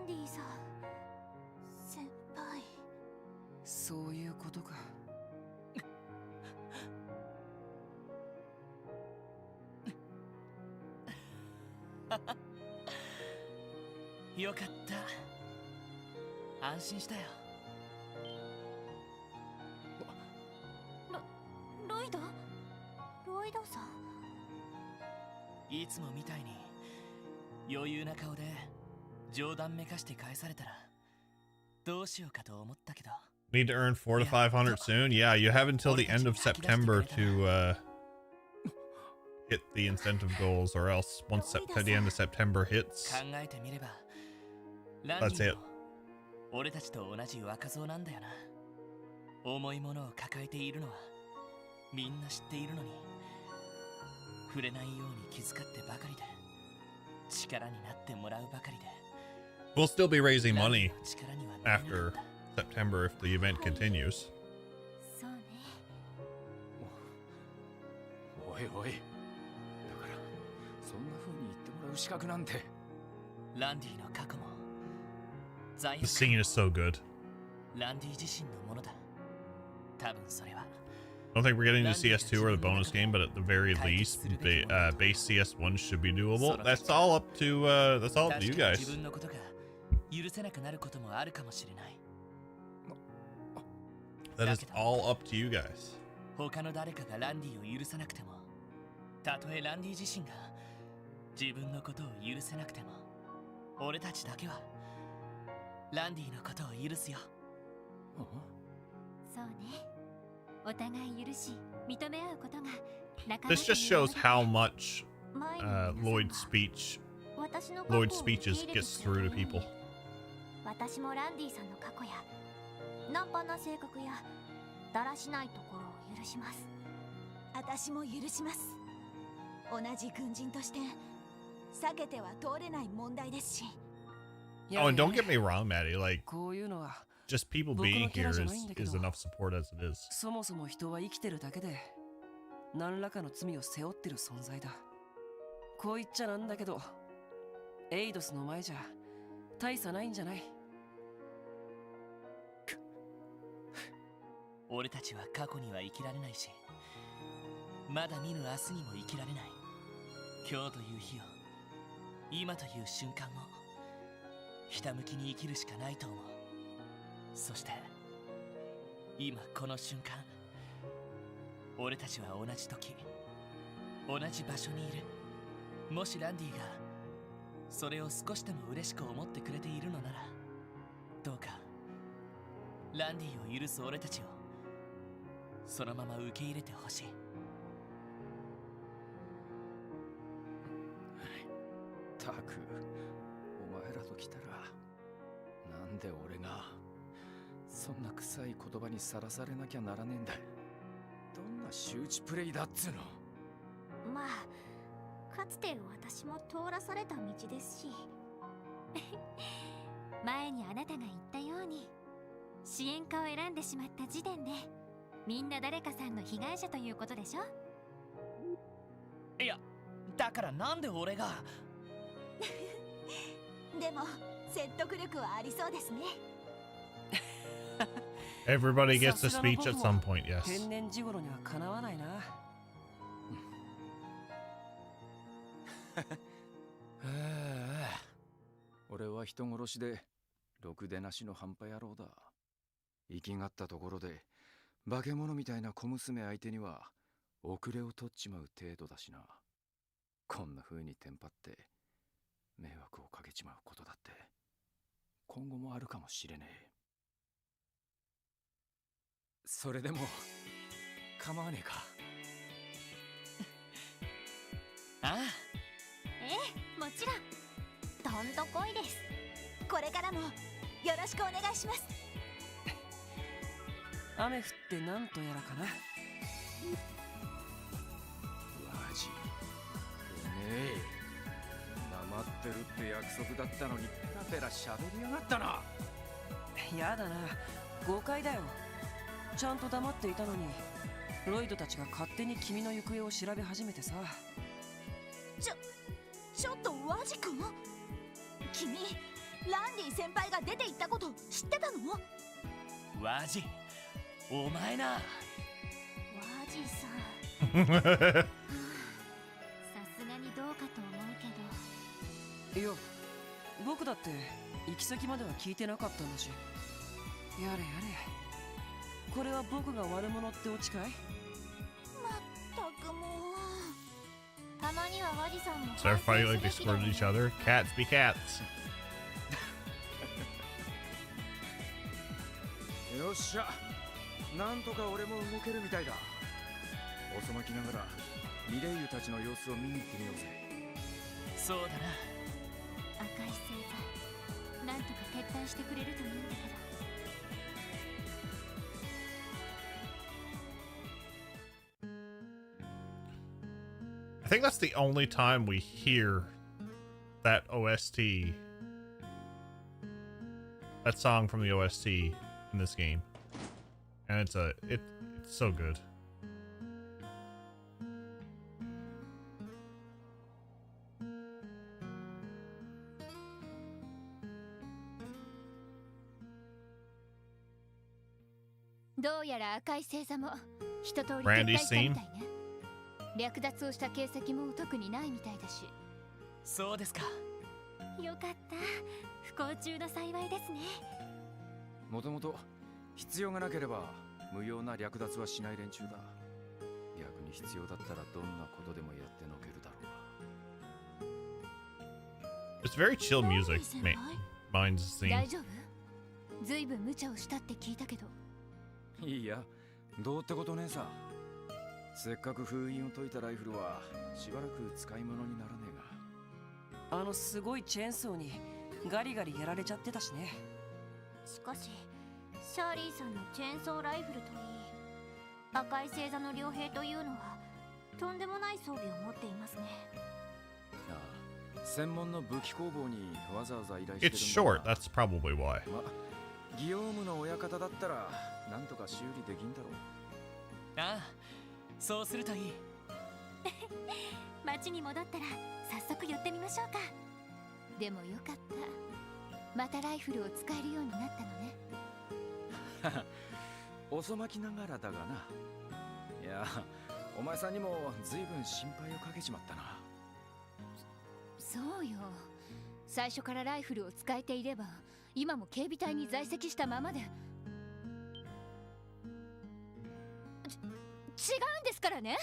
ンディさん先輩。そういうことか。よかった。安心したよ。ロイドさん。いつもみたいに余裕な顔で冗談めかして返されたらどうしようかと思ったけど。Need to earn 400 to 500 soon? Yeah, you have until the end of September to hit the incentive goals, or else once the end of September hits, 考えてみれば that's it. 俺たちと同じ若造なんだよな。重いものを抱えているのはみんな知っているのに、触れないように気遣ってばかりで、力になってもらうばかりで。 We'll still be raising money after September if the event continues. そうね。おいおい、だからそんな風に言ってもらう資格なんて。ランディの過去も罪 The scene is so good. ランディ自身のものだ。多分それは I don't think we're getting to CS2 or the bonus game, but at the very least, base CS1 should be doable. That's all up to you guys. 自分のことが許せなくなることもあるかもしれない。 That is all up to you guys. 他の誰かがランディを許さなくても、たとえランディ自身が自分のことを許せなくても、俺たちだけはランディのことを許すよ。そうね。お互い許し、認め合うことが仲間 This just shows how much Lloyd's speeches gets through to people. 私もランディさんの過去やナンパな性格やだらしないところを許します。私も許します。同じ軍人として避けては通れない問題ですし。 Oh, and don't get me wrong, Maddie. Like, just people being here is enough support as it is. そもそも人は生きてるだけで何らかの罪を背負ってる存在だ。こう言っちゃなんだけど、エイドスの前じゃ大差ないんじゃない？俺たちは過去には生きられないし、まだ見ぬ明日にも生きられない。今日という日を、今という瞬間をひたむきに生きるしかないと思う。そして今この瞬間、俺たちは同じ時、同じ場所にいる。もしランディがそれを少しでも嬉しく思ってくれているのなら、どうかランディを許す俺たちをそのまま受け入れてほしい。たく、お前らと来たらなんで俺がそんな臭い言葉にさらされなきゃならねえんだ。どんな周知プレイだっつうの。まあかつて私も通らされた道ですし前にあなたが言ったように支援家を選んでしまった時点でみんな誰かさんの被害者ということでしょ。いや、だからなんで俺がでも説得力はありそうですね。Everybody gets a speech at some point, yes. 天然地頃にはかなわないな。俺は人殺しでろくでなしの半端野郎だ。生きがったところで化け物みたいな小娘相手には遅れを取っちまう程度だしな。こんな風にテンパって迷惑をかけちまうことだって今後もあるかもしれねえ。それでも構わねえか。ああ、ええ、もちろん。どんとこいです。これからもよろしくお願いします。雨降ってなんとやらかな。マジおめえ黙ってるって約束だったのにペラペラ喋りやがったな。やだな、誤解だよ。ちゃんと黙っていたのにロイドたちが勝手に君の行方を調べ始めてさ。ちょっとワジ君、君ランディ先輩が出て行ったこと知ってたの？ワジ、お前な。ワジさんさすがにどうかと思うけど。いや、僕だって行き先までは聞いてなかったんだし。やれやれ、これは僕が悪者ってオチかい？まったくもう。たまにはワジさんも So they're fighting like they squirted each other. Cats be cats. よっしゃ、なんとか俺も動けるみたいだ。遅まきながらミレイユたちの様子を見に行ってみようぜ。そうだな。赤い星座、なんとか撤退してくれるといいんだけど。I think that's the only time we hear that OST, that song from the OST in this game, and it's so good. どうやら赤い星座も一通り撤 Randy's 退したみ scene? たいね。略奪をした形跡も特にないみたいだし。そうですか。よかった。不幸中の幸いですね。もともと必要がなければ無用な略奪はしない連中だ。逆に必要だったらどんなことでもやってのけるだろうが。 It's very chill music. Mine's the 大 scene. 丈夫？ずいぶん無茶をしたって聞いたけど。いいや、どうってことねえさ。せっかく封印を解いたライフルはしばらく使い物にならねえが。すごいチェーンソーにガリガリやられちゃってたしね。しかしシャーリーさんのチェーンソーライフルといい、赤い星座の両兵というのはとんでもない装備を持っていますね。ああ、専門の武器工房にわざわざ依頼してるんだ。 It's short, that's probably why. ま、ギオームの親方だったらなんとか修理できんだろう。ああ、そうするといい。町に戻ったら早速寄ってみましょうか。でもよかった。またライフルを使えるようになったのね。遅まきながらだがな。いや、お前さんにも随分心配をかけちまったな。そうよ。最初からライフルを使えていれば今も警備隊に在籍したままで。違うんですからね。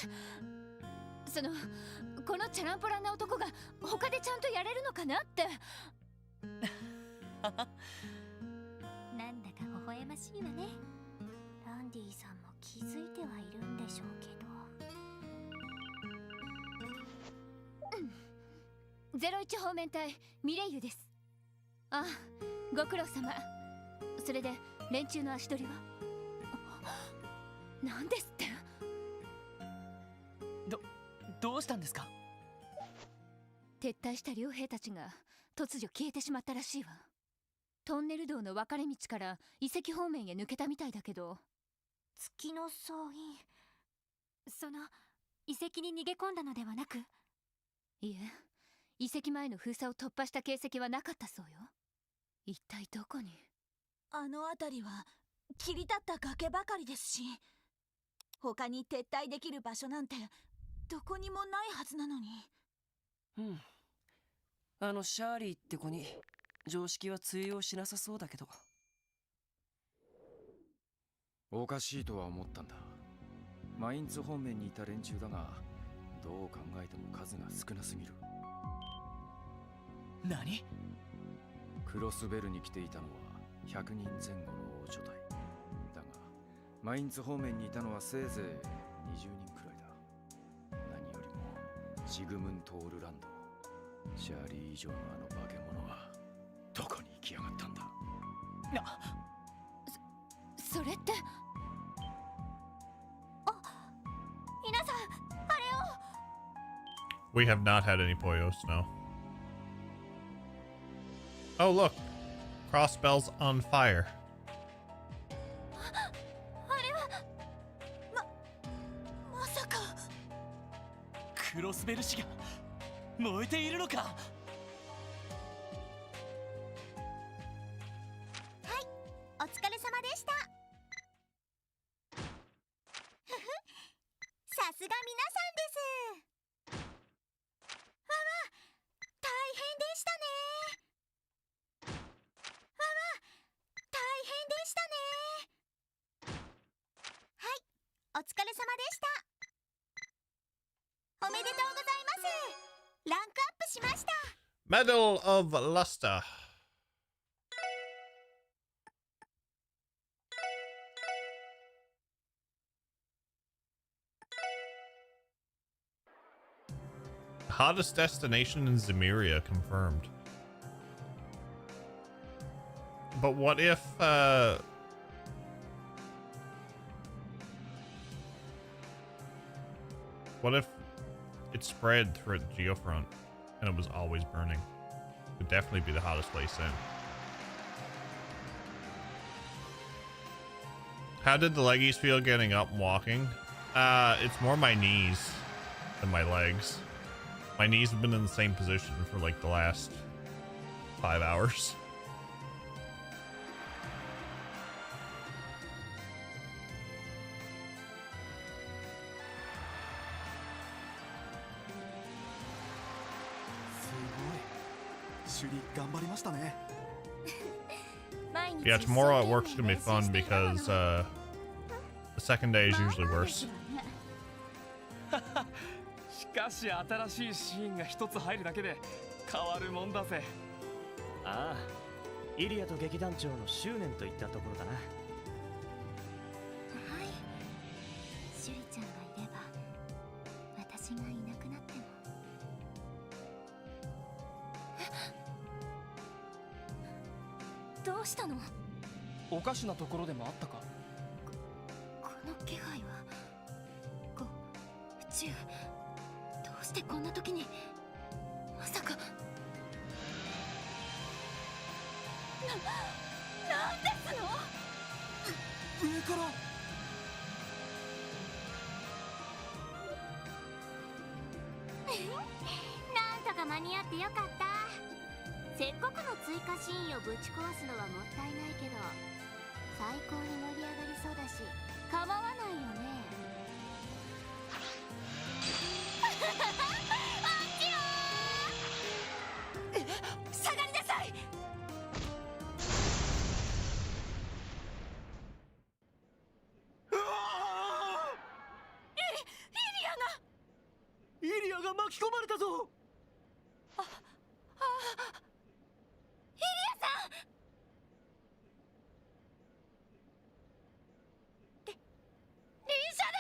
このチャランポランな男が他でちゃんとやれるのかなって。なんだか微笑ましいわね。ランディさんも気づいてはいるんでしょうけど。01方面隊ミレイユです。ああ、ご苦労様。それで連中の足取りは？何ですって？どうしたんですか？撤退した両兵たちが突如消えてしまったらしいわ。トンネル道の分かれ道から遺跡方面へ抜けたみたいだけど。月の総員、その遺跡に逃げ込んだのではなく？いえ、遺跡前の封鎖を突破した形跡はなかったそうよ。一体どこに？あの辺りは切り立った崖ばかりですし、他に撤退できる場所なんてどこにもないはずなのに。シャーリーって子に常識は通用しなさそうだけど。おかしいとは思ったんだ。マインツ方面にいた連中だが、どう考えても数が少なすぎる。何？クロスベルに来ていたのは100人前後の大所帯だが、マインツ方面にいたのはせいぜい20人くらいだ。何よりもシグムントールランド、シャーリー以上のあの化け物はどこに行きやがったんだ。それって。皆さん、あれを。 We have not had any Poyos, no. Oh, look. Crossbell's on fire. あれはまさかクロスベル氏が燃えているのか？はい、お疲れ様でした。さすが皆さんです。わわ、大変でしたね。わわ、大変でしたね。はい、お疲れ様でした。おめでとうございます。ランクアップしました。 Medal of Luster. Hottest destination in Zemuria confirmed. But what if it spread through the geofront and it was always burning? It would definitely be the hottest place in. How did the leggies feel getting up and walking? It's more my knees than my legs. My knees have been in the same position for like the last 5 hours. Yeah, tomorrow at work's gonna be fun because the second day is usually worse. しかし新しいシーンが一つ入るだけで変わるもんだぜ。ああ、イリアと劇団長の執念といったところだな。はい、シュリちゃんがいれば私がいなくなっても。どうしたの？おかしなところでもあったか？この気配は宇宙、どうしてこんな時に。まさかなんですの？上からなんとか間に合ってよかった。せっかくの追加シーンをぶち壊すのはもったいないけど、最高に盛り上がりそうだし構わないよね。下がりなさい。イリアが巻き込まれたぞ。イリアさん。リンシャネ。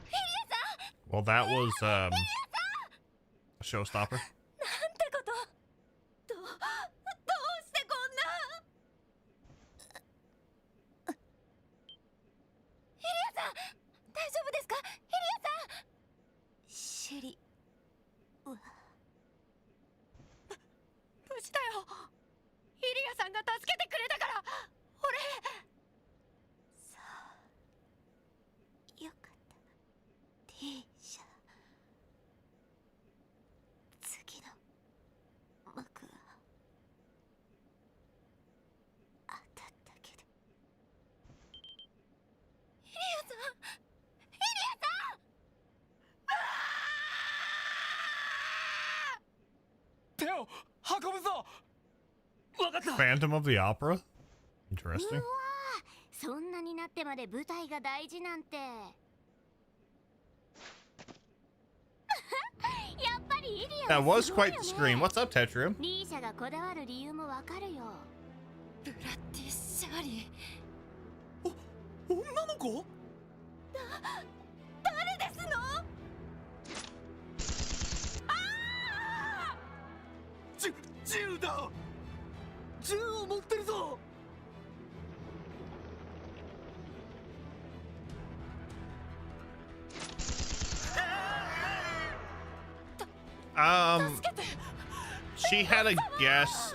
イリアさん。 Well, that was a showstopper. なんてこと。どうしてこんな。イリアさん、大丈夫ですか？イリアさん。シュリは無事だよ。イリアさんが助けてくれたから俺。さあ、よかった。 T 社次の幕が当たったけど。イリアさん、イリアさん。手を運ぶぞ。わかった。 Phantom of the Opera? Interesting. うわー、そんなになってまで舞台が大事なんて。やっぱりイリア That は was すごい quite よ the ね。 scream. What's up, Tetrum? リーシャがこだわる理由もわかるよ。ブラッディ・シャーリー。女の子？誰ですの？銃だ。銃を持ってるぞ。She had a guess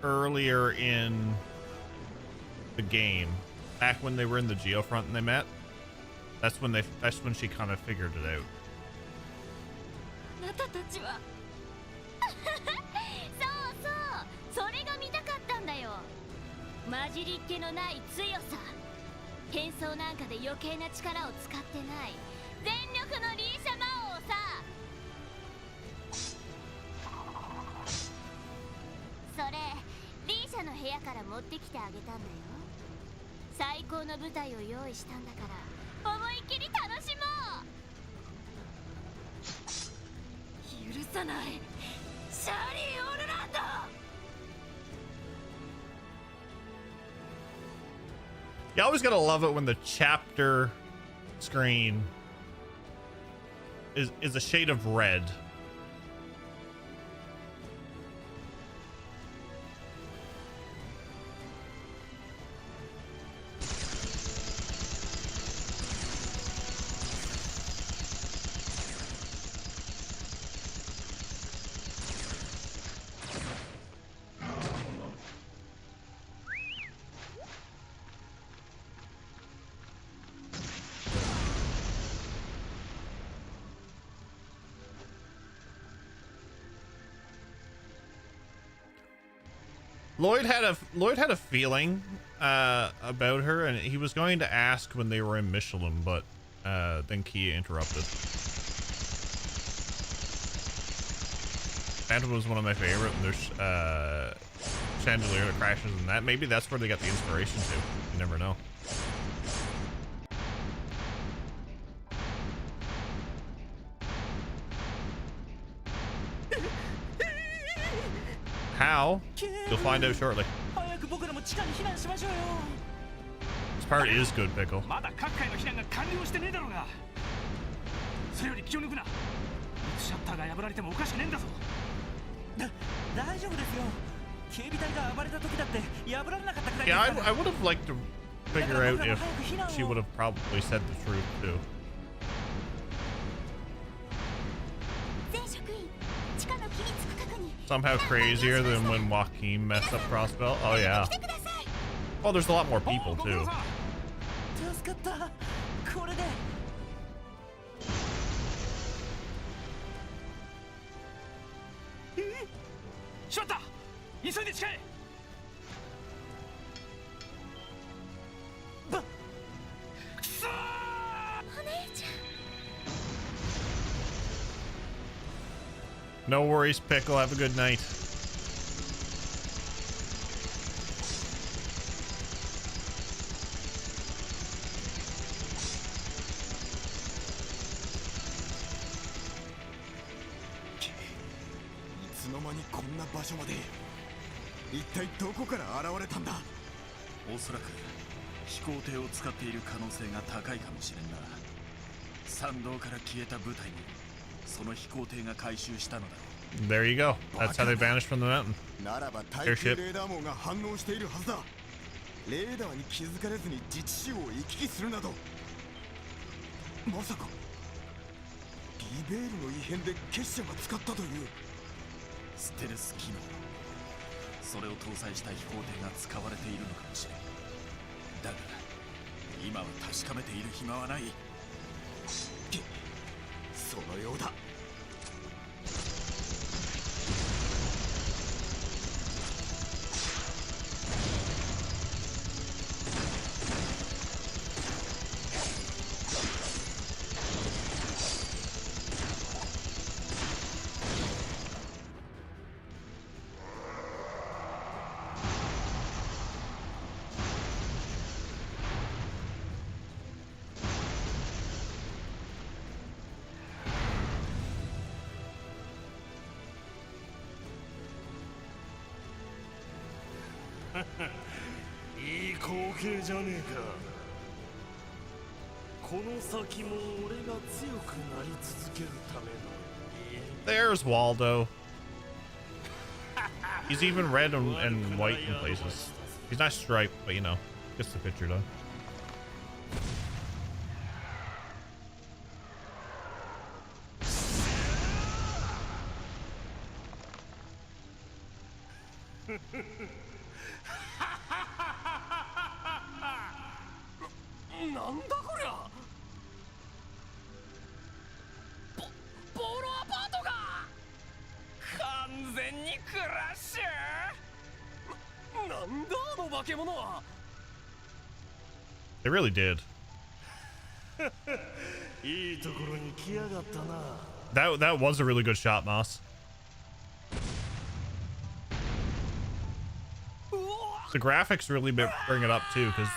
earlier in the game, back when they were in the Geofront and they met. That's when she kind of figured it out. あなたたちは。そう、それが見たかったんだよ。混じりっ気のない強さ。変装なんかで余計な力を使ってない全力のリーシャ魔王さ。それリーシャの部屋から持ってきてあげたんだよ。最高の舞台を用意したんだから思いっきり楽しもう。許さない、シャーリー・オルランド。 You always gotta love it when the chapter screen is a shade of red. Lloyd had a feeling about her, and he was going to ask when they were in Michelin, but then Kia interrupted. Phantom was one of my favorite, and there's Chandelier that crashes in that. Maybe that's where they got the inspiration to. You never know. How? You'll find out shortly. This part is good, Pickle. まだ各界の避難が完了してねえだろうが。それより気を抜くな。いつシャッターが破られてもおかしくねえんだぞ。大丈夫ですよ。警備隊が暴れた時だって破られなかったくらいです Yeah, から。 I would have liked to figure out if she would have probably said the truth too. 全職員地下の機密区画に Somehow crazier than when Joaquin messed up Crossbell. Oh yeah. Oh, there's a lot more people too. 助かった。これで。しまった。急いで近い。くそー。お姉ちゃん No worries, Pickle. Have a good night. いつの間にこんな場所まで。一体どこから現れたんだ。おそらく飛行艇を使っている可能性が高いかもしれんな。山道から消えた部隊もその飛行艇が回収したのだろう。 There you go. That's how they vanished from the mountain. ならば対空レーダー網が反応しているはずだ。レーダーに気づかれずに自治州を行き来するなど。まさかリベールの異変で結社が使ったという。ステルス機能、それを搭載した飛行艇が使われているのかもしれん。だが今は確かめている暇はない。そのようだ。いい光景じゃねえか。この先も俺が強くなり続けるための。There's Waldo. He's even red and white in places. He's not striped, but you know, gets the picture done. They really did. That was a really good shot, Moss. The graphics really bring it up too, because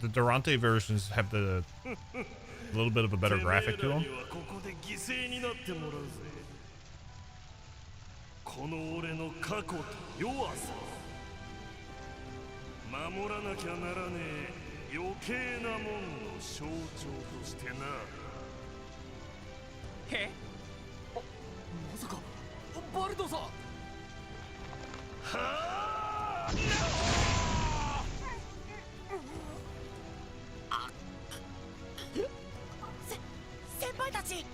the Durante versions have the little bit of a better graphic to them. この俺の過去と弱さ守らなきゃならねえ余計なもんの象徴としてな。え？まさかバルトさん。はあ！先輩たち。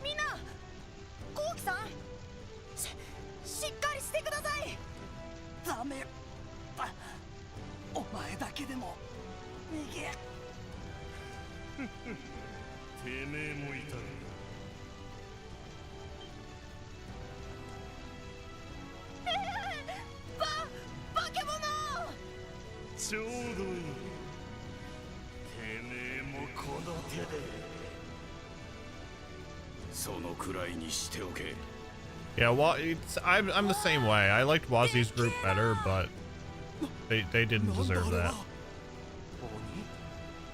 みんな、コウキさん、しっかりしてください。ダメ。お前だけでも逃げ。てめえもいたのバケモノ。ちょうどいい。てめえもこの手で Yeah, well, I'm the same way. I liked Wazi's group better, but they didn't deserve that.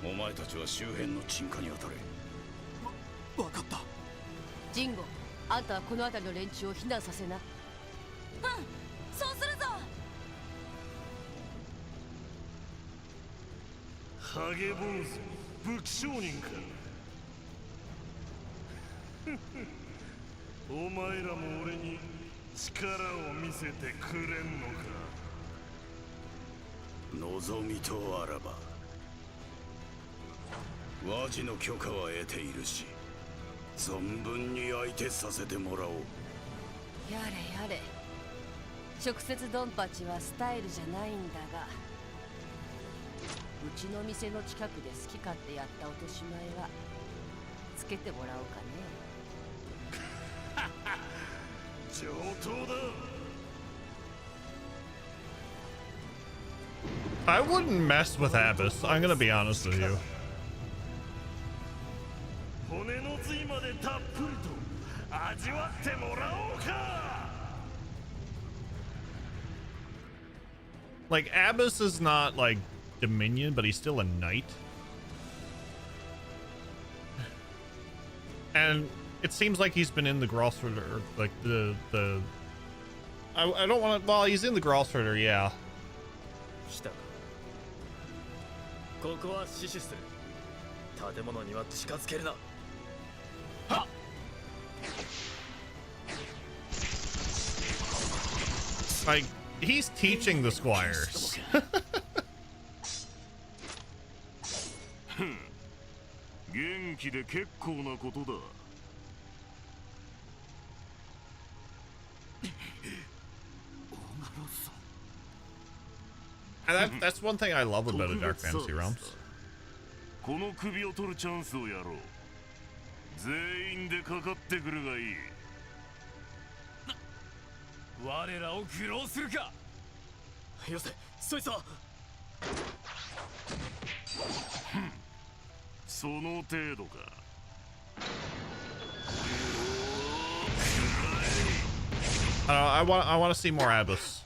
お前たちは周辺の鎮火に当たれ。わかった。ジンゴ、あんたはこの辺りの連中を避難させな。うん、そうするぞ。ハゲ坊主、武器商人か。お前らも俺に力を見せてくれんのか。望みとあらば。ワジの許可は得ているし、存分に相手させてもらおう。やれやれ。直接ドンパチはスタイルじゃないんだが、うちの店の近くで好き勝手やった落とし前はつけてもらおうかね。上等だ。I wouldn't mess with Abyss. I'm gonna be honest with you. 骨の髄までたっぷりと味わってもらおうか。 Like Abyss is not like Dominion, but he's still a knight. And it seems like he's been in the Grosford, like the I don't want to. Well, he's in the Grosford, yeah. ここは死守する。建物には近づけるな。 Like he's teaching the squires. 元気で結構なことだ。 And that's one thing I love about the Dark Fantasy realms. この首を取るチャンスをやろう。全員でかかってくるがいい。我らを愚弄するか。よせ、そいつは。その程度か。I want to see more Abyss.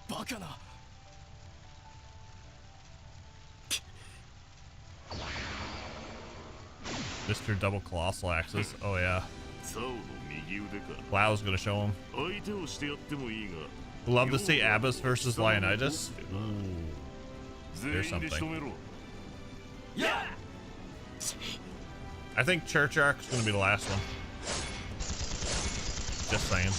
バカな。 Mr. Double Colossal Axis. Oh yeah. Lau's gonna show him. Love to see Abyss versus Leonidas. Ooh. There's something. I think Church Arc is gonna be the last one. Just saying.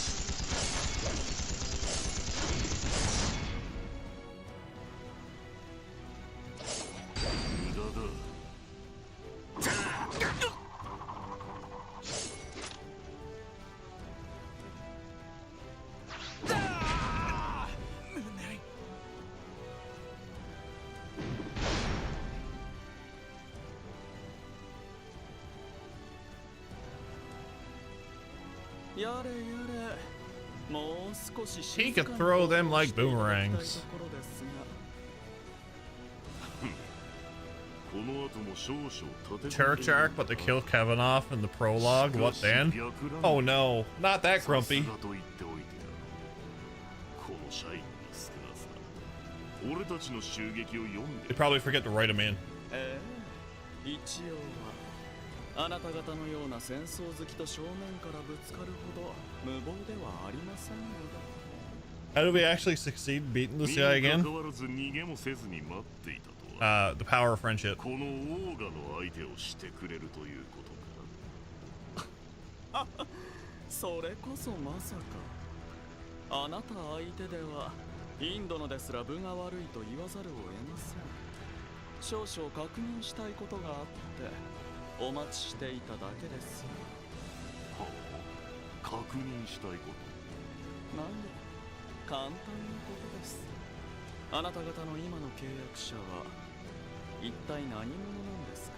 He can throw them like boomerangs. Church Arc, but to kill Kevin off in the prologue. What then? Oh no, not that grumpy. They probably forget to write him in. あなた方のような戦争好きと正面からぶつかるほど無謀ではありませんのだ。 How did we actually succeed beating this guy again? The power of friendship. このオーガの相手をしてくれるということか。それこそまさか。あなた相手ではインドのですら分が悪いと言わざるを得ません。少々確認したいことがあって。 お待ちしていただけです。はあ、確認したいこと。なんで、簡単なことです。あなた方の今の契約者は一体何者なんですか。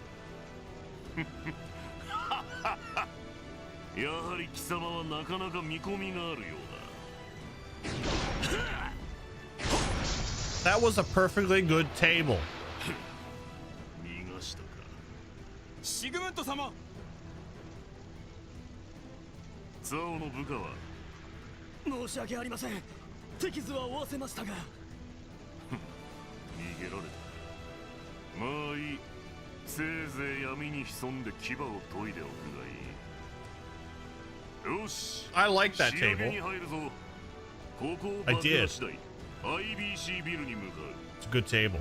やはり貴様はなかなか見込みがあるようだ。That was a perfectly good table. 逃がしたか。シグムント様。サオの部下は申し訳ありません。手傷は負わせましたが。逃げられた。まあいい。せいぜい闇に潜んで牙を研いでおくがいい。よし。 I like that 仕上げ table. に入るぞ。ここを I 爆 did. 破次第 IBC ビルに向かう。 It's a good table.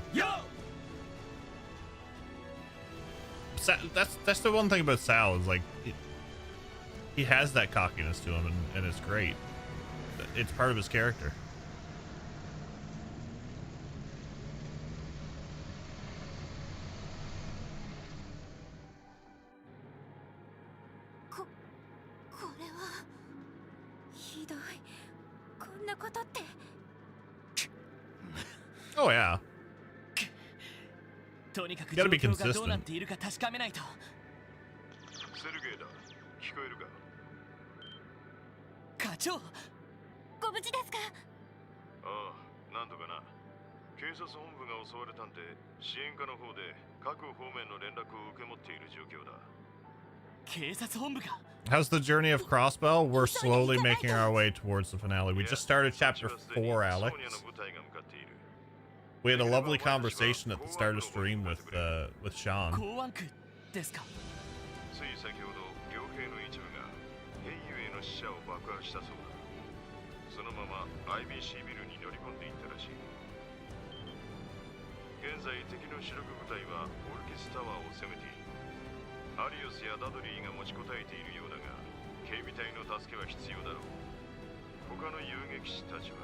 That's the one thing about Sal is like he has that cockiness to him, and it's great. It's part of his character. Oh yeah. とにかく You gotta be 状況がどうなっ consistent. ているか確かめないと。セルゲイだ。聞こえるか？課長、ご無事ですか？ああ、なんとかな。警察本部が襲われたんで、支援課の方で各方面の連絡を受け持っている状況だ。警察本部が。 How's the journey of Crossbell? We're slowly making our way towards the finale. We just started chapter 4, Alex. We had a lovely conversation at the start of stream with Sean. 公安区ですか。つい先ほど、両兵の一部が兵ゆえの死者を爆破したそうだ。そのまま IBC ビルに乗り込んでいったらしい。現在、敵の主力部隊はオルキスタワーを攻めている。アリオスやダドリーが持ちこたえているようだが、警備隊の助けは必要だろう。他の遊撃士たちは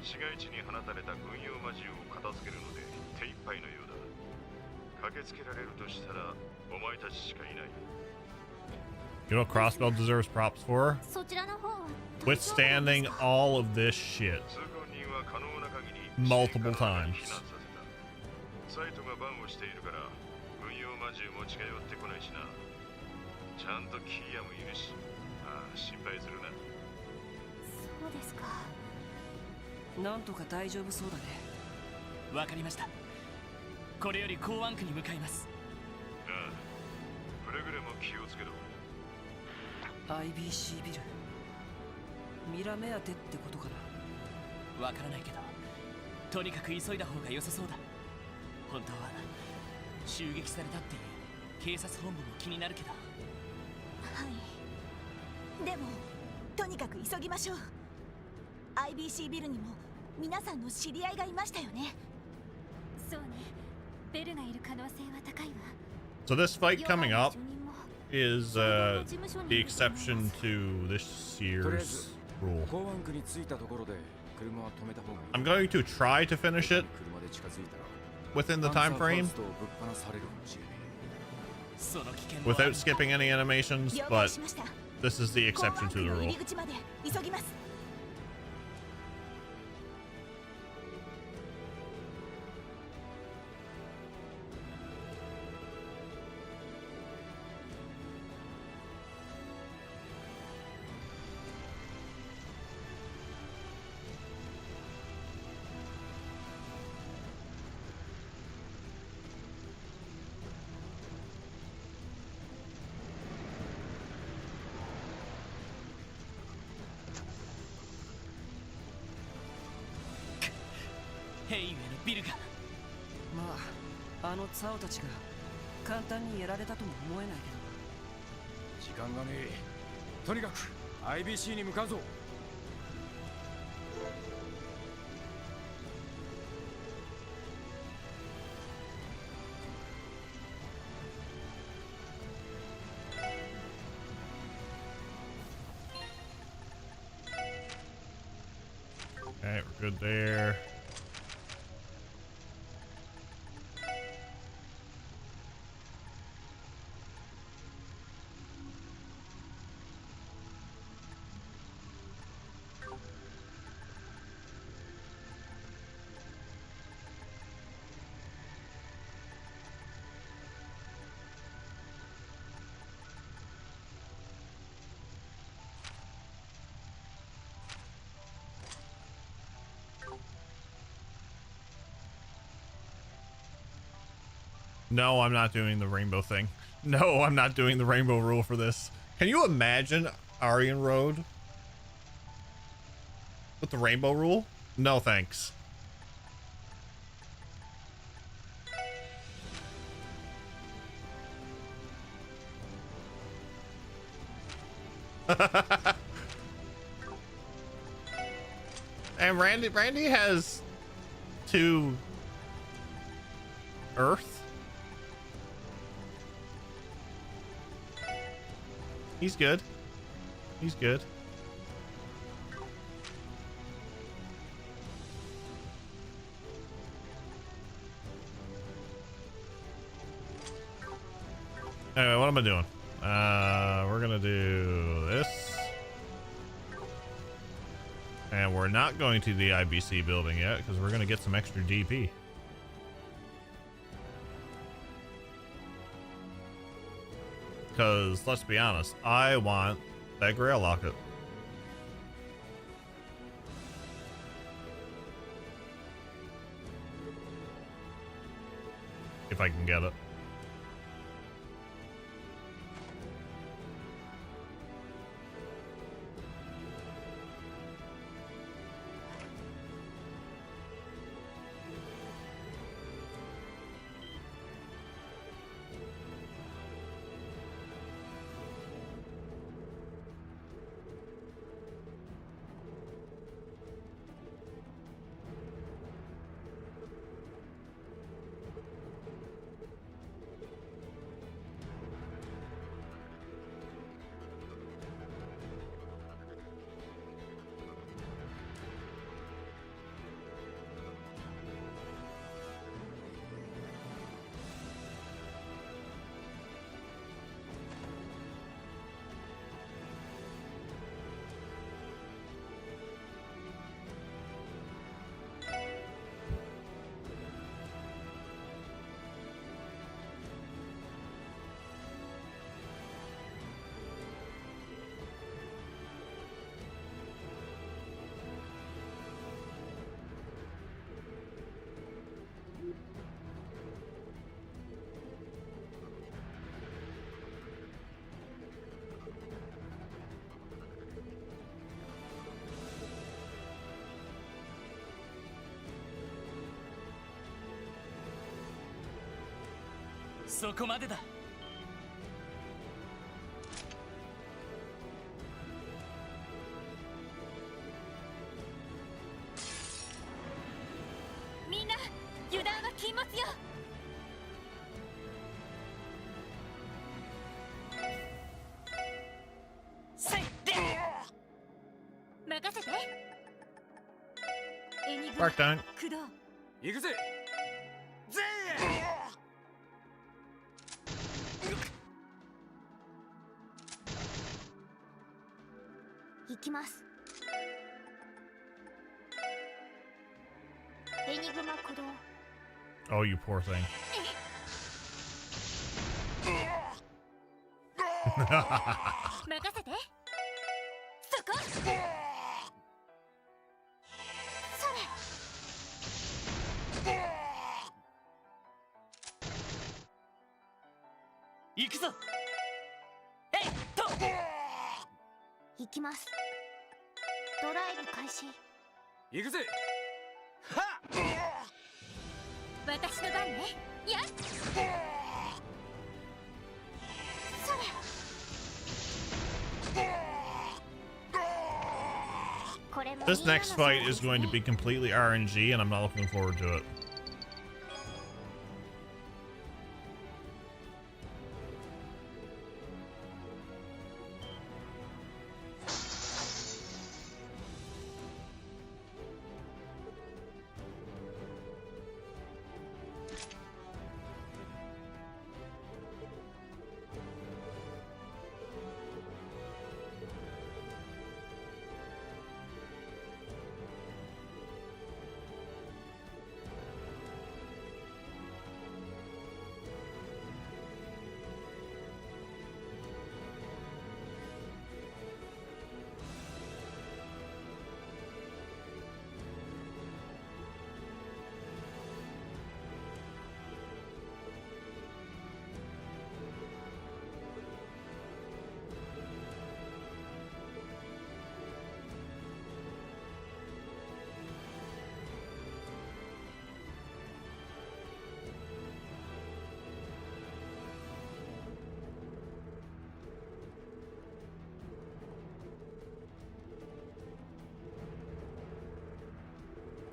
市街地に放たれた軍用魔獣を片付けるので手一杯のようだ。駆けつけられるとしたらお前たちしかいない。 You know what Crossbell deserves props for? そちらの方は Withstanding all of this shit 通行人は可能な限り multiple times. 避難させた。サイトがバンをしているから軍用魔獣も近寄ってこないしな。ちゃんとキーヤもいるし、ああ心配するな。そうですか。なんとか大丈夫そうだね。わかりました。これより公安区に向かいます。ああ、くれぐれも気をつけろ。 IBC ビル。ミラ目当てってことかな。わからないけど、とにかく急いだ方が良さそうだ。本当は襲撃されたっていう警察本部も気になるけど。はい。でもとにかく急ぎましょう。 IBC ビルにも皆さんの知り合いがいましたよね。そうね。ベルがいる可能性は高いわ。 So this fight coming up is the exception to this year's rule. I'm going to try to finish it within the time frame without skipping any animations, but this is the exception to the rule.兵ゆえのビルが。まあ、あのツァオたちが簡単にやられたとも思えないけど。時間がねえ。とにかく IBC に向かうぞ。Okay, we're good there. No, I'm not doing the rainbow thing. No, I'm not doing the rainbow rule for this. Can you imagine Aryan Road with the rainbow rule? No, thanks. And Randy has 2 Earth. He's good. He's good. Anyway, what am I doing? We're gonna do this. And we're not going to the IBC building yet because we're gonna get some extra DP. Because let's be honest, I want that Grail Locket. If I can get it.そこまでだ。みんな油断は禁物よ。せいで任せて。エニグマ Mark down. 駆動行くぜ。ぜ行きます。エニグマ駆動。 Oh, you poor thing. 任せて。そこ。それ。行くぞ。えいっと。行きます。ドライブ開始。行くぜ。私の番ね。やっ。それ。This next fight is going to be completely RNG, and I'm not looking forward to it.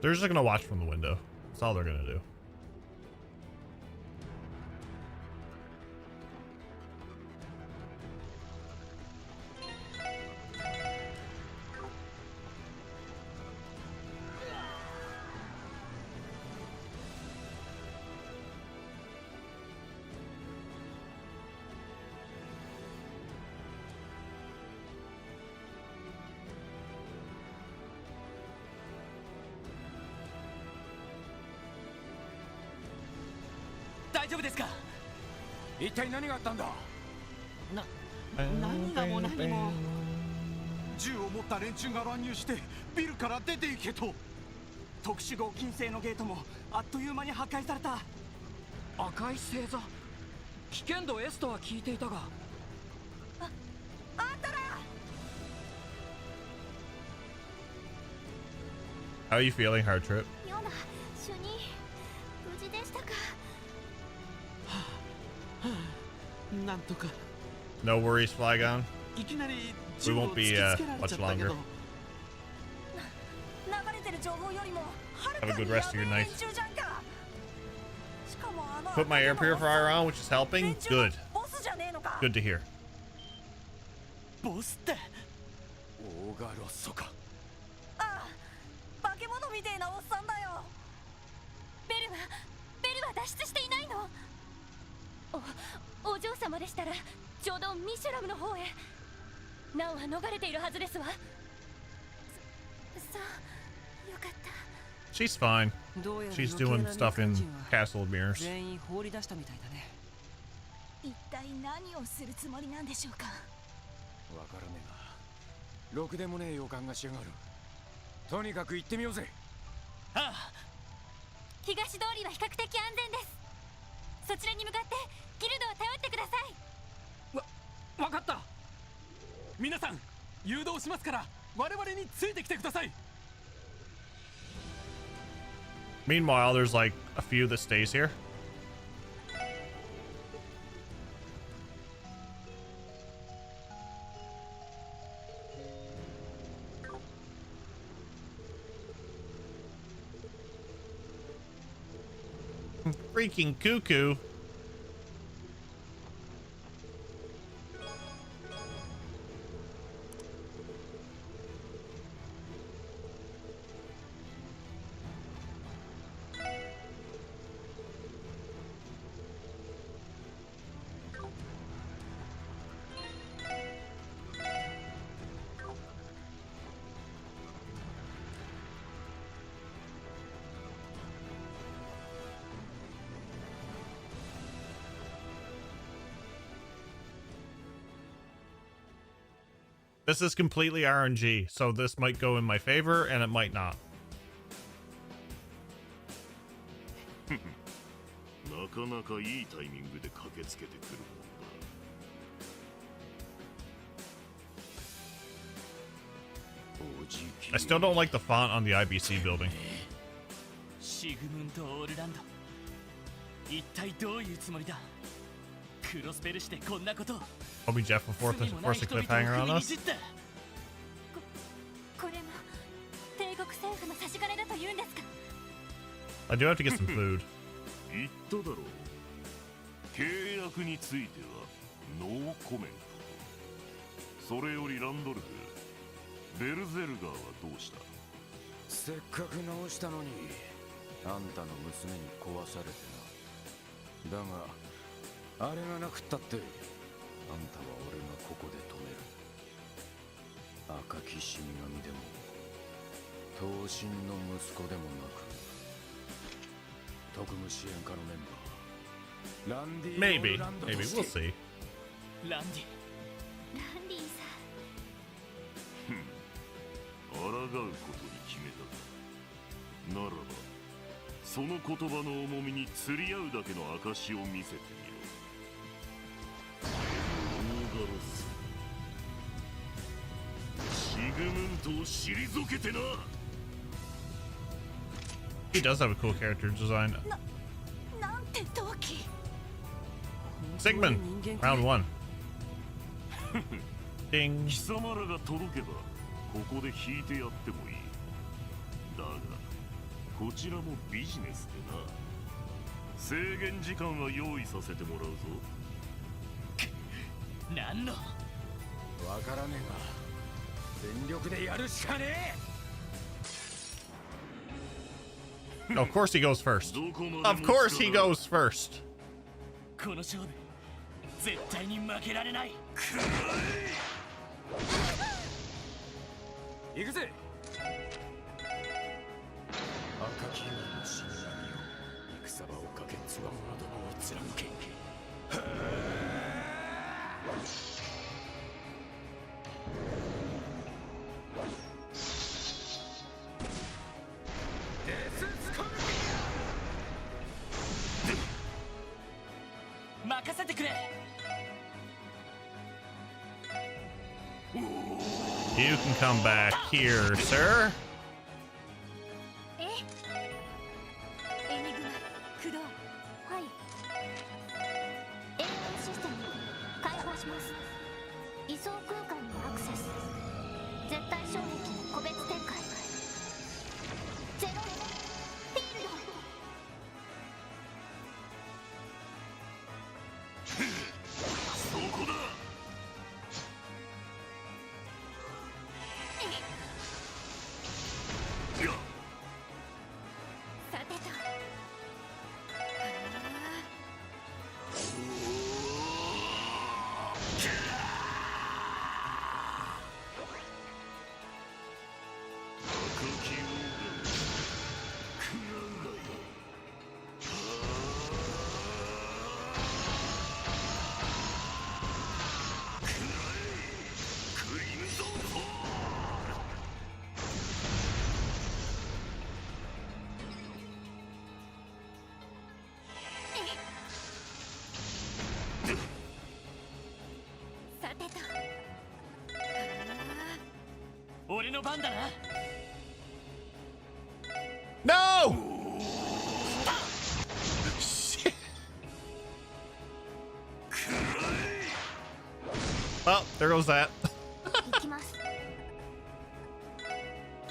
They're just gonna watch from the window. That's all they're gonna do.大丈夫ですか？一体何があったんだ？何がも何も。銃を持った連中が乱入してビルから出て行けと。特殊合金製のゲートもあっという間に破壊された。赤い星座、危険度 S とは聞いていたが。あんたら。 How are you feeling, Hard Trip? ヨナ、主任、無事でしたか。なんとか。 No worries, Flygon. いきなり We won't be much longer. 流れてる情報よりもはるか Have a に good や rest of べ your え night. 連中じゃんか。しかもあの Put my air purifier on, which is helping. Good. ボスじゃねえのか。 Good to hear. ボスってオーガロッソか。ああ、化け物みてえなおっさんだよ。ベルは脱出していないの。お嬢様でしたらちょうどミシュラムの方へ。ナオは逃れているはずですわ。そうよかった。 She's fine. She's doing stuff in Castle Mirrors. 全員放り出したみたいだね。一体何をするつもりなんでしょうか。わからねえな。ろくでもねえ予感がしやがる。とにかく行ってみようぜ。ああ。東通りは比較的安全です。そちらに向かってギルドを頼ってください。わかった。皆さん誘導しますから我々についてきてください。 Meanwhile, there's like a few that stays here. Freaking cuckoo. This is completely RNG, so this might go in my favor and it might not. なかなかいいタイミングで駆けつけてくるもんだ。 I still don't like the font on the IBC building. シグムント・オールランド、一体どういうつもりだ。クロスペルしてこんなこと。 Hope Jeff will force a cliffhanger on us. これも帝国政府の差し金だと言うんですか。 I do have to get some food. 言っただろう。契約についてはノーコメント。それよりランドルフ、ベルゼルガーはどうした？せっかく直したのにあんたの娘に壊されてな。だがあれがなくったってあんたは俺がここで止める。赤き死神でも闘神の息子でもなく特務支援課のメンバーランディ Maybe. ランド Maybe. として We'll see. ランディ。ランディさ抗うことに決めたか。ならばその言葉の重みに釣り合うだけの証を見せてみろ。オーガロス、シグムントを退けてな。 He does have a cool character design. なんて闘気。 Sigmund, round one. Ding. 貴様らが届けばここで引いてやってもいい。だがこちらもビジネスでな。制限時間は用意させてもらうぞ。何のわからねえが全力でやるしかねえ。 Of course he goes first. Of course he goes first. この勝負絶対に負けられない。行くぜ。赤き王の死神よ、戦場をかけつわものどもを貫け。任せてくれ。 You can come back here, sir. エニグマ駆動。はい。AI システム開放します。位相空間にアクセス。絶対衝撃の個別展開。ゼロフィールド。そこだ。さてと。さてと。俺の番だな。 No! Shit. Well, there goes that. 行きます。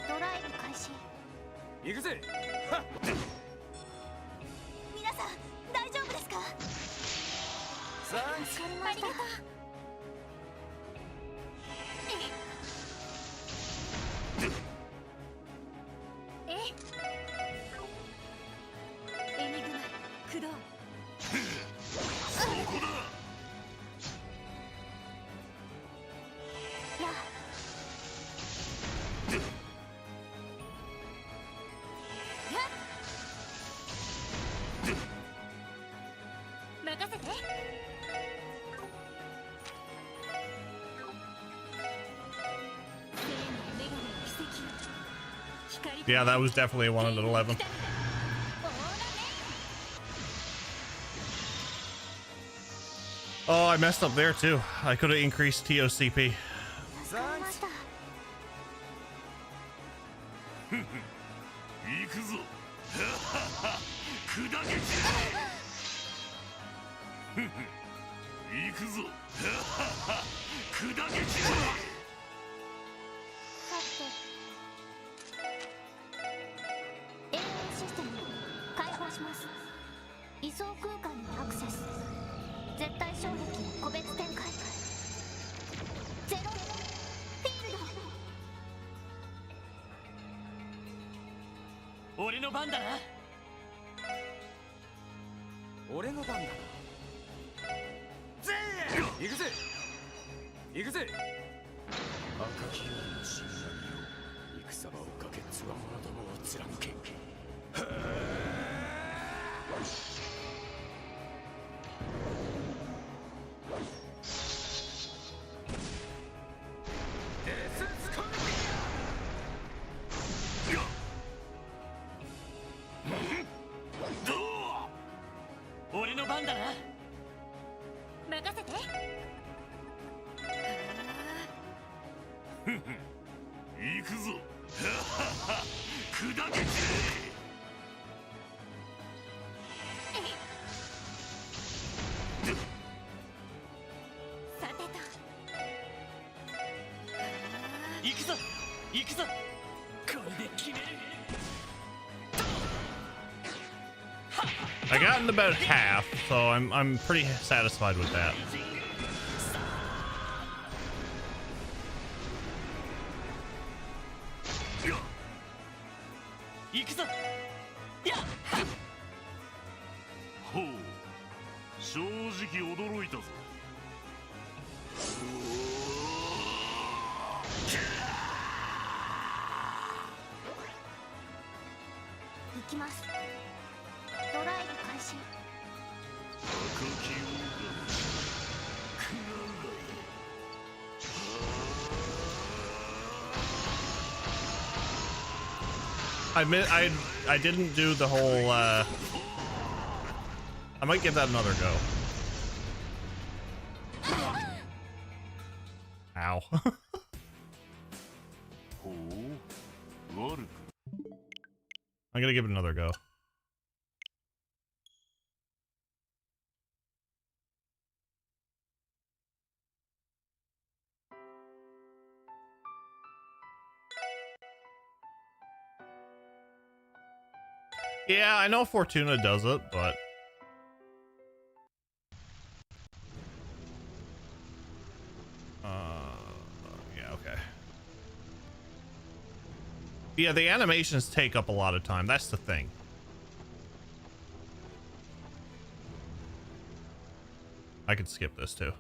ドライブ開始。行くぜ。皆さん大丈夫ですか？さあ、助かりました。エニグマ駆動。そこだ。や任せて。 Yeah, that was definitely one at 11. Oh, I messed up there too. I could have increased TOCP. 行くぞ。砕け散れ。行くぞ。砕け散れ。AI システム開放します。位相空間にアクセス。絶対衝撃の個別展開。ゼロフィールド。俺の番だな。俺の番だな。ぜえ。行くぜ。行くぜ。赤き王の死神よ、戦場をかけつわものどもを貫け。俺の番だな。任せて。行くぞ。砕け散れ。さてと。行くぞ行くぞ。これで決める。I gotten about half, so I'm pretty satisfied with that. I didn't do the whole I might give that another go. Ow. I'm gonna give it another go. Yeah, I know Fortuna does it, but yeah, okay. Yeah, the animations take up a lot of time. That's the thing. I could skip this too.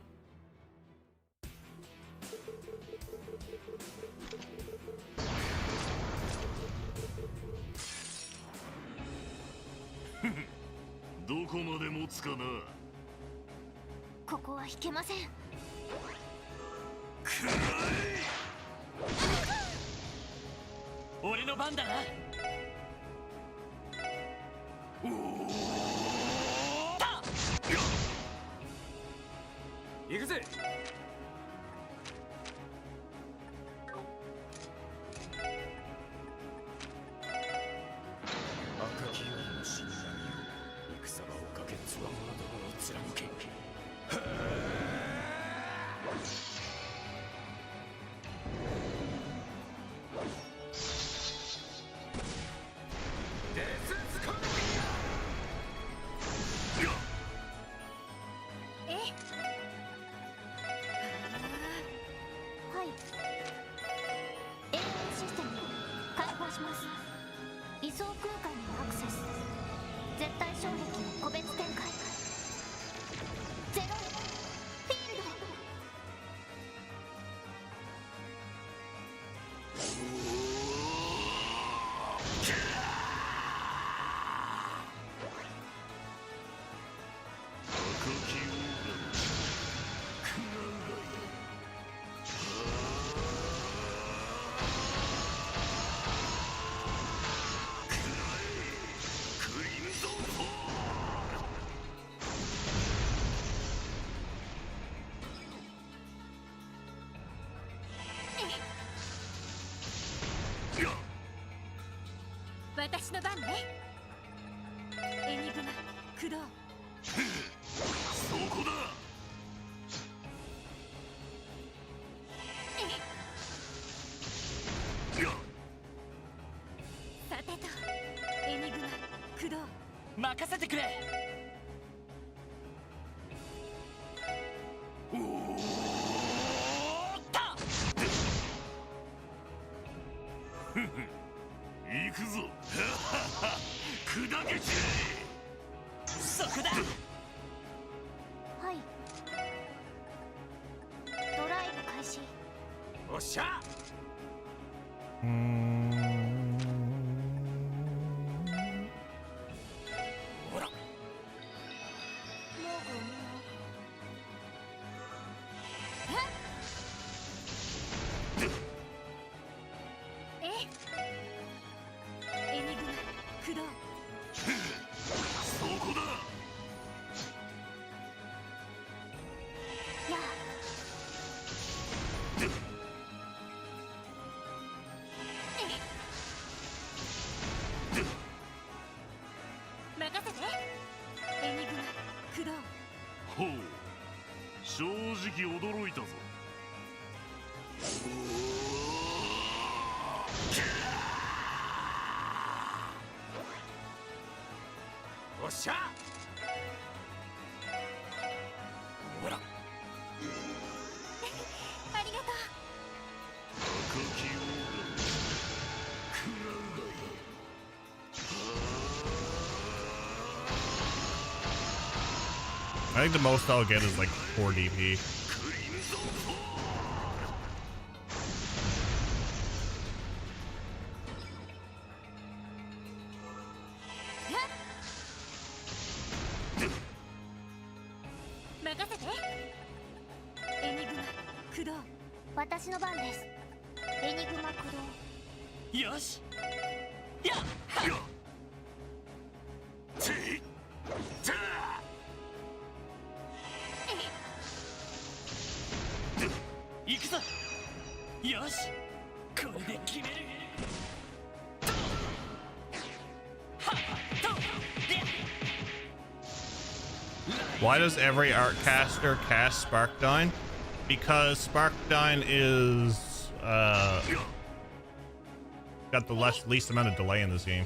私の番ね。エニグマ、駆動。そこだ。さてと、エニグマ、駆動。任せてくれ。おお。行くぞ。砕け散れ。そこだ。はい。ドライブ開始。おっしゃ。ほら。エニグマ、駆動。そこだ。やあ。任せて。エニグマ、駆動。ほう。正直驚いたぞ。おっしゃ。ほら。ありがとう。 I think the most I'll get is like 4 DP. Kudo. 私の番です。エニグマ駆動。よし。やっ。行くぞ。よし。これで決める。 Why does every art caster cast Sparkdyne? Because Sparkdyne is got the least amount of delay in this game.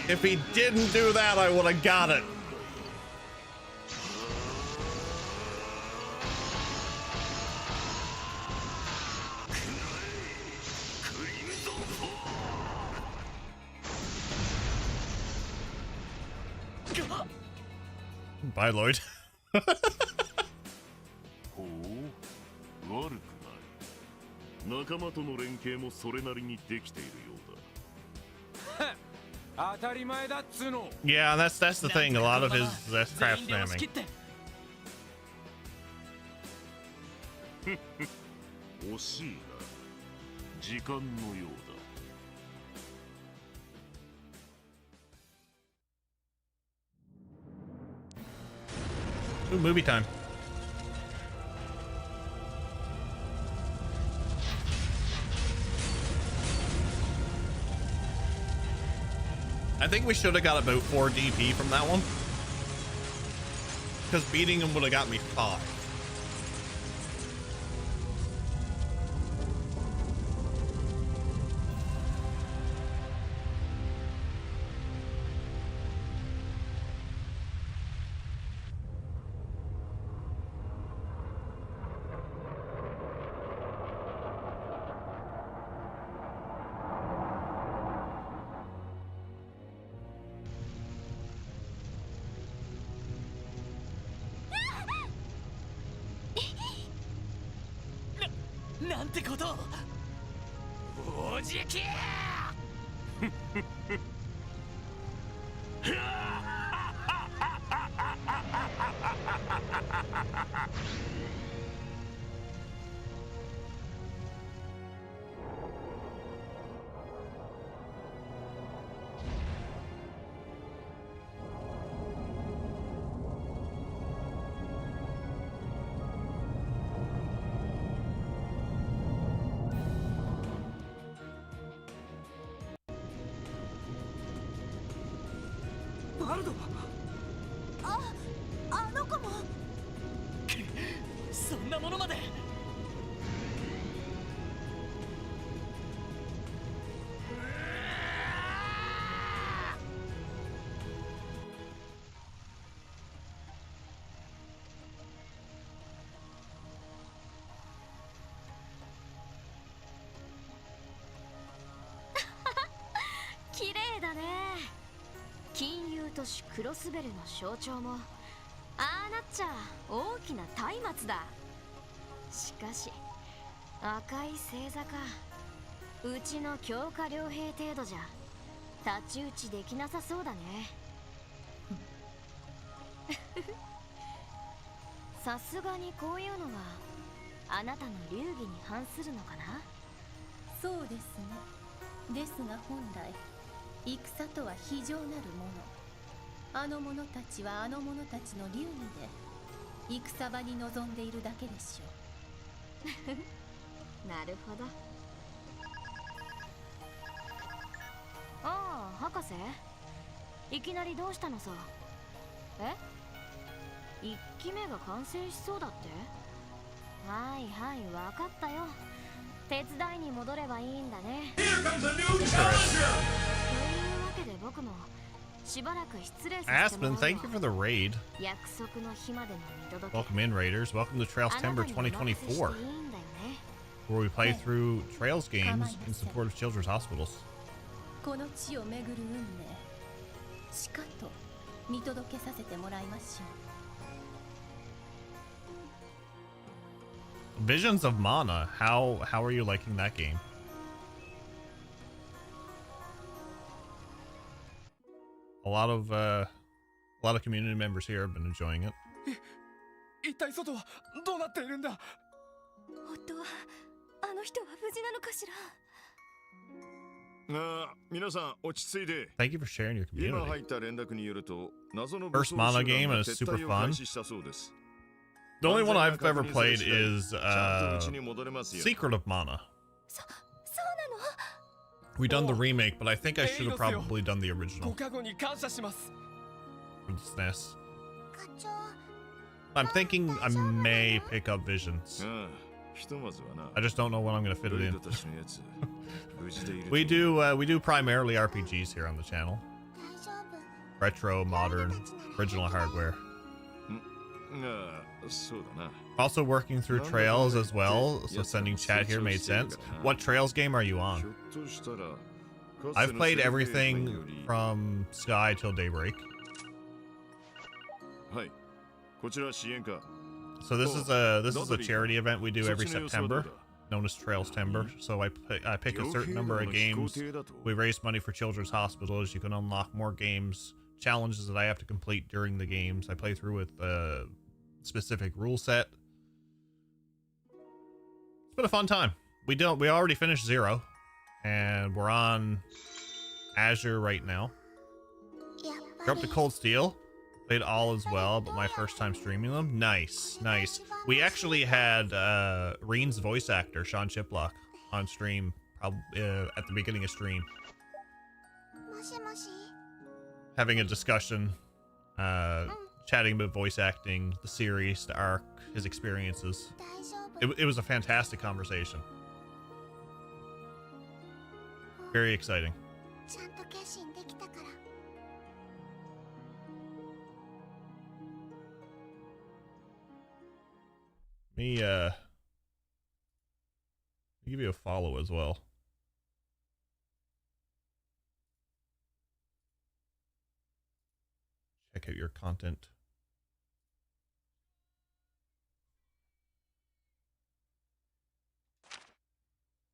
If he didn't do that, I would have got it. Bye, Lloyd. ほう、悪くない。仲間との連携もそれなりにできているようだ。 Yeah, that's the thing. A lot of his craft spamming. 惜しいな。時間のようだ。 Ooh, movie time. I think we should have got about 4 DP from that one. Because beating him would have got me 5.都市クロスベルの象徴もああなっちゃ大きな松明だ。しかし赤い星座か。うちの強化傭兵程度じゃ太刀打ちできなさそうだね。さすがにこういうのはあなたの流儀に反するのかな。そうですね。ですが本来戦とは非常なるもの。あの者たちはあの者たちの流儀で戦場に臨んでいるだけでしょう。なるほど。ああ、博士、いきなりどうしたのさ。え、1機目が完成しそうだって。はいはい、分かったよ。手伝いに戻ればいいんだね。というわけで僕もしばらく失礼させてもらうわ。 Aspen, thank you for the raid. 約束の日までの見届け。 Welcome in, Raiders. Welcome to Trailstember 2024, where we play through Trails games in support of children's hospitals. この地を巡る運命、しかと見届けさせてもらいましょう。 Visions of Mana. How are you liking that game? A lot of community members here have been enjoying it. 一体外はどうなっているんだ。夫はあの人は無事なのかしら。皆さん落ち着いて。 Thank you for sharing your 今 community. 入った連絡によると謎の First Mana game and it's super fun. The only one I've ever played is Secret of Mana. We done the remake, but I think I should have probably done the original for the SNES. I'm thinking I may pick up Visions. I just don't know when I'm gonna fit it in. We do primarily RPGs here on the channel. Retro, modern, original hardware. Also working through Trails as well, so sending chat here made sense. What Trails game are you on? I've played everything from Sky till Daybreak. So this is a charity event we do every September, known as Trailstember. So I pick a certain number of games. We raise money for children's hospitals. You can unlock more games, challenges that I have to complete during the games. I play through with a specific rule set. It's been a fun time. We already finished 0, and we're on Azure right now. We're up to Cold Steel. Played all as well, but my first time streaming them. Nice. We actually had Rean's voice actor, Sean Chiplock, on stream at the beginning of stream. Having a discussion, chatting about voice acting, the series, the arc, his experiences. It was a fantastic conversation. Very exciting. Let me give you a follow as well. Check out your content.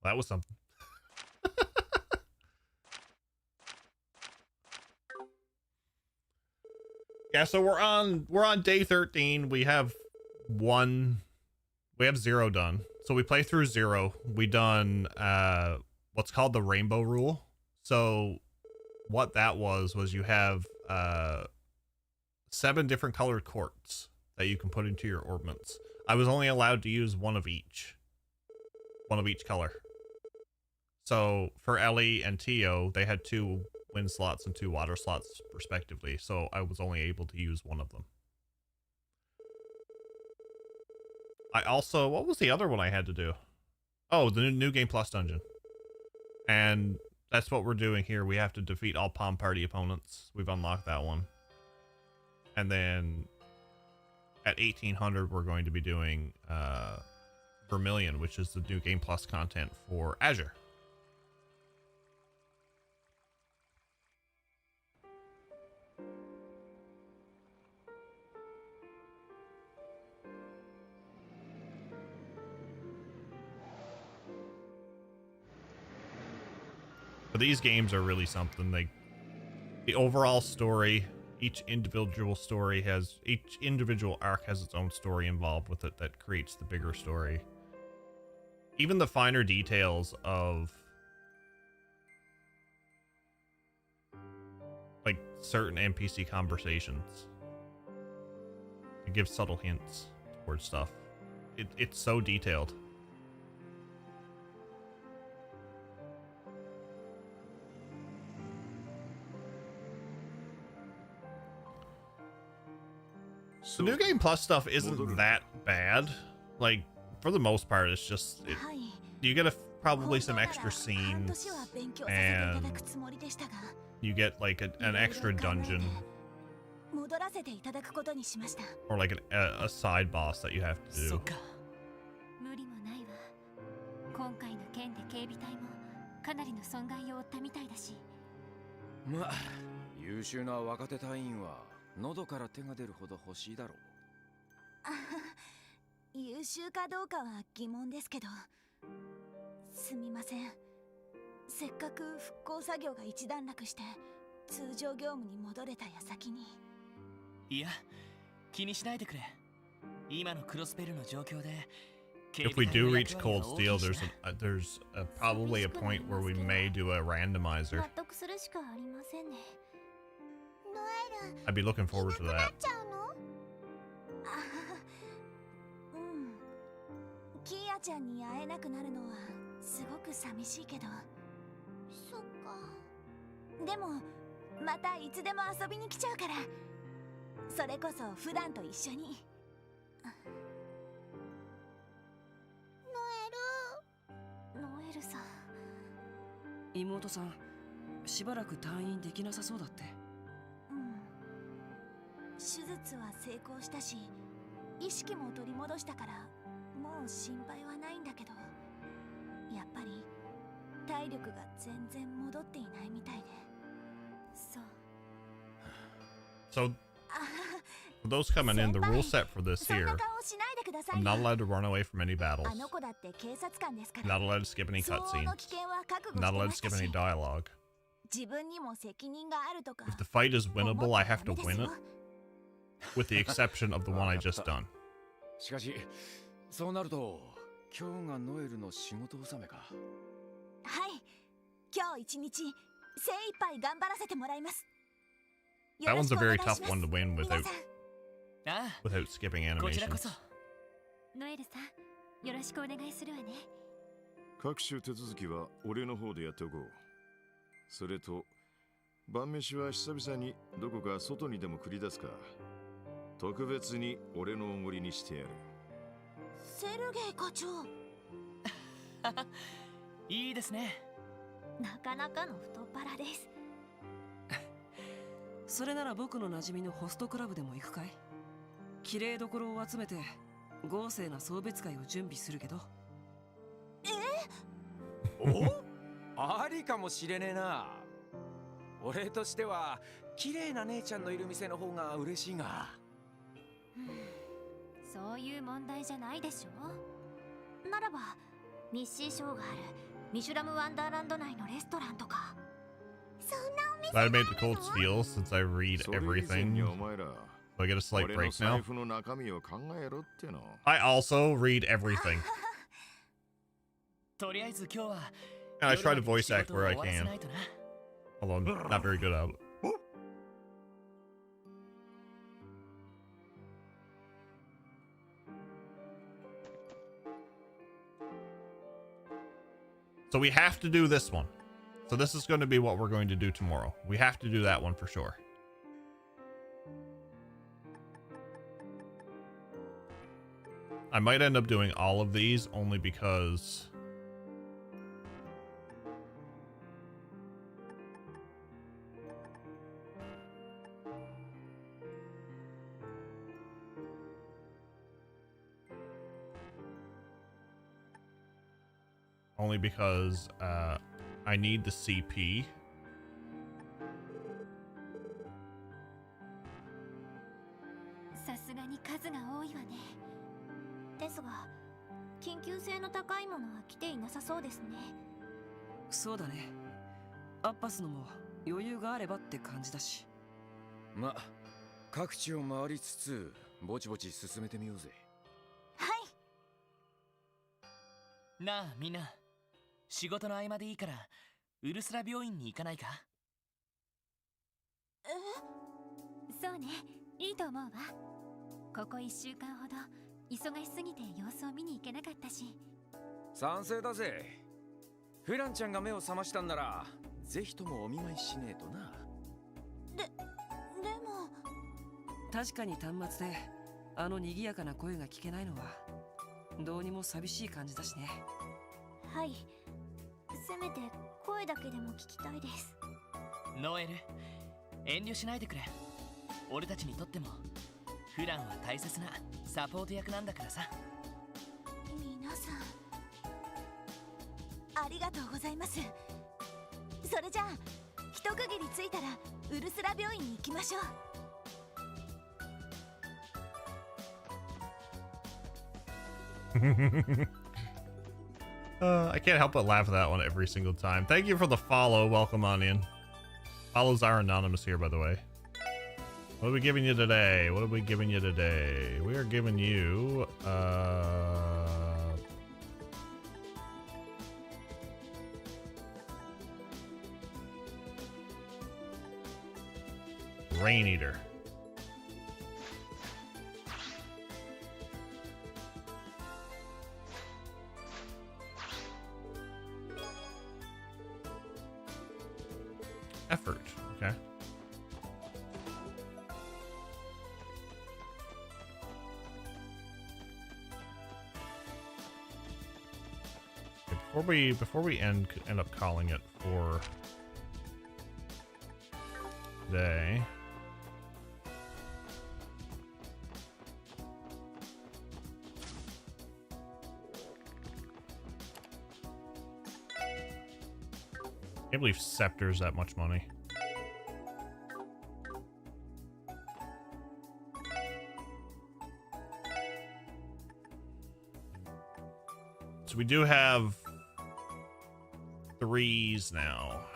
That was something. Yeah, so we're on day 13. We have 0 done. So we play through 0. We done what's called the rainbow rule. So what that was you have 7 different colored quartz that you can put into your orbments. I was only allowed to use one of each color. So for Ellie and Tio, they had 2 wind slots and 2 water slots respectively. So I was only able to use one of them. I also, what was the other one I had to do? Oh, the New Game Plus dungeon. And that's what we're doing here. We have to defeat all Palm Party opponents. We've unlocked that one. And then at 1800, we're going to be doing Vermilion, which is the New Game Plus content for Azure. But these games are really something. the overall story, each individual arc has its own story involved with it that creates the bigger story. Even the finer details of like certain NPC conversations, it gives subtle hints towards stuff. It's so detailed. The New Game Plus stuff isn't that bad. Like, for the most part, it's just you get probably some extra scenes, and you get like an extra dungeon, or like a side boss that you have to do. 無理もないわ。今回の件で警備隊もかなりの損害を負ったみたいだし。まあ、優秀な若手隊員は喉から手が出るほど欲しいだろう。優秀かどうかは疑問ですけど、すみません。せっかく復興作業が一段落して通常業務に戻れた矢先に。いや、気にしないでくれ。今のクロスベルの状況で。If we do reach Cold Steel, there's probably a point where we may do a randomizer. I'd be looking forward to that. キーヤちゃんに会えなくなるのはすごく寂しいけど。そっか。でもまたいつでも遊びに来ちゃうから。それこそ普段と一緒に。ノエルさん。妹さん、しばらく退院できなさそうだって。手術は成功したし、意識も取り戻したからもう心配はないんだけど、やっぱり体力が全然戻っていないみたいで。そう。So, for those coming in, the rule set for this here: I'm not allowed to run away from any battles. Not allowed to skip any cutscenes. Not allowed to skip any dialogue. If the fight is winnable, I have to win it. With the exception of the one I just done. しかし、そうなると今日がノエルの仕事納めか。はい、今日一日精一杯頑張らせてもらいます。That one's a very tough one to win without skipping animations. ノエルさん、よろしくお願いするわね。各種手続きは俺の方でやっておこう。それと晩飯は久々にどこか外にでも繰り出すか。特別に俺のおごりにしてやる。セルゲイ課長。いいですね。なかなかの太っ腹です。それなら僕の馴染みのホストクラブでも行くかい？綺麗どころを集めて豪勢な送別会を準備するけど。お？ありかもしれねえな。俺としては綺麗な姉ちゃんのいる店の方が嬉しいが。そういう問題じゃないでしょ。ならばミッシーショーがあるミシュラムワンダーランド内のレストランとか。そんなお店 I made the Cold Steel since I read everything. So I get a slight break now. I also read everything. とりあえず今日は And I try to voice act where I can. Although I'm not very good at it. So we have to do this one. So this is going to be what we're going to do tomorrow. We have to do that one for sure. I might end up doing all of these only because I need the CP. さすがに数が多いわね。ですが、緊急性の高いものは来ていなさそうですね。そうだね。アッパスのも余裕があればって感じだし。ま、各地を回りつつぼちぼち進めてみようぜ。なあみんな、仕事の合間でいいからウルスラ病院に行かないか？そうね、いいと思うわ。ここ1週間ほど忙しすぎて様子を見に行けなかったし。賛成だぜ。フランちゃんが目を覚ましたんならぜひともお見舞いしねえとな。でも確かに端末であの賑やかな声が聞けないのはどうにも寂しい感じだしね。はい、せめて声だけでも聞きたいです。ノエル、遠慮しないでくれ。俺たちにとってもフランは大切なサポート役なんだからさ。皆さんありがとうございます。それじゃあ一区切りついたらウルスラ病院に行きましょう。I can't help but laugh at that one every single time. Thank you for the follow. Welcome on in. Follows are anonymous here, by the way. What are we giving you today? What are we giving you today? We are giving you Rain Eater. Effort, okay. Before we end up calling it for today. Can't believe Scepter's that much money. So we do have 3s now.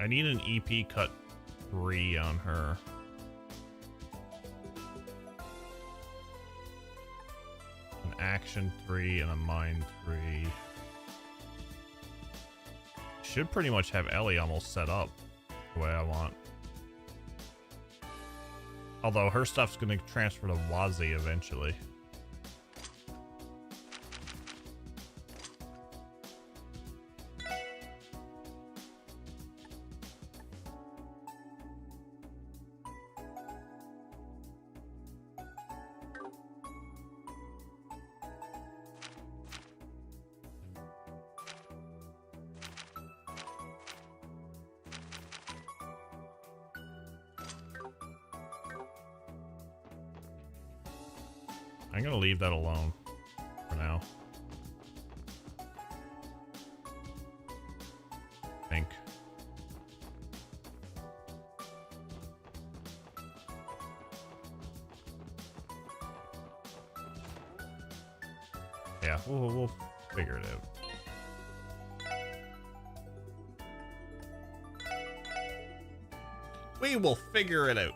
I need an EP cut 3 on her. An action 3 and a mind 3. Should pretty much have Ellie almost set up the way I want. Although her stuff's going to transfer to Wazi eventually. I'm gonna leave that alone for now. I think. Yeah, we'll figure it out. We will figure it out.